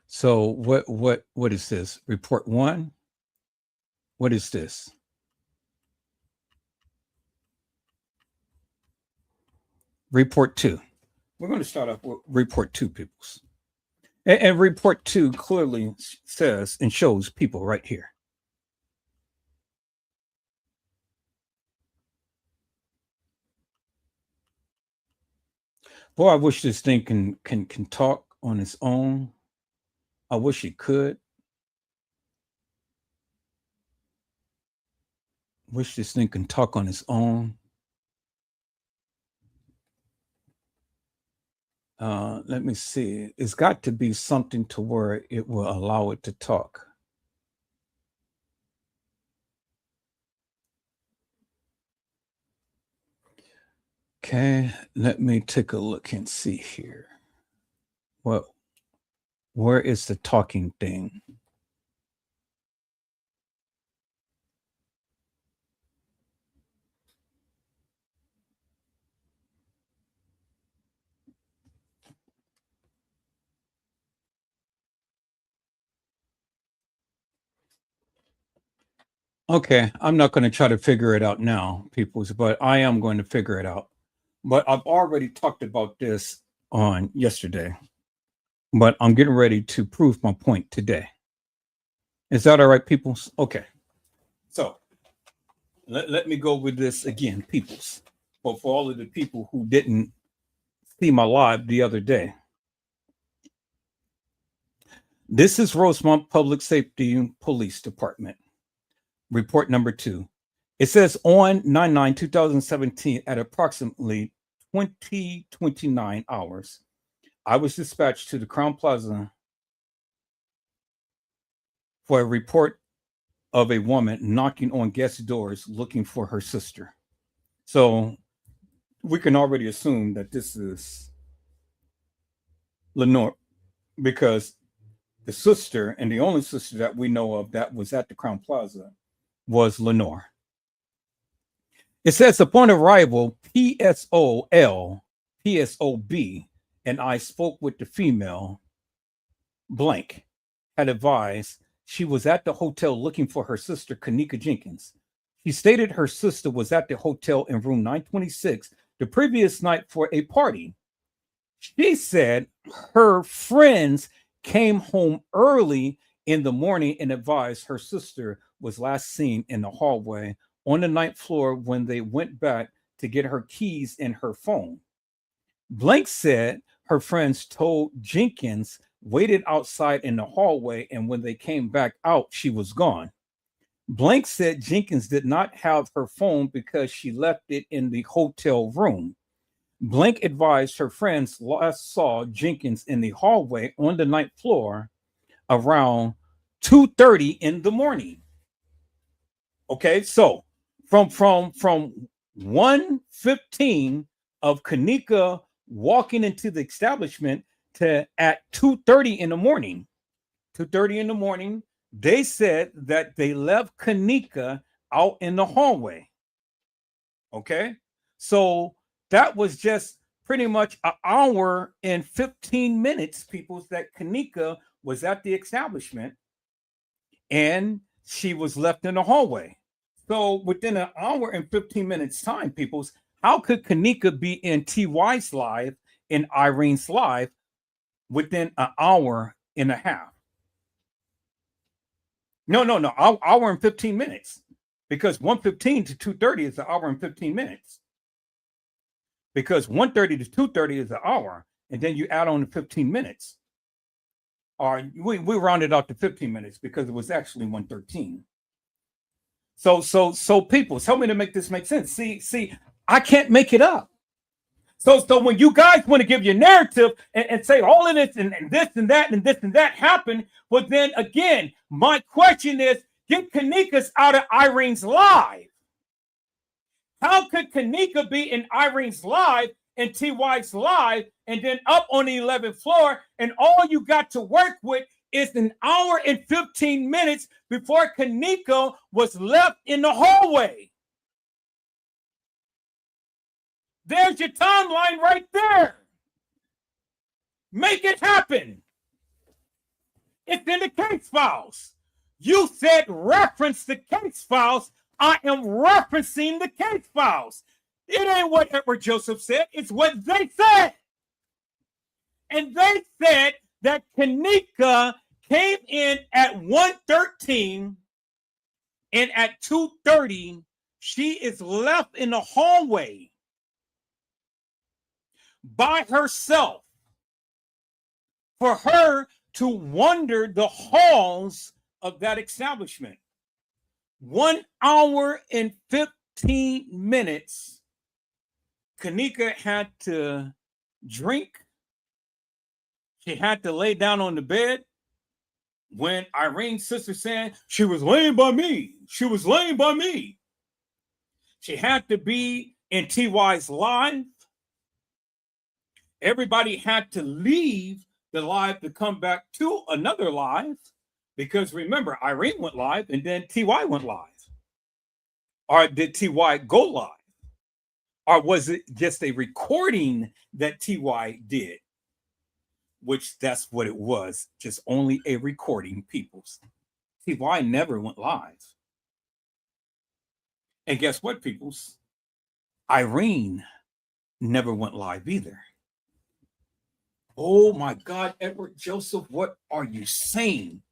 So what is this? Report 1. What is this? Report 2. We're going to start off with report 2, peoples. And report 2 clearly says and shows people right here. Boy, I wish this thing can talk on its own. I wish it could. Wish this thing can talk on its own. Let me see. It's got to be something to where it will allow it to talk. Okay, let me take a look and see here. Well, where is the talking thing? Okay, I'm not going to try to figure it out now, peoples, but I am going to figure it out. But I've already talked about this on yesterday, but I'm getting ready to prove my point today. Is that all right, peoples? Okay. So let me go with this again, peoples. But for all of the people who didn't see my live the other day, this is Rosemont Public Safety Police Department. Report number 2. It says on 9/9/2017 at approximately 29 hours, I was dispatched to the Crown Plaza for a report of a woman knocking on guest doors looking for her sister. So we can already assume that this is Lenore, because the sister, and the only sister that we know of that was at the Crown Plaza, was Lenore. It says, upon arrival, PSOB, and I spoke with the female, blank, had advised she was at the hotel looking for her sister, Kenneka Jenkins. She stated her sister was at the hotel in room 926 the previous night for a party. She said her friends came home early in the morning and advised her sister was last seen in the hallway on the 9th floor when they went back to get her keys and her phone. Blank said her friends told Jenkins waited outside in the hallway, and when they came back out, she was gone. Blank said Jenkins did not have her phone because she left it in the hotel room. Blank advised her friends last saw Jenkins in the hallway on the 9th floor around 2:30 in the morning. Okay, so from 1:15 of Kenneka walking into the establishment to at 2:30 in the morning. 2:30 in the morning, they said that they left Kenneka out in the hallway. Okay, so that was just pretty much an hour and 15 minutes, people, that Kenneka was at the establishment and she was left in the hallway. So within an hour and 15 minutes time, peoples, how could Kenneka be in TY's live and Irene's live within an hour and a half? No, hour and 15 minutes. Because 1:15 to 2:30 is an hour and 15 minutes. Because 1:30 to 2:30 is an hour, and then you add on the 15 minutes. Or we rounded out to 15 minutes because it was actually 1:13. So people, help me to make this make sense. See, I can't make it up. So when you guys want to give your narrative and say all of this and this and that and this and that happened, well, then again, my question is, get Kenneka's out of Irene's live. How could Kenneka be in Irene's live and TY's live and then up on the 11th floor, and all you got to work with is an hour and 15 minutes before Kenneka was left in the hallway? There's your timeline right there. Make it happen. It's in the case files. You said reference the case files. I am referencing the case files. It ain't what Edward Joseph said. It's what they said. And they said that Kenneka came in at 1:13 and at 2:30, she is left in the hallway by herself for her to wander the halls of that establishment. 1 hour and 15 minutes. Kenneka had to drink. She had to lay down on the bed. When Irene's sister said she was laying by me, she was laying by me. She had to be in TY's live. Everybody had to leave the live to come back to another live, because remember, Irene went live and then TY went live. Or did TY go live? Or was it just a recording that TY did? Which that's what it was, just only a recording, peoples. TY never went live. And guess what, peoples? Irene never went live either. Oh my God, Edward Joseph, what are you saying?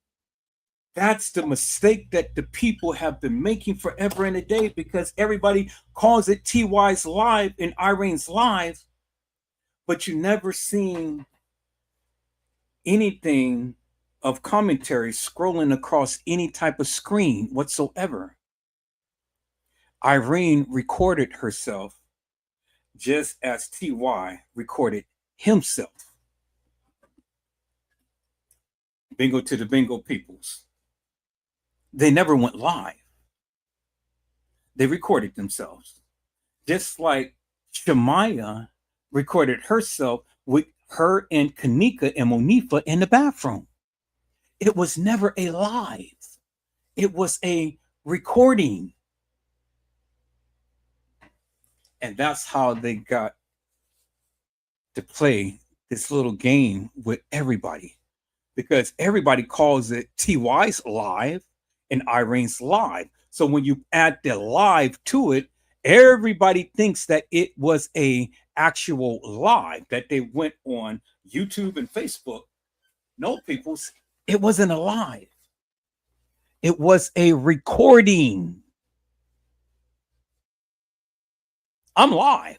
That's the mistake that the people have been making forever and a day, because everybody calls it TY's live and Irene's live, but you never seen anything of commentary scrolling across any type of screen whatsoever. Irene recorded herself just as TY recorded himself. Bingo to the bingo peoples. They never went live. They recorded themselves. Just like Shemaya recorded herself with her and Kenneka and Monifa in the bathroom. It was never a live. It was a recording. And that's how they got to play this little game with everybody. Because everybody calls it TY's live and Irene's live. So when you add the live to it, everybody thinks that it was a actual live, that they went on YouTube and Facebook. No, peoples, it wasn't a live. It was a recording. I'm live.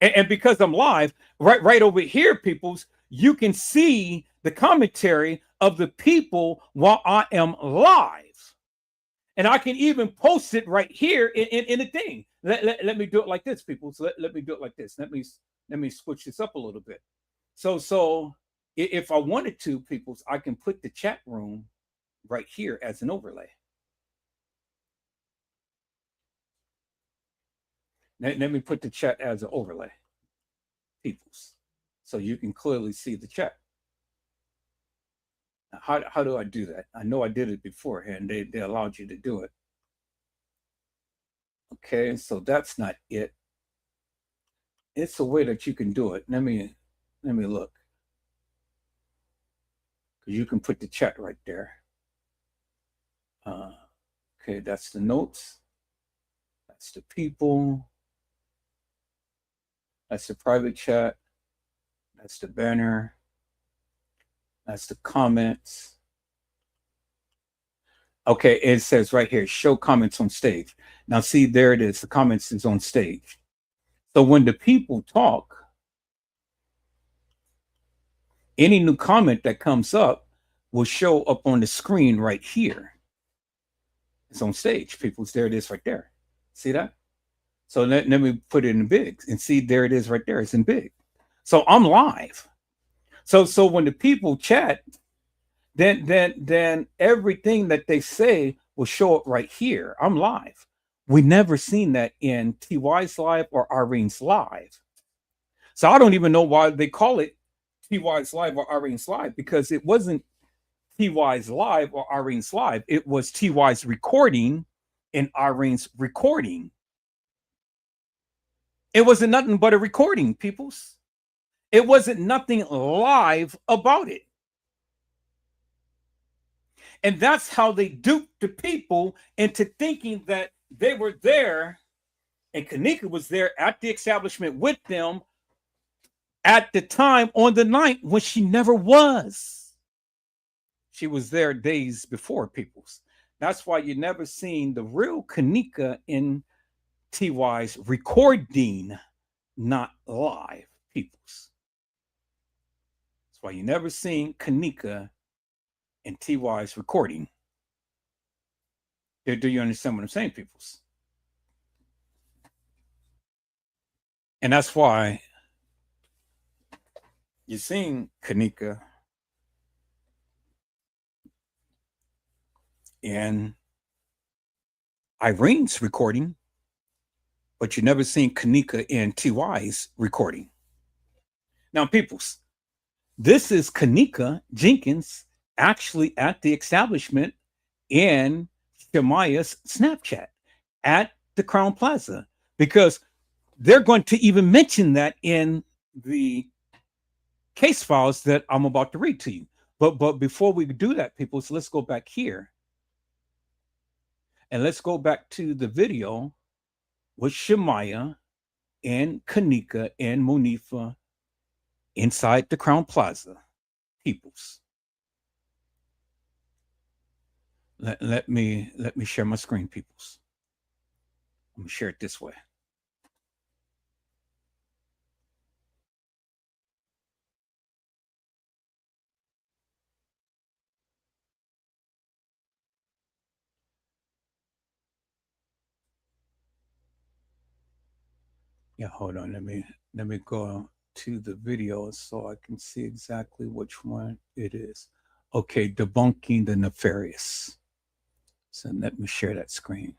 And because I'm live, right over here, peoples, you can see the commentary of the people while I am live. And I can even post it right here in a thing. Let me do it like this, people. So let me do it like this. Let me switch this up a little bit. So if I wanted to, people, I can put the chat room right here as an overlay. Let me put the chat as an overlay, peoples, so you can clearly see the chat. Now, how do I do that? I know I did it beforehand. They allowed you to do it. Okay, so that's not it. It's a way that you can do it. Let me look. Because you can put the chat right there. Okay, that's the notes. That's the people. That's the private chat. That's the banner. That's the comments. Okay, it says right here, show comments on stage. Now see, there it is. The comments is on stage. So when the people talk, any new comment that comes up will show up on the screen right here. It's on stage, people. There it is right there. See that? So let me put it in big and see, there it is right there. It's in big. So I'm live. So when the people chat, then everything that they say will show up right here. I'm live. We never seen that in TY's live or Irene's live. So I don't even know why they call it TY's live or Irene's live, because it wasn't TY's live or Irene's live. It was TY's recording and Irene's recording. It wasn't nothing but a recording, peoples. It wasn't nothing live about it. And that's how they duped the people into thinking that they were there and Kenneka was there at the establishment with them at the time on the night when she never was. She was there days before, peoples. That's why you never seen the real Kenneka in TY's recording, not live, peoples. That's why you never seen Kenneka in TY's recording. Do you understand what I'm saying, peoples? And that's why you're seeing Kenneka in Irene's recording, but you never seen Kenneka in TY's recording. Now, peoples, this is Kenneka Jenkins actually at the establishment in Shemaya's Snapchat at the Crown Plaza, because they're going to even mention that in the case files that I'm about to read to you. But before we do that, people, so let's go back here. And let's go back to the video with Shemaya and Kenneka and Monifa inside the Crown Plaza. Peoples. Let me share my screen, peoples. I'm gonna share it this way. Yeah, hold on. Let me go to the video so I can see exactly which one it is. Okay, debunking the nefarious. So let me share that screen.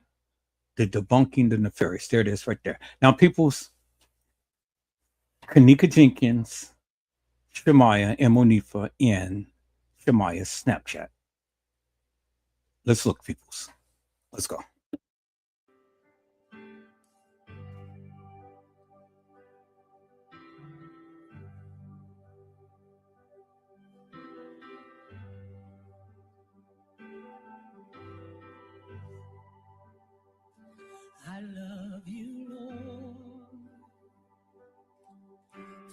The debunking the nefarious. There it is right there. Now, people's Kenneka Jenkins, Shemaya, and Monifa in Shemaya's Snapchat. Let's look, peoples. Let's go. I love you, Lord,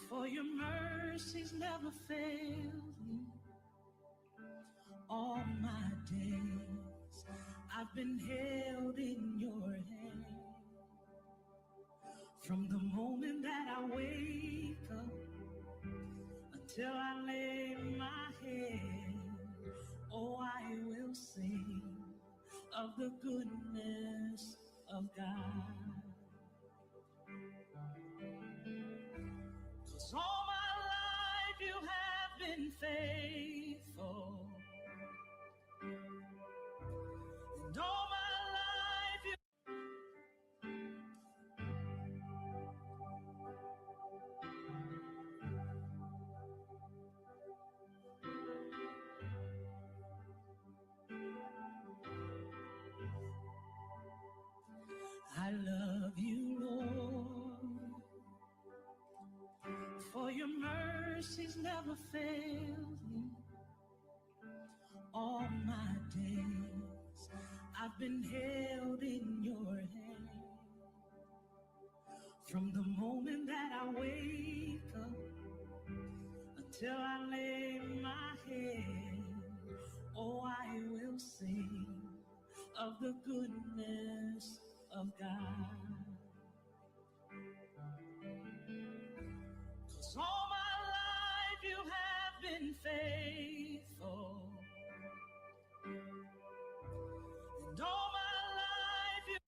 for your mercies never fail me. All my days I've been held in your hand. From the moment that I wake up until I lay my head, oh, I will sing of the goodness of God. 'Cause all my life you have been faithful. And all my life you I love you, Lord, for your mercies never failed me. All my days I've been held in your hand. From the moment that I wake up until I lay my head, oh, I will sing of the goodness of God. 'Cause all my life you have been faithful. And all my life you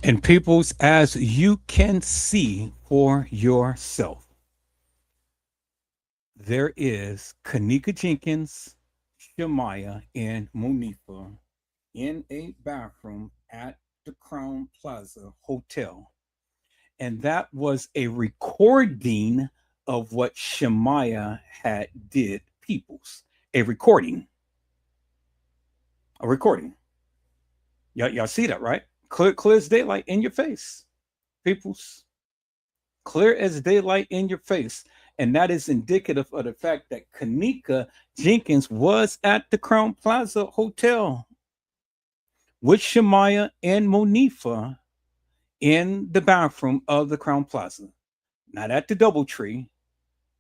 And peoples, as you can see for yourself, there is Kenneka Jenkins, Shemaya, and Monifa in a bathroom at the Crown Plaza Hotel. And that was a recording of what Shemaya had did, peoples. A recording. A recording. Y'all see that, right? Clear as daylight in your face, peoples. Clear as daylight in your face. And that is indicative of the fact that Kenneka Jenkins was at the Crown Plaza Hotel with Shemaya and Monifa in the bathroom of the Crown Plaza. Not at the Doubletree,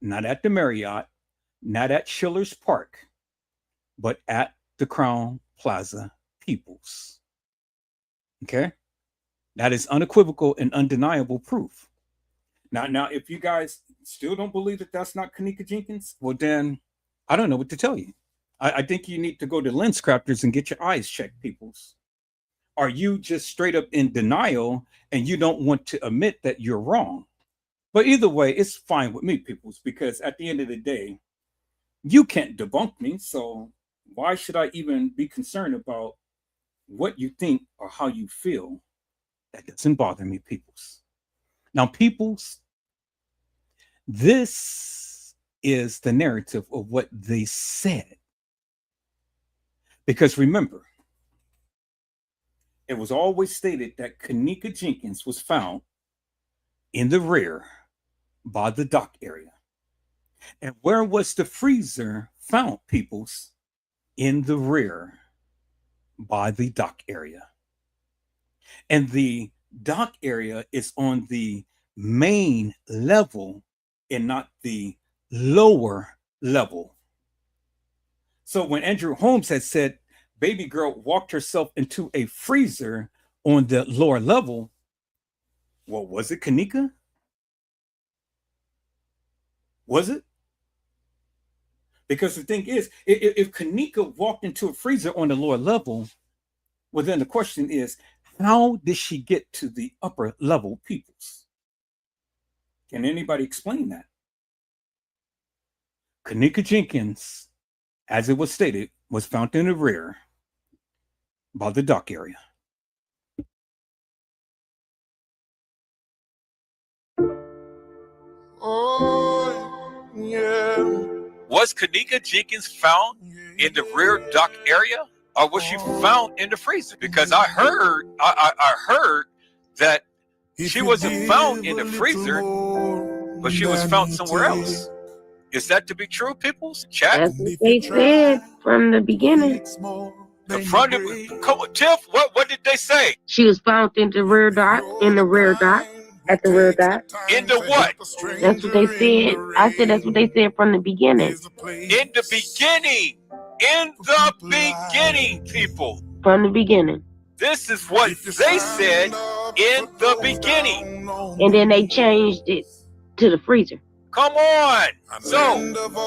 not at the Marriott, not at Schiller's Park, but at the Crown Plaza peoples. Okay? That is unequivocal and undeniable proof. Now, if you guys still don't believe that that's not Kenneka Jenkins, well, then I don't know what to tell you. I think you need to go to lens crafters and get your eyes checked, peoples. Are you just straight up in denial and you don't want to admit that you're wrong? But either way, it's fine with me, peoples, because at the end of the day, you can't debunk me. So why should I even be concerned about what you think or how you feel? That doesn't bother me, peoples. Now, peoples, this is the narrative of what they said. Because remember, it was always stated that Kenneka Jenkins was found in the rear by the dock area. And where was the freezer found, peoples? In the rear by the dock area. And the dock area is on the main level and not the lower level. So when Andrew Holmes had said baby girl walked herself into a freezer on the lower level, Well, was it Kenneka? Was it? Because the thing is, if Kenneka walked into a freezer on the lower level, well, then the question is, how did she get to the upper level peoples? Can anybody explain that? Kenneka Jenkins, as it was stated, was found in the rear by the dock area. Oh, yeah. Was Kenneka Jenkins found in the rear dock area, or was she found in the freezer? Because I heard that she wasn't found in the freezer, but she was found somewhere else. Is that to be true, peoples? Chat. That's what they said from the beginning. Come on, Tiff, what did they say? She was found in the rear dock, at the rear dock. In the what? That's what they said. I said that's what they said from the beginning. In the beginning. In the beginning, people. From the beginning. This is what they said in the beginning. And then they changed it to the freezer. Come on. So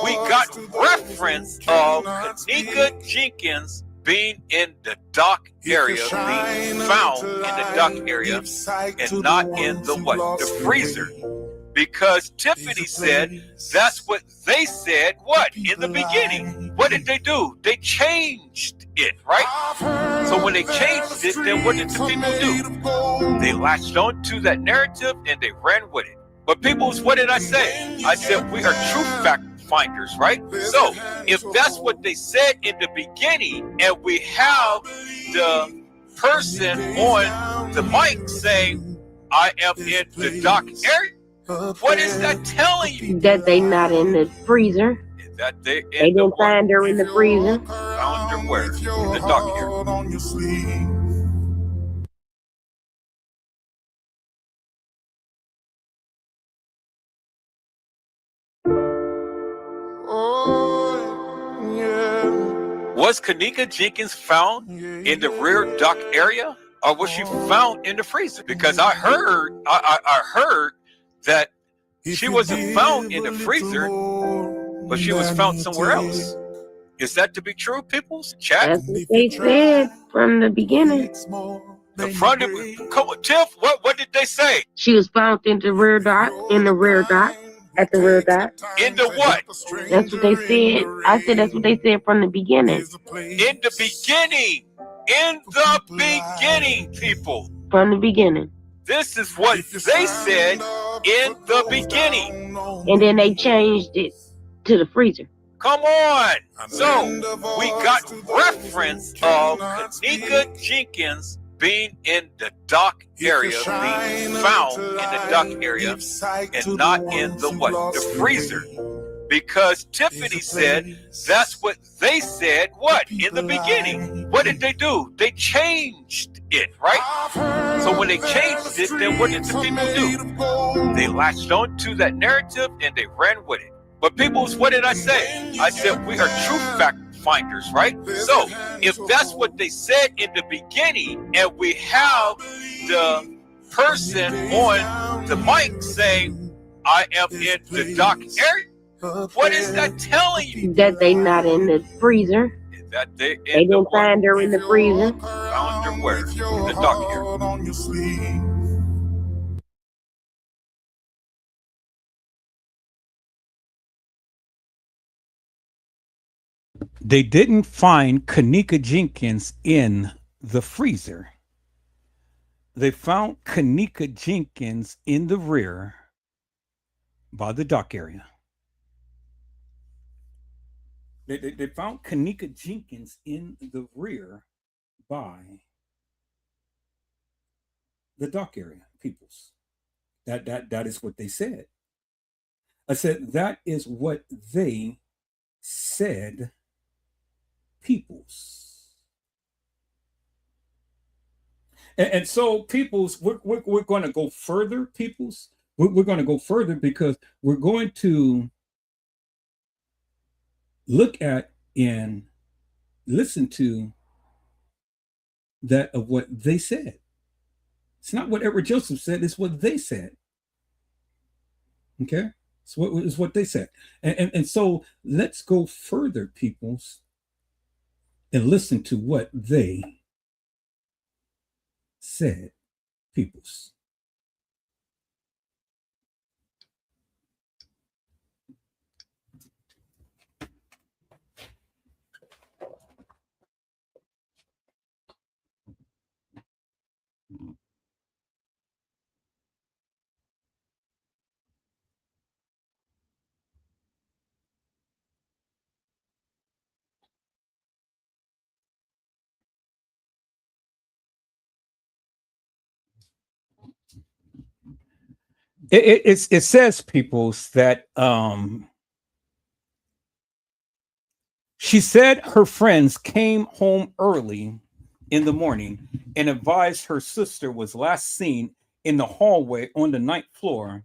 we got reference of Kenneka Jenkins being in the dock area, being found in the dock area, and not in the what? The freezer. Because Tiffany said that's what they said, what? In the beginning. What did they do? They changed it, right? So when they changed it, then what did the people do? They latched on to that narrative and they ran with it. But peoples, what did I say? I said we are true fact finders, right? So if that's what they said in the beginning, and we have the person on the mic saying, I am in the dock area, what is that telling you? That they not in the freezer. That they didn't find her in the freezer. Found her where? In the dock area. Oh, yeah. Was Kenneka Jenkins found in the rear dock area, or was she found in the freezer? Because I heard that she wasn't found in the freezer, but she was found somewhere else. Is that to be true, peoples? Chat. That's what they said from the beginning. Come on, Tiff, what did they say? She was found in the rear dock, at the rear dock. In the what? That's what they said. I said that's what they said from the beginning. In the beginning. In the beginning, people. From the beginning. This is what they said in the beginning. And then they changed it to the freezer. Come on. So we got reference of Kenneka Jenkins being in the dock area, being found in the dock area, and not in the what? The freezer. Because Tiffany said that's what they said, what? In the beginning. What did they do? They changed it, right? So when they changed it, then what did the people do? They latched on to that narrative and they ran with it. But peoples, what did I say? I said we are true fact finders, right? So if that's what they said in the beginning, and we have the person on the mic saying, I am in the dock area, what is that telling you? That they not in the freezer. That they didn't find her in the freezer. Found her where? In the dock area. They didn't find Kenneka Jenkins in the freezer. They found Kenneka Jenkins in the rear by the dock area. They found Kenneka Jenkins in the rear by the dock area, peoples. That is what they said. I said that is what they said, peoples. And so, peoples, we're going to go further, peoples. We're going to go further because we're going to look at and listen to that of what they said. It's not what Edward Joseph said, it's what they said. Okay? It's what they said. And so let's go further, peoples, and listen to what they said, peoples. It says, peoples, that she said her friends came home early in the morning and advised her sister was last seen in the hallway on the 9th floor.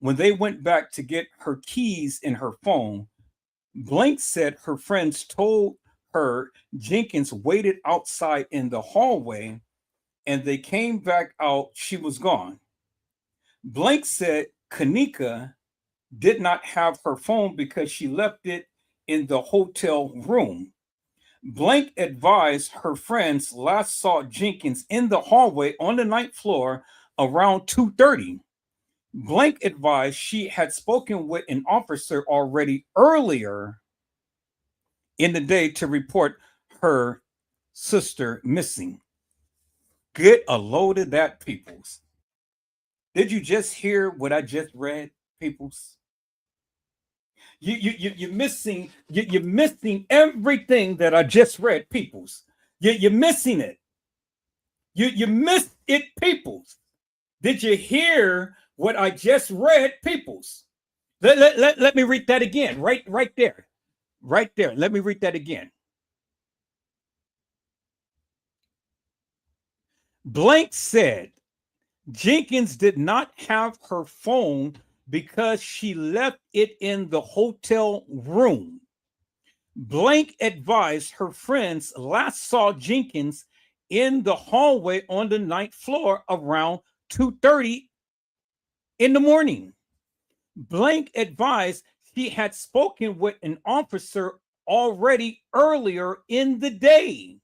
When they went back to get her keys and her phone, Blank said her friends told her Jenkins waited outside in the hallway and they came back out, she was gone. Blank said Kenneka did not have her phone because she left it in the hotel room. Blank advised her friends last saw Jenkins in the hallway on the 9th floor around 2:30. Blank advised she had spoken with an officer already earlier in the day to report her sister missing. Get a load of that, peoples. Did you just hear what I just read, peoples? You're missing everything that I just read, peoples. You're missing it. You missed it, peoples. Did you hear what I just read, peoples? Let me read that again, right there. Right there. Let me read that again. Blank said Jenkins did not have her phone because she left it in the hotel room. Blank advised her friends last saw Jenkins in the hallway on the 9th floor around 2:30 in the morning. Blank advised he had spoken with an officer already earlier in the day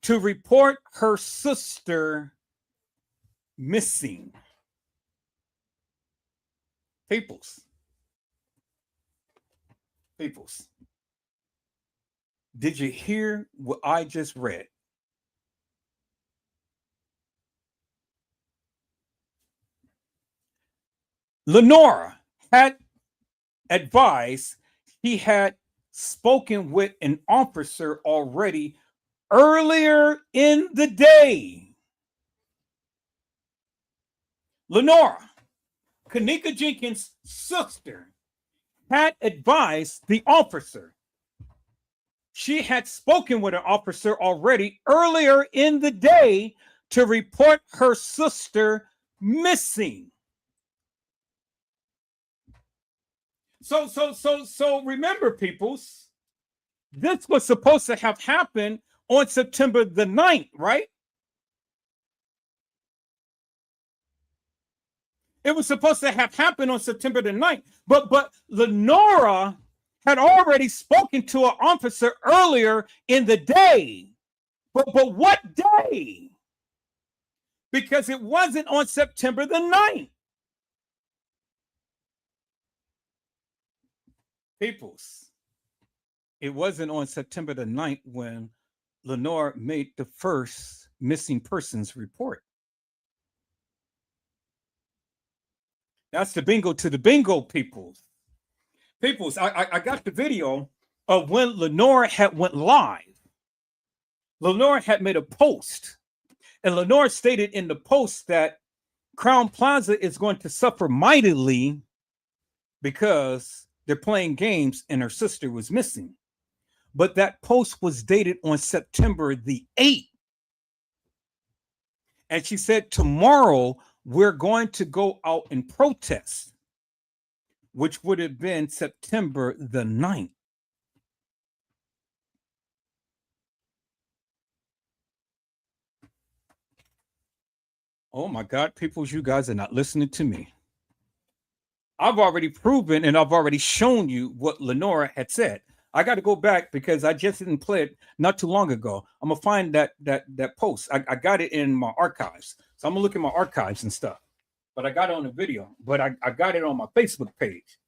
to report her sister missing. Peoples. Did you hear what I just read? Lenora had advised he had spoken with an officer already earlier in the day. Lenora, Kenneka Jenkins' sister, had advised the officer. She had spoken with an officer already earlier in the day to report her sister missing. So remember, peoples, this was supposed to have happened on September the 9th, right? It was supposed to have happened on September the 9th, but Lenora had already spoken to an officer earlier in the day. But what day? Because it wasn't on September the 9th. Peoples, it wasn't on September the 9th when Lenore made the first missing persons report. That's the bingo to the bingo, peoples. Peoples, I got the video of when Lenore had went live. Lenore had made a post, and Lenore stated in the post that Crown Plaza is going to suffer mightily because they're playing games and her sister was missing. But that post was dated on September the 8th. And she said, tomorrow we're going to go out and protest, which would have been September the 9th. Oh my God, people, you guys are not listening to me. I've already proven and I've already shown you what Lenora had said. I got to go back because I just didn't play it not too long ago. I'm gonna find that post. I got it in my archives, so I'm gonna look at my archives and stuff. But I got it on the video. But I got it on my Facebook page,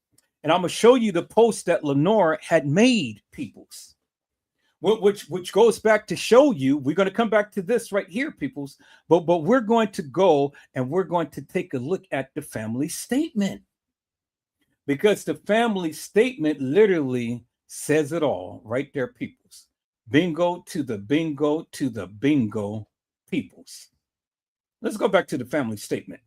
and I'm gonna show you the post that Lenora had made, peoples. Which goes back to show you. We're going to come back to this right here, peoples. But we're going to go and we're going to take a look at the family statement, because the family statement literally says it all right there, peoples. Bingo to the bingo to the bingo, peoples. Let's go back to the family statement,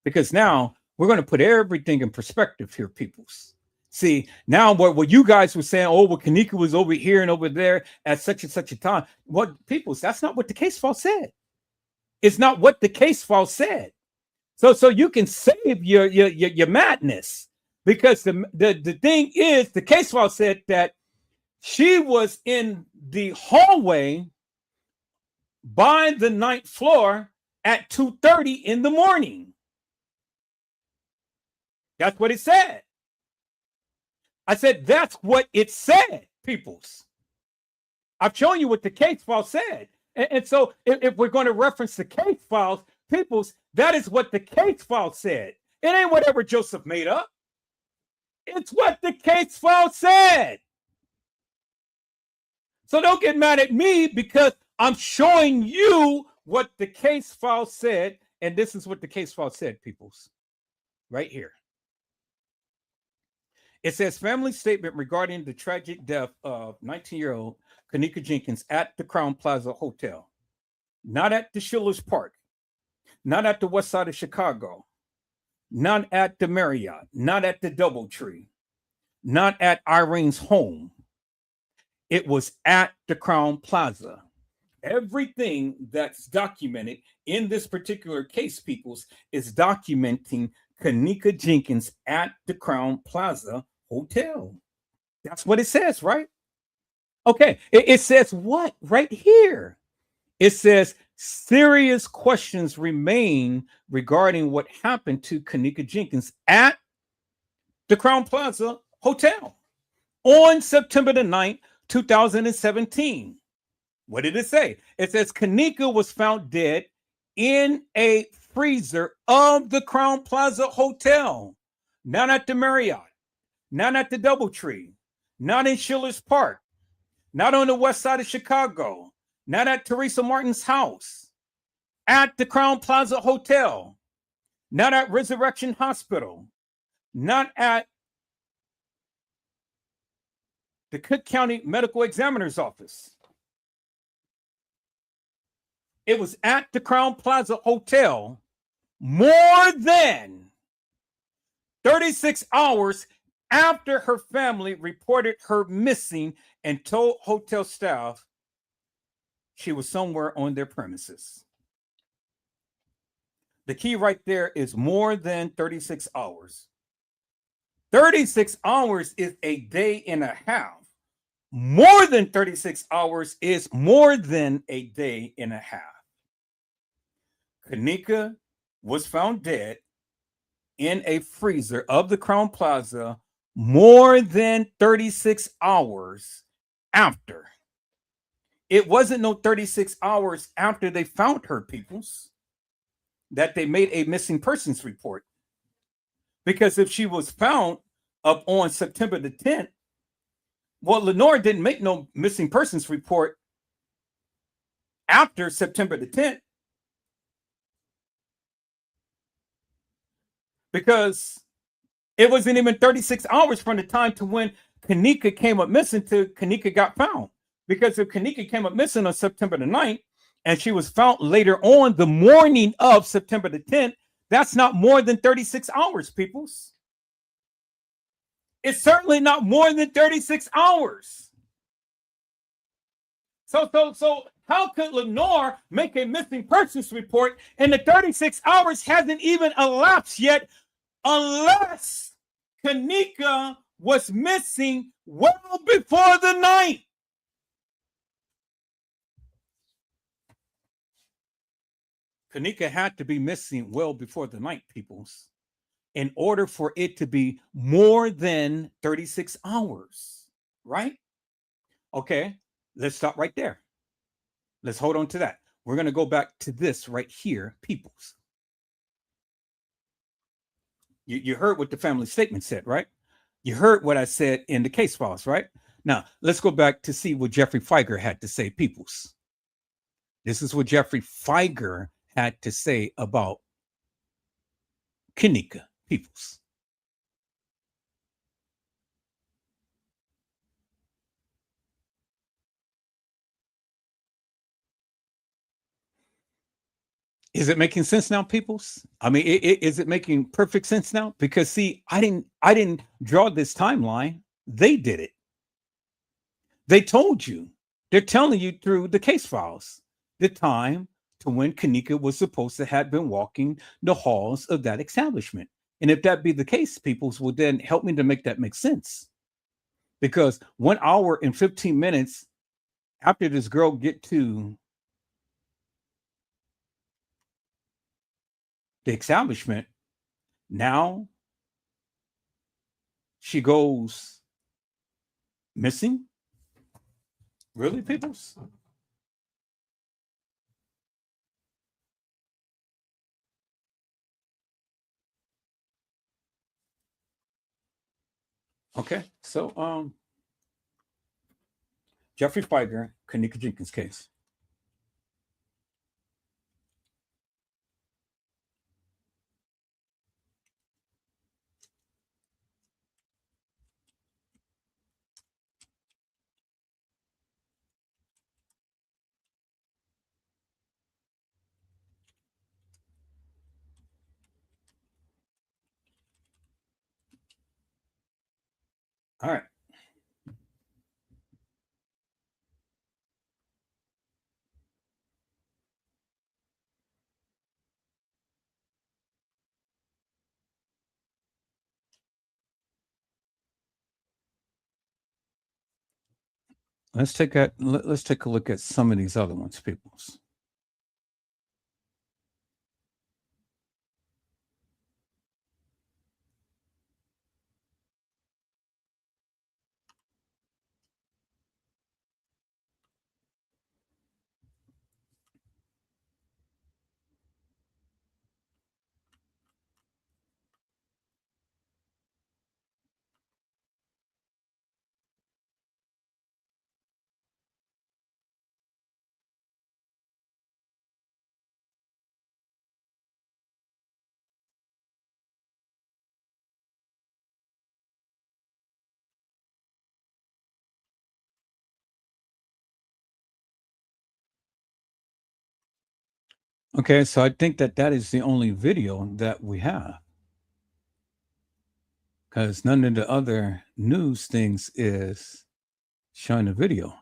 because now we're going to put everything in perspective here, peoples. See, now what you guys were saying, oh, well, Kenneka was over here and over there at such and such a time. What, peoples, that's not what the case file said. It's not what the case file said. So you can save your madness, because the thing is, the case file said that she was in the hallway by the 9th floor at 2:30 in the morning. That's what it said. I said, that's what it said, peoples. I've shown you what the case file said. And so if we're going to reference the case files, peoples, that is what the case file said. It ain't whatever Joseph made up. It's what the case file said. So don't get mad at me, because I'm showing you what the case file said. And this is what the case file said, peoples, right here. It says, family statement regarding the tragic death of 19-year-old Kenneka Jenkins at the Crown Plaza Hotel. Not at the Schiller's Park. Not at the west side of Chicago. Not at the Marriott. Not at the Doubletree. Not at Irene's home. It was at the Crown Plaza. Everything that's documented in this particular case, peoples, is documenting Kenneka Jenkins at the Crown Plaza Hotel. That's what it says, right? Okay, it says what right here? It says serious questions remain regarding what happened to Kenneka Jenkins at the Crown Plaza Hotel on September the 9th, 2017. What did it say? It says Kenneka was found dead in a freezer of the Crown Plaza Hotel, not at the Marriott, not at the Doubletree, not in Schiller's Park, not on the west side of Chicago, not at Teresa Martin's house, at the Crown Plaza Hotel, not at Resurrection Hospital, not at the Cook County Medical Examiner's Office. It was at the Crown Plaza Hotel more than 36 hours after her family reported her missing and told hotel staff she was somewhere on their premises. The key right there is more than 36 hours. 36 hours is a day and a half. More than 36 hours is more than a day and a half. Kenneka was found dead in a freezer of the Crown Plaza more than 36 hours after. It wasn't no 36 hours after they found her, peoples, that they made a missing persons report. Because if she was found up on September the 10th, well, Lenora didn't make no missing persons report after September the 10th. Because it wasn't even 36 hours from the time to when Kenneka came up missing to Kenneka got found. Because if Kenneka came up missing on September the 9th and she was found later on the morning of September the 10th, that's not more than 36 hours, peoples. It's certainly not more than 36 hours. So how could Lenore make a missing persons report and the 36 hours hasn't even elapsed yet, unless Kenneka was missing well before the 9th? Kenneka had to be missing well before the night, peoples, in order for it to be more than 36 hours, right? Okay, let's stop right there. Let's hold on to that. We're going to go back to this right here, peoples. You heard what the family statement said, right? You heard what I said in the case files, right? Now, let's go back to see what Jeffrey Feiger had to say, peoples. This is what Jeffrey Feiger had to say about Kenneka, peoples. Is it making sense now, peoples? I mean, is it making perfect sense now? Because see, I didn't draw this timeline. They did it. They told you. They're telling you through the case files the time to when Kenneka was supposed to have been walking the halls of that establishment. And if that be the case, peoples will then help me to make that make sense. Because 1 hour and 15 minutes after this girl get to the establishment, now she goes missing. Really, peoples? Okay, so Jeffrey Feiger, Kenneka Jenkins case. All right. Let's take a look at some of these other ones, peoples. Okay, so I think that is the only video that we have because none of the other news things is showing the video.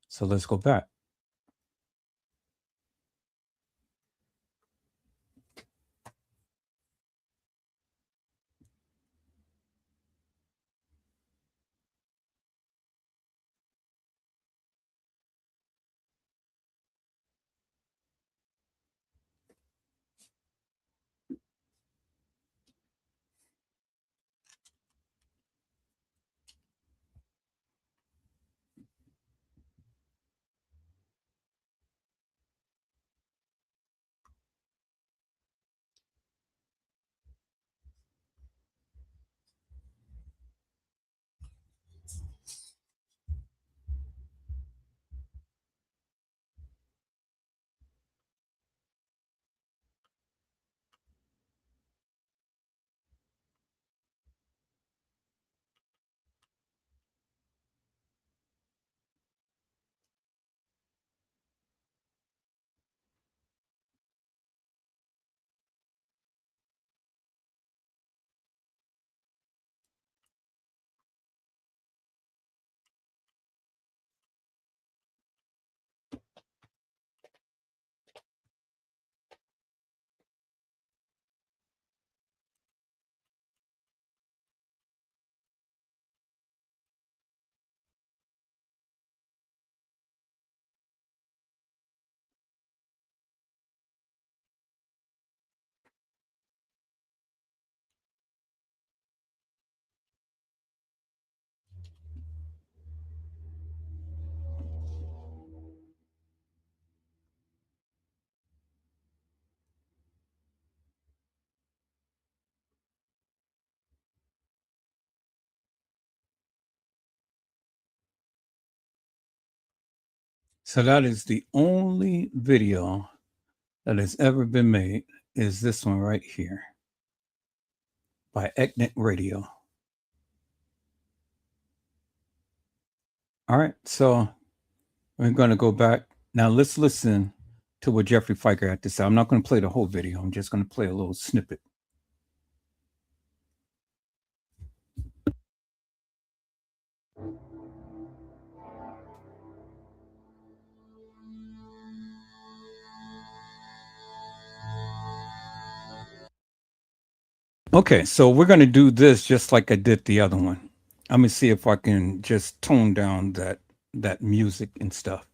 So let's go back. So that is the only video that has ever been made, is this one right here by Ethnic Radio. All right, so we're going to go back. Now let's listen to what Jeffrey Fiker had to say. I'm not going to play the whole video. I'm just going to play a little snippet. Okay, so we're going to do this just like I did the other one. I'm going to see if I can just tone down that music and stuff.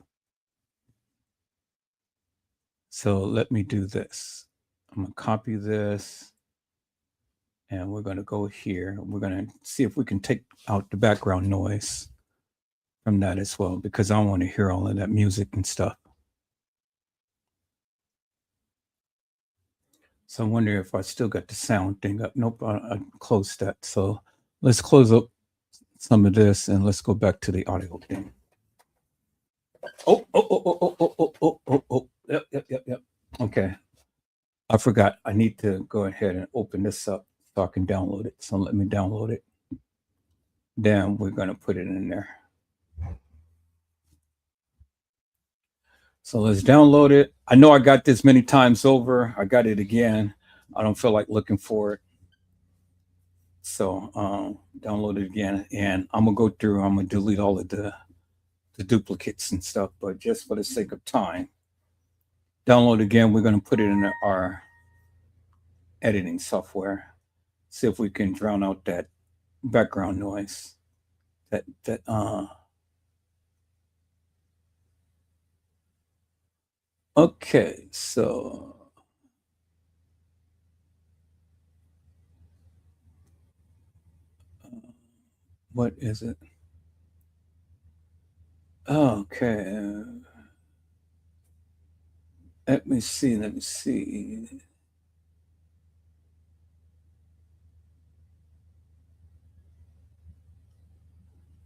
So let me do this. I'm going to copy this. And we're going to go here. We're going to see if we can take out the background noise from that as well, because I want to hear all of that music and stuff. So I'm wondering if I still got the sound thing up. Nope, I closed that. So let's close up some of this and let's go back to the audio thing. Oh. Yep. Okay. I forgot. I need to go ahead and open this up so I can download it. So let me download it. Then we're going to put it in there. So let's download it. I know I got this many times over. I got it again. I don't feel like looking for it. So download it again. And I'm going to go through. I'm going to delete all of the duplicates and stuff. But just for the sake of time, download again. We're going to put it in our editing software. See if we can drown out that background noise. Okay, so what is it? Okay. Let me see.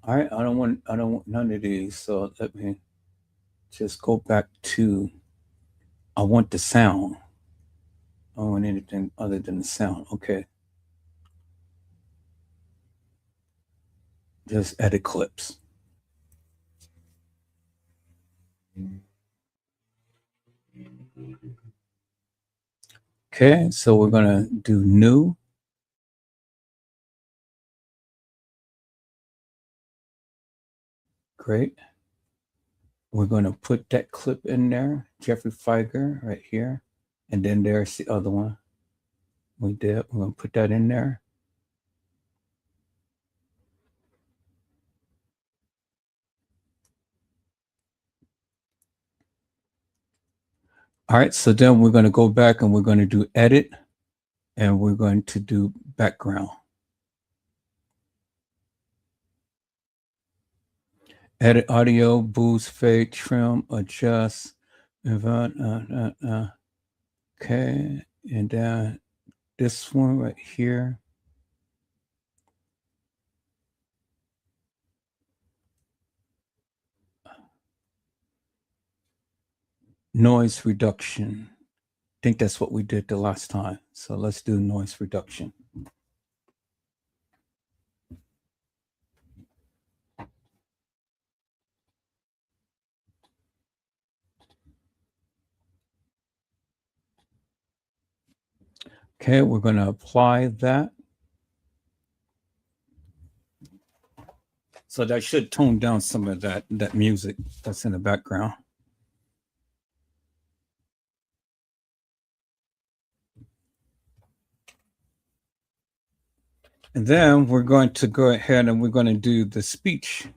All right, I don't want none of these. So let me just go back to, I want the sound. I don't want anything other than the sound. Okay. Just edit clips. Okay, so we're gonna do new. Great. We're gonna put that clip in there, Jeffrey Figer right here. And then there's the other one we did. We're gonna put that in there. All right, so then we're going to go back and we're going to do edit and we're going to do background. Edit audio, boost, fade, trim, adjust. Okay, and then this one right here. Noise reduction. I think that's what we did the last time. So let's do noise reduction. Okay, we're going to apply that. So that should tone down some of that music that's in the background. And then we're going to go ahead and we're going to do the speech.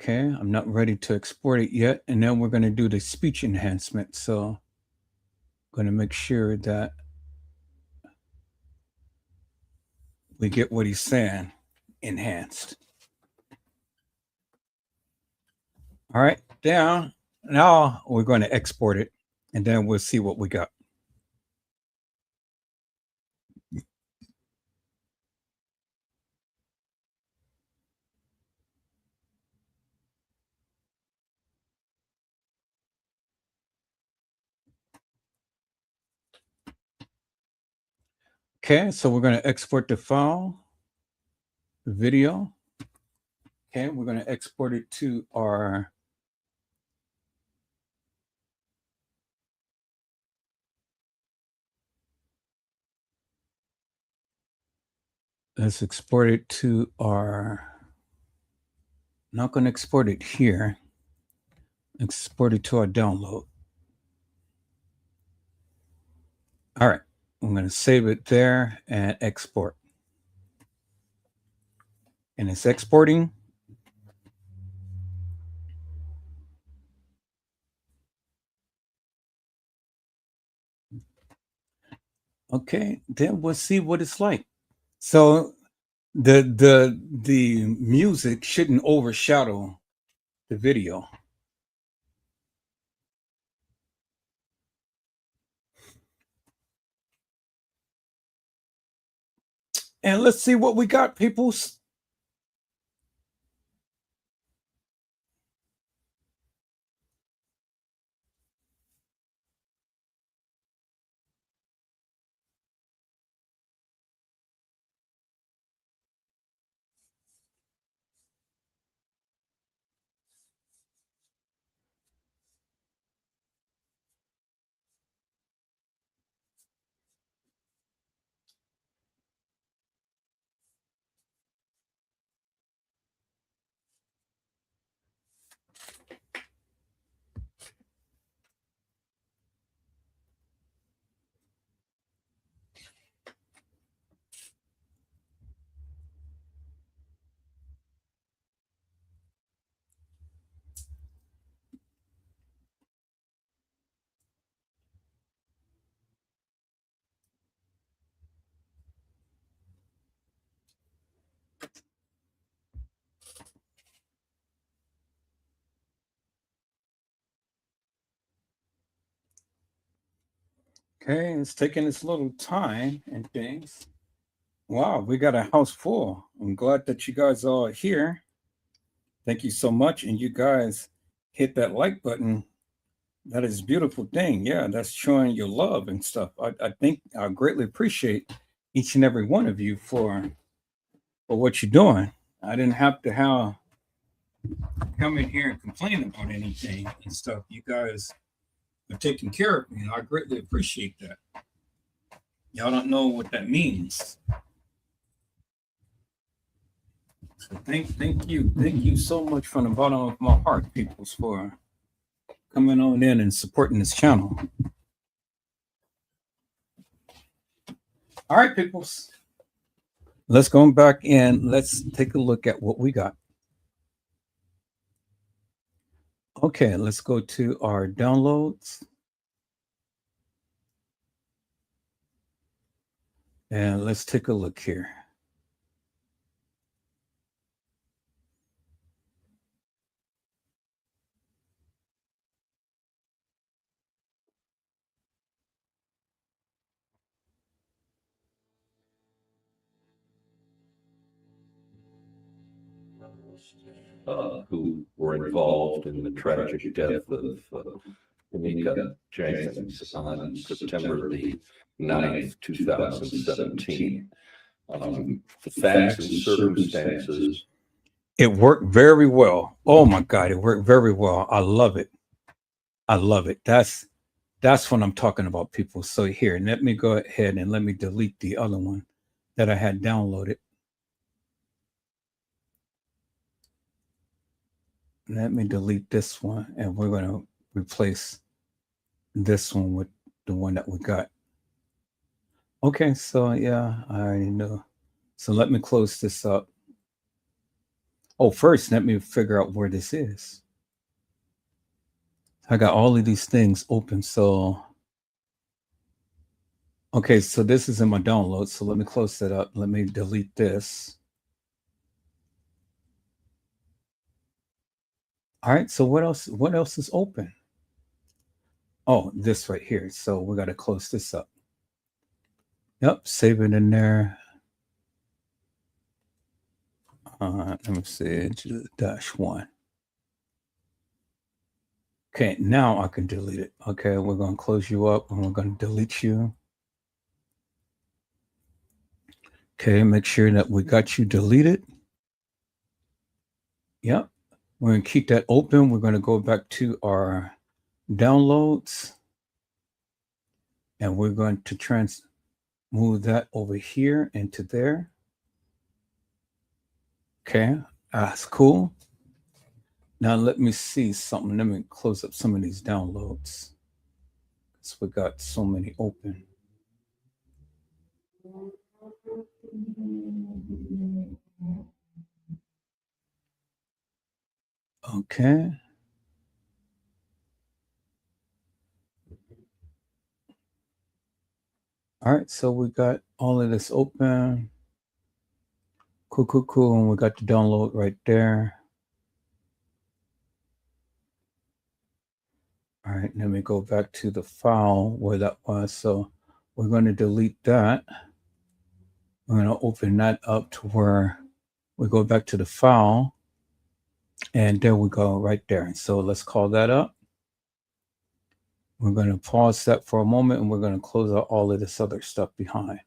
Okay, I'm not ready to export it yet. And then we're going to do the speech enhancement. So I'm going to make sure that we get what he's saying enhanced. All right, down. Now we're going to export it and then we'll see what we got. Okay, so we're going to export the file, the video. Okay, we're going to export it to our let's export it to our, not going to export it here, export it to our download. All right, I'm going to save it there and export. And it's exporting. Okay, then we'll see what it's like. So the music shouldn't overshadow the video. And let's see what we got, peoples. Okay, it's taking its little time and things. Wow, we got a house full. I'm glad that you guys are all here. Thank you so much. And you guys hit that like button. That is a beautiful thing. Yeah, that's showing your love and stuff. I think I greatly appreciate each and every one of you for what you're doing. I didn't have to come in here and complain about anything and stuff. You guys are taking care of me, and I greatly appreciate that. Y'all don't know what that means. So thank you so much from the bottom of my heart, peoples, for coming on in and supporting this channel. All right, peoples. Let's go back and let's take a look at what we got. Okay, let's go to our downloads. And let's take a look here. Who were involved in the tragic death of Kenneka Jenkins on September the 9th, 2017. The facts and circumstances. It worked very well. Oh my God, it worked very well. I love it. I love it. That's what I'm talking about, people. So here, let me go ahead and let me delete the other one that I had downloaded. Let me delete this one, and we're going to replace this one with the one that we got. Okay, so yeah, I already know. So let me close this up. Oh, first, let me figure out where this is. I got all of these things open. So, okay, so this is in my download. So let me close that up. Let me delete this. All right, so what else is open? Oh, this right here. So we got to close this up. Yep, save it in there. Let me see, -1. Okay, now I can delete it. Okay, we're going to close you up and we're going to delete you. Okay, make sure that we got you deleted. Yep. We're going to keep that open. We're going to go back to our downloads. And we're going to move that over here into there. Okay, that's cool. Now let me see something. Let me close up some of these downloads. So we got so many open. Okay. All right, so we got all of this open. Cool. And we got the download right there. All right, let me go back to the file where that was. So we're going to delete that. We're going to open that up to where we go back to the file. And there we go right there. So let's call that up. We're going to pause that for a moment and we're going to close out all of this other stuff behind.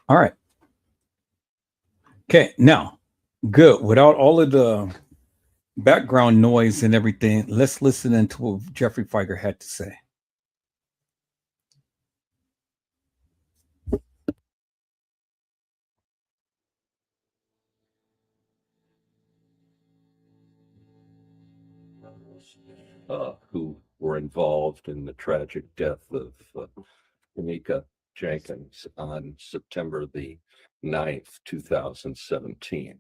All right. Okay, now, good. Without all of the background noise and everything, let's listen into what Jeffrey Feiger had to say. Who were involved in the tragic death of Kenneka Jenkins on September the 9th, 2017.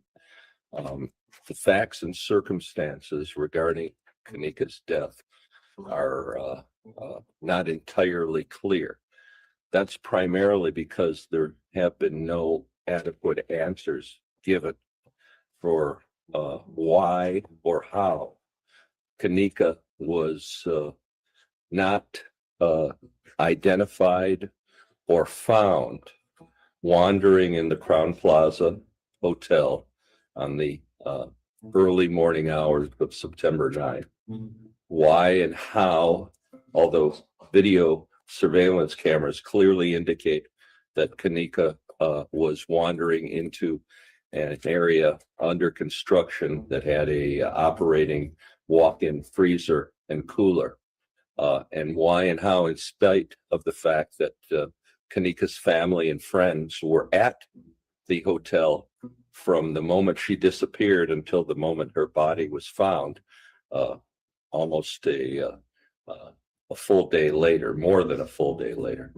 The facts and circumstances regarding Kenneka's death are not entirely clear. That's primarily because there have been no adequate answers given for why or how Kenneka was not identified or found wandering in the Crown Plaza Hotel on the early morning hours of September 9th. Why and how, although video surveillance cameras clearly indicate that Kenneka was wandering into an area under construction that had a operating walk-in freezer and cooler, and why and how, in spite of the fact that Kenneka's family and friends were at the hotel from the moment she disappeared until the moment her body was found, almost a full day later, more than a full day later.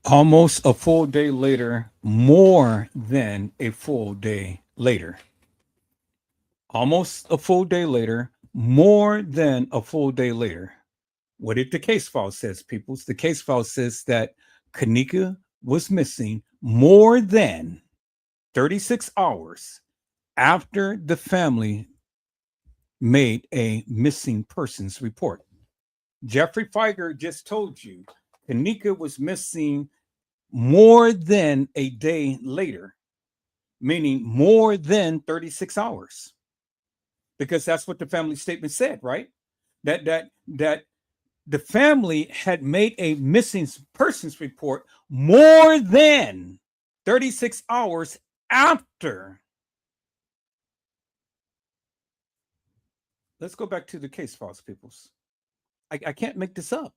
Almost a full day later, more than a full day later. Almost a full day later, more than a full day later. What did the case file says, peoples? The case file says that Kenneka was missing more than 36 hours after the family made a missing persons report. Jeffrey Feiger just told you Kenneka was missing more than a day later, meaning more than 36 hours. Because that's what the family statement said, right? That the family had made a missing persons report more than 36 hours after. Let's go back to the case files, peoples. I can't make this up.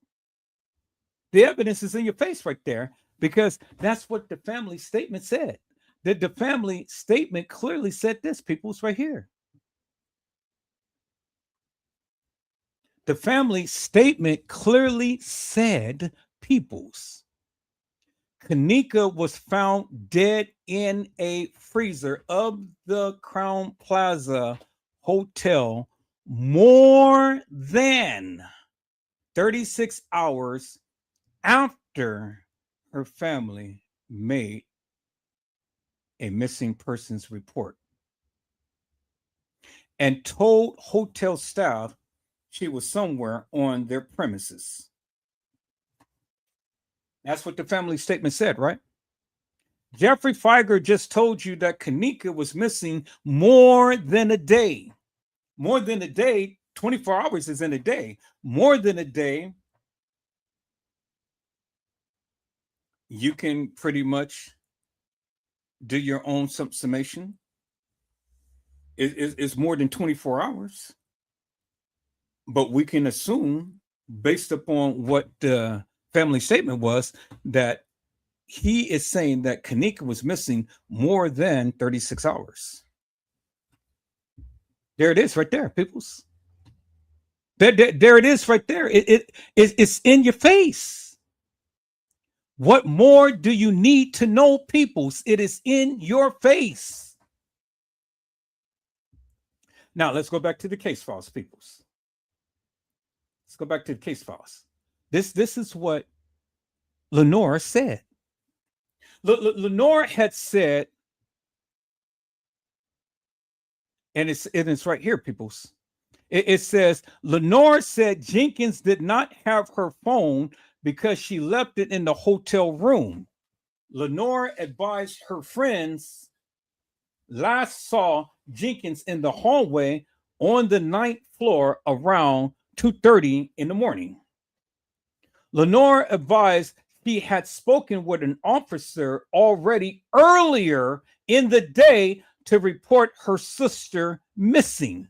The evidence is in your face right there, because that's what the family statement said. The family statement clearly said this, peoples, right here. The family statement clearly said, peoples, Kenneka was found dead in a freezer of the Crown Plaza Hotel more than 36 hours after her family made a missing persons report and told hotel staff she was somewhere on their premises. That's what the family statement said, right? Jeffrey Feiger just told you that Kenneka was missing more than a day. More than a day, 24 hours is in a day. More than a day you can pretty much do your own summation. It's more than 24 hours. But we can assume, based upon what the family statement was, that he is saying that Kenneka was missing more than 36 hours. There it is right there, peoples. There it is right there. It's in your face. What more do you need to know, peoples? It is in your face. Now, let's go back to the case files, peoples. Let's go back to the case files. This is what Lenore said. Lenore had said, and it's right here, peoples. It says, Lenore said Jenkins did not have her phone because she left it in the hotel room. Lenore advised her friends last saw Jenkins in the hallway on the 9th floor around 2:30 in the morning. Lenore advised she had spoken with an officer already earlier in the day to report her sister missing.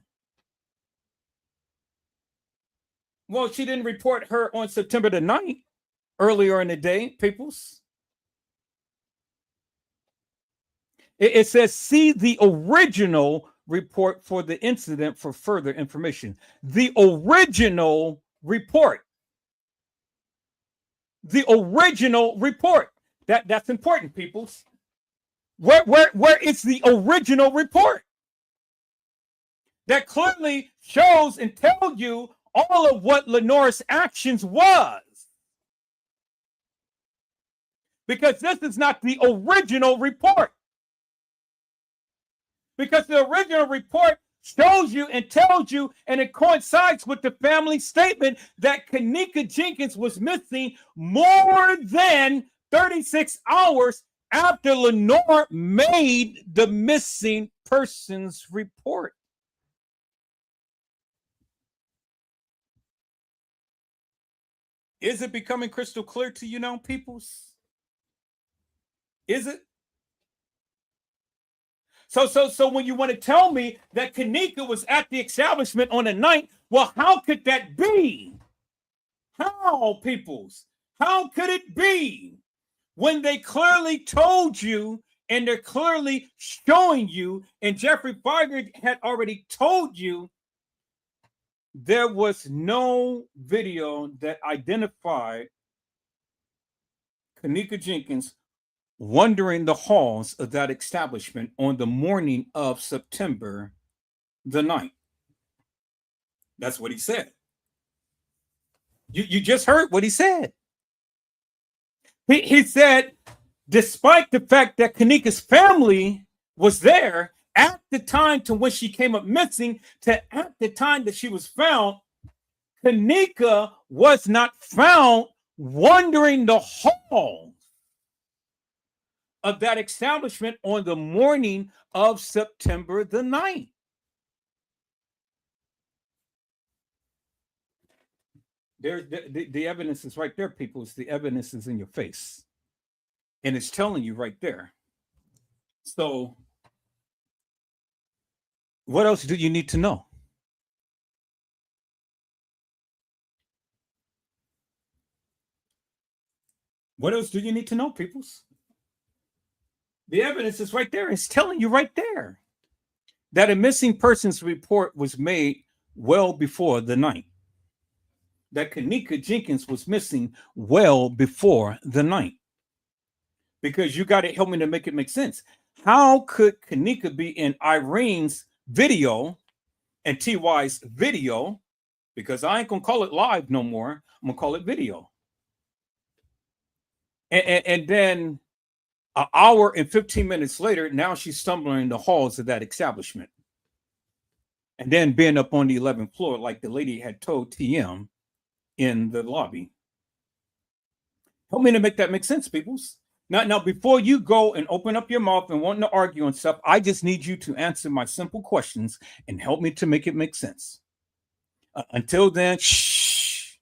Well, she didn't report her on September the 9th, earlier in the day, peoples. It says, see the original report for the incident for further information. The original report. The original report. That's important, peoples. Where is the original report? That clearly shows and tells you all of what Lenore's actions was. Because this is not the original report. Because the original report shows you and tells you, and it coincides with the family statement that Kenneka Jenkins was missing more than 36 hours after Lenore made the missing persons report. Is it becoming crystal clear to you now, peoples? Is it? So when you want to tell me that Kenneka was at the establishment on the 9th, well, how could that be? How, peoples? How could it be when they clearly told you and they're clearly showing you, and Jeffrey Feiger had already told you there was no video that identified Kenneka Jenkins wandering the halls of that establishment on the morning of September the 9th. That's what he said. You just heard what he said. He said, despite the fact that Kenneka's family was there at the time to when she came up missing to at the time that she was found, Kenneka was not found wandering the halls of that establishment on the morning of September the 9th. The evidence is right there, people. It's the evidence is in your face. And it's telling you right there. So what else do you need to know? What else do you need to know, peoples? The evidence is right there. It's telling you right there that a missing persons report was made well before the 9th. That Kenneka Jenkins was missing well before the 9th. Because you got to help me to make it make sense. How could Kenneka be in Irene's video and TY's video? Because I ain't going to call it live no more. I'm going to call it video. And then an hour and 15 minutes later, now she's stumbling in the halls of that establishment. And then being up on the 11th floor, like the lady had told TM in the lobby. Help me to make that make sense, peoples. Now, before you go and open up your mouth and want to argue and stuff, I just need you to answer my simple questions and help me to make it make sense. Until then, shh.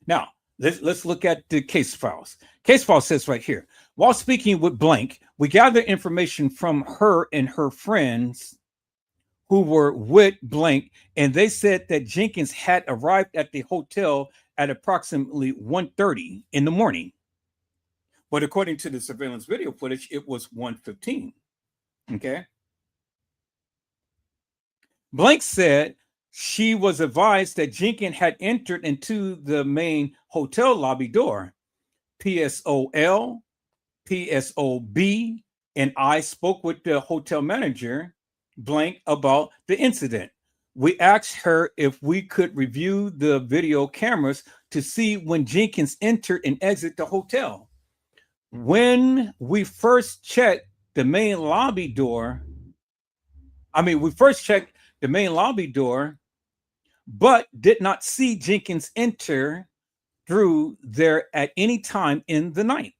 Now, Let's look at the case files. Case file says right here, while speaking with blank, we gathered information from her and her friends who were with blank, and they said that Jenkins had arrived at the hotel at approximately 1:30 in the morning. But according to the surveillance video footage, it was 1:15. Okay. Blank said she was advised that Jenkins had entered into the main hotel lobby door. PSOL, PSOB, and I spoke with the hotel manager, blank, about the incident. We asked her if we could review the video cameras to see when Jenkins entered and exited the hotel. When we first checked the main lobby door, but did not see Jenkins enter through there at any time in the night.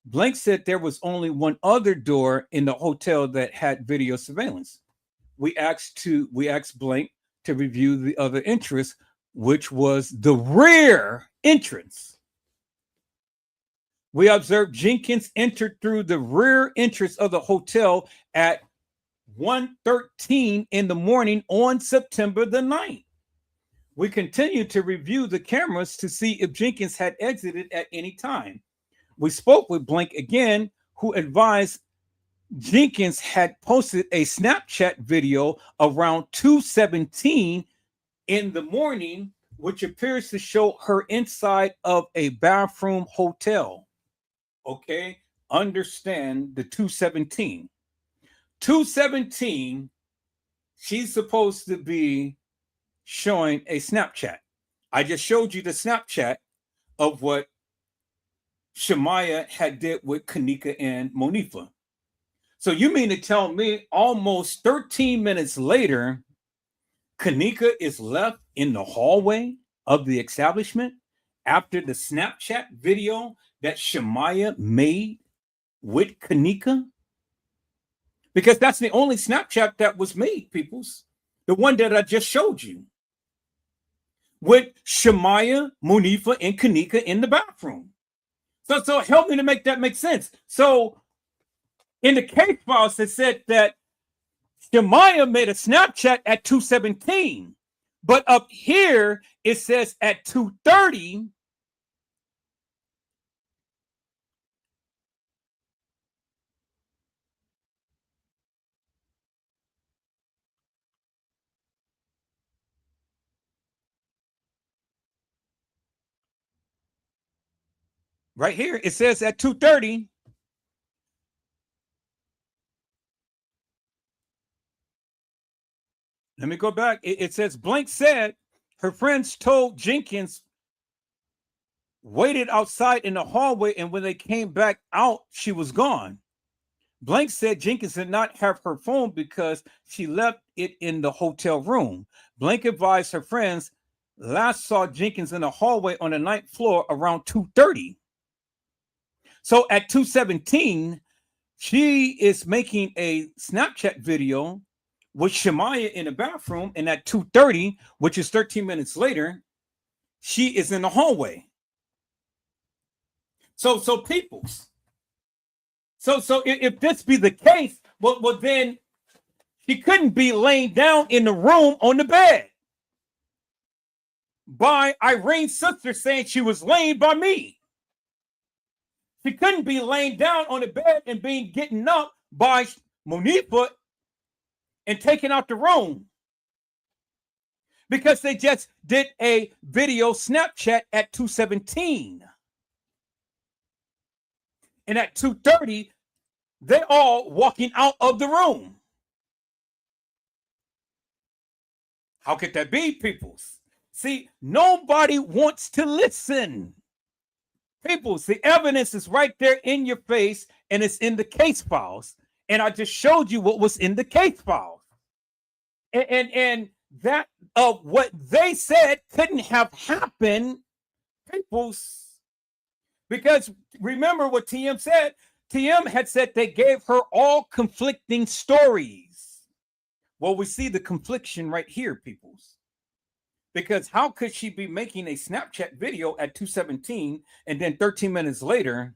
Blank said there was only one other door in the hotel that had video surveillance. We asked Blank to review the other entrance, which was the rear entrance. We observed Jenkins entered through the rear entrance of the hotel at 1:13 in the morning on September the 9th. We continued to review the cameras to see if Jenkins had exited at any time. We spoke with Blank again, who advised Jenkins had posted a Snapchat video around 2:17 in the morning, which appears to show her inside of a bathroom hotel. Okay, understand the 2:17. 2:17, she's supposed to be showing a Snapchat. I just showed you the Snapchat of what Shemaya had did with Kenneka and Monifa. So you mean to tell me almost 13 minutes later, Kenneka is left in the hallway of the establishment after the Snapchat video that Shemaya made with Kenneka? Because that's the only Snapchat that was made, peoples. The one that I just showed you. With Shemaya, Monifa, and Kenneka in the bathroom. So help me to make that make sense. So in the case files, it said that Shemaya made a Snapchat at 2:17. But up here, it says at 2:30. Right here, it says at 2:30. Let me go back. It says Blank said her friends told Jenkins waited outside in the hallway, and when they came back out, she was gone. Blank said Jenkins did not have her phone because she left it in the hotel room. Blank advised her friends last saw Jenkins in the hallway on the ninth floor around 2:30. So at 2:17, she is making a Snapchat video with Shemaya in the bathroom, and at 2:30, which is 13 minutes later, she is in the hallway. So peoples. So if this be the case, well then she couldn't be laying down in the room on the bed by Irene's sister saying she was laying by me. She couldn't be laying down on the bed and getting up by Monifa and taking out the room, because they just did a video Snapchat at 2:17. And at 2:30, they're all walking out of the room. How could that be, peoples? See, nobody wants to listen. Peoples, the evidence is right there in your face, and it's in the case files. And I just showed you what was in the case files. And that what they said couldn't have happened, peoples. Because remember what TM said. TM had said they gave her all conflicting stories. Well, we see the confliction right here, peoples. Because how could she be making a Snapchat video at 2:17 and then 13 minutes later,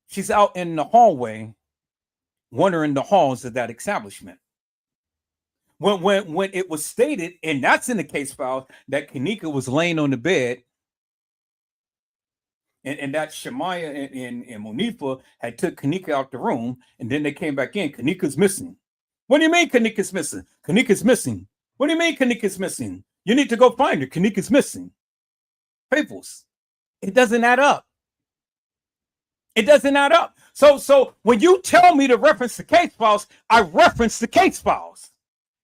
she's out in the hallway wandering the halls of that establishment? When it was stated, and that's in the case file, that Kenneka was laying on the bed and that Shemaya and Monifa had took Kenneka out the room, and then they came back in. Kenneka's missing. What do you mean Kenneka's missing? Kenneka's missing. What do you mean Kenneka's missing? You need to go find her. Kenneka's missing. Peoples, it doesn't add up. It doesn't add up. So when you tell me to reference the case files, I reference the case files.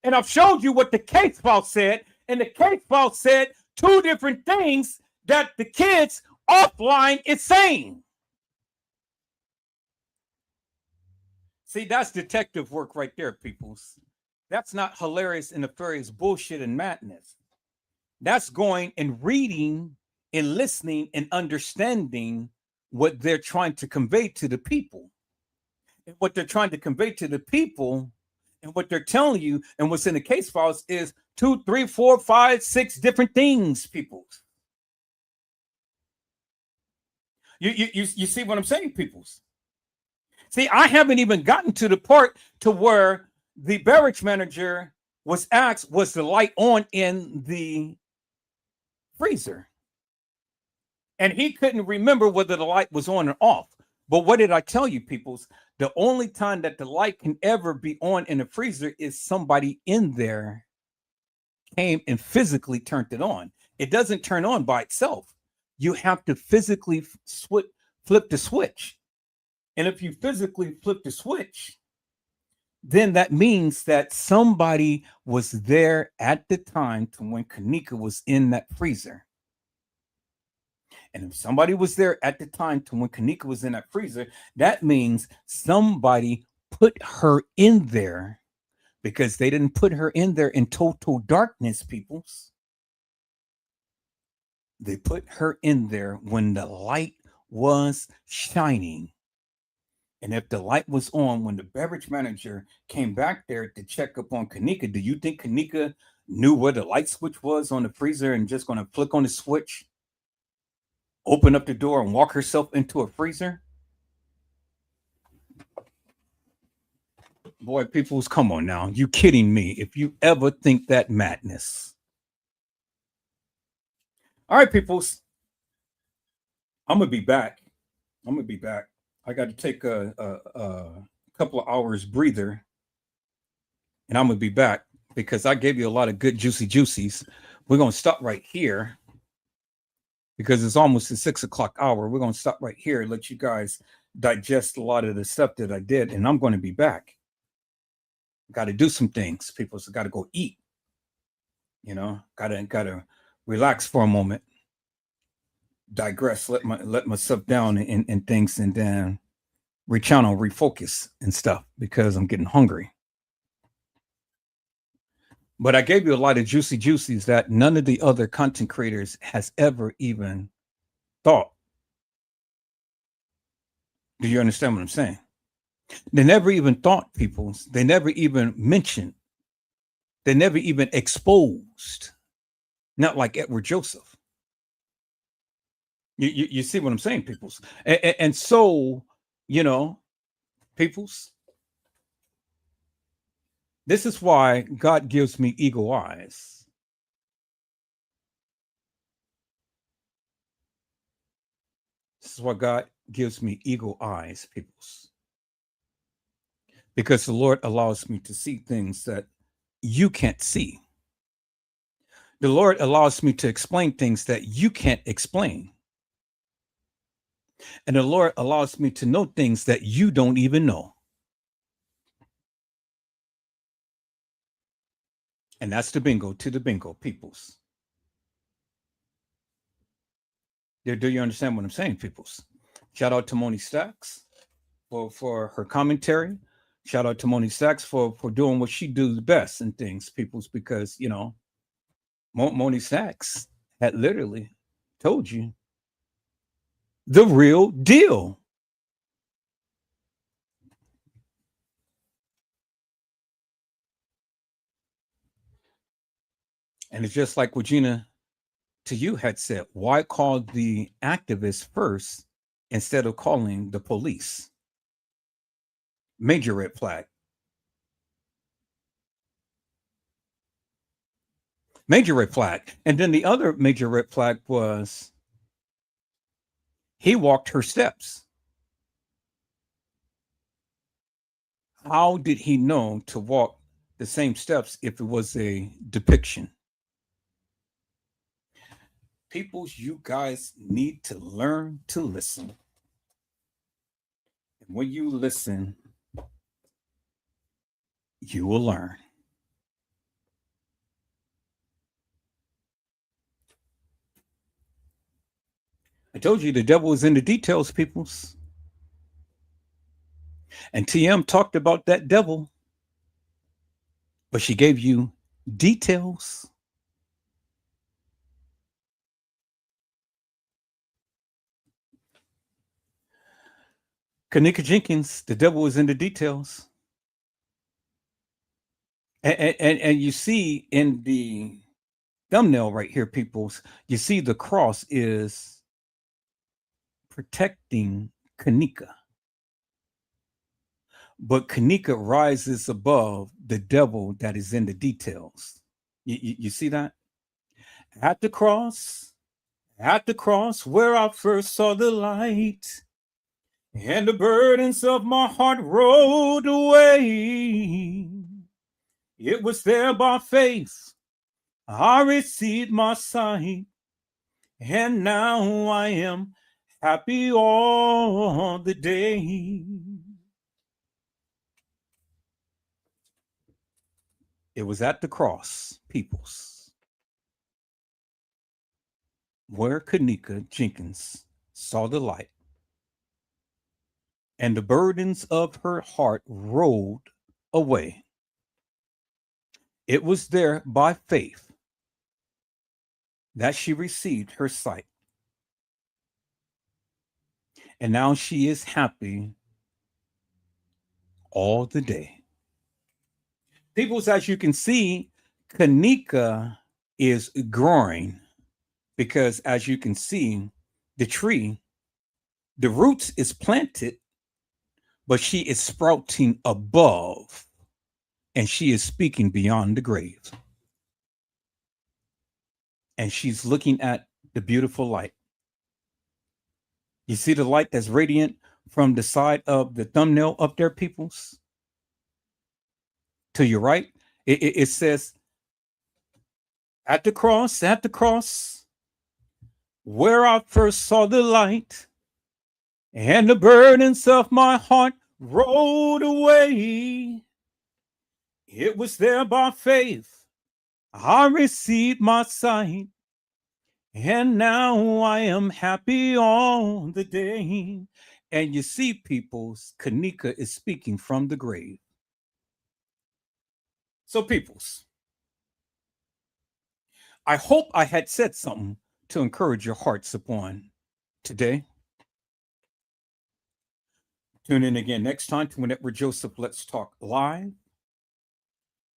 And I've showed you what the case file said. And the case file said two different things that the kids offline is saying. See, that's detective work right there, peoples. That's not hilarious and nefarious bullshit and madness. That's going and reading and listening and understanding what they're trying to convey to the people. And what they're trying to convey to the people and what they're telling you and what's in the case files is 2, 3, 4, 5, 6 different things, people. You see what I'm saying, peoples? See, I haven't even gotten to the part to where the beverage manager was asked, was the light on in the freezer? And he couldn't remember whether the light was on or off. But what did I tell you, peoples? The only time that the light can ever be on in the freezer is somebody in there came and physically turned it on. It doesn't turn on by itself. You have to physically flip the switch. And if you physically flip the switch, then that means that somebody was there at the time to when Kenneka was in that freezer. And if somebody was there at the time to when Kenneka was in that freezer, that means somebody put her in there, because they didn't put her in there in total darkness, peoples. They put her in there when the light was shining. And if the light was on when the beverage manager came back there to check up on Kenneka, do you think Kenneka knew where the light switch was on the freezer and just going to flick on the switch, open up the door and walk herself into a freezer? Boy, peoples, come on now. You kidding me if you ever think that madness. All right, peoples. I'm going to be back. I got to take a couple of hours breather, and I'm going to be back because I gave you a lot of good juicies. We're going to stop right here because it's almost the 6 o'clock hour. We're going to stop right here and let you guys digest a lot of the stuff that I did, and I'm going to be back. Got to do some things, people. So got to go eat. Got to relax for a moment. Digress, let myself down and things, and then rechannel, refocus and stuff because I'm getting hungry. But I gave you a lot of juicies that none of the other content creators has ever even thought. Do you understand what I'm saying? They never even thought, people. They never even mentioned. They never even exposed. Not like Edward Joseph. You see what I'm saying, peoples? And so, peoples, this is why God gives me eagle eyes. This is why God gives me eagle eyes, peoples. Because the Lord allows me to see things that you can't see. The Lord allows me to explain things that you can't explain. And the Lord allows me to know things that you don't even know. And that's the bingo to the bingo, peoples. Do you understand what I'm saying, peoples? Shout out to Moni Stacks for her commentary. Shout out to Moni Stacks for doing what she does best and things, peoples, because, Moni Stacks had literally told you the real deal. And it's just like Regina to you had said, why call the activists first instead of calling the police? Major red flag. Major red flag. And then the other major red flag was he walked her steps. How did he know to walk the same steps if it was a depiction? Peoples, you guys need to learn to listen. And when you listen, you will learn. I told you the devil is in the details, peoples. And TM talked about that devil, but she gave you details. Kenneka Jenkins, the devil is in the details. And you see in the thumbnail right here, peoples, you see the cross is protecting Kenneka. But Kenneka rises above the devil that is in the details. You see that? At the cross where I first saw the light, and the burdens of my heart rolled away. It was there by faith I received my sight, and now I am happy all the day. It was at the cross, peoples, where Kenneka Jenkins saw the light, and the burdens of her heart rolled away. It was there by faith that she received her sight. And now she is happy all the day. Peoples, as you can see, Kenneka is growing because, as you can see, the tree, the roots is planted, but she is sprouting above, and she is speaking beyond the grave. And she's looking at the beautiful light. You see the light that's radiant from the side of the thumbnail up there, peoples? To your right, it says, at the cross, where I first saw the light, and the burdens of my heart rolled away. It was there by faith I received my sight, and now I am happy all the day. And you see, peoples, Kenneka is speaking from the grave. So, peoples, I hope I had said something to encourage your hearts upon today. Tune in again next time to Edward Joseph Let's Talk Live,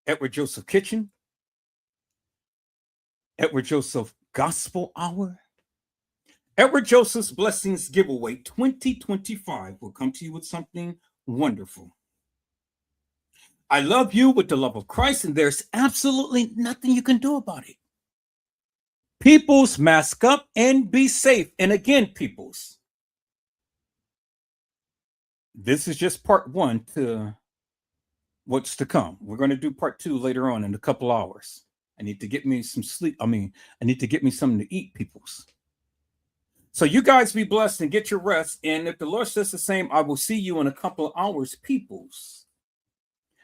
Edward Joseph Kitchen, Edward Joseph Gospel Hour, Edward Joseph's Blessings Giveaway 2025 will come to you with something wonderful. I love you with the love of Christ, and there's absolutely nothing you can do about it. Peoples, mask up and be safe. And again, peoples, this is just part one to what's to come. We're going to do part two later on in a couple hours. I need to get me some sleep. I need to get me something to eat, peoples. So you guys be blessed and get your rest. And if the Lord says the same, I will see you in a couple of hours, peoples.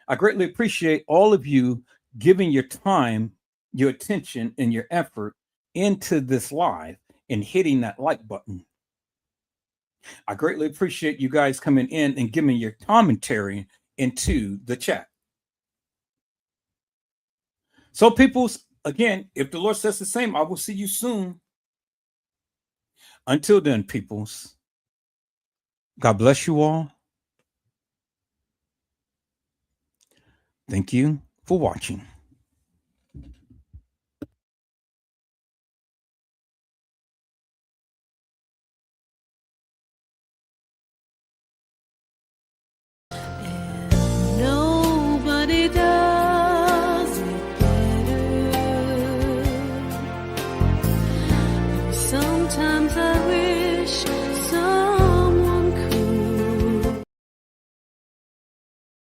I greatly appreciate all of you giving your time, your attention, and your effort into this live and hitting that like button. I greatly appreciate you guys coming in and giving your commentary into the chat. So, peoples, again, if the Lord says the same, I will see you soon. Until then, peoples, God bless you all. Thank you for watching. I wish